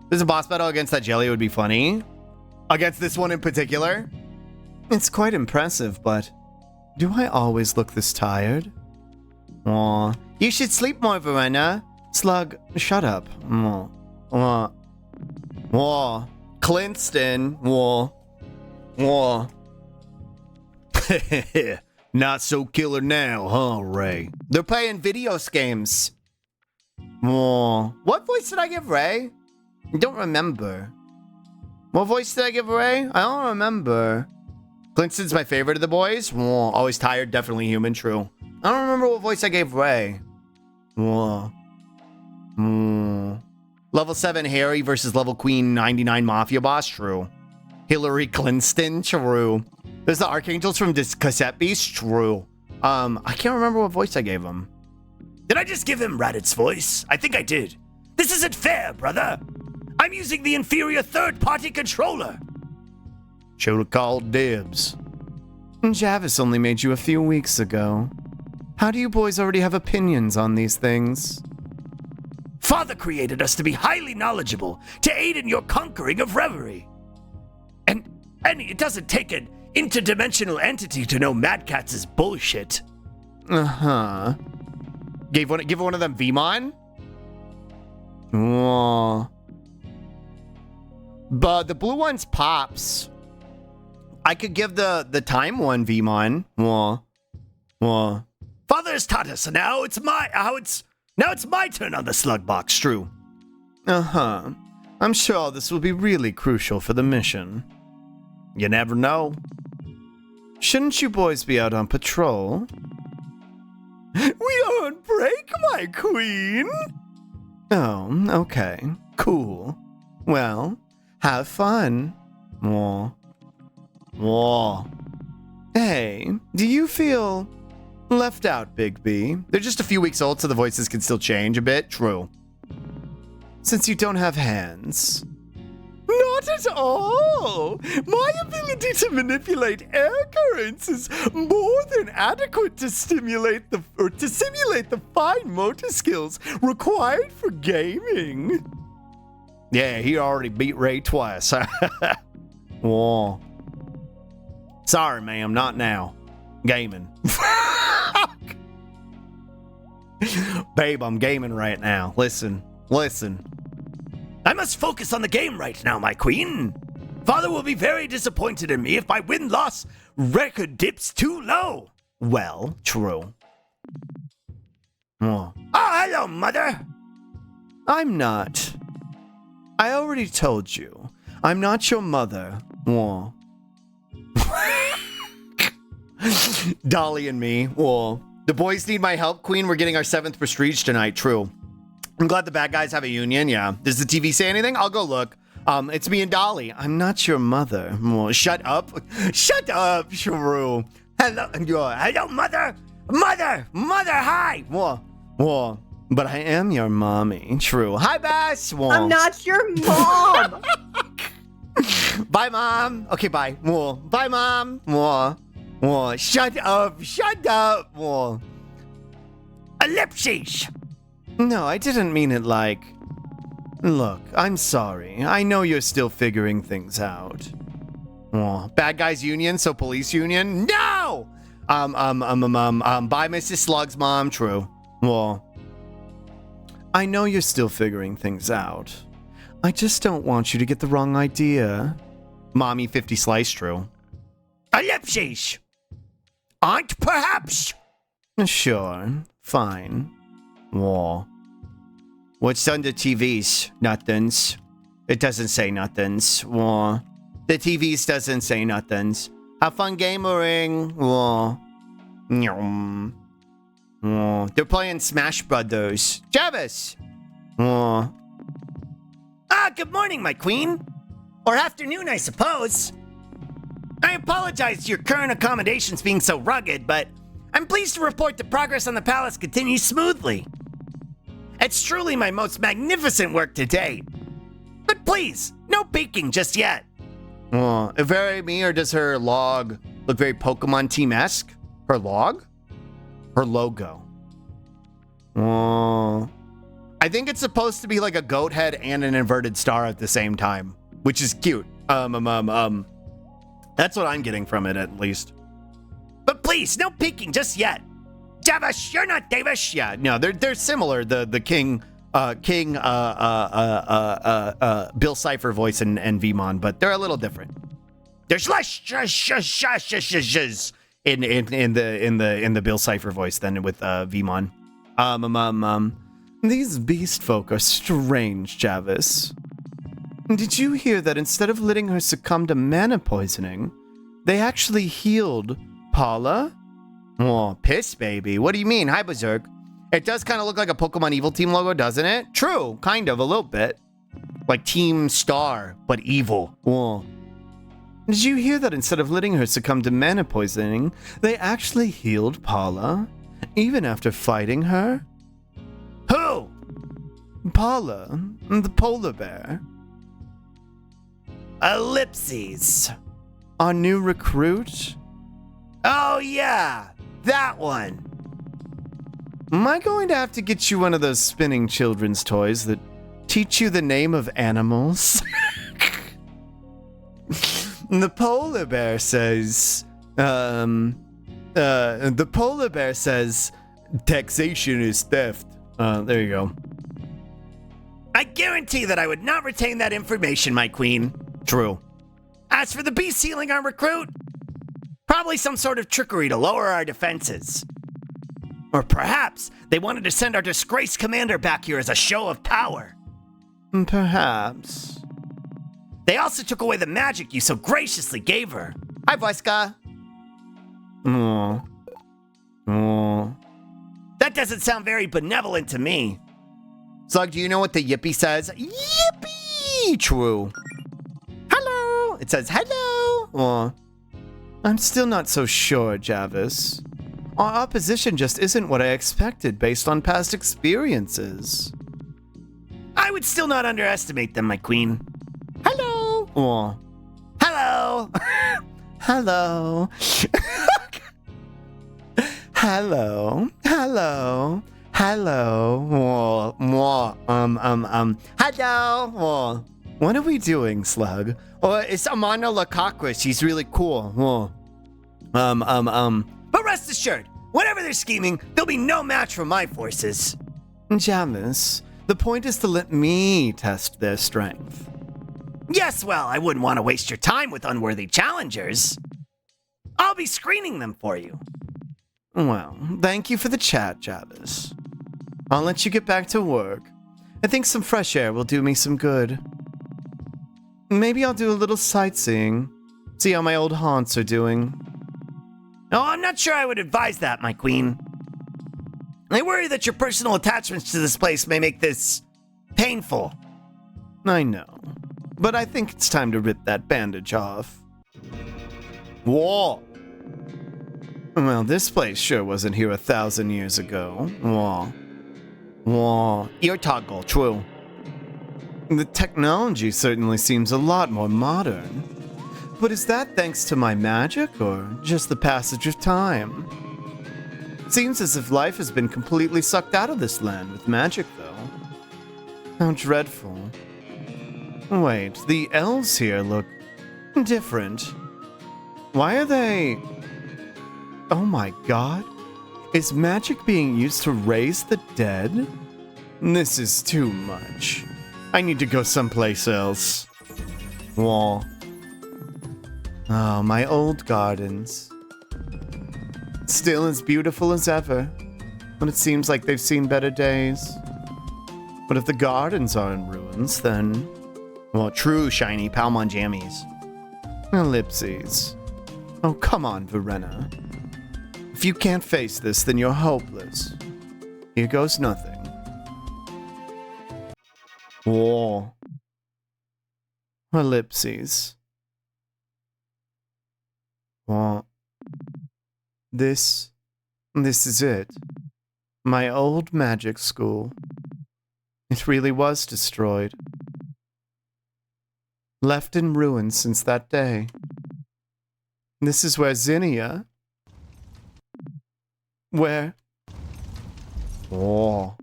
There's a boss battle against that jelly would be funny. Against this one in particular. It's quite impressive, but do I always look this tired? Aw. You should sleep more, Verena. Slug, shut up. Whoa. Clinston. Whoa. Not so killer now, huh, Ray? They're playing video games. Whoa. What voice did I give Ray? I don't remember. What voice did I give Ray? I don't remember. Clinston's my favorite of the boys. Whoa. Always tired, definitely human, true. I don't remember what voice I gave Ray. Whoa. Level 7 Harry versus level Queen 99 Mafia boss, true. Hillary Clinston, true. There's the Archangels from this Cassette Beast, true. I can't remember what voice I gave him. Did I just give him Raditz voice? I think I did. This isn't fair, brother. I'm using the inferior third-party controller. Should've called dibs. Javis only made you a few weeks ago. How do you boys already have opinions on these things? Father created us to be highly knowledgeable, to aid in your conquering of reverie. And it doesn't take an interdimensional entity to know Mad Catz is bullshit. Uh-huh. Give one of them Vmon? Whoa. But the blue one's Pops. I could give the time one Vmon. Whoa. Father has taught us, and now it's my turn on the slug box, true. Uh-huh. I'm sure this will be really crucial for the mission. You never know. Shouldn't you boys be out on patrol? We are on break, my queen. Oh, okay. Cool. Well, have fun. Whoa. Hey, do you feel left out, Big B? They're just a few weeks old, so the voices can still change a bit. True. Since you don't have hands. Not at all! My ability to manipulate air currents is more than adequate to simulate the fine motor skills required for gaming. Yeah, he already beat Ray twice. Whoa. Sorry, ma'am, not now. Gaming. Babe, I'm gaming right now. Listen. I must focus on the game right now, my queen. Father will be very disappointed in me if my win-loss record dips too low. Well, true. Oh, hello, mother. I'm not. I already told you. I'm not your mother. Oh. Dolly and me. Oh. The boys need my help, queen. We're getting our 7th prestige tonight. True. I'm glad the bad guys have a union, yeah. Does the TV say anything? I'll go look. It's me and Dolly. I'm not your mother. Oh, shut up. Shut up, Shrew. Hello, mother. Mother, hi. Whoa. But I am your mommy. True. Hi, Bass. Whoa. I'm not your mom. Bye, Mom. Okay, bye. Whoa. Bye, Mom. Whoa. Shut up. Whoa. Ellipses. No, I didn't mean it like... Look, I'm sorry. I know you're still figuring things out. Oh, bad guys union, so police union? No! Bye, Mrs. Slug's mom. True. Well, I know you're still figuring things out. I just don't want you to get the wrong idea. Mommy 50 slice. True. Ellipses! Aren't perhaps? Sure. Fine. Whoa. What's on the TVs? Nothings. It doesn't say nothings. Whoa. The TVs doesn't say nothings. Have fun gamering. Whoa. Whoa. They're playing Smash Brothers. Travis! Whoa. Good morning, my queen. Or afternoon, I suppose. I apologize to your current accommodations being so rugged, but I'm pleased to report that progress on the palace continues smoothly. It's truly my most magnificent work to date. But please, no peeking just yet. Very me, or does her log look very Pokemon Team-esque? Her log? Her logo. I think it's supposed to be like a goat head and an inverted star at the same time, which is cute. That's what I'm getting from it, at least. But please, no peeking just yet. Javish, you're not Davish. Yeah, no, they're similar. The King, Bill Cipher voice and Vmon, but they're a little different. There's less in the Bill Cipher voice than with Vmon. These beast folk are strange, Javis. Did you hear that instead of letting her succumb to mana poisoning, they actually healed Paula? Oh, piss baby. What do you mean? Hi, Berserk. It does kind of look like a Pokemon Evil Team logo, doesn't it? True, kind of, a little bit. Like Team Star, but evil. Oh. Did you hear that instead of letting her succumb to mana poisoning, they actually healed Paula? Even after fighting her? Who? Paula, the polar bear. Ellipses. Our new recruit? Oh, yeah. That one. Am I going to have to get you one of those spinning children's toys that teach you the name of animals? The polar bear says, the polar bear says, taxation is theft. There you go. I guarantee that I would not retain that information, my queen. True. As for the beast healing our recruit, probably some sort of trickery to lower our defenses. Or perhaps they wanted to send our disgraced commander back here as a show of power. Perhaps. They also took away the magic you so graciously gave her. Hi, Voiska. That doesn't sound very benevolent to me. Slug, do you know what the yippee says? Yippee! True. Hello! It says hello! I'm still not so sure, Javis. Our opposition just isn't what I expected based on past experiences. I would still not underestimate them, my queen. Hello! Oh. Hello! Hello. Hello. Hello. Hello. Whoa. Whoa. Hello. Whoa. What are we doing, Slug? Oh, it's Amano Lakakris. She's really cool. Whoa. But rest assured, whenever they're scheming, there'll be no match for my forces. Jamis, the point is to let me test their strength. Yes, well, I wouldn't want to waste your time with unworthy challengers. I'll be screening them for you. Well, thank you for the chat, Javis. I'll let you get back to work. I think some fresh air will do me some good. Maybe I'll do a little sightseeing, see how my old haunts are doing. Oh, I'm not sure I would advise that, my queen. I worry that your personal attachments to this place may make this painful. I know, but I think it's time to rip that bandage off. Whoa! Well, this place sure wasn't here 1,000 years ago. Whoa. Whoa. Ear toggle, true. The technology certainly seems a lot more modern. But is that thanks to my magic or just the passage of time? Seems as if life has been completely sucked out of this land with magic, though. How dreadful. Wait, the elves here look different. Why are they... Oh my god. Is magic being used to raise the dead? This is too much. I need to go someplace else. Wall. Oh, my old gardens. Still as beautiful as ever, but it seems like they've seen better days. But if the gardens are in ruins, then... Well, true, shiny Palmon jammies. Ellipses. Oh, come on, Verena. If you can't face this, then you're hopeless. Here goes nothing. Whoa. Ellipses. What? This is it. My old magic school. It really was destroyed. Left in ruins since that day. This is where Zinnia... Where? Oh.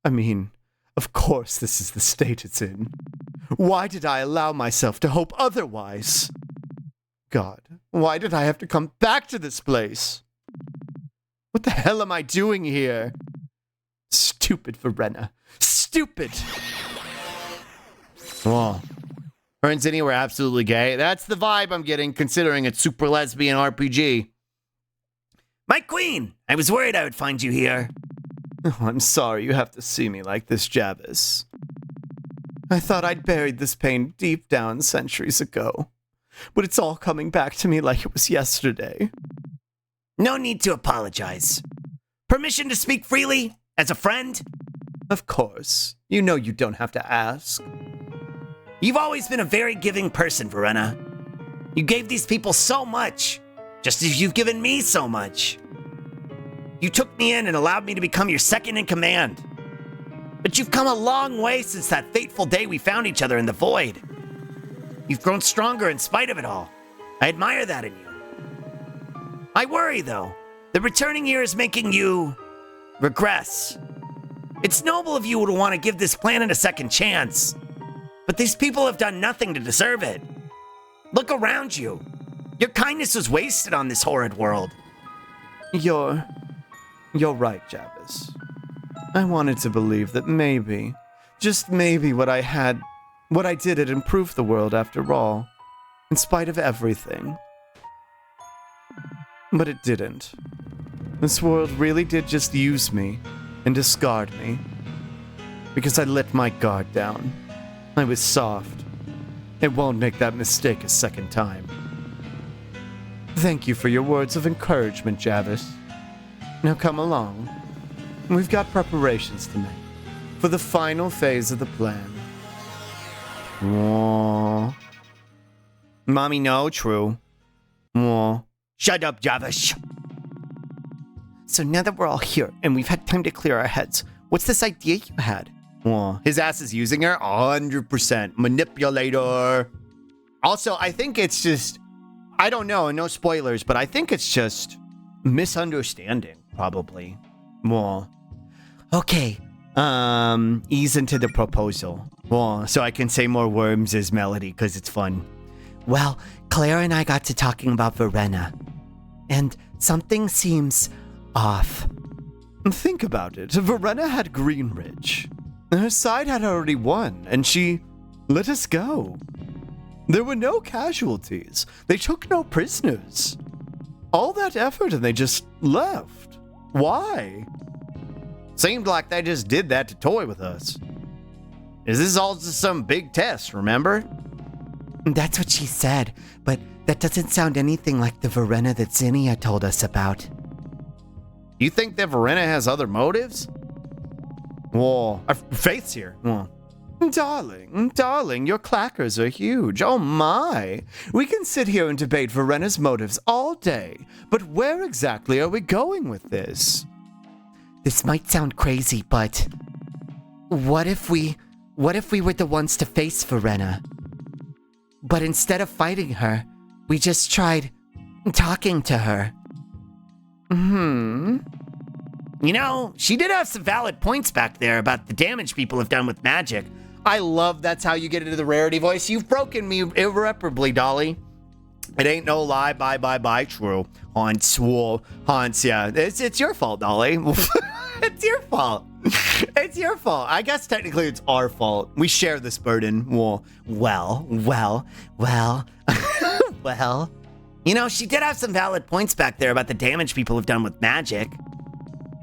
I mean, of course this is the state it's in. Why did I allow myself to hope otherwise? God, why did I have to come back to this place? What the hell am I doing here? Stupid Verena. Stupid! Whoa. Her and Zinnia were absolutely gay. That's the vibe I'm getting, considering it's super lesbian RPG. My queen! I was worried I would find you here. Oh, I'm sorry you have to see me like this, Javis. I thought I'd buried this pain deep down centuries ago, but it's all coming back to me like it was yesterday. No need to apologize. Permission to speak freely? As a friend? Of course. You know you don't have to ask. You've always been a very giving person, Verena. You gave these people so much, just as you've given me so much. You took me in and allowed me to become your second in command. But you've come a long way since that fateful day we found each other in the void. You've grown stronger in spite of it all. I admire that in you. I worry, though, that returning here is making you regress. It's noble of you to want to give this planet a second chance, but these people have done nothing to deserve it. Look around you. Your kindness was wasted on this horrid world. You're right, Javis. I wanted to believe that maybe, just maybe what I did had improved the world after all, in spite of everything. But it didn't. This world really did just use me and discard me. Because I let my guard down. I was soft. It won't make that mistake a second time. Thank you for your words of encouragement, Javis. Now come along. We've got preparations to make for the final phase of the plan. Aww. Mommy, no, true. Aw. Shut up, Javish. So now that we're all here and we've had time to clear our heads, what's this idea you had? Aw. His ass is using her? 100%. Manipulator. Also, I think it's just... I don't know, no spoilers, but I think it's just misunderstanding, probably. Aw. Okay. Ease into the proposal. Aw. So I can say more worms as Melody, because it's fun. Well, Claire and I got to talking about Verena. And something seems off. Think about it. Verena had Greenridge. Her side had already won, and she let us go. There were no casualties. They took no prisoners. All that effort and they just left. Why? Seemed like they just did that to toy with us. Is this all just some big test, remember? That's what she said, but that doesn't sound anything like the Verena that Zinnia told us about. You think that Verena has other motives? Whoa, Faith's here. Whoa. Darling, your clackers are huge. Oh my. We can sit here and debate Verena's motives all day, but where exactly are we going with this? This might sound crazy, but what if we were the ones to face Verena? But instead of fighting her, we just tried talking to her. You know, she did have some valid points back there about the damage people have done with magic. I love that's how you get into the rarity voice. You've broken me irreparably, Dolly. It ain't no lie, bye, true. Haunts, yeah. It's your fault, Dolly. It's your fault. It's your fault. I guess technically it's our fault. We share this burden. Well. You know, she did have some valid points back there about the damage people have done with magic.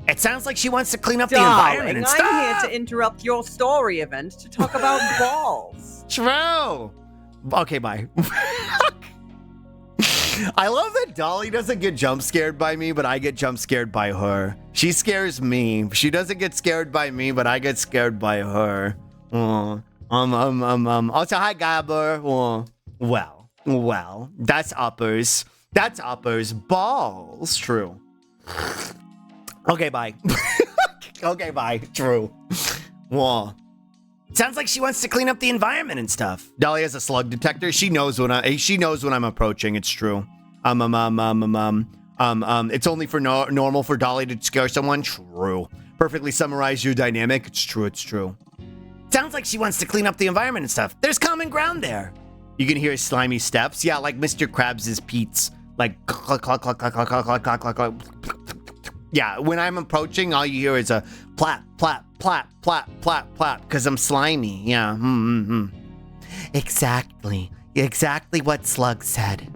It sounds like she wants to clean up the environment and stuff. I'm here to interrupt your story event to talk about balls. True. Okay, bye. I love that Dolly doesn't get jump scared by me, but I get jump scared by her. She scares me. She doesn't get scared by me, but I get scared by her. Also, hi, Gabber. Well, that's uppers. That's uppers. Balls. True. Okay, bye. Okay, bye. True. Whoa. Sounds like she wants to clean up the environment and stuff. Dolly has a slug detector. She knows when I'm approaching. It's true. It's only for normal for Dolly to scare someone. True. Perfectly summarize your dynamic. It's true. Sounds like she wants to clean up the environment and stuff. There's common ground there. You can hear slimy steps. Yeah, like Mr. Krabs' Pete's. Like cluck, cluck, cluck, cluck, cluck, cluck, cluck, cluck, cluck. Yeah, when I'm approaching, all you hear is a plap, plap, plap, plap, plap, plap, because I'm slimy. Yeah. Exactly what Slug said.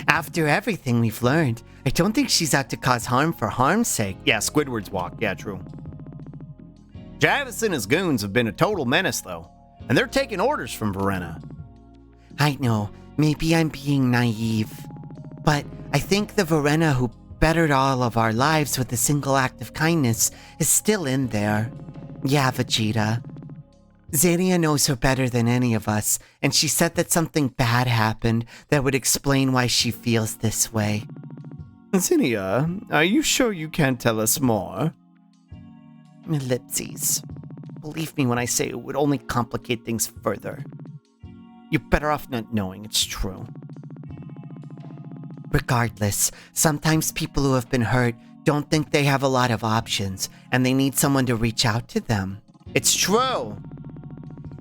After everything we've learned, I don't think she's out to cause harm for harm's sake. Yeah, Squidward's walk. Yeah, true. Javis and his goons have been a total menace, though, and they're taking orders from Verena. I know, maybe I'm being naive, but I think the Verena who bettered all of our lives with a single act of kindness is still in there. Yeah, Vegeta. Xenia knows her better than any of us, and she said that something bad happened that would explain why she feels this way. Xenia, are you sure you can't tell us more? Ellipses. Believe me when I say it would only complicate things further. You're better off not knowing it's true. Regardless, sometimes people who have been hurt don't think they have a lot of options, and they need someone to reach out to them. It's true.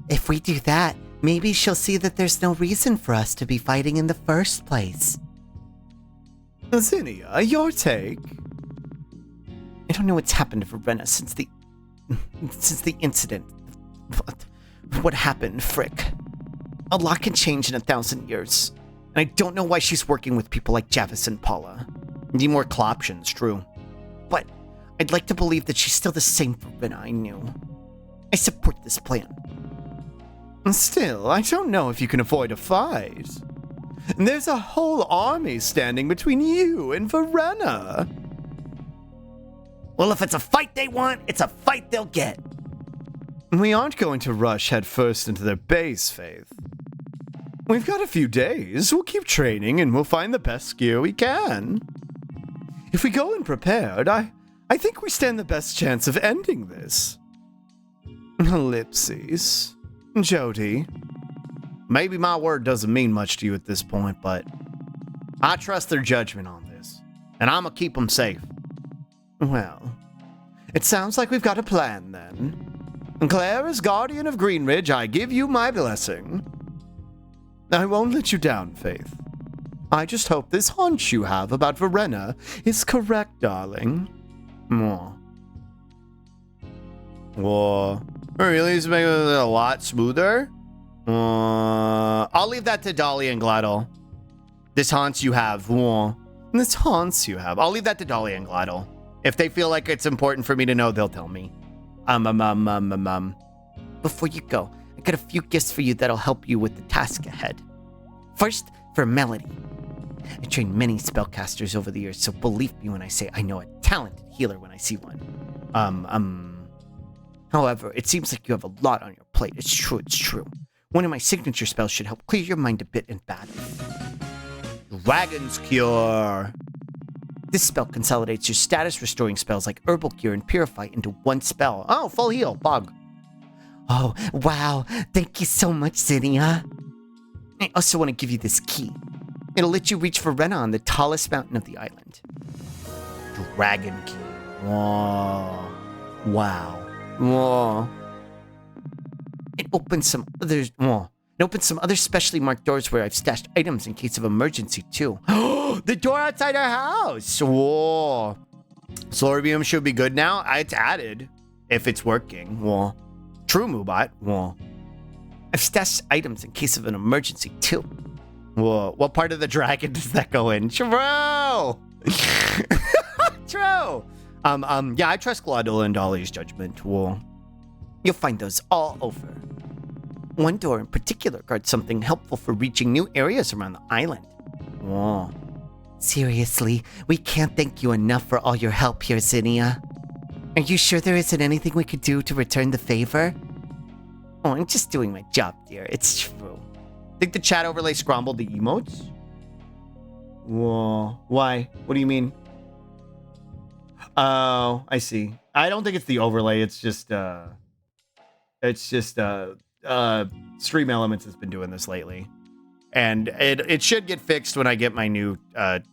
If we do that, maybe she'll see that there's no reason for us to be fighting in the first place. Zinnia, your take? I don't know what's happened to Verena since the incident. What happened, Frick? A lot can change in 1,000 years. And I don't know why she's working with people like Javis and Paula. Need more cloptions, true. But I'd like to believe that she's still the same Verena I knew. I support this plan. Still, I don't know if you can avoid a fight. There's a whole army standing between you and Verena. Well, if it's a fight they want, it's a fight they'll get. We aren't going to rush headfirst into their base, Faith. We've got a few days. We'll keep training and we'll find the best gear we can. If we go in prepared, I think we stand the best chance of ending this. Ellipses. Jody. Maybe my word doesn't mean much to you at this point, but I trust their judgment on this, and I'm gonna keep them safe. Well, it sounds like we've got a plan then. Claire, as guardian of Greenridge, I give you my blessing. I won't let you down, Faith. I just hope this hunch you have about Verena is correct, darling. Mwah. Whoa. Really? Is making it a lot smoother? I'll leave that to Dolly and Glidle. This haunts you have. Whoa. This haunts you have. I'll leave that to Dolly and Glidle. If they feel like it's important for me to know, they'll tell me. Before you go, I got a few gifts for you that'll help you with the task ahead. First, for Melody. I trained many spellcasters over the years, so believe me when I say I know a talented healer when I see one. However, it seems like you have a lot on your plate. It's true. One of my signature spells should help clear your mind a bit in battle. Dragon's Cure. This spell consolidates your status restoring spells like Herbal Cure and Purify into one spell. Oh, full heal, bug. Oh, wow. Thank you so much, Zinnia. I also want to give you this key. It'll let you reach Verena on the tallest mountain of the island. Dragon Key. Whoa. Wow. Whoa. It opens some other specially marked doors where I've stashed items in case of emergency too. The door outside our house. Whoa. Slorbium should be good now. It's added if it's working. Whoa. True, Moobot. Whoa. I've stashed items in case of an emergency too. Whoa. What part of the dragon does that go in? True. True. Yeah, I trust Glidle and Dolly's judgment. Whoa. You'll find those all over. One door in particular guards something helpful for reaching new areas around the island. Whoa. Seriously, we can't thank you enough for all your help here, Zinnia. Are you sure there isn't anything we could do to return the favor? Oh, I'm just doing my job, dear. It's true. Think the chat overlay scrambled the emotes? Whoa. Why? What do you mean? Oh, I see. I don't think it's the overlay. It's just Stream Elements has been doing this lately. And it should get fixed when I get my new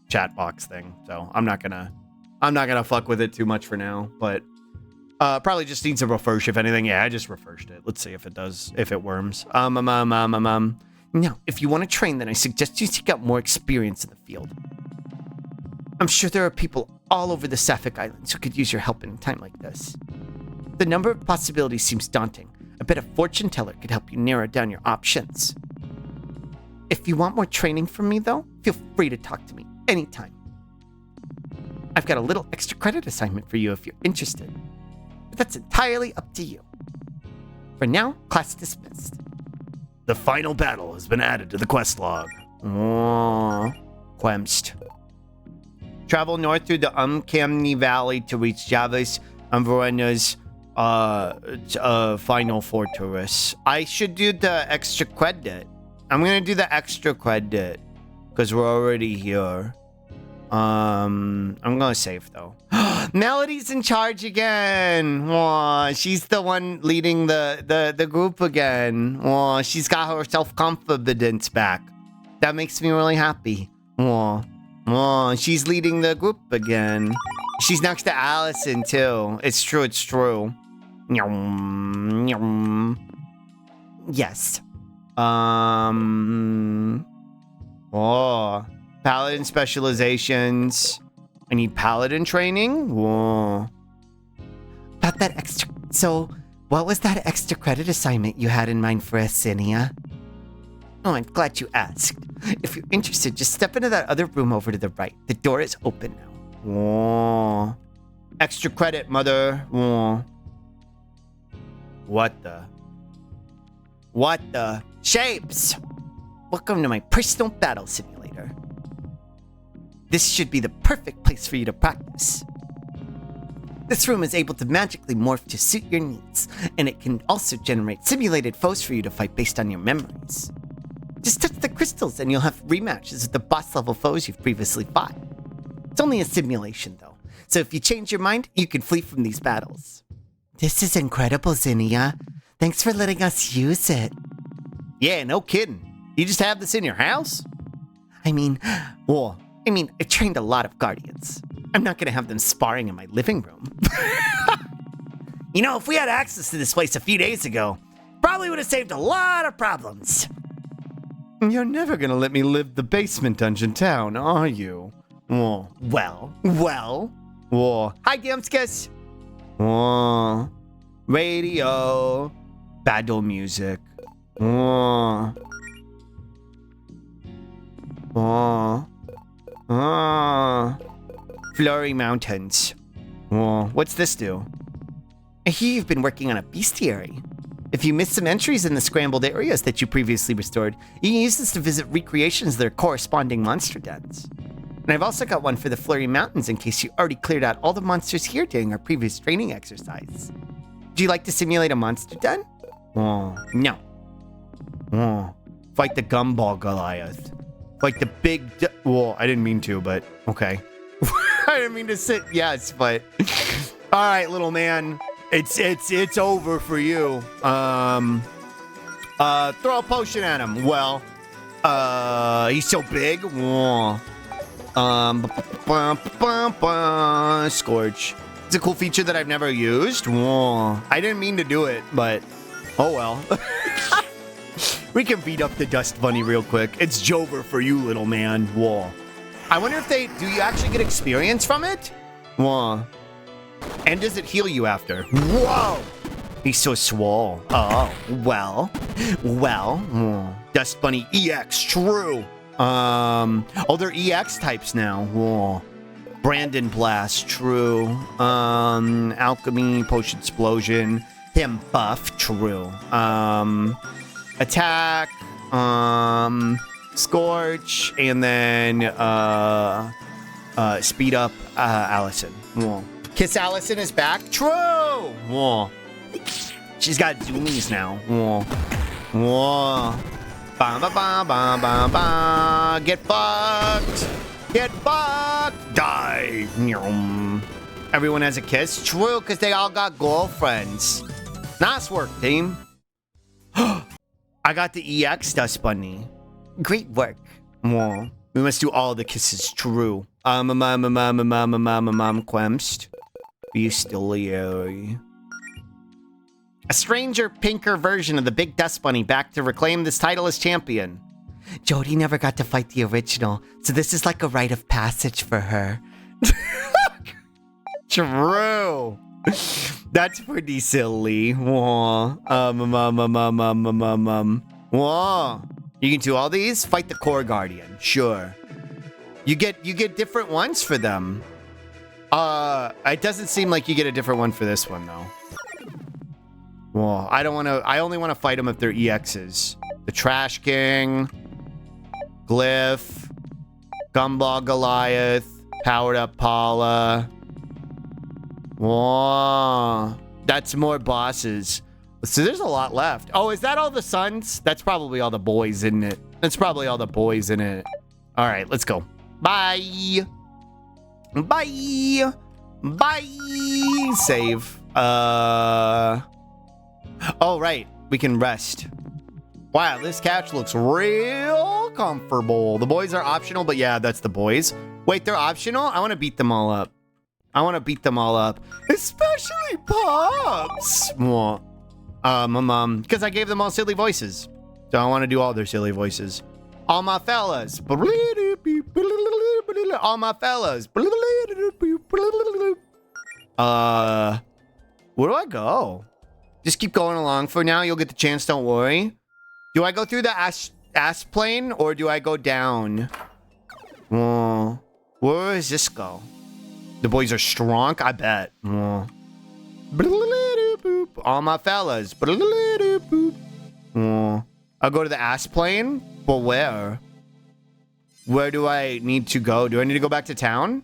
chat box thing. So I'm not gonna fuck with it too much for now, but probably just needs a refresh if anything. Yeah, I just refreshed it. Let's see if it worms. Now, if you want to train, then I suggest you seek out more experience in the field. I'm sure there are people all over the Sapphic Islands who could use your help in a time like this. The number of possibilities seems daunting. I bet a fortune teller could help you narrow down your options. If you want more training from me, though, feel free to talk to me anytime. I've got a little extra credit assignment for you if you're interested, but that's entirely up to you. For now, class dismissed. The final battle has been added to the quest log. Quemst. Travel north through the Umkamni Valley to reach Javas and Verena's final fortress. I should do the extra credit. I'm gonna do the extra credit because we're already here. I'm gonna save though. Melody's in charge again. Aw, she's the one leading the group again. Aw, she's got her self-confidence back. That makes me really happy. Aw, she's leading the group again. She's next to Allison too. It's true. Yes. Paladin specializations. I need paladin training? Whoa. About that extra... So, what was that extra credit assignment you had in mind for us, Zinnia? Oh, I'm glad you asked. If you're interested, just step into that other room over to the right. The door is open now. Whoa. Extra credit, mother. Whoa. What the? Shapes! Welcome to my personal battle simulator. This should be the perfect place for you to practice. This room is able to magically morph to suit your needs, and it can also generate simulated foes for you to fight based on your memories. Just touch the crystals and you'll have rematches with the boss level foes you've previously fought. It's only a simulation though, so if you change your mind, you can flee from these battles. This is incredible, Zinnia. Thanks for letting us use it. Yeah, no kidding. You just have this in your house? I mean, I trained a lot of guardians. I'm not gonna have them sparring in my living room. You know, if we had access to this place a few days ago, probably would have saved a lot of problems. You're never gonna let me live the basement dungeon down, are you? Oh, Well. oh, Hi, Gamskus. oh. Radio. Battle music. Oh. Oh. Oh. Flurry Mountains. Oh. What's this do? I hear you've been working on a bestiary. If you missed some entries in the scrambled areas that you previously restored, you can use this to visit recreations of their corresponding monster dens. And I've also got one for the Flurry Mountains in case you already cleared out all the monsters here during our previous training exercise. Do you like to simulate a monster den? Oh. No. Oh. Fight the gumball Goliath. Fight the big. Well, I didn't mean to, but okay. I didn't mean to sit. Yes, but all right, little man. It's over for you. Throw a potion at him. Well, he's so big. Whoa. Scorch. It's a cool feature that I've never used. Whoa. I didn't mean to do it, but oh well. We can beat up the Dust Bunny real quick. It's Jover for you, little man. Whoa. I wonder if do you actually get experience from it? Whoa. And does it heal you after? Whoa! He's so swole. Oh, well. Whoa. Dust Bunny EX, true. They're EX types now. Whoa. Brandon Blast, true. Alchemy, Potion Explosion. Him buff, true. Attack, Scorch, and then speed up Allison. Whoa. Kiss Allison is back, true. Whoa. She's got zoomies now. Whoa. Whoa. Ba ba ba ba ba ba. Get fucked. Get fucked. Die. Everyone has a kiss. True, because they all got girlfriends. Nice work, team. I got the EX Dust Bunny. Great work. Whoa. We must do all the kisses. True. Quemst. Be still here. A stranger, pinker version of the Big Dust Bunny back to reclaim this title as champion. Jody never got to fight the original, so this is like a rite of passage for her. True. That's pretty silly. Whoa. Whoa. You can do all these? Fight the core guardian. Sure. You get different ones for them. It doesn't seem like you get a different one for this one though. Whoa. I only want to fight them if they're EXs. The Trash King, Glyph, Gumball Goliath, Powered Up Paula. Whoa. That's more bosses. So there's a lot left. Oh, is that all the sons? That's probably all the boys, isn't it? That's probably all the boys in it. All right, let's go. Bye. Bye. Bye. Save. Oh, right. We can rest. Wow, this couch looks real comfortable. The boys are optional, but yeah, that's the boys. Wait, they're optional? I want to beat them all up. Especially Pops. Well, because I gave them all silly voices. So I want to do all their silly voices. All my fellas. All my fellas. Where do I go? Just keep going along. For now, you'll get the chance, don't worry. Do I go through the ass plane or do I go down? Where does this go? The boys are strong, I bet. All my fellas. I'll go to the ass plane, but where? Where do I need to go? Do I need to go back to town?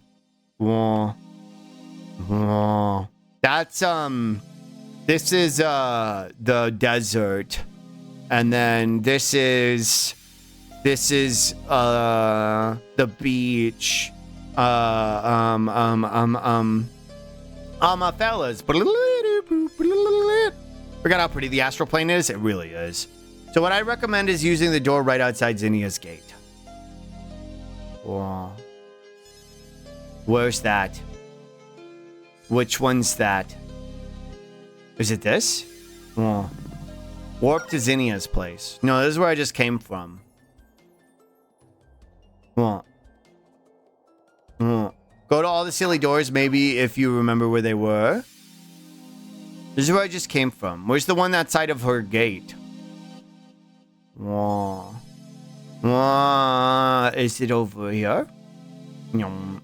That's this is the desert, and then this is This is the beach. Fellas. Forgot how pretty the astral plane is? It really is. So what I recommend is using the door right outside Zinnia's gate. Whoa. Where's that? Which one's that? Is it this? Whoa. Warp to Zinnia's place. No, this is where I just came from. Whoa. Whoa. Go to all the silly doors, maybe if you remember where they were. This is where I just came from. Where's the one outside of her gate? Whoa. Whoa. Is it over here?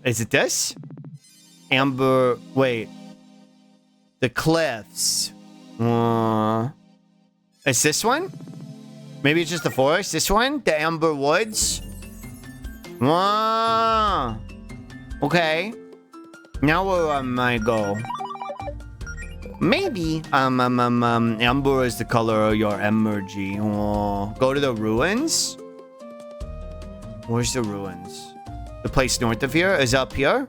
Is it this? Amber. Wait. The cliffs. Is this one? Maybe it's just the forest. This one? The Amber Woods? Okay. Now where I go? Maybe. Amber is the color of your energy. Go to the ruins? Where's the ruins? The place north of here is up here?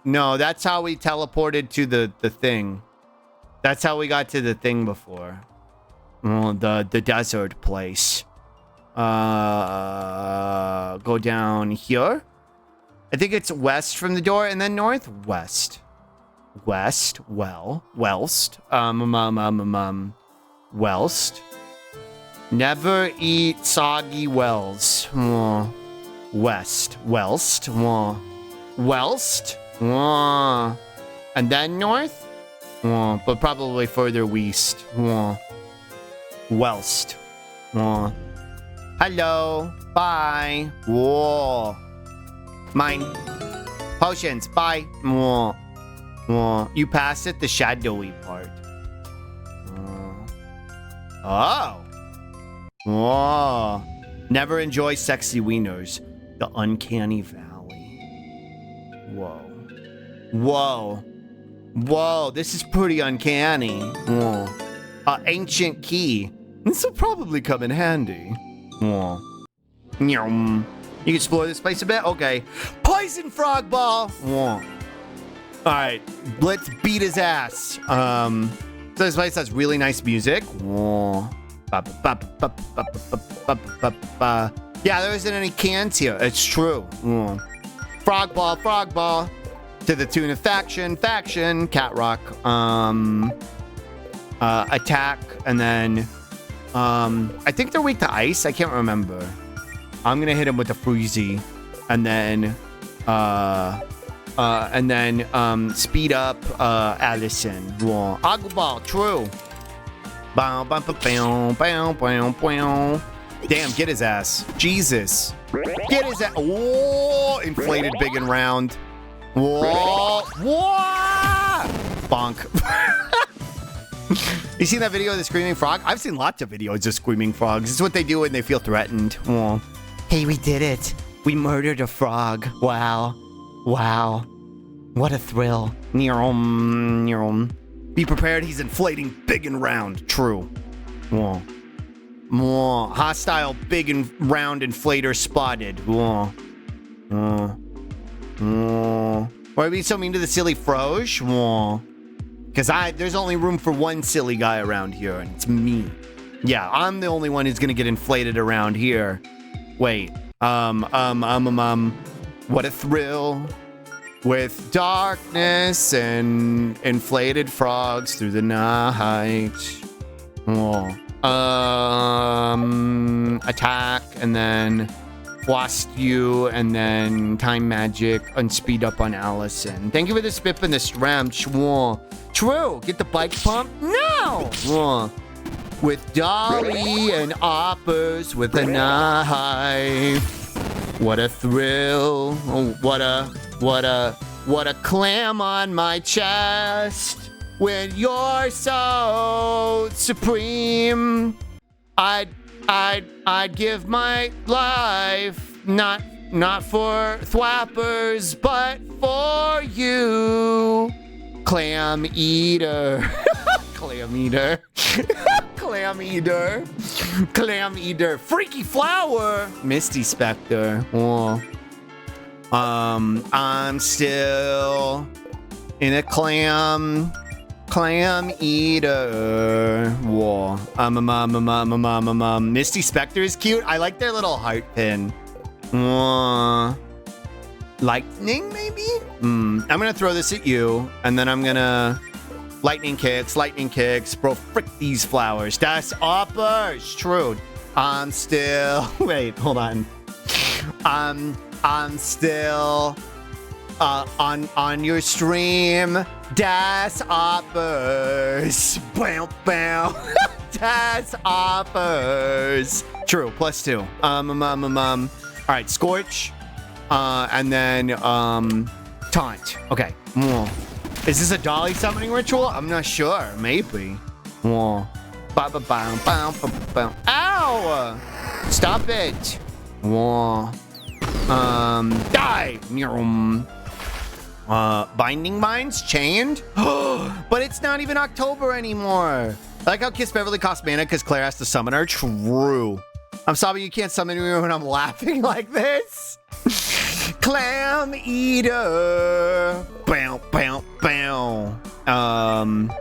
No, that's how we teleported to the thing. That's how we got to the thing before. The desert place. Go down here. I think it's west from the door and then northwest. West. Welst. Welst. Never eat soggy wells. West. Welst. Welst. And then north? But probably further west. Welst. Hello. Bye. Whoa. Mine. Potions. Bye. You passed it, the shadowy part. Oh. Whoa. Never enjoy sexy wieners. The uncanny valley. Whoa. This is pretty uncanny. Ancient key. This will probably come in handy. You can explore this place a bit? Okay. Poison frog ball! Alright, let's beat his ass. So this place has really nice music. Yeah, there isn't any cans here. It's true. Frog ball. To the tune of faction, cat rock, attack, and then I think they're weak to ice. I can't remember. I'm gonna hit him with a freezy, and then speed up Allison. Agua ball, true. Damn, get his ass. Jesus. Get his ass. Whoa, inflated big and round. Whoa. Bonk. You seen that video of the screaming frog? I've seen lots of videos of screaming frogs. It's what they do when they feel threatened. Hey, we did it. We murdered a frog. Wow. What a thrill. Be prepared, he's inflating big and round. True. Hostile big and round inflator spotted. Why are we so mean to the silly froge? Because there's only room for one silly guy around here, and it's me. Yeah, I'm the only one who's gonna get inflated around here. Wait. What a thrill. With darkness and inflated frogs through the night. Attack, and then Blast you, and then Time Magic, and Speed Up on Allison. Thank you for the spip and the stramch. True. Get the bike pump now. With Dolly and Oppers with a knife. What a thrill. What a clam on my chest. When you're so supreme, I'd give my life, not for thwappers, but for you. Clam eater. Clam eater. Clam eater. Clam eater. Freaky flower. Misty Spectre. Oh. I'm still in a clam eater. Whoa. Misty Spectre is cute. I like their little heart pin. Lightning, maybe? I'm gonna throw this at you, and then I'm gonna lightning kicks, bro. Frick these flowers. Das Oppers. True. I'm still. Wait, hold on. I'm still on your stream. Das Oppers. Bow, bow. Das Oppers. True. +2. All right, Scorch. And then taunt. Okay. Is this a dolly summoning ritual? I'm not sure. Maybe. Ow! Stop it. Die. Binding Minds chained. But it's not even October anymore. I like how Kiss Beverly costs mana because Claire has to summon her. True. I'm sorry you can't summon me when I'm laughing like this. Clam eater. Bow, bow, bow.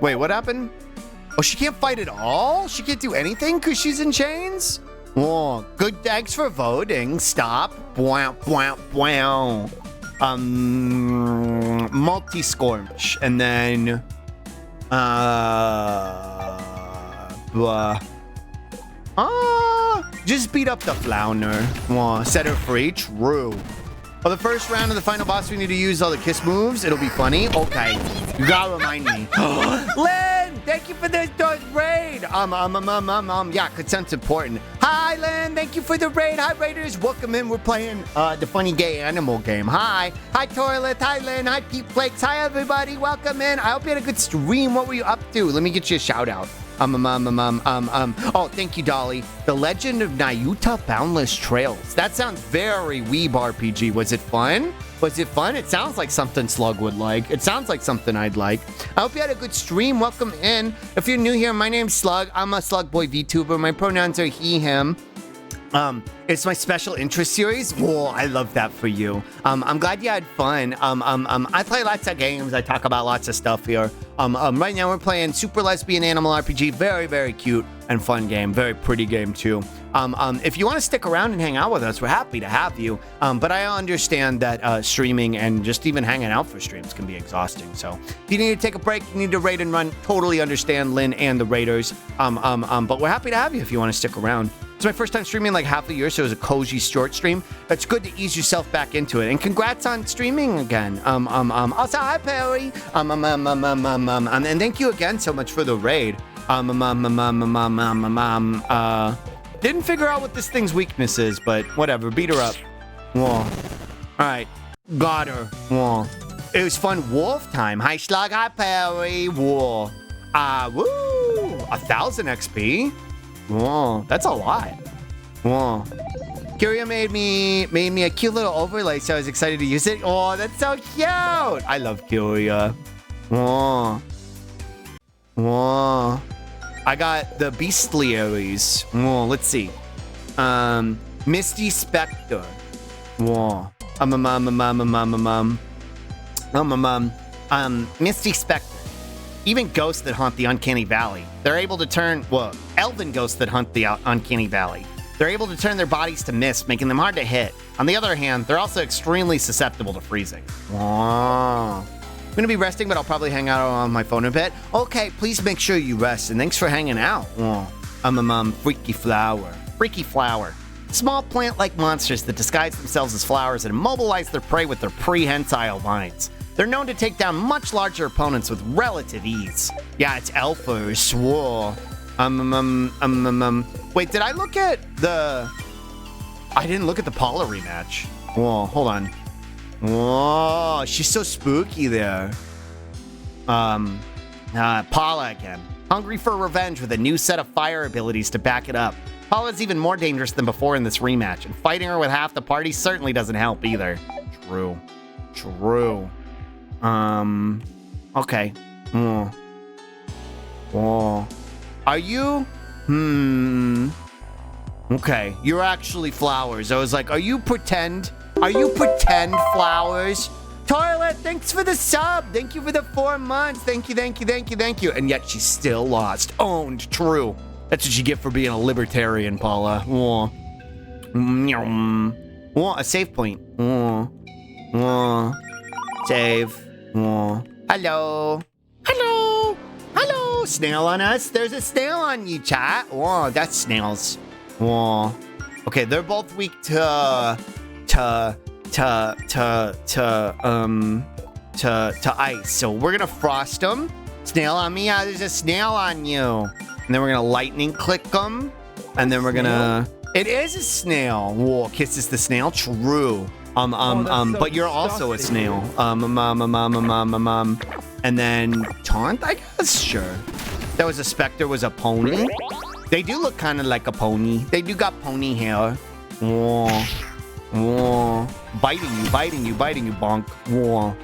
Wait, what happened? Oh, she can't fight at all? She can't do anything because she's in chains? Oh, good. Thanks for voting. Stop. Wow, wow, wow. Multi-scorch. And then, just beat up the flounder. Set her free. True. Oh, the first round of the final boss, we need to use all the kiss moves. It'll be funny. Okay. You gotta remind me. Lynn, thank you for this raid. Yeah, consent's important. Hi, Lynn. Thank you for the raid. Hi, Raiders. Welcome in. We're playing the funny gay animal game. Hi. Hi, Toilet. Hi, Lynn. Hi, Pete Flakes. Hi, everybody. Welcome in. I hope you had a good stream. What were you up to? Let me get you a shout out. Oh, thank you, Dolly. The Legend of Nayuta Boundless Trails. That sounds very Weeb RPG. Was it fun? Was it fun? It sounds like something Slug would like. It sounds like something I'd like. I hope you had a good stream. Welcome in. If you're new here, my name's Slug. I'm a Slug Boy VTuber. My pronouns are he, him. It's my special interest series. Whoa, I love that for you. I'm glad you had fun. I play lots of games. I talk about lots of stuff here. Right now we're playing Super Lesbian Animal RPG. Very, very cute and fun game. Very pretty game too. If you want to stick around and hang out with us, we're happy to have you. But I understand that streaming and just even hanging out for streams can be exhausting. So if you need to take a break, you need to raid and run, totally understand Lynn and the Raiders. But we're happy to have you if you want to stick around. It's my first time streaming like half a year, so it was a cozy short stream. It's good to ease yourself back into it. And congrats on streaming again. Also, hi, Perry. And thank you again so much for the raid. Didn't figure out what this thing's weakness is, but whatever. Beat her up. Whoa. All right. Got her. Whoa. It was fun wolf time. Hi, Slug. Hi, Perry. Whoa. Woo. 1,000 XP. Whoa, that's a lot. Whoa. Curia made me a cute little overlay, so I was excited to use it. Oh, that's so cute. I love Curia. Whoa. Whoa. I got the bestiaries. Whoa, let's see. Misty Spectre. Whoa. Misty Spectre. Even ghosts that haunt the Uncanny Valley. They're able to turn, well, elven ghosts that hunt the Uncanny Valley. They're able to turn their bodies to mist, making them hard to hit. On the other hand, they're also extremely susceptible to freezing. Wow. I'm gonna be resting, but I'll probably hang out on my phone a bit. Okay, please make sure you rest, and thanks for hanging out. Wow. Freaky flower. Freaky flower. Small plant-like monsters that disguise themselves as flowers and immobilize their prey with their prehensile vines. They're known to take down much larger opponents with relative ease. Yeah, it's Elfers. Whoa. Wait, did I look at the... I didn't look at the Paula rematch. Whoa, hold on. Whoa, she's so spooky there. Paula again. Hungry for revenge with a new set of fire abilities to back it up. Paula's even more dangerous than before in this rematch, and fighting her with half the party certainly doesn't help either. True. Okay. Are you? Okay, you're actually flowers. I was like, are you pretend? Are you pretend flowers? Toilet, thanks for the sub. Thank you for the 4 months. Thank you. And yet she's still lost. Owned. True. That's what you get for being a libertarian, Paula. A save point. Save. Hello. Snail on us. There's a snail on you, chat. Whoa, that's snails. Whoa. Okay, they're both weak to ice. So we're gonna frost them. Snail on me. Yeah, there's a snail on you. And then we're gonna lightning click them. And then we're gonna. It is a snail. Whoa, kisses the snail. True. So but you're also a snail. And then taunt, I guess? Sure. That was a specter, was a pony. They do look kind of like a pony. They do got pony hair. Whoa. Biting you, bonk. Whoa.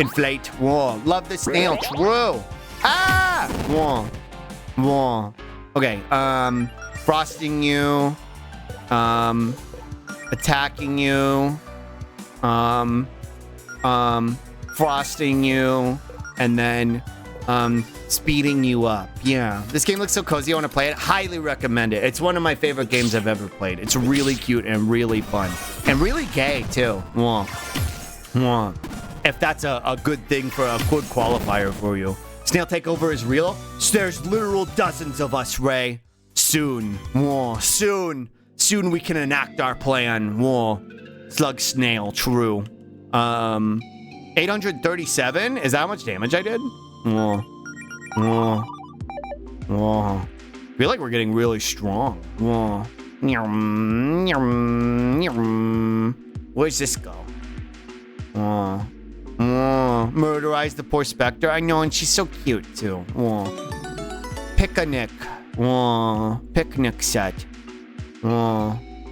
Inflate. Whoa. Love the snail. True. Ah! Whoa. Okay. Frosting you. Attacking you. Frosting you. And then speeding you up. Yeah, this game looks so cozy. I want to play it. Highly recommend it. It's one of my favorite games I've ever played. It's really cute and really fun and really gay too. If that's a good thing for a good qualifier for you. Snail takeover is real. There's literal dozens of us, Ray. Soon we can enact our plan. Slug snail. True. 837? Is that how much damage I did? Feel like we're getting really strong. Where's this go? Murderize the poor specter. I know, and she's so cute too. Picnic. Picnic set.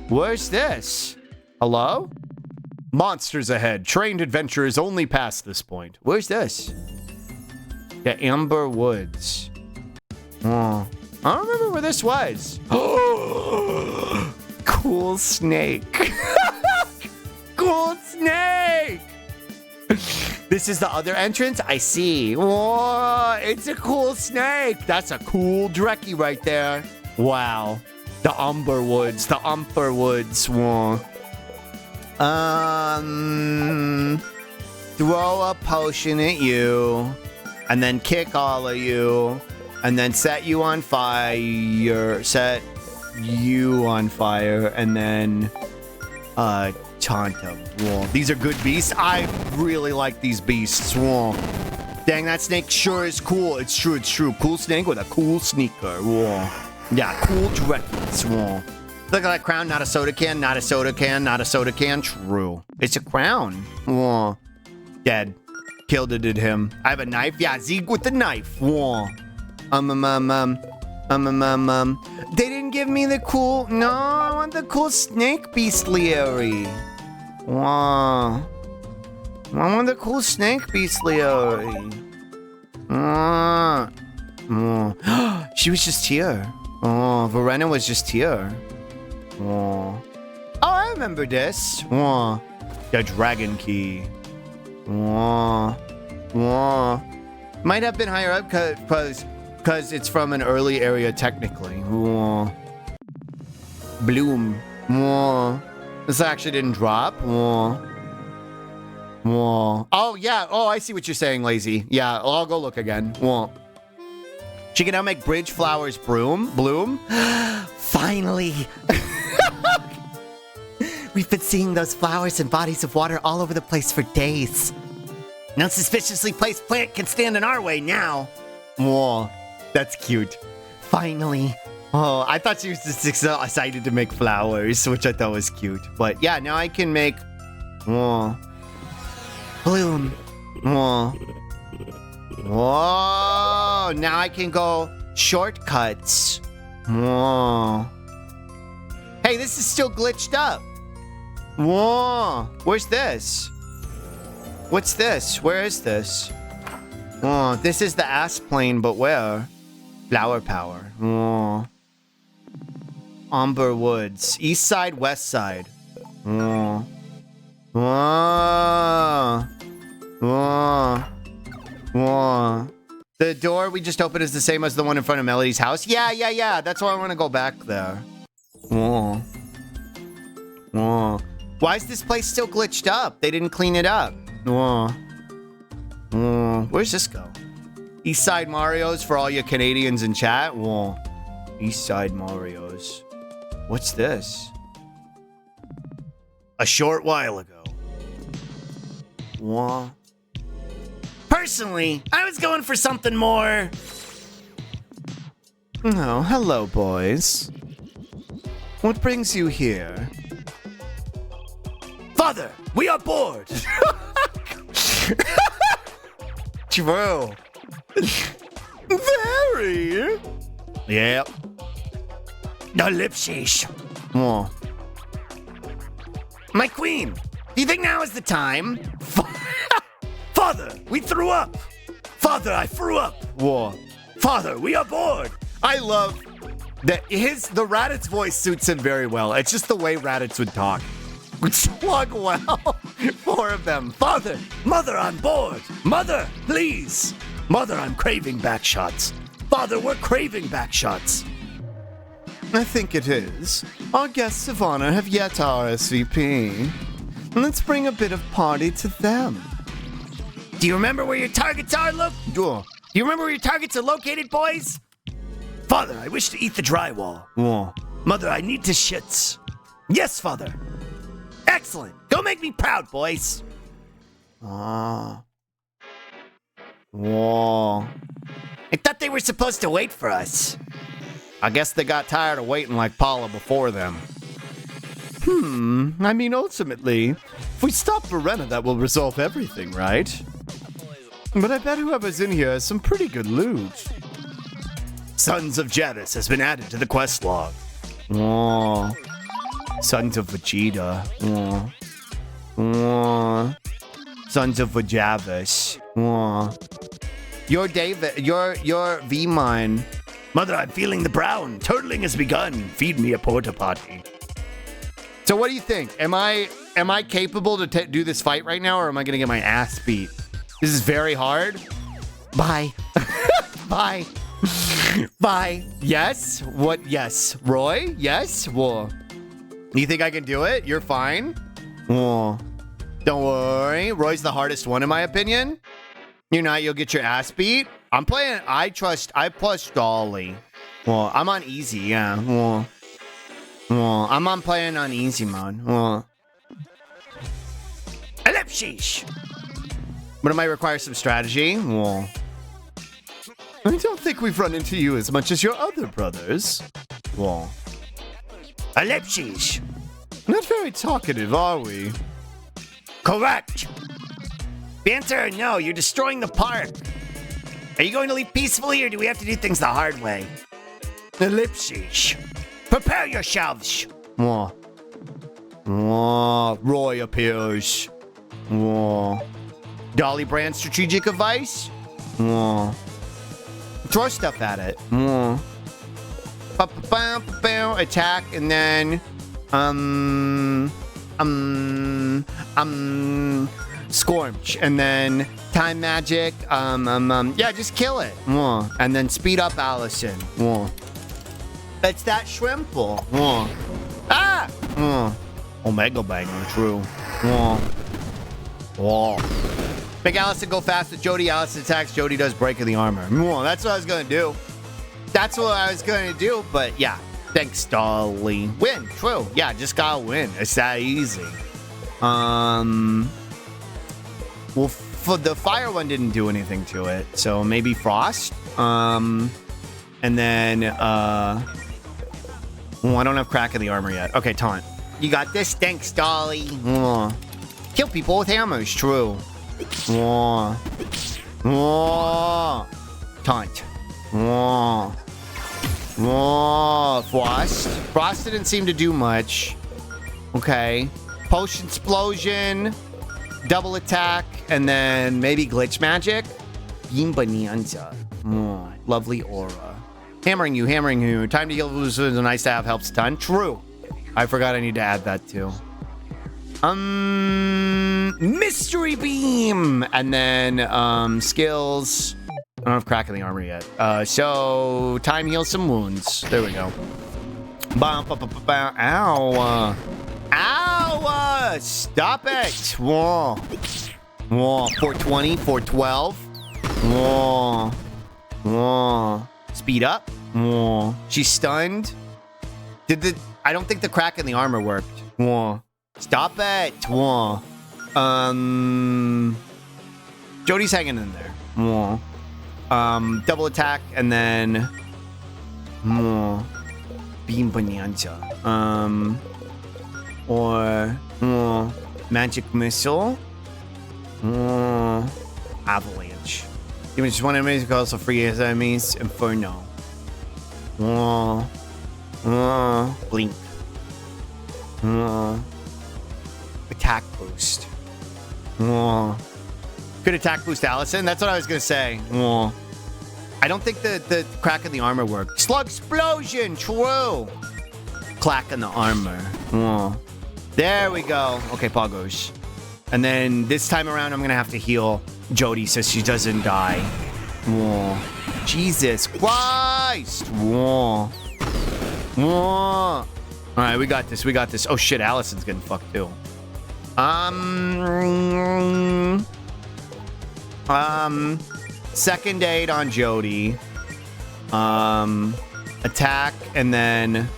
Where's this? Hello? Monsters ahead. Trained adventurers only past this point. Where's this? The Amber Woods. I don't remember where this was. Cool snake. Cool snake. This is the other entrance? I see. Whoa, it's a cool snake. That's a cool Drekkie right there. Wow. The Umber Woods. Whoa. Throw a potion at you, and then kick all of you, and then set you on fire, and then taunt them. Whoa. These are good beasts. I really like these beasts. Whoa. Dang, that snake sure is cool. It's true. Cool snake with a cool sneaker. Whoa. Yeah, cool Drekkies. Whoa. Look at that crown. Not a soda can. True. It's a crown. Whoa. Dead. Killed it, did him. I have a knife. Yeah, Zeke with the knife. Whoa. They didn't give me the cool. No, I want the cool snake bestiary. Whoa. I want the cool snake bestiary. She was just here. Verena was just here. Oh, I remember this. The dragon key. Might have been higher up because it's from an early area technically. Bloom. This actually didn't drop. Oh yeah. Oh, I see what you're saying, Lazy. Yeah, I'll go look again. She can now make bridge flowers bloom. Finally. We've been seeing those flowers and bodies of water all over the place for days. No suspiciously placed plant can stand in our way now. Whoa, that's cute. Finally. Oh, I thought she was just excited to make flowers, which I thought was cute. But yeah, now I can make... Whoa. Bloom. Whoa. Whoa. Now I can go shortcuts. Whoa. Hey, this is still glitched up. Whoa. Where's this? What's this? Where is this? Oh, this is the ass plane, but where? Flower power. Oh. Umber Woods. East side, west side. Oh. Oh. Oh. Oh. The door we just opened is the same as the one in front of Melody's house? Yeah. That's why I want to go back there. Oh. Oh. Why is this place still glitched up? They didn't clean it up. Oh. Oh. Where's this go? East Side Mario's for all you Canadians in chat. Oh. East Side Mario's. What's this? A short while ago. Oh. Personally, I was going for something more. Oh, hello, boys. What brings you here? Father, we are bored. True. Very. Yep. The lip sheesh. Oh. My queen, do you think now is the time? Father, we threw up. Father, I threw up. Whoa. Father, we are bored. I love that the Raditz voice suits him very well. It's just the way Raditz would talk. Would slug well. Four of them. Father, mother, I'm bored. Mother, please. Mother, I'm craving back shots. Father, we're craving back shots. I think it is. Our guests of honor have yet RSVP. Let's bring a bit of party to them. Do you remember where your targets are, Do you remember where your targets are located, boys? Father, I wish to eat the drywall. Oh. Mother, I need to shits. Yes, Father. Excellent. Go make me proud, boys. Ah. Whoa. I thought they were supposed to wait for us. I guess they got tired of waiting like Paula before them. I mean, ultimately, if we stop Verena, that will resolve everything, right? But I bet whoever's in here has some pretty good loot. Sons of Javis has been added to the quest log. Oh. Sons of Vegeta. Oh. Oh. Sons of Vajavis. Oh. You're David. You're V-Mine. Mother, I'm feeling the brown. Turtling has begun. Feed me a porta potty. So what do you think? Am I capable to do this fight right now, or am I gonna get my ass beat? This is very hard. Bye. Bye. Bye. Yes? What? Yes. Roy? Yes? Whoa. You think I can do it? You're fine? Whoa. Don't worry. Roy's the hardest one in my opinion. You're not, you'll get your ass beat. I'm playing, I plus Dolly. Well, I'm on easy, yeah. Well, I'm playing on easy mode. Well. Ellipsheesh. But it might require some strategy. Well. I don't think we've run into you as much as your other brothers. Well. Ellipsheesh. Not very talkative, are we? Correct. The answer, no, you're destroying the park. Are you going to leave peacefully, or do we have to do things the hard way? Ellipsheesh. Prepare yourselves. Whoa. Whoa. Roy appears. Whoa. Dolly Brand strategic advice? Whoa. Throw stuff at it. Whoa. Attack, and then Scorch, and then time magic, yeah, just kill it. Whoa. And then speed up Allison. Whoa. It's that shrimple. Whoa. Ah! Whoa. Omega Banger, true. Whoa. Whoa. Make Allison go fast with Jody. Allison attacks. Jody does break in the armor. Whoa, that's what I was gonna do. That's what I was gonna do, but yeah. Thanks, Dolly. Win, true. Yeah, just gotta win. It's that easy. Well, for the fire one didn't do anything to it, so maybe frost. And then I don't have crack in the armor yet. Okay, taunt. You got this. Thanks, Dolly. Kill people with hammers. True. Taunt. Frost. Frost didn't seem to do much. Okay. Potion explosion. Double attack, and then maybe glitch magic. Beam Bonanza. Lovely aura. Hammering you. Time to heal is nice to have, helps a ton. True. I forgot I need to add that too. Mystery Beam! And then, skills. I don't have crack in the armor yet. So, time heals some wounds. There we go. Ow. Ow! Stop it! Whoa. 420, 412. Whoa. Speed up. Whoa. She's stunned. I don't think the crack in the armor worked. Whoa. Stop it. Whoa. Jody's hanging in there. Whoa. Double attack and then Beam Bonanza. Or magic missile. Avalanche. Even just one enemy can also free his enemies. Inferno. Blink. Attack boost. Could attack boost Allison? That's what I was gonna say. I don't think the crack in the armor worked. Slug explosion. True. Clack in the armor. There we go. Okay, Poggers. And then this time around, I'm gonna have to heal Jody so she doesn't die. Jesus Christ. All right, we got this. Oh shit, Allison's getting fucked too. Second aid on Jody. Attack and then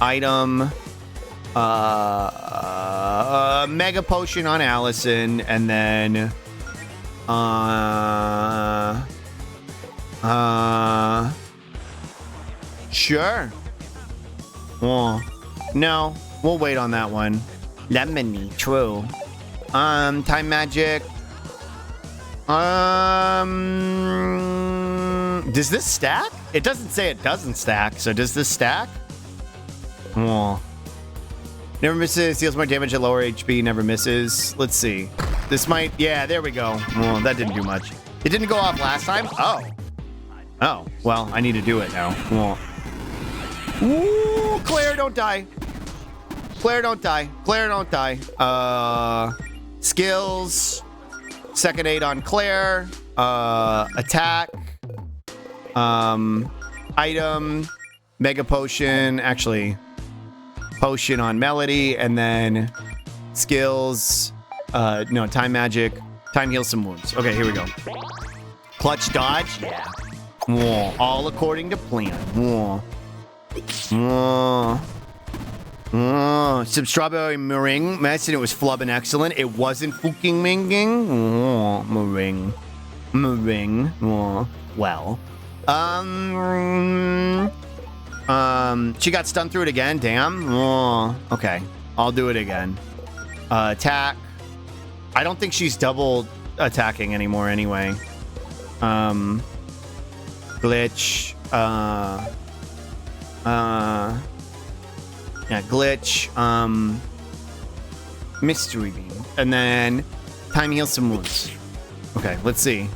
item. Mega potion on Allison and then sure. No, we'll wait on that one. Lemony, true. Time magic. Does this stack? It doesn't say it doesn't stack, so does this stack? Never misses, deals more damage at lower HP, never misses. Let's see. This might, yeah, there we go. That didn't do much. It didn't go off last time? Oh, well, I need to do it now. Ooh, Claire, don't die. Claire, don't die. Skills. Second aid on Claire. Attack. Item. Mega potion. Actually, potion on Melody. And then skills. No, time magic. Time heals some wounds. Okay, here we go. Clutch dodge. Yeah. All according to plan. Some strawberry meringue mess and it was flubbing excellent. It wasn't fucking minging. Meringue. Well. She got stunned through it again. Damn. Okay. I'll do it again. Attack. I don't think she's double attacking anymore anyway. Glitch. Yeah, glitch. Mystery beam. And then time heals some wounds. Okay, let's see.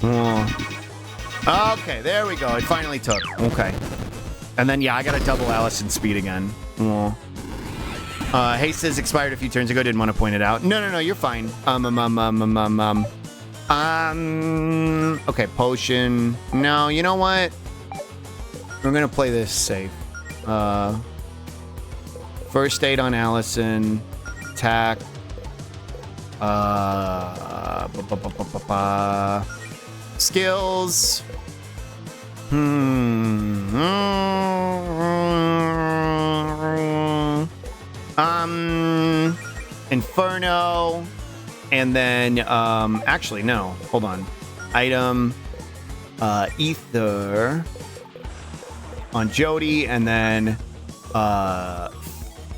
Okay, there we go. It finally took. Okay. And then, yeah, I got to double Allison speed again. Haste has expired a few turns ago. Didn't want to point it out. No, you're fine. Okay, potion. No, you know what? We're going to play this safe. First aid on Allison. Attack. Skills. Inferno. And then, actually, no. Hold on. Item. Ether. On Jody. And then,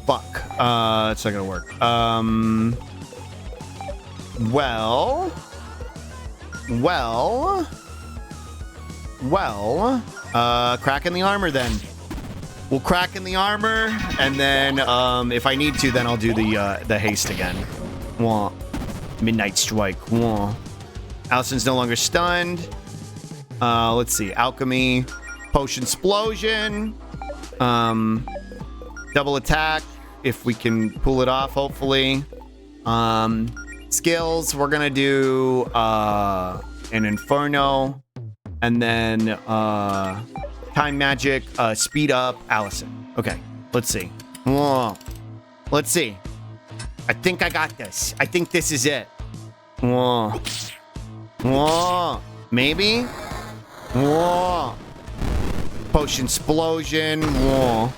fuck. It's not gonna work. Crack in the armor then. We'll crack in the armor, and then if I need to, then I'll do the haste again. Midnight strike. Allison's no longer stunned. Let's see. Alchemy. Potion Explosion. Double attack. If we can pull it off, hopefully. Skills. We're going to do an Inferno. And then Time Magic. Speed up Allison. Okay. Let's see. Whoa. Let's see. I think I got this. I think this is it. Whoa. Whoa. Maybe? Whoa. Potion Explosion. Whoa.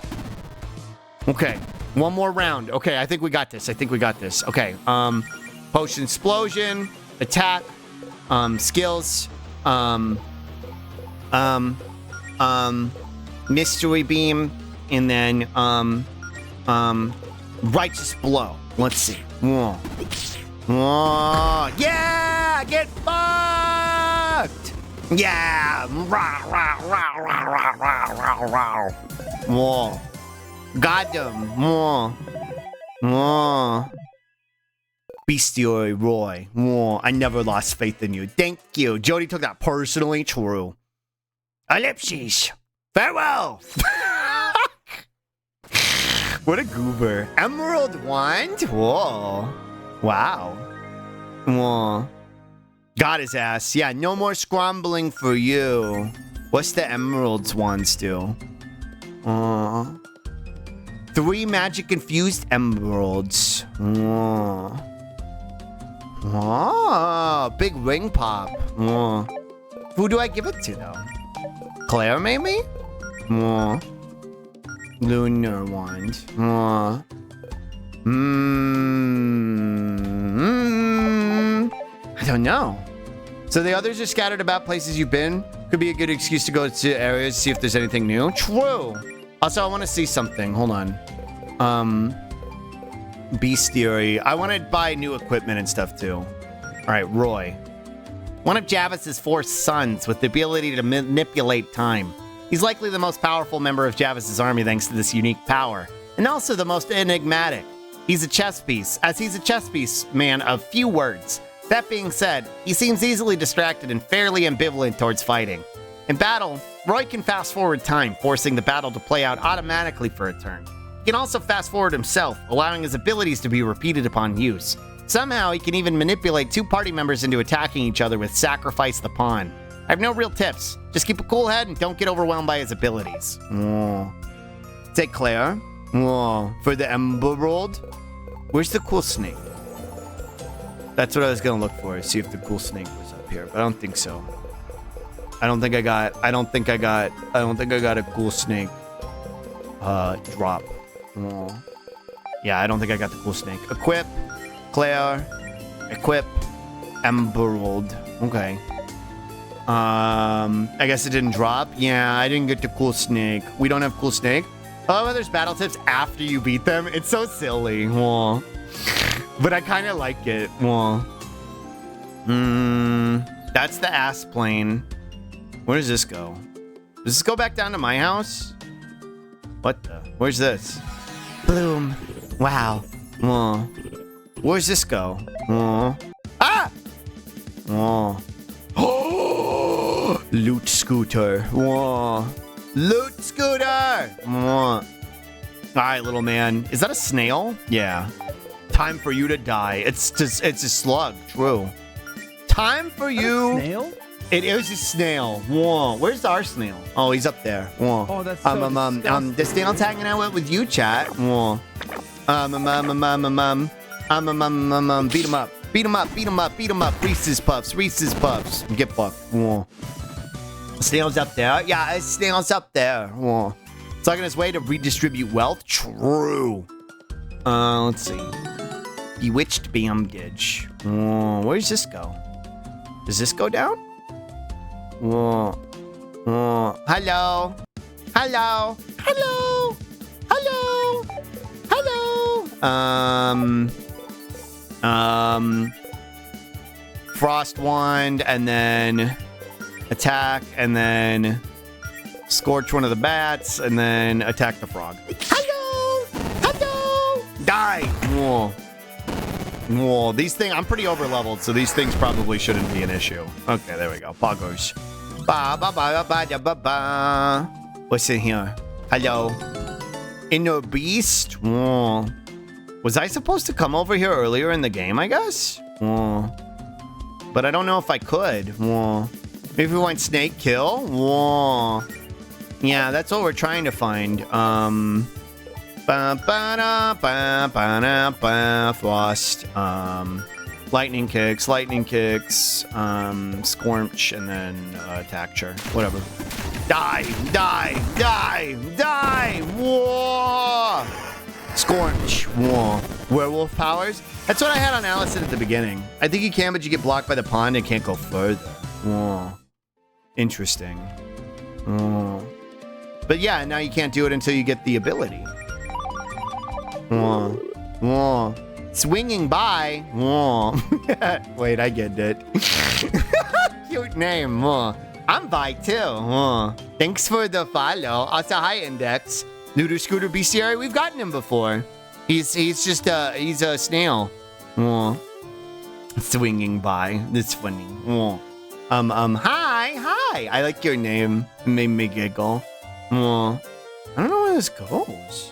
Okay. One more round. Okay, I think we got this. I think we got this. Okay. Potion Explosion. Attack. Skills. Mystery Beam. And then, Righteous Blow. Let's see. Whoa. Whoa. Yeah! Get fucked! Yeah! Rah, rah, rah, rah, rah, rah, rah, rah. Whoa. Got them. Whoa. Whoa. Bestiary Roy. Whoa. I never lost faith in you. Thank you. Jody took that personally. True. Ellipses. Farewell! What a goober. Emerald Wand? Whoa. Wow. Whoa. Got his ass. Yeah, no more scrambling for you. What's the Emerald's Wands do? 3 magic infused emeralds. Whoa. Whoa. Big ring pop. Whoa. Who do I give it to, though? Claire, maybe? Whoa. Lunar Wand. I don't know. So the others are scattered about places you've been. Could be a good excuse to go to areas, see if there's anything new. True. Also, I want to see something. Hold on. Bestiary. I want to buy new equipment and stuff too. All right, Roy. One of Javis's 4 sons with the ability to manipulate time. He's likely the most powerful member of Javis's army thanks to this unique power, and also the most enigmatic. He's a chess piece, as he's a chess piece man of few words. That being said, he seems easily distracted and fairly ambivalent towards fighting. In battle, Roy can fast forward time, forcing the battle to play out automatically for a turn. He can also fast forward himself, allowing his abilities to be repeated upon use. Somehow, he can even manipulate 2 party members into attacking each other with Sacrifice the Pawn. I have no real tips. Just keep a cool head and don't get overwhelmed by his abilities. Whoa. Take Claire. Whoa. For the Emerald. Where's the cool snake? That's what I was gonna look for. See if the cool snake was up here, but I don't think so. I don't think I got a cool snake drop. Whoa. Yeah, I don't think I got the cool snake. Equip. Claire. Equip. Emerald. Okay. I guess it didn't drop. Yeah, I didn't get the cool snake. We don't have cool snake. Oh, there's battle tips after you beat them. It's so silly. Whoa. But I kind of like it. Whoa. That's the ass plane. Where does this go? Does this go back down to my house? What the? Where's this? Bloom. Wow. Whoa. Where's this go? Whoa. Ah! Whoa. Loot scooter. Whoa. Loot scooter. Whoa. All right, little man. Is that a snail? Yeah. Time for you to die. It's a slug. True. Time for you. Snail? It is a snail. Whoa. Where's our snail? Oh, he's up there. Whoa. Oh, that's so disgusting. The snail's hanging out with you, chat. Whoa. Beat him up. Beat him up, beat him up, beat him up. Reese's Puffs, Reese's Puffs. Get fucked. Whoa. Snail's up there. Yeah, snail's up there. Whoa. It's like on his way to redistribute wealth. True. Let's see. Bewitched bandage. Whoa. Where does this go? Does this go down? Whoa. Whoa. Hello. Hello. Hello. Hello. Hello. Frost Wand, and then attack, and then scorch one of the bats, and then attack the frog. Hello! Hello! Die! Whoa. Whoa, these things, I'm pretty over leveled, so these things probably shouldn't be an issue. Okay, there we go. Poggers. Ba ba ba ba ba ba ba. What's in here? Hello. Inner beast? Whoa. Was I supposed to come over here earlier in the game, I guess? Whoa. But I don't know if I could. Whoa. Maybe we want snake kill? Whoa. Yeah, that's what we're trying to find. Frost. Lightning kicks, Scorch, and then Tacture. Whatever. Die! Whoa! Scorch. Whoa. Werewolf powers? That's what I had on Allison at the beginning. I think you can, but you get blocked by the pond and can't go further. Whoa. Interesting. Whoa. But yeah, now you can't do it until you get the ability. Whoa. Whoa. Swinging by. Whoa. Wait, I get it. Cute name. Whoa. I'm by too. Whoa. Thanks for the follow. Also, hi, Index. Neuter Scooter Bestiary, we've gotten him before. He's just he's a snail. Whoa. Swinging by. That's funny. Whoa. Hi. I like your name. It made me giggle. Whoa. I don't know where this goes.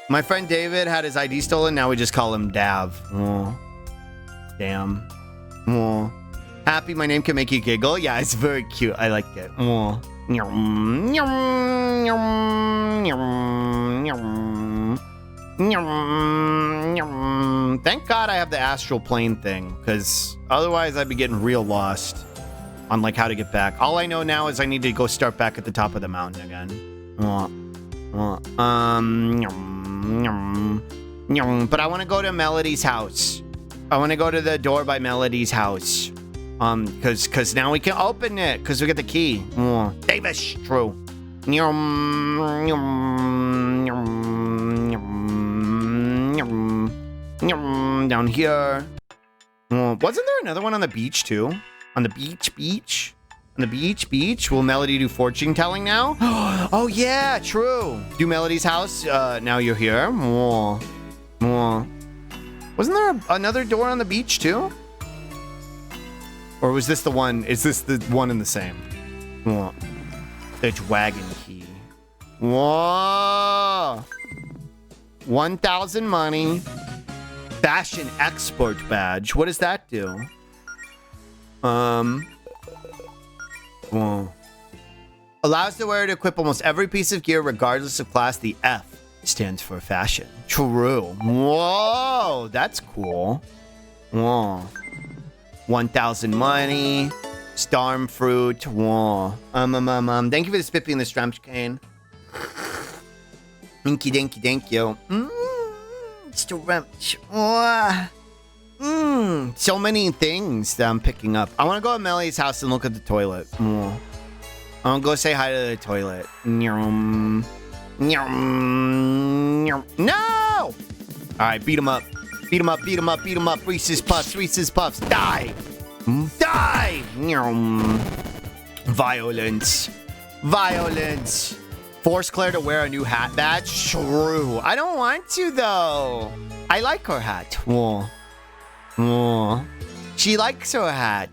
My friend David had his ID stolen. Now we just call him Dav. Oh, damn. Oh, happy my name can make you giggle. Yeah, it's very cute. I like it. Oh. Thank God I have the astral plane thing, because otherwise I'd be getting real lost on like how to get back. All I know now is I need to go start back at the top of the mountain again. But I want to go to Melody's house. I want to go to the door by Melody's house. Cause now we can open it, cause we get the key. Davis, true. Down here. Wasn't there another one on the beach too? On the beach? On the beach? Will Melody do fortune telling now? Oh yeah, true. Do Melody's house, now you're here. Wasn't there another door on the beach too? Or was this the one? Is this the one in the same? The dragon key. Whoa. 1,000 money. Fashion export badge. What does that do? Whoa. Allows the wearer to equip almost every piece of gear regardless of class. The F stands for fashion. True. Whoa, that's cool. Whoa. 1,000 money. Storm fruit. Whoa. Thank you for the spippy and the stramp cane. Thank you. Stramp. So many things that I'm picking up. I want to go to Melly's house and look at the toilet. I want to go say hi to the toilet. No! Alright, beat him up. Reese's Puffs. Die! Violence. Force Claire to wear a new hat badge? True. I don't want to, though. I like her hat. She likes her hat.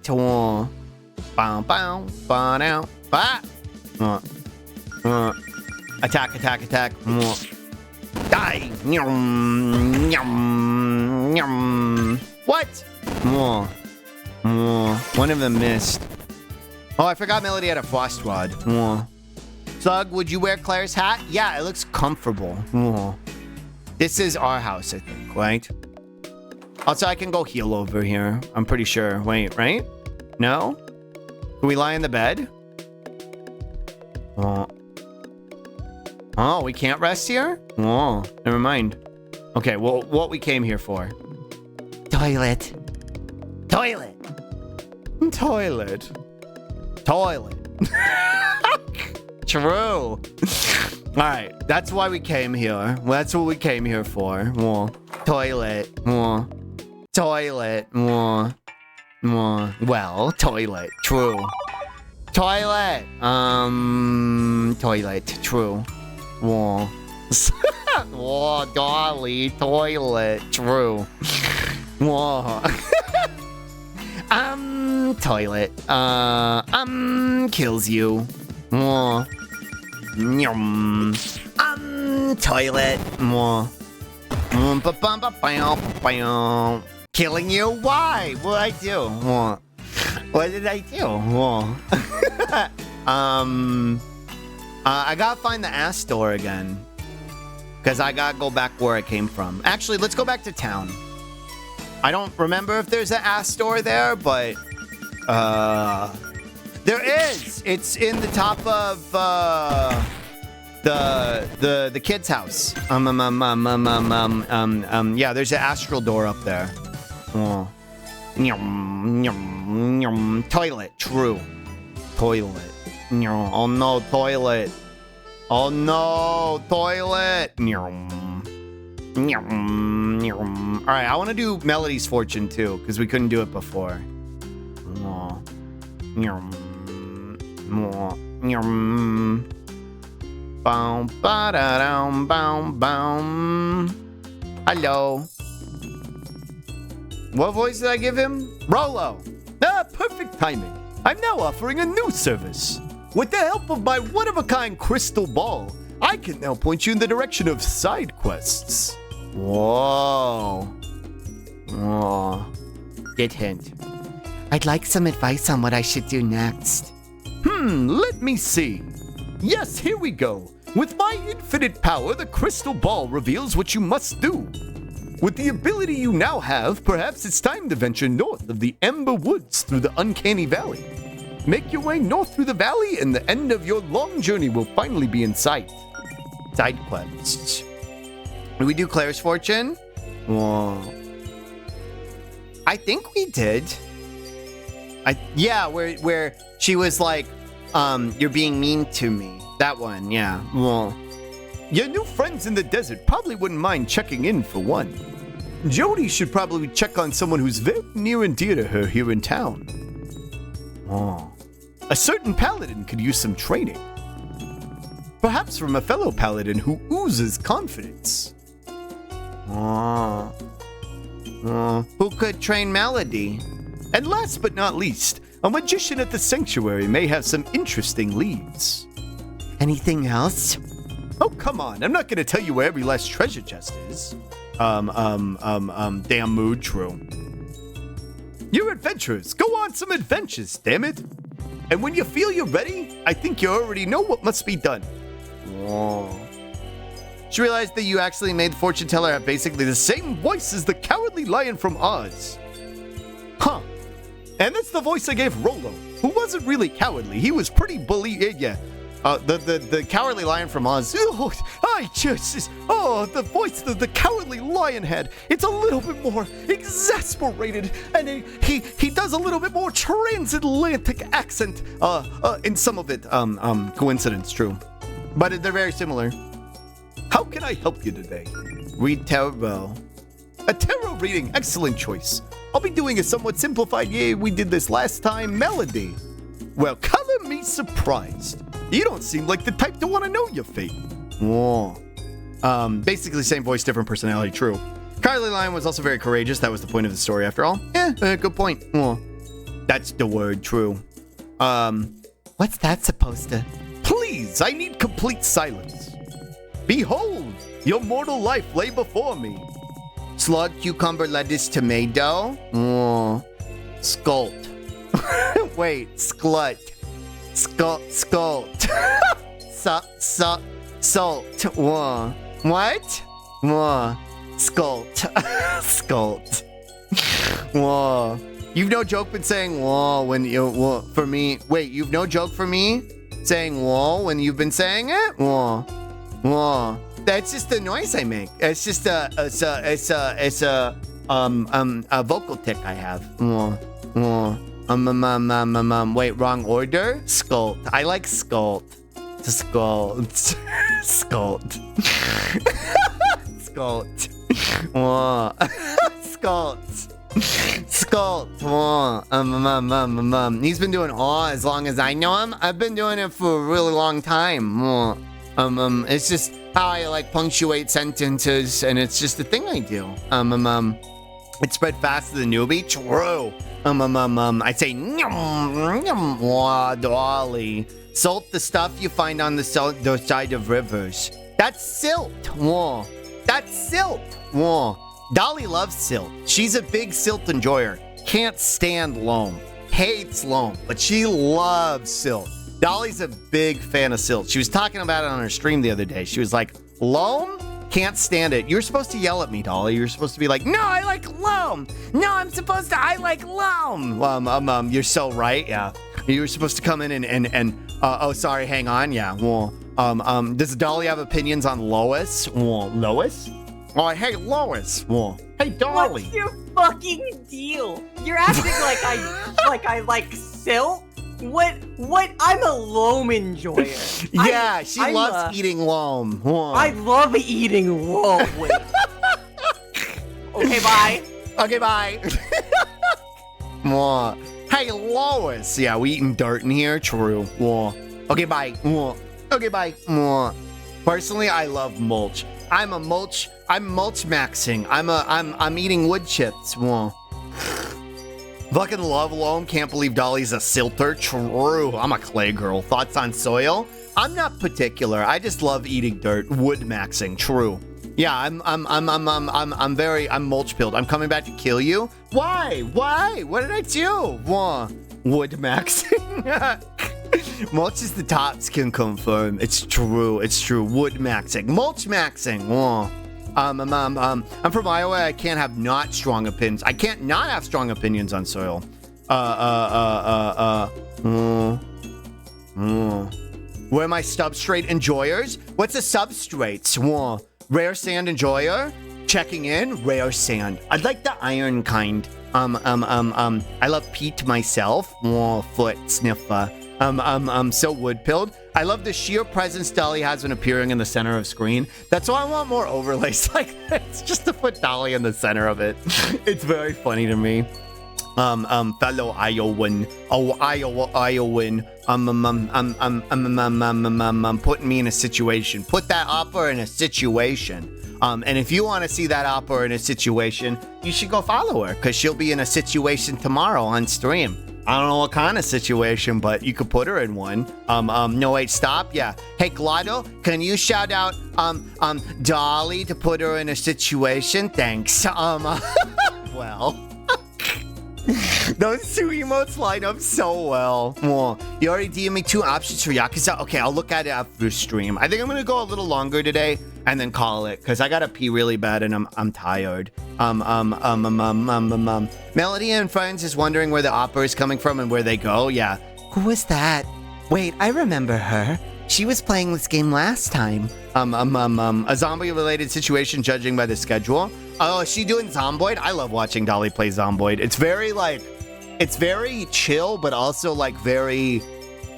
Attack. Die. What? One of them missed. Oh, I forgot Melody had a frost rod. Slug, would you wear Claire's hat? Yeah, it looks comfortable. This is our house, I think, right? Also, I can go heal over here. I'm pretty sure. Wait, right? No? Can we lie in the bed? Oh, we can't rest here? Oh, never mind. Okay, well, what we came here for? Toilet. True. Alright, that's why we came here. That's what we came here for. Toilet. Well, toilet. True. Toilet. True. Dolly. Toilet. True. Whoa. Toilet. Kills you. Whoa. Nyum. Toilet. Whoa. Killing you? Why? What did I do? Whoa. What did I do? Whoa. I gotta find the ass store again. Because I gotta go back where I came from. Actually, let's go back to town. I don't remember if there's an ass store there, but there is. It's in the top of the kid's house. Yeah, there's an astral door up there. Oh. Toilet, true. Toilet. Oh no, toilet. Oh no, toilet. All right, I want to do Melody's fortune too, because we couldn't do it before. Hello. What voice did I give him? Rolo. Ah, perfect timing. I'm now offering a new service. With the help of my one-of-a-kind crystal ball, I can now point you in the direction of side quests. Whoa. Whoa. Good hint. I'd like some advice on what I should do next. Let me see. Yes, here we go. With my infinite power, the crystal ball reveals what you must do. With the ability you now have, perhaps it's time to venture north of the Ember Woods through the Uncanny Valley. Make your way north through the valley, and the end of your long journey will finally be in sight. Side quests. Did we do Claire's fortune? Whoa. I think we did. Yeah, where she was like, you're being mean to me. That one, yeah. Whoa. Your new friends in the desert probably wouldn't mind checking in for one. Jody should probably check on someone who's very near and dear to her here in town. Oh. A certain paladin could use some training. Perhaps from a fellow paladin who oozes confidence. Oh. Who could train Melody? And last but not least, a magician at the sanctuary may have some interesting leads. Anything else? Oh, come on. I'm not going to tell you where every last treasure chest is. Damn mood, true. You're adventurers. Go on some adventures, damn it. And when you feel you're ready, I think you already know what must be done. Whoa. She realized that you actually made the fortune teller have basically the same Voice is the Cowardly Lion from Oz. Huh. And that's the voice I gave Rolo, who wasn't really cowardly. He was pretty yeah. The Cowardly Lion from Oz. Oh, the voice that the Cowardly Lion had. It's a little bit more exasperated, and he does a little bit more transatlantic accent. In some of it, coincidence, true, but they're very similar. How can I help you today? Read tarot. A tarot reading, excellent choice. I'll be doing a somewhat simplified, we did this last time, melody. Well, color me surprised. You don't seem like the type to want to know your fate. Whoa. Basically same voice, different personality, true. Cowardly Lion was also very courageous. That was the point of the story after all. Good point. Whoa. That's the word, true. What's that supposed to? Please, I need complete silence. Behold, your mortal life lay before me. Slug, cucumber, lettuce, tomato. Whoa. Skult. Wait, sklut. Skult. Salt. Whoa. What? Whoa. Skult. Skult. Whoa. You've no joke been saying whoa when you for me. Wait, you've no joke for me saying whoa when you've been saying it? Whoa. Whoa. That's just the noise I make. It's just a vocal tick I have. Whoa. Whoa. Wait, wrong order? Skult. I like skult. Skult. Skult. Skult. Whoa. Skult. Skult. Whoa. He's been doing aw as long as I know him. I've been doing it for a really long time. Whoa. It's just how I like punctuate sentences, and it's just a thing I do. It spread faster than newbie. True. I'd say, Dolly. Salt the stuff you find on the side of rivers. That's silt. That's silt. Dolly loves silt. She's a big silt enjoyer. Can't stand loam. Hates loam, but she loves silt. Dolly's a big fan of silt. She was talking about it on her stream the other day. She was like, loam? Can't stand it. You're supposed to yell at me, Dolly. You're supposed to be like, no, I like loam. No, I like loam. You're so right. Yeah. You were supposed to come in and oh, sorry. Hang on. Yeah. Well, does Dolly have opinions on Lois? Lois? Oh, hey, Lois. Well, hey, Dolly. What's your fucking deal? You're acting like I like silt? What? I'm a loam enjoyer. Yeah, she loves eating loam. I love eating loam. Okay, bye. Okay, bye. Hey, Lois. Yeah, we eating dirt in here. True. Okay, bye. Okay, bye. Personally, I love mulch. I'm mulch maxing. I'm eating wood chips. Fucking love loam. Can't believe Dolly's a silter. True. I'm a clay girl. Thoughts on soil? I'm not particular. I just love eating dirt. Wood maxing. True. Yeah, I'm mulch pilled. I'm coming back to kill you. Why? What did I do? Wood maxing. Mulch is the tops can confirm. It's true. Wood maxing. Mulch maxing. I'm from Iowa. I can't have not strong opinions. I can't not have strong opinions on soil. Where are my substrate enjoyers? What's a substrate? Rare sand enjoyer? Checking in? Rare sand. I'd like the iron kind. I love peat myself. Foot sniffer. I'm so wood-pilled. I love the sheer presence Dolly has when appearing in the center of screen. That's why I want more overlays like this, just to put Dolly in the center of it. It's very funny to me. Fellow Iowan. Oh, Iowan. Putting me in a situation. Put that opera in a situation. And if you want to see that opera in a situation, you should go follow her, because she'll be in a situation tomorrow on stream. I don't know what kind of situation, but you could put her in one. No, wait, stop. Yeah. Hey, Glotto, can you shout out, Dolly to put her in a situation? Thanks. Well, those two emotes line up so well. You already DM'd me 2 options for Yakuza. Okay, I'll look at it after stream. I think I'm gonna go a little longer today and then call it, because I gotta pee really bad and I'm tired. Melody and Friends is wondering where the opera is coming from and where they go. Yeah. Who was that? Wait, I remember her. She was playing this game last time. A zombie-related situation judging by the schedule. Oh, is she doing Zomboid? I love watching Dolly play Zomboid. It's very chill, but also like very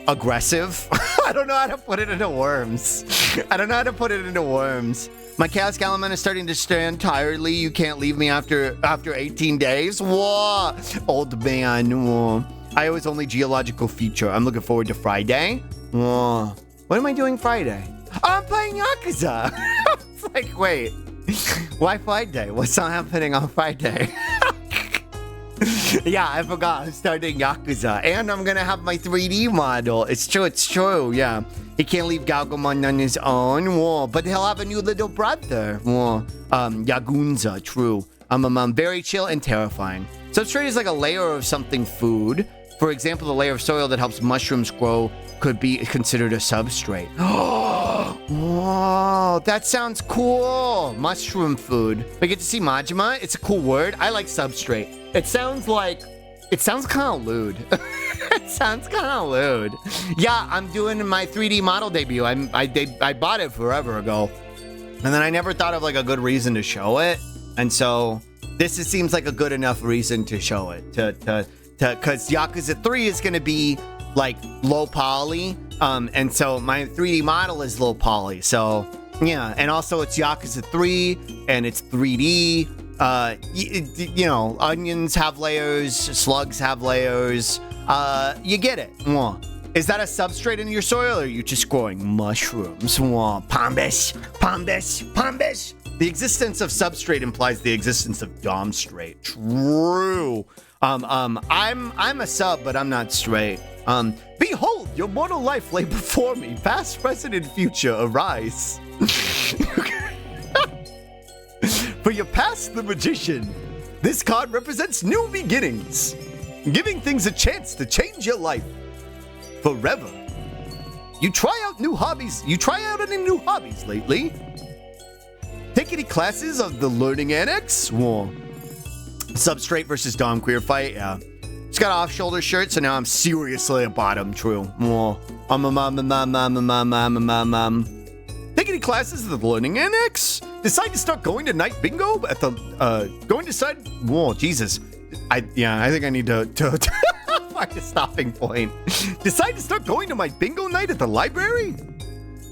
aggressive. I don't know how to put it into worms. My Chaos Galaman is starting to stand tiredly. You can't leave me after 18 days. Whoa, old man. Whoa. I was only geological feature. I'm looking forward to Friday. Whoa. What am I doing Friday? Oh, I'm playing Yakuza. It's like, wait, why Friday? What's not happening on Friday? Yeah, I forgot. I'm starting Yakuza. And I'm going to have my 3D model. It's true. Yeah. He can't leave Galgamon on his own. Whoa. But he'll have a new little brother. Whoa. Yagunza. True. Very chill and terrifying. Substrate is like a layer of something food. For example, the layer of soil that helps mushrooms grow could be considered a substrate. Whoa, that sounds cool. Mushroom food. We get to see Majima. It's a cool word. I like substrate. It sounds kind of lewd. It sounds kind of lewd. Yeah, I'm doing my 3D model debut. I bought it forever ago. And then I never thought of like a good reason to show it. And so this seems like a good enough reason to show it. Because Yakuza 3 is going to be like low poly. And so my 3D model is low poly. So yeah, and also it's Yakuza 3 and it's 3D. You know, onions have layers, slugs have layers. You get it. Is that a substrate in your soil, or are you just growing mushrooms? Pombish. The existence of substrate implies the existence of domstrate. True. I'm a sub, but I'm not straight. Behold, your mortal life lay before me. Past, present, and future, arise. For your past, the magician. This card represents new beginnings, giving things a chance to change your life forever. You try out any new hobbies lately? Take any classes of the Learning Annex? Substrate versus Dom queer fight, yeah. Just got off-shoulder shirt, so now I'm seriously a bottom, true. Take any classes of the Learning Annex? Decide to start going to night bingo at the, Jesus. I think I need to find a stopping point. Decide to start going to my bingo night at the library?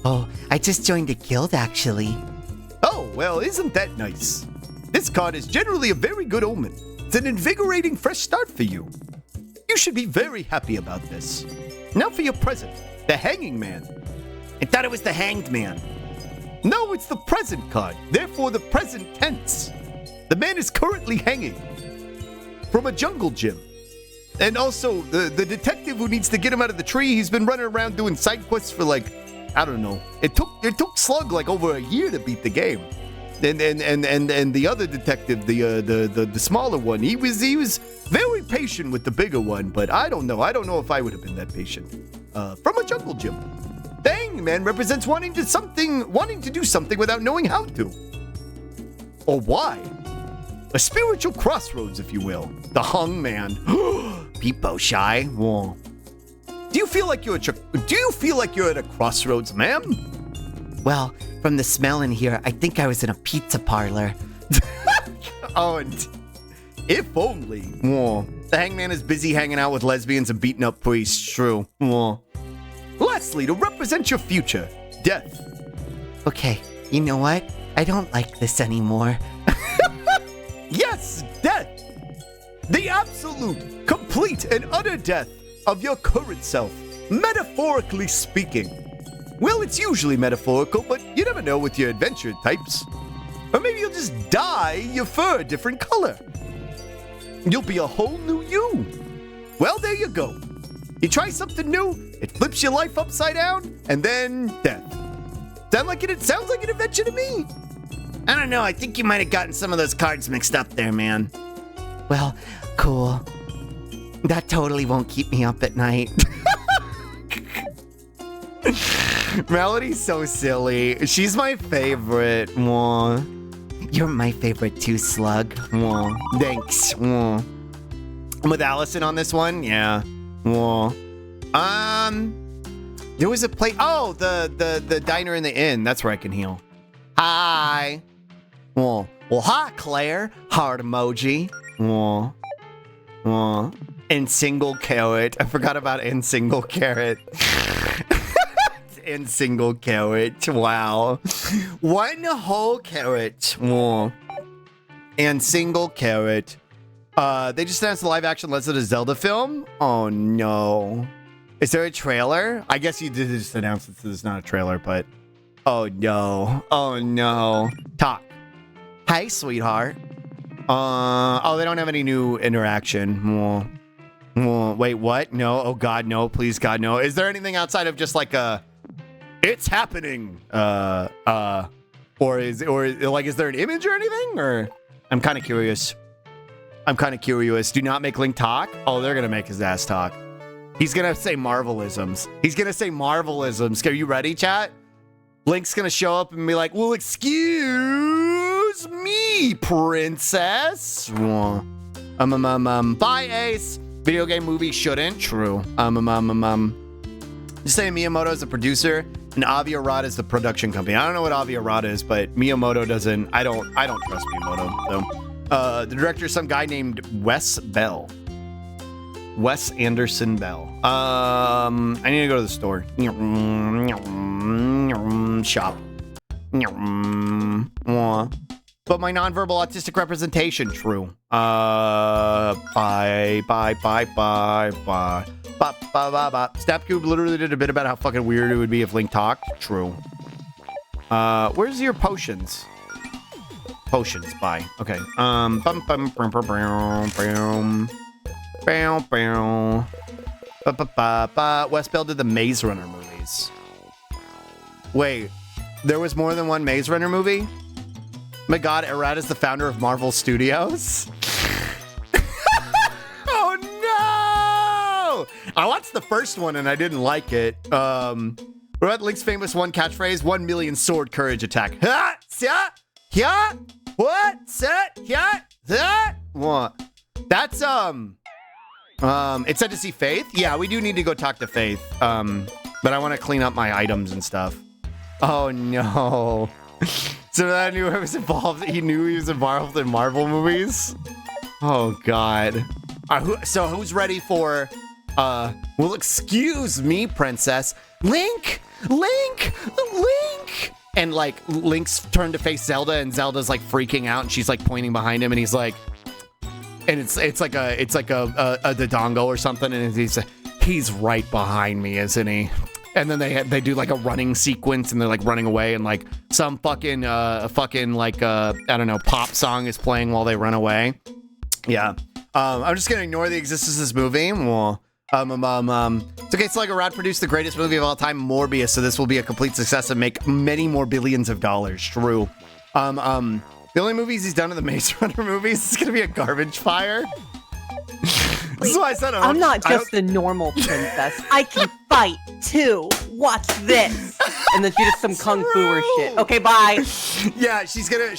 Oh, I just joined a guild, actually. Oh, well, isn't that nice? This card is generally a very good omen. It's an invigorating fresh start for you. You should be very happy about this. Now for your present, the Hanging Man. I thought it was the Hanged Man. No, it's the present card, therefore the present tense. The man is currently hanging from a jungle gym. And also, the detective who needs to get him out of the tree, he's been running around doing side quests for like, I don't know. It took Slug like over a year to beat the game. And the other detective, the smaller one, he was very patient with the bigger one, but I don't know if I would have been that patient. From a jungle gym. The Hanging Man represents wanting to do something without knowing how to. Or why. A spiritual crossroads, if you will. The Hung Man. Peepo shy. Whoa. Do you feel like you're at a crossroads, ma'am? Well, from the smell in here, I think I was in a pizza parlor. Oh, and if only. Whoa. The Hangman is busy hanging out with lesbians and beating up priests. True. Whoa. Lastly, to represent your future, death. Okay, you know what? I don't like this anymore. Yes, death. The absolute, complete, and utter death of your current self, metaphorically speaking. Well, it's usually metaphorical, but you never know with your adventure types. Or maybe you'll just dye your fur a different color. You'll be a whole new you. Well, there you go. You try something new, it flips your life upside down, and then death. Sounds like an adventure to me. I don't know, I think you might have gotten some of those cards mixed up there, man. Well, cool. That totally won't keep me up at night. Melody's so silly. She's my favorite. Mwah. You're my favorite too, Slug. Mwah. Thanks. Mwah. I'm with Allison on this one. Yeah. Mwah. There was a place. Oh, the diner in the inn. That's where I can heal. Hi. Mwah. Well, hi, Claire. Heart emoji. Mwah. Mwah. And single carrot. I forgot about and single carrot. And single carrot. Wow. One whole carrot. Mwah. And single carrot. They just announced the live action Legend of Zelda film. Oh no. Is there a trailer? I guess you did just announce it, so there's not a trailer, but oh no. Oh no. Talk. Hi, sweetheart. Oh, they don't have any new interaction. Mwah. Mwah. Wait, what? No. Oh god, no. Please, God, no. Is there anything outside of just like a it's happening? Or is there an image or anything? Or I'm kind of curious. Do not make Link talk. Oh, they're gonna make his ass talk. He's gonna say Marvelisms. Are you ready, chat? Link's gonna show up and be like, "Well, excuse me, princess." Bye, Ace. Video game movie shouldn't. True. Just saying Miyamoto is the producer and Aviarad is the production company. I don't know what Aviarad is, but Miyamoto doesn't. I don't trust Miyamoto. So, the director is some guy named Wes Anderson Bell. I need to go to the store. Shop. but my nonverbal autistic representation, true. Snap Cube literally did a bit about how fucking weird it would be if Link talked. True. Where's your potions? Potions, bye. Okay. West Bell did the Maze Runner movies. Wait, there was more than one Maze Runner movie? My god, Arad is the founder of Marvel Studios? Oh no! I watched the first one and I didn't like it. What about Link's famous one catchphrase? 1 million sword courage attack. Ha! Yeah! Yeah! What? Set? Yeah! That? What? That's, it said to see Faith? Yeah, we do need to go talk to Faith. But I want to clean up my items and stuff. Oh no. So that knew I was involved. He knew he was involved in Marvel movies? Oh god. So who's ready for, well, excuse me, princess. Link! Link! Link! And like Link's turned to face Zelda and Zelda's like freaking out and she's like pointing behind him and he's like, and it's like a Dodongo or something and he's right behind me, isn't he? And then they do like a running sequence and they're like running away and like some fucking like I don't know, pop song is playing while they run away. Yeah. I'm just gonna ignore the existence of this movie. Well, it's okay. Slugger Rod produced the greatest movie of all time, Morbius, so this will be a complete success and make many more billions of dollars. True. The only movies he's done in the Maze Runner movies is gonna be a garbage fire. This is why I said I'm not just a normal princess. I can fight too. Watch this. And then she does some kung fu or shit. Okay, bye. Yeah, she's gonna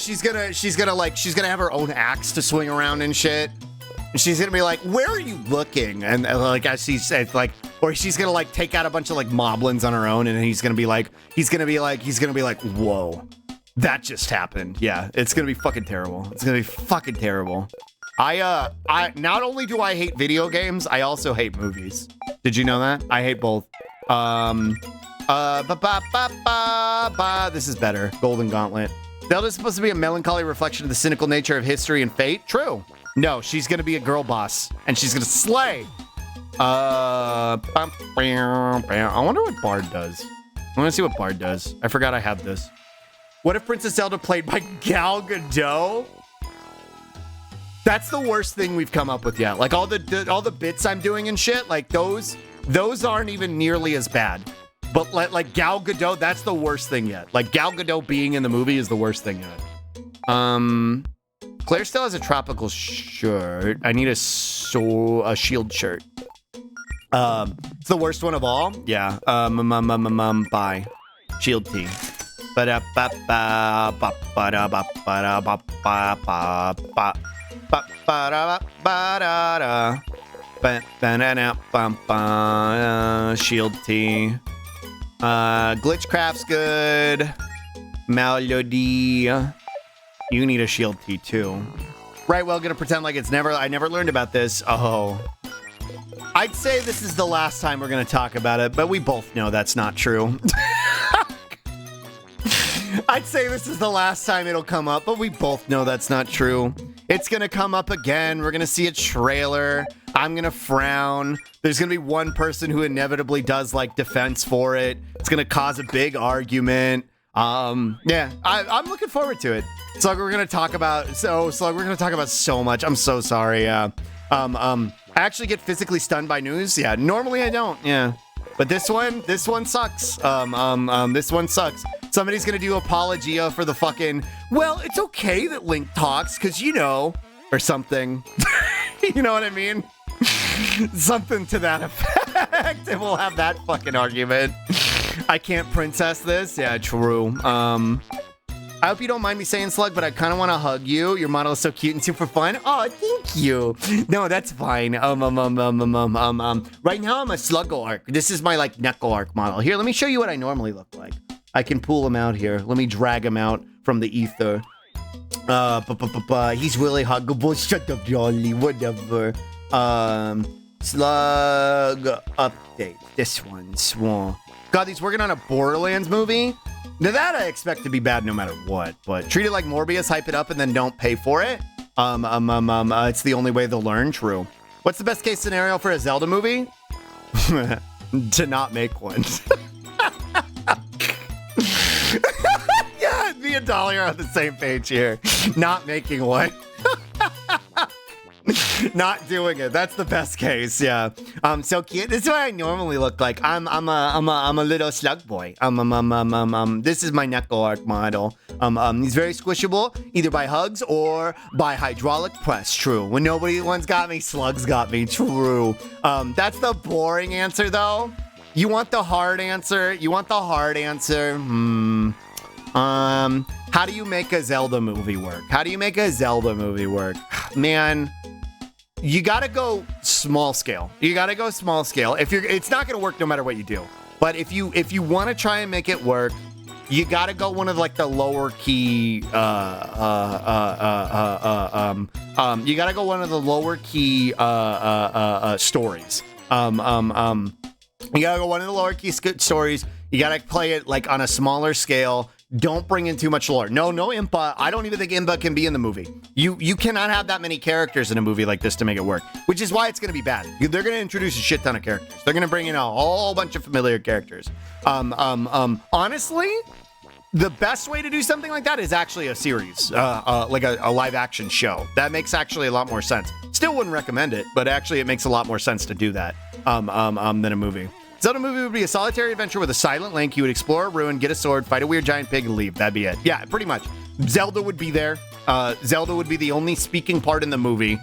have her own axe to swing around and shit. And she's gonna be like, "Where are you looking?" And like as she said, like, or she's gonna like take out a bunch of like moblins on her own, and he's gonna be like, "Whoa, that just happened." Yeah, it's gonna be fucking terrible. It's gonna be fucking terrible. I not only do I hate video games, I also hate movies. Did you know that? I hate both. This is better. Golden Gauntlet. Zelda's supposed to be a melancholy reflection of the cynical nature of history and fate. True. No, she's gonna be a girl boss, and she's gonna slay. I wonder what Bard does. I want to see what Bard does. I forgot I have this. What if Princess Zelda played by Gal Gadot? That's the worst thing we've come up with yet. Like all the bits I'm doing and shit, like those aren't even nearly as bad. But like Gal Gadot, that's the worst thing yet. Like Gal Gadot being in the movie is the worst thing yet. Claire still has a tropical shirt. I need a shield shirt. It's the worst one of all. Yeah. Bye. Shield tee. Shield tee. Glitchcraft's good. Melody. You need a shield tee too. Right, well, gonna pretend like I never learned about this. Oh. I'd say this is the last time we're gonna talk about it, but we both know that's not true. I'd say this is the last time it'll come up, but we both know that's not true. It's gonna come up again. We're gonna see a trailer. I'm gonna frown. There's gonna be one person who inevitably does like defense for it. It's gonna cause a big argument. Yeah, I'm looking forward to it. Slug, we're gonna talk about so much. I'm so sorry. I actually get physically stunned by news. Yeah, normally I don't. Yeah, but this one sucks. This one sucks. Somebody's gonna do apologia for the fucking. Well, it's okay that Link talks, cause you know, or something. You know what I mean? Something to that effect. And we'll have that fucking argument. I can't princess this. Yeah, true. I hope you don't mind me saying, Slug, but I kind of want to hug you. Your model is so cute and super fun. Oh, thank you. No, that's fine. Right now I'm a Slugorc. This is my like Neckoarc model. Here, let me show you what I normally look like. I can pull him out here. Let me drag him out from the ether. He's really huggable. Shut up, Jolly. Whatever. Slug update. This one's God, he's working on a Borderlands movie. Now that I expect to be bad no matter what, but treat it like Morbius, hype it up, and then don't pay for it. It's the only way they'll learn. True. What's the best case scenario for a Zelda movie? To not make one. Yeah, me and Dolly are on the same page here. Not making one. Not doing it. That's the best case. Yeah. So cute. This is what I normally look like. I'm a little slug boy. This is my Neko art model. He's very squishable, either by hugs or by hydraulic press. True. When nobody one's got me, slugs got me. True. That's the boring answer though. You want the hard answer? How do you make a Zelda movie work? Man, you gotta go small scale. It's not gonna work no matter what you do. But if you want to try and make it work, you gotta go one of like the lower key. You gotta go one of the lower key stories. You gotta go one of the lower key stories. You gotta play it like on a smaller scale. Don't bring in too much lore. No Impa. I don't even think Impa can be in the movie. You cannot have that many characters in a movie like this to make it work, which is why it's going to be bad. They're going to introduce a shit ton of characters. They're going to bring in a whole bunch of familiar characters. Honestly, the best way to do something like that is actually a series, like a live action show. That makes actually a lot more sense. Still wouldn't recommend it, but actually it makes a lot more sense to do that than a movie. Zelda movie would be a solitary adventure with a silent Link. You would explore a ruin, get a sword, fight a weird giant pig, and leave. That'd be it. Yeah, pretty much. Zelda would be there. Zelda would be the only speaking part in the movie.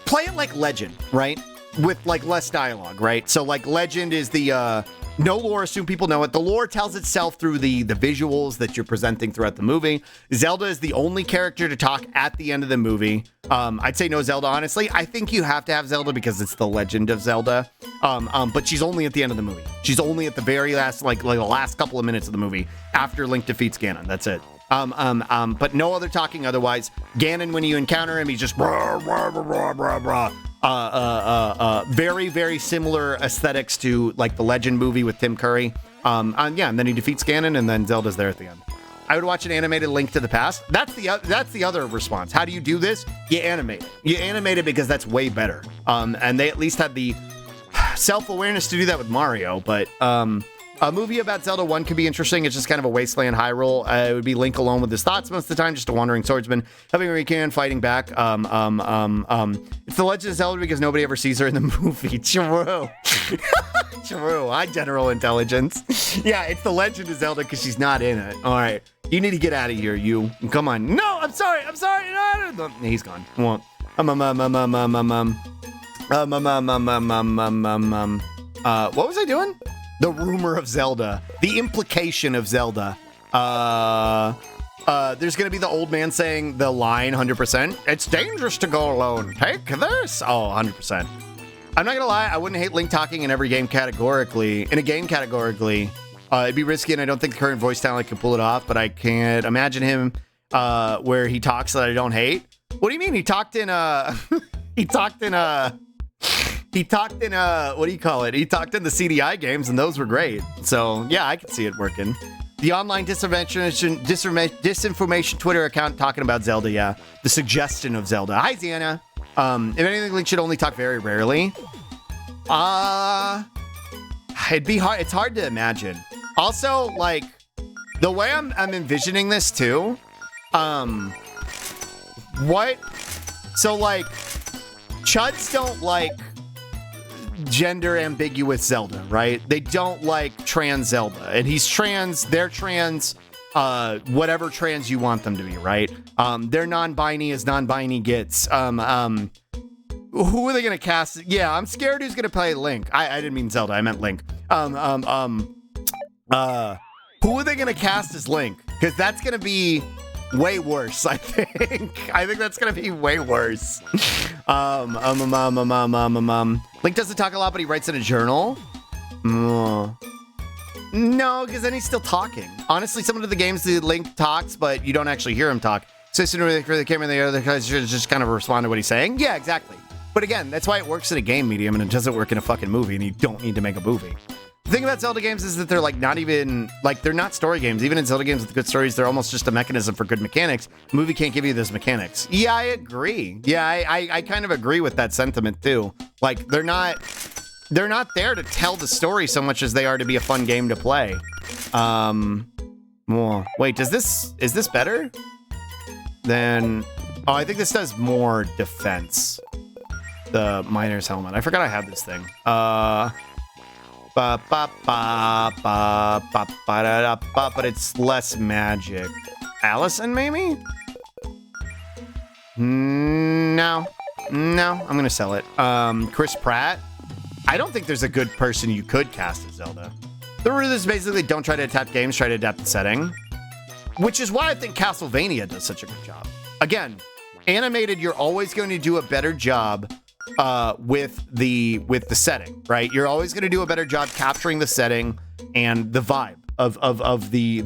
Play it like Legend, right? With like less dialogue, right? So like Legend is the no lore, assume people know it. The lore tells itself through the visuals that you're presenting throughout the movie. Zelda is the only character to talk at the end of the movie. I'd say no Zelda, honestly. I think you have to have Zelda because it's the Legend of Zelda. But she's only at the end of the movie. She's only at the very last, like the last couple of minutes of the movie after Link defeats Ganon. That's it. But no other talking otherwise. Ganon, when you encounter him, he's just brah, brah, brah, brah, brah. Very, very similar aesthetics to like the Legend movie with Tim Curry. And then he defeats Ganon, and then Zelda's there at the end. I would watch an animated Link to the Past. That's the other response. How do you do this? You animate it. You animate it because that's way better. And they at least had the self-awareness to do that with Mario. But a movie about Zelda 1 could be interesting. It's just kind of a wasteland Hyrule. It would be Link alone with his thoughts most of the time, just a wandering swordsman, helping Riku fighting back. It's the Legend of Zelda because nobody ever sees her in the movie. True. True. High general intelligence. Yeah, it's the Legend of Zelda because she's not in it. All right. You need to get out of here, you. Come on. No, I'm sorry. No. He's gone. What was I doing? The rumor of Zelda. The implication of Zelda. There's going to be the old man saying the line 100%. It's dangerous to go alone. Take this. Oh, 100%. I'm not going to lie. I wouldn't hate Link talking in every game categorically. In a game categorically, it'd be risky, and I don't think the current voice talent can pull it off, but I can't imagine him where he talks that I don't hate. What do you mean? He talked in what do you call it? He talked in the CDI games, and those were great. So yeah, I could see it working. The online disinformation Twitter account talking about Zelda, yeah. The suggestion of Zelda. Hi, Ziana. If anything, Link should only talk very rarely. It'd be hard. It's hard to imagine. Also, like, the way I'm envisioning this too. What? So, like, Chuds don't like gender ambiguous Zelda, right? They don't like trans Zelda, and he's trans, they're trans, whatever trans you want them to be, right? They're non-binary as non-binary gets. Who are they gonna cast? Yeah, I'm scared who's gonna play Link. I didn't mean Zelda, I meant Link. Who are they gonna cast as Link? Because that's gonna be way worse, I think. I think that's gonna be way worse. Link doesn't talk a lot, but he writes in a journal. No, because then he's still talking. Honestly, some of the games the Link talks, but you don't actually hear him talk. So for the camera, the other guys just kind of respond to what he's saying. Yeah, exactly. But again, that's why it works in a game medium and it doesn't work in a fucking movie, and you don't need to make a movie. The thing about Zelda games is that they're like not even like they're not story games. Even in Zelda games with good stories, they're almost just a mechanism for good mechanics. The movie can't give you those mechanics. Yeah, I agree. Yeah, I kind of agree with that sentiment too. Like they're not there to tell the story so much as they are to be a fun game to play. Well, wait, is this better than? Oh, I think this does more defense. The miner's helmet. I forgot I had this thing. But it's less magic. Allison, maybe? No, I'm gonna sell it. Chris Pratt. I don't think there's a good person you could cast as Zelda. The rule is basically don't try to adapt games, try to adapt the setting. Which is why I think Castlevania does such a good job. Again, animated, you're always going to do a better job with the setting, right? You're always going to do a better job capturing the setting and the vibe of the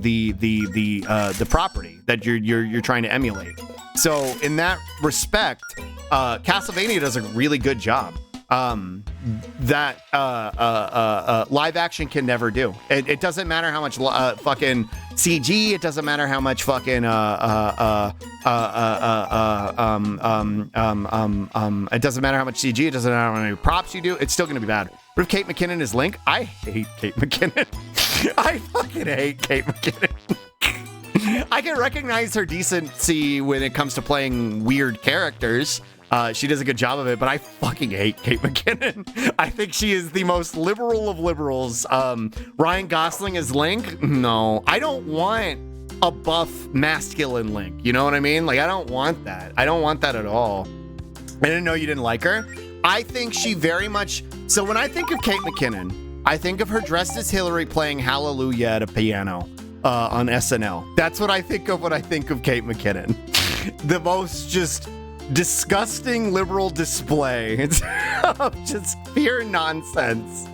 property that you're trying to emulate. So in that respect, Castlevania does a really good job. That live action can never do. It doesn't matter how much fucking CG. It doesn't matter how much fucking it doesn't matter how much CG. It doesn't matter how many props you do. It's still gonna be bad. But if Kate McKinnon is Link, I hate Kate McKinnon. I fucking hate Kate McKinnon. I can recognize her decency when it comes to playing weird characters. She does a good job of it, but I fucking hate Kate McKinnon. I think she is the most liberal of liberals. Ryan Gosling as Link? No. I don't want a buff masculine Link. You know what I mean? Like, I don't want that. I don't want that at all. I didn't know you didn't like her. I think she very much... So when I think of Kate McKinnon, I think of her dressed as Hillary playing Hallelujah at a piano on SNL. That's what I think of when I think of Kate McKinnon. The most just... disgusting liberal display of just pure nonsense.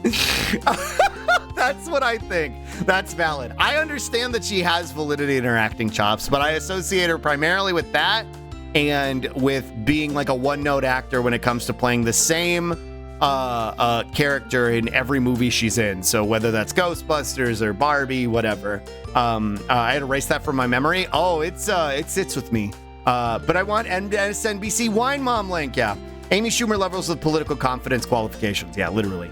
That's what I think. That's valid. I understand that she has validity in her acting chops, but I associate her primarily with that and with being like a one-note actor when it comes to playing the same character in every movie she's in. So whether that's Ghostbusters or Barbie, whatever. I had to erase that from my memory. Oh, it sits with me. But I want MSNBC Wine Mom Link, yeah. Amy Schumer levels with political confidence qualifications, yeah, literally.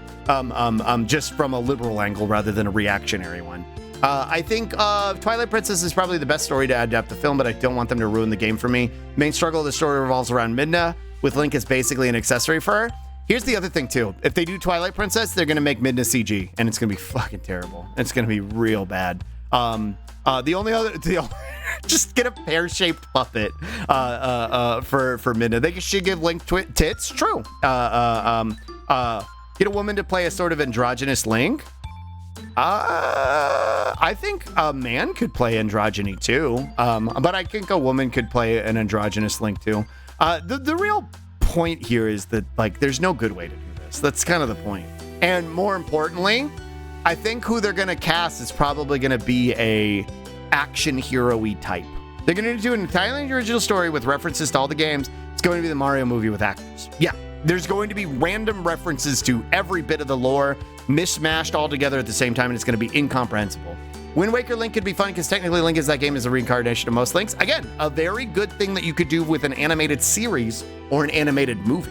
Just from a liberal angle rather than a reactionary one. I think Twilight Princess is probably the best story to adapt the film, but I don't want them to ruin the game for me. Main struggle of the story revolves around Midna, with Link as basically an accessory for her. Here's the other thing, too. If they do Twilight Princess, they're going to make Midna CG, and it's going to be fucking terrible. It's going to be real bad. Just get a pear-shaped puppet for Midna. They should give Link tits. True. Get a woman to play a sort of androgynous Link. I think a man could play androgyny too. But I think a woman could play an androgynous Link too. The real point here is that like there's no good way to do this. That's kind of the point. And more importantly, I think who they're gonna cast is probably gonna be a action hero-y type. They're going to do an entirely original story with references to all the games. It's going to be the Mario movie with actors. Yeah, there's going to be random references to every bit of the lore, mishmashed all together at the same time, and it's going to be incomprehensible. Wind Waker Link could be fun because technically Link is that game is a reincarnation of most Links. Again, a very good thing that you could do with an animated series or an animated movie.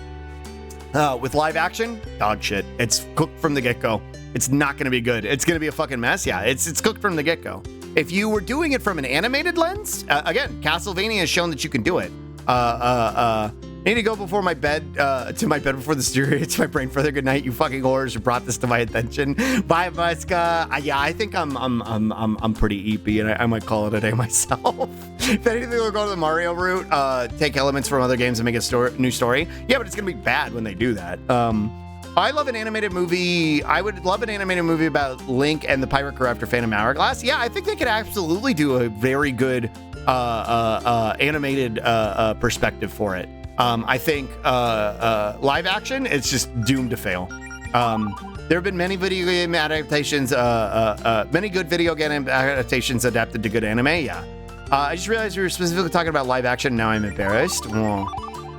With live action, dog shit. It's cooked from the get-go. It's not going to be good. It's going to be a fucking mess. Yeah, it's cooked from the get-go. If you were doing it from an animated lens, again, Castlevania has shown that you can do it. I need to go before my bed, to my bed before the studio hits my brain further. Good night, you fucking whores who brought this to my attention. Bye, Muska. Yeah, I think I'm pretty eepy, and I might call it a day myself. If anything, we'll go to the Mario route, take elements from other games and make a new story. Yeah, but it's gonna be bad when they do that. I love an animated movie. I would love an animated movie about Link and the Pirate Crew after Phantom Hourglass. Yeah, I think they could absolutely do a very good animated perspective for it. I think live action, it's just doomed to fail. There have been many video game adaptations, many good video game adaptations adapted to good anime. Yeah. I just realized we were specifically talking about live action. Now I'm embarrassed. Well,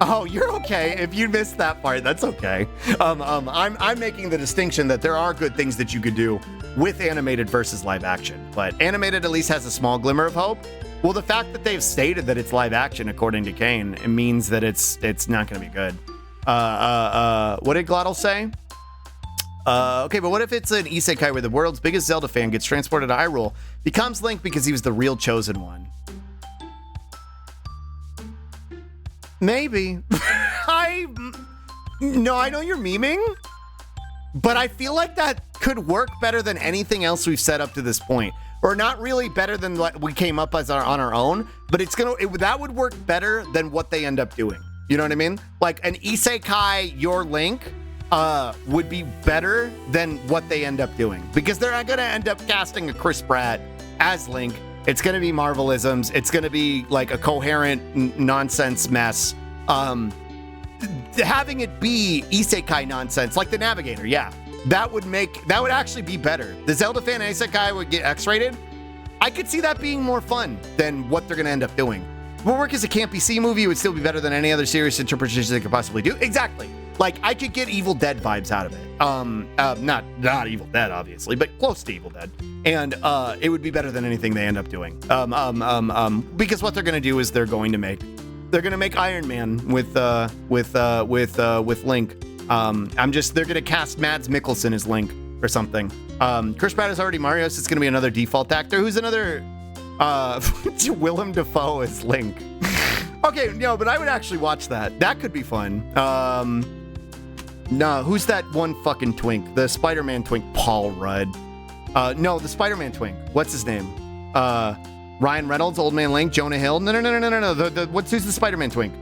Oh, you're okay. If you missed that part, that's okay. I'm making the distinction that there are good things that you could do with animated versus live action, but animated at least has a small glimmer of hope. Well, the fact that they've stated that it's live action, according to Kane, it means that it's not going to be good. What did Glottal say? Okay, but what if it's an isekai where the world's biggest Zelda fan gets transported to Hyrule, becomes Link because he was the real chosen one? Maybe. I know you're memeing, but I feel like that could work better than anything else we've set up to this point. Or not really better than what we came up as on our own, but that would work better than what they end up doing. You know what I mean? Like an isekai, your Link, would be better than what they end up doing, because they're not going to end up casting a Chris Pratt as Link. It's going to be Marvelisms. It's going to be like a coherent nonsense mess. Having it be isekai nonsense, like the Navigator, yeah, that would actually be better. The Zelda fan isekai would get X-rated. I could see that being more fun than what they're going to end up doing. It would work as a campy C movie. It would still be better than any other serious interpretation they could possibly do. Exactly. Like, I could get Evil Dead vibes out of it. Not Evil Dead, obviously, but close to Evil Dead. And it would be better than anything they end up doing. Because what they're going to do is they're going to make Iron Man with Link. They're going to cast Mads Mikkelsen as Link or something. Chris Pratt is already Mario, so it's going to be another default actor. Who's another Willem Dafoe as Link. Okay, no, but I would actually watch that. That could be fun. No, who's that one fucking twink? The Spider-Man twink, Paul Rudd. No, the Spider-Man twink. What's his name? Ryan Reynolds, Old Man Link, Jonah Hill. No. Who's the Spider-Man twink?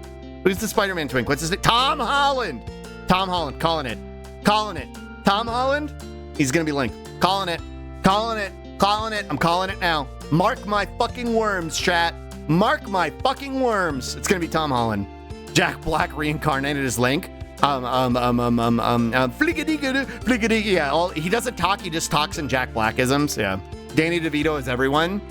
Who's the Spider-Man twink? What's his name? Tom Holland. Tom Holland, calling it. Tom Holland, he's gonna be Link. Calling it. I'm calling it now. Mark my fucking worms, chat. Mark my fucking worms. It's gonna be Tom Holland. Jack Black reincarnated as Link. Flickadee, yeah. He doesn't talk, he just talks in Jack Blackisms. Yeah. Danny DeVito is everyone.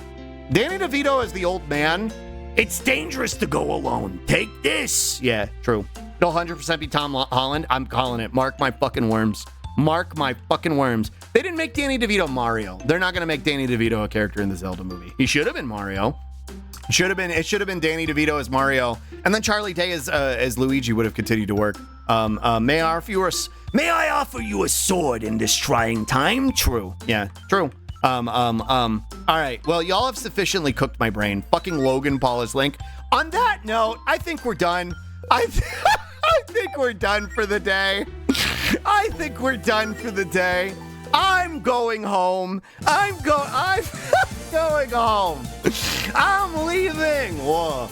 Danny DeVito is the old man. It's dangerous to go alone. Take this. Yeah, true. It'll 100% be Tom Holland. I'm calling it. Mark my fucking worms. Mark my fucking worms. They didn't make Danny DeVito Mario. They're not going to make Danny DeVito a character in the Zelda movie. He should have been Mario. It should have been Danny DeVito as Mario, and then Charlie Day as Luigi would have continued to work. May I offer you a sword in this trying time? True. Yeah, true. All right. Well, y'all have sufficiently cooked my brain. Fucking Logan Paul as Link. On that note, I think we're done. I think we're done for the day. I'm going home. I'm going home. I'm leaving. Whoa.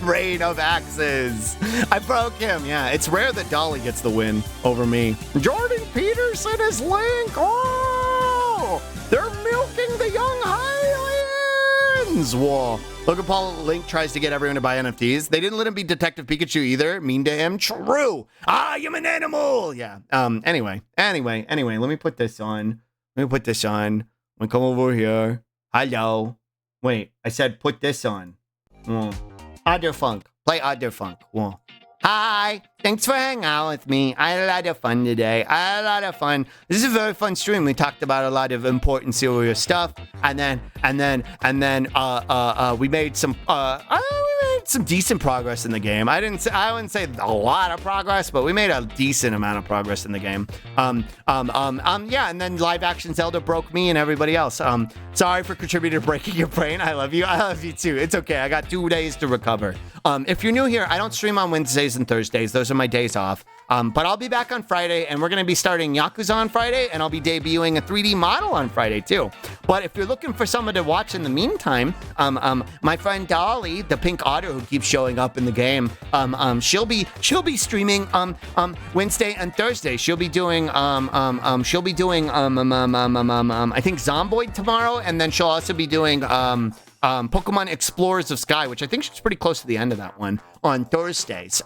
Rain of Axes. I broke him. Yeah, it's rare that Dolly gets the win over me. Jordan Peterson is Link. Oh, they're milking the young Highlands. Whoa. Logan Paul Link tries to get everyone to buy NFTs. They didn't let him be Detective Pikachu either. Mean to him. True. I am an animal. Yeah. Anyway. Let me put this on. I'm gonna come over here. Hello. Wait. I said put this on. Other Funk. Play Other Funk. Whoa. Hi. Thanks for hanging out with me. I had a lot of fun today. This is a very fun stream. We talked about a lot of important, serious stuff, and then we made some decent progress in the game. I wouldn't say a lot of progress, but we made a decent amount of progress in the game. Yeah, and then live action Zelda broke me and everybody else. Sorry for contributing to breaking your brain. I love you too. It's okay. I got 2 days to recover. If you're new here, I don't stream on Wednesdays and Thursdays. Those are my days off. But I'll be back on Friday, and we're going to be starting Yakuza on Friday, and I'll be debuting a 3D model on Friday too. But if you're looking for someone to watch in the meantime, my friend Dolly, the pink otter who keeps showing up in the game, she'll be streaming Wednesday and Thursday. She'll be doing I think Zomboid tomorrow, and then she'll also be doing Pokemon Explorers of Sky, which I think she's pretty close to the end of that one on Thursdays.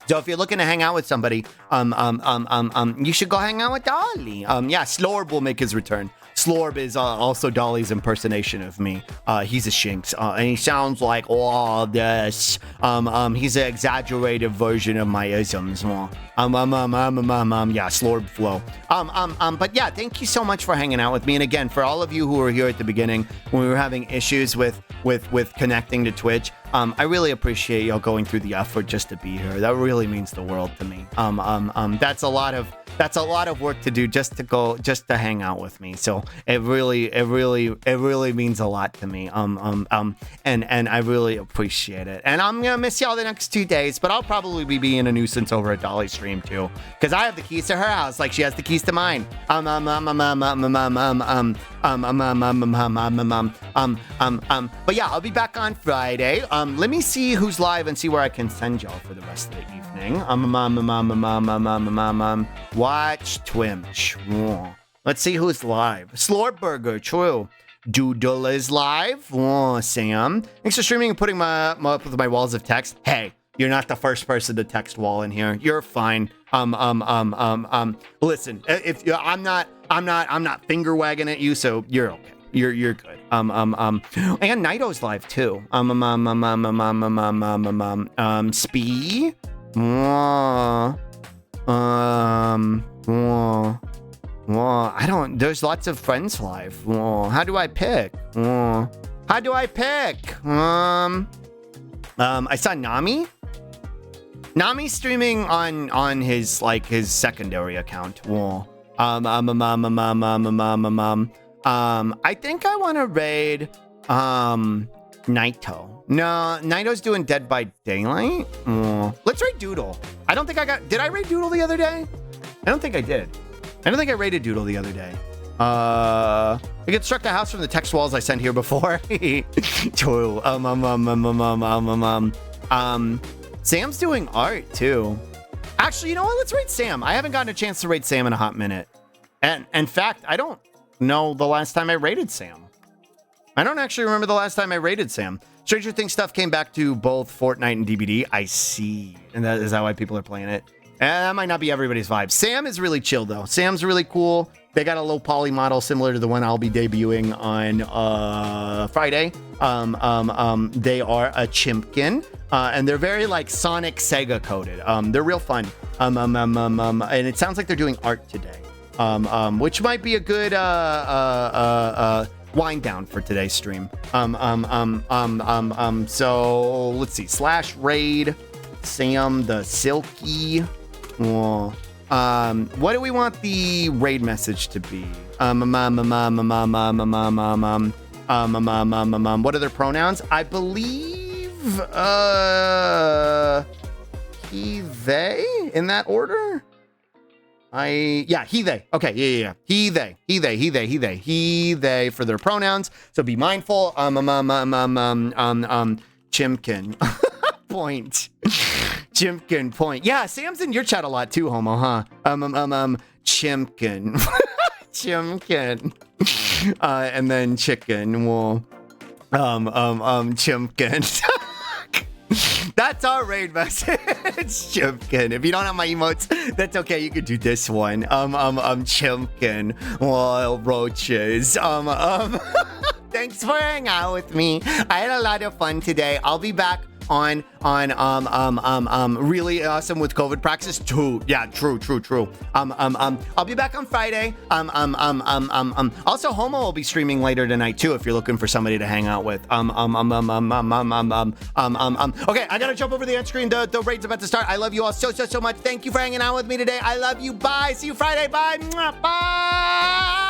So if you're looking to hang out with somebody, you should go hang out with Dolly. Yeah, Slorb will make his return. Slorb is also Dolly's impersonation of me. He's a Shinx, and he sounds like all this. He's an exaggerated version of my isms. Yeah, Slorb flow. But yeah, thank you so much for hanging out with me. And again, for all of you who were here at the beginning when we were having issues with connecting to Twitch, I really appreciate y'all going through the effort just to be here. That really means the world to me. That's a lot of work to do just to hang out with me. So it really means a lot to me. And I really appreciate it. And I'm gonna miss y'all the next 2 days, but I'll probably be being a nuisance over at Dolly's stream too, because I have the keys to her house, like she has the keys to mine. But yeah, I'll be back on Friday. Let me see who's live and see where I can send y'all for the rest of the evening. Watch Twitch. Let's see who's live. Slorburger, true. Doodle is live. Sam. Thanks for streaming and putting me up with my walls of text. Hey, you're not the first person to text wall in here. You're fine. Listen, if I'm not finger wagging at you, so you're okay. You're good. And Naito's live too. Spee. I don't. There's lots of friends live. How do I pick? I saw Nami. Nami's streaming on his secondary account. I think I want to raid Naito. No, Naito's doing Dead by Daylight. Let's raid Doodle. I don't think did I raid Doodle the other day? I don't think I did. I don't think I raided Doodle the other day. I get struck the house from the text walls I sent here before. True. Sam's doing art too. Actually, you know what? Let's raid Sam. I haven't gotten a chance to raid Sam in a hot minute. And in fact, I don't know the last time I raided Sam. I don't actually remember the last time I raided Sam. Stranger Things stuff came back to both Fortnite and DBD. I see. And that is that why people are playing it. And that might not be everybody's vibe. Sam is really chill though. Sam's really cool. They got a low poly model similar to the one I'll be debuting on Friday. They are a Chimpkin, and they're very like Sonic Sega coded. They're real fun. And it sounds like they're doing art today, which might be a good wind down for today's stream. So let's see. /raid Sam the Silky. What do we want the raid message to be? What are their pronouns? I believe he, they, in that order? He, they. Okay, yeah. He, they for their pronouns. So be mindful. Chimkin. Point. Chimkin point. Yeah, Sam's in your chat a lot too, homo, huh? Chimkin. Chimkin. And then chicken. Well, Chimkin. That's our raid message. Chimkin. If you don't have my emotes, that's okay. You could do this one. Chimkin. Wild roaches. Thanks for hanging out with me. I had a lot of fun today. I'll be back on really awesome with COVID practice too. Yeah, true. I'll be back on Friday. Also Homo will be streaming later tonight too if you're looking for somebody to hang out with. Okay, I gotta jump over the end screen. The raid's about to start. I love you all so much. Thank you for hanging out with me today. I love you. Bye. See you Friday. Bye. Bye.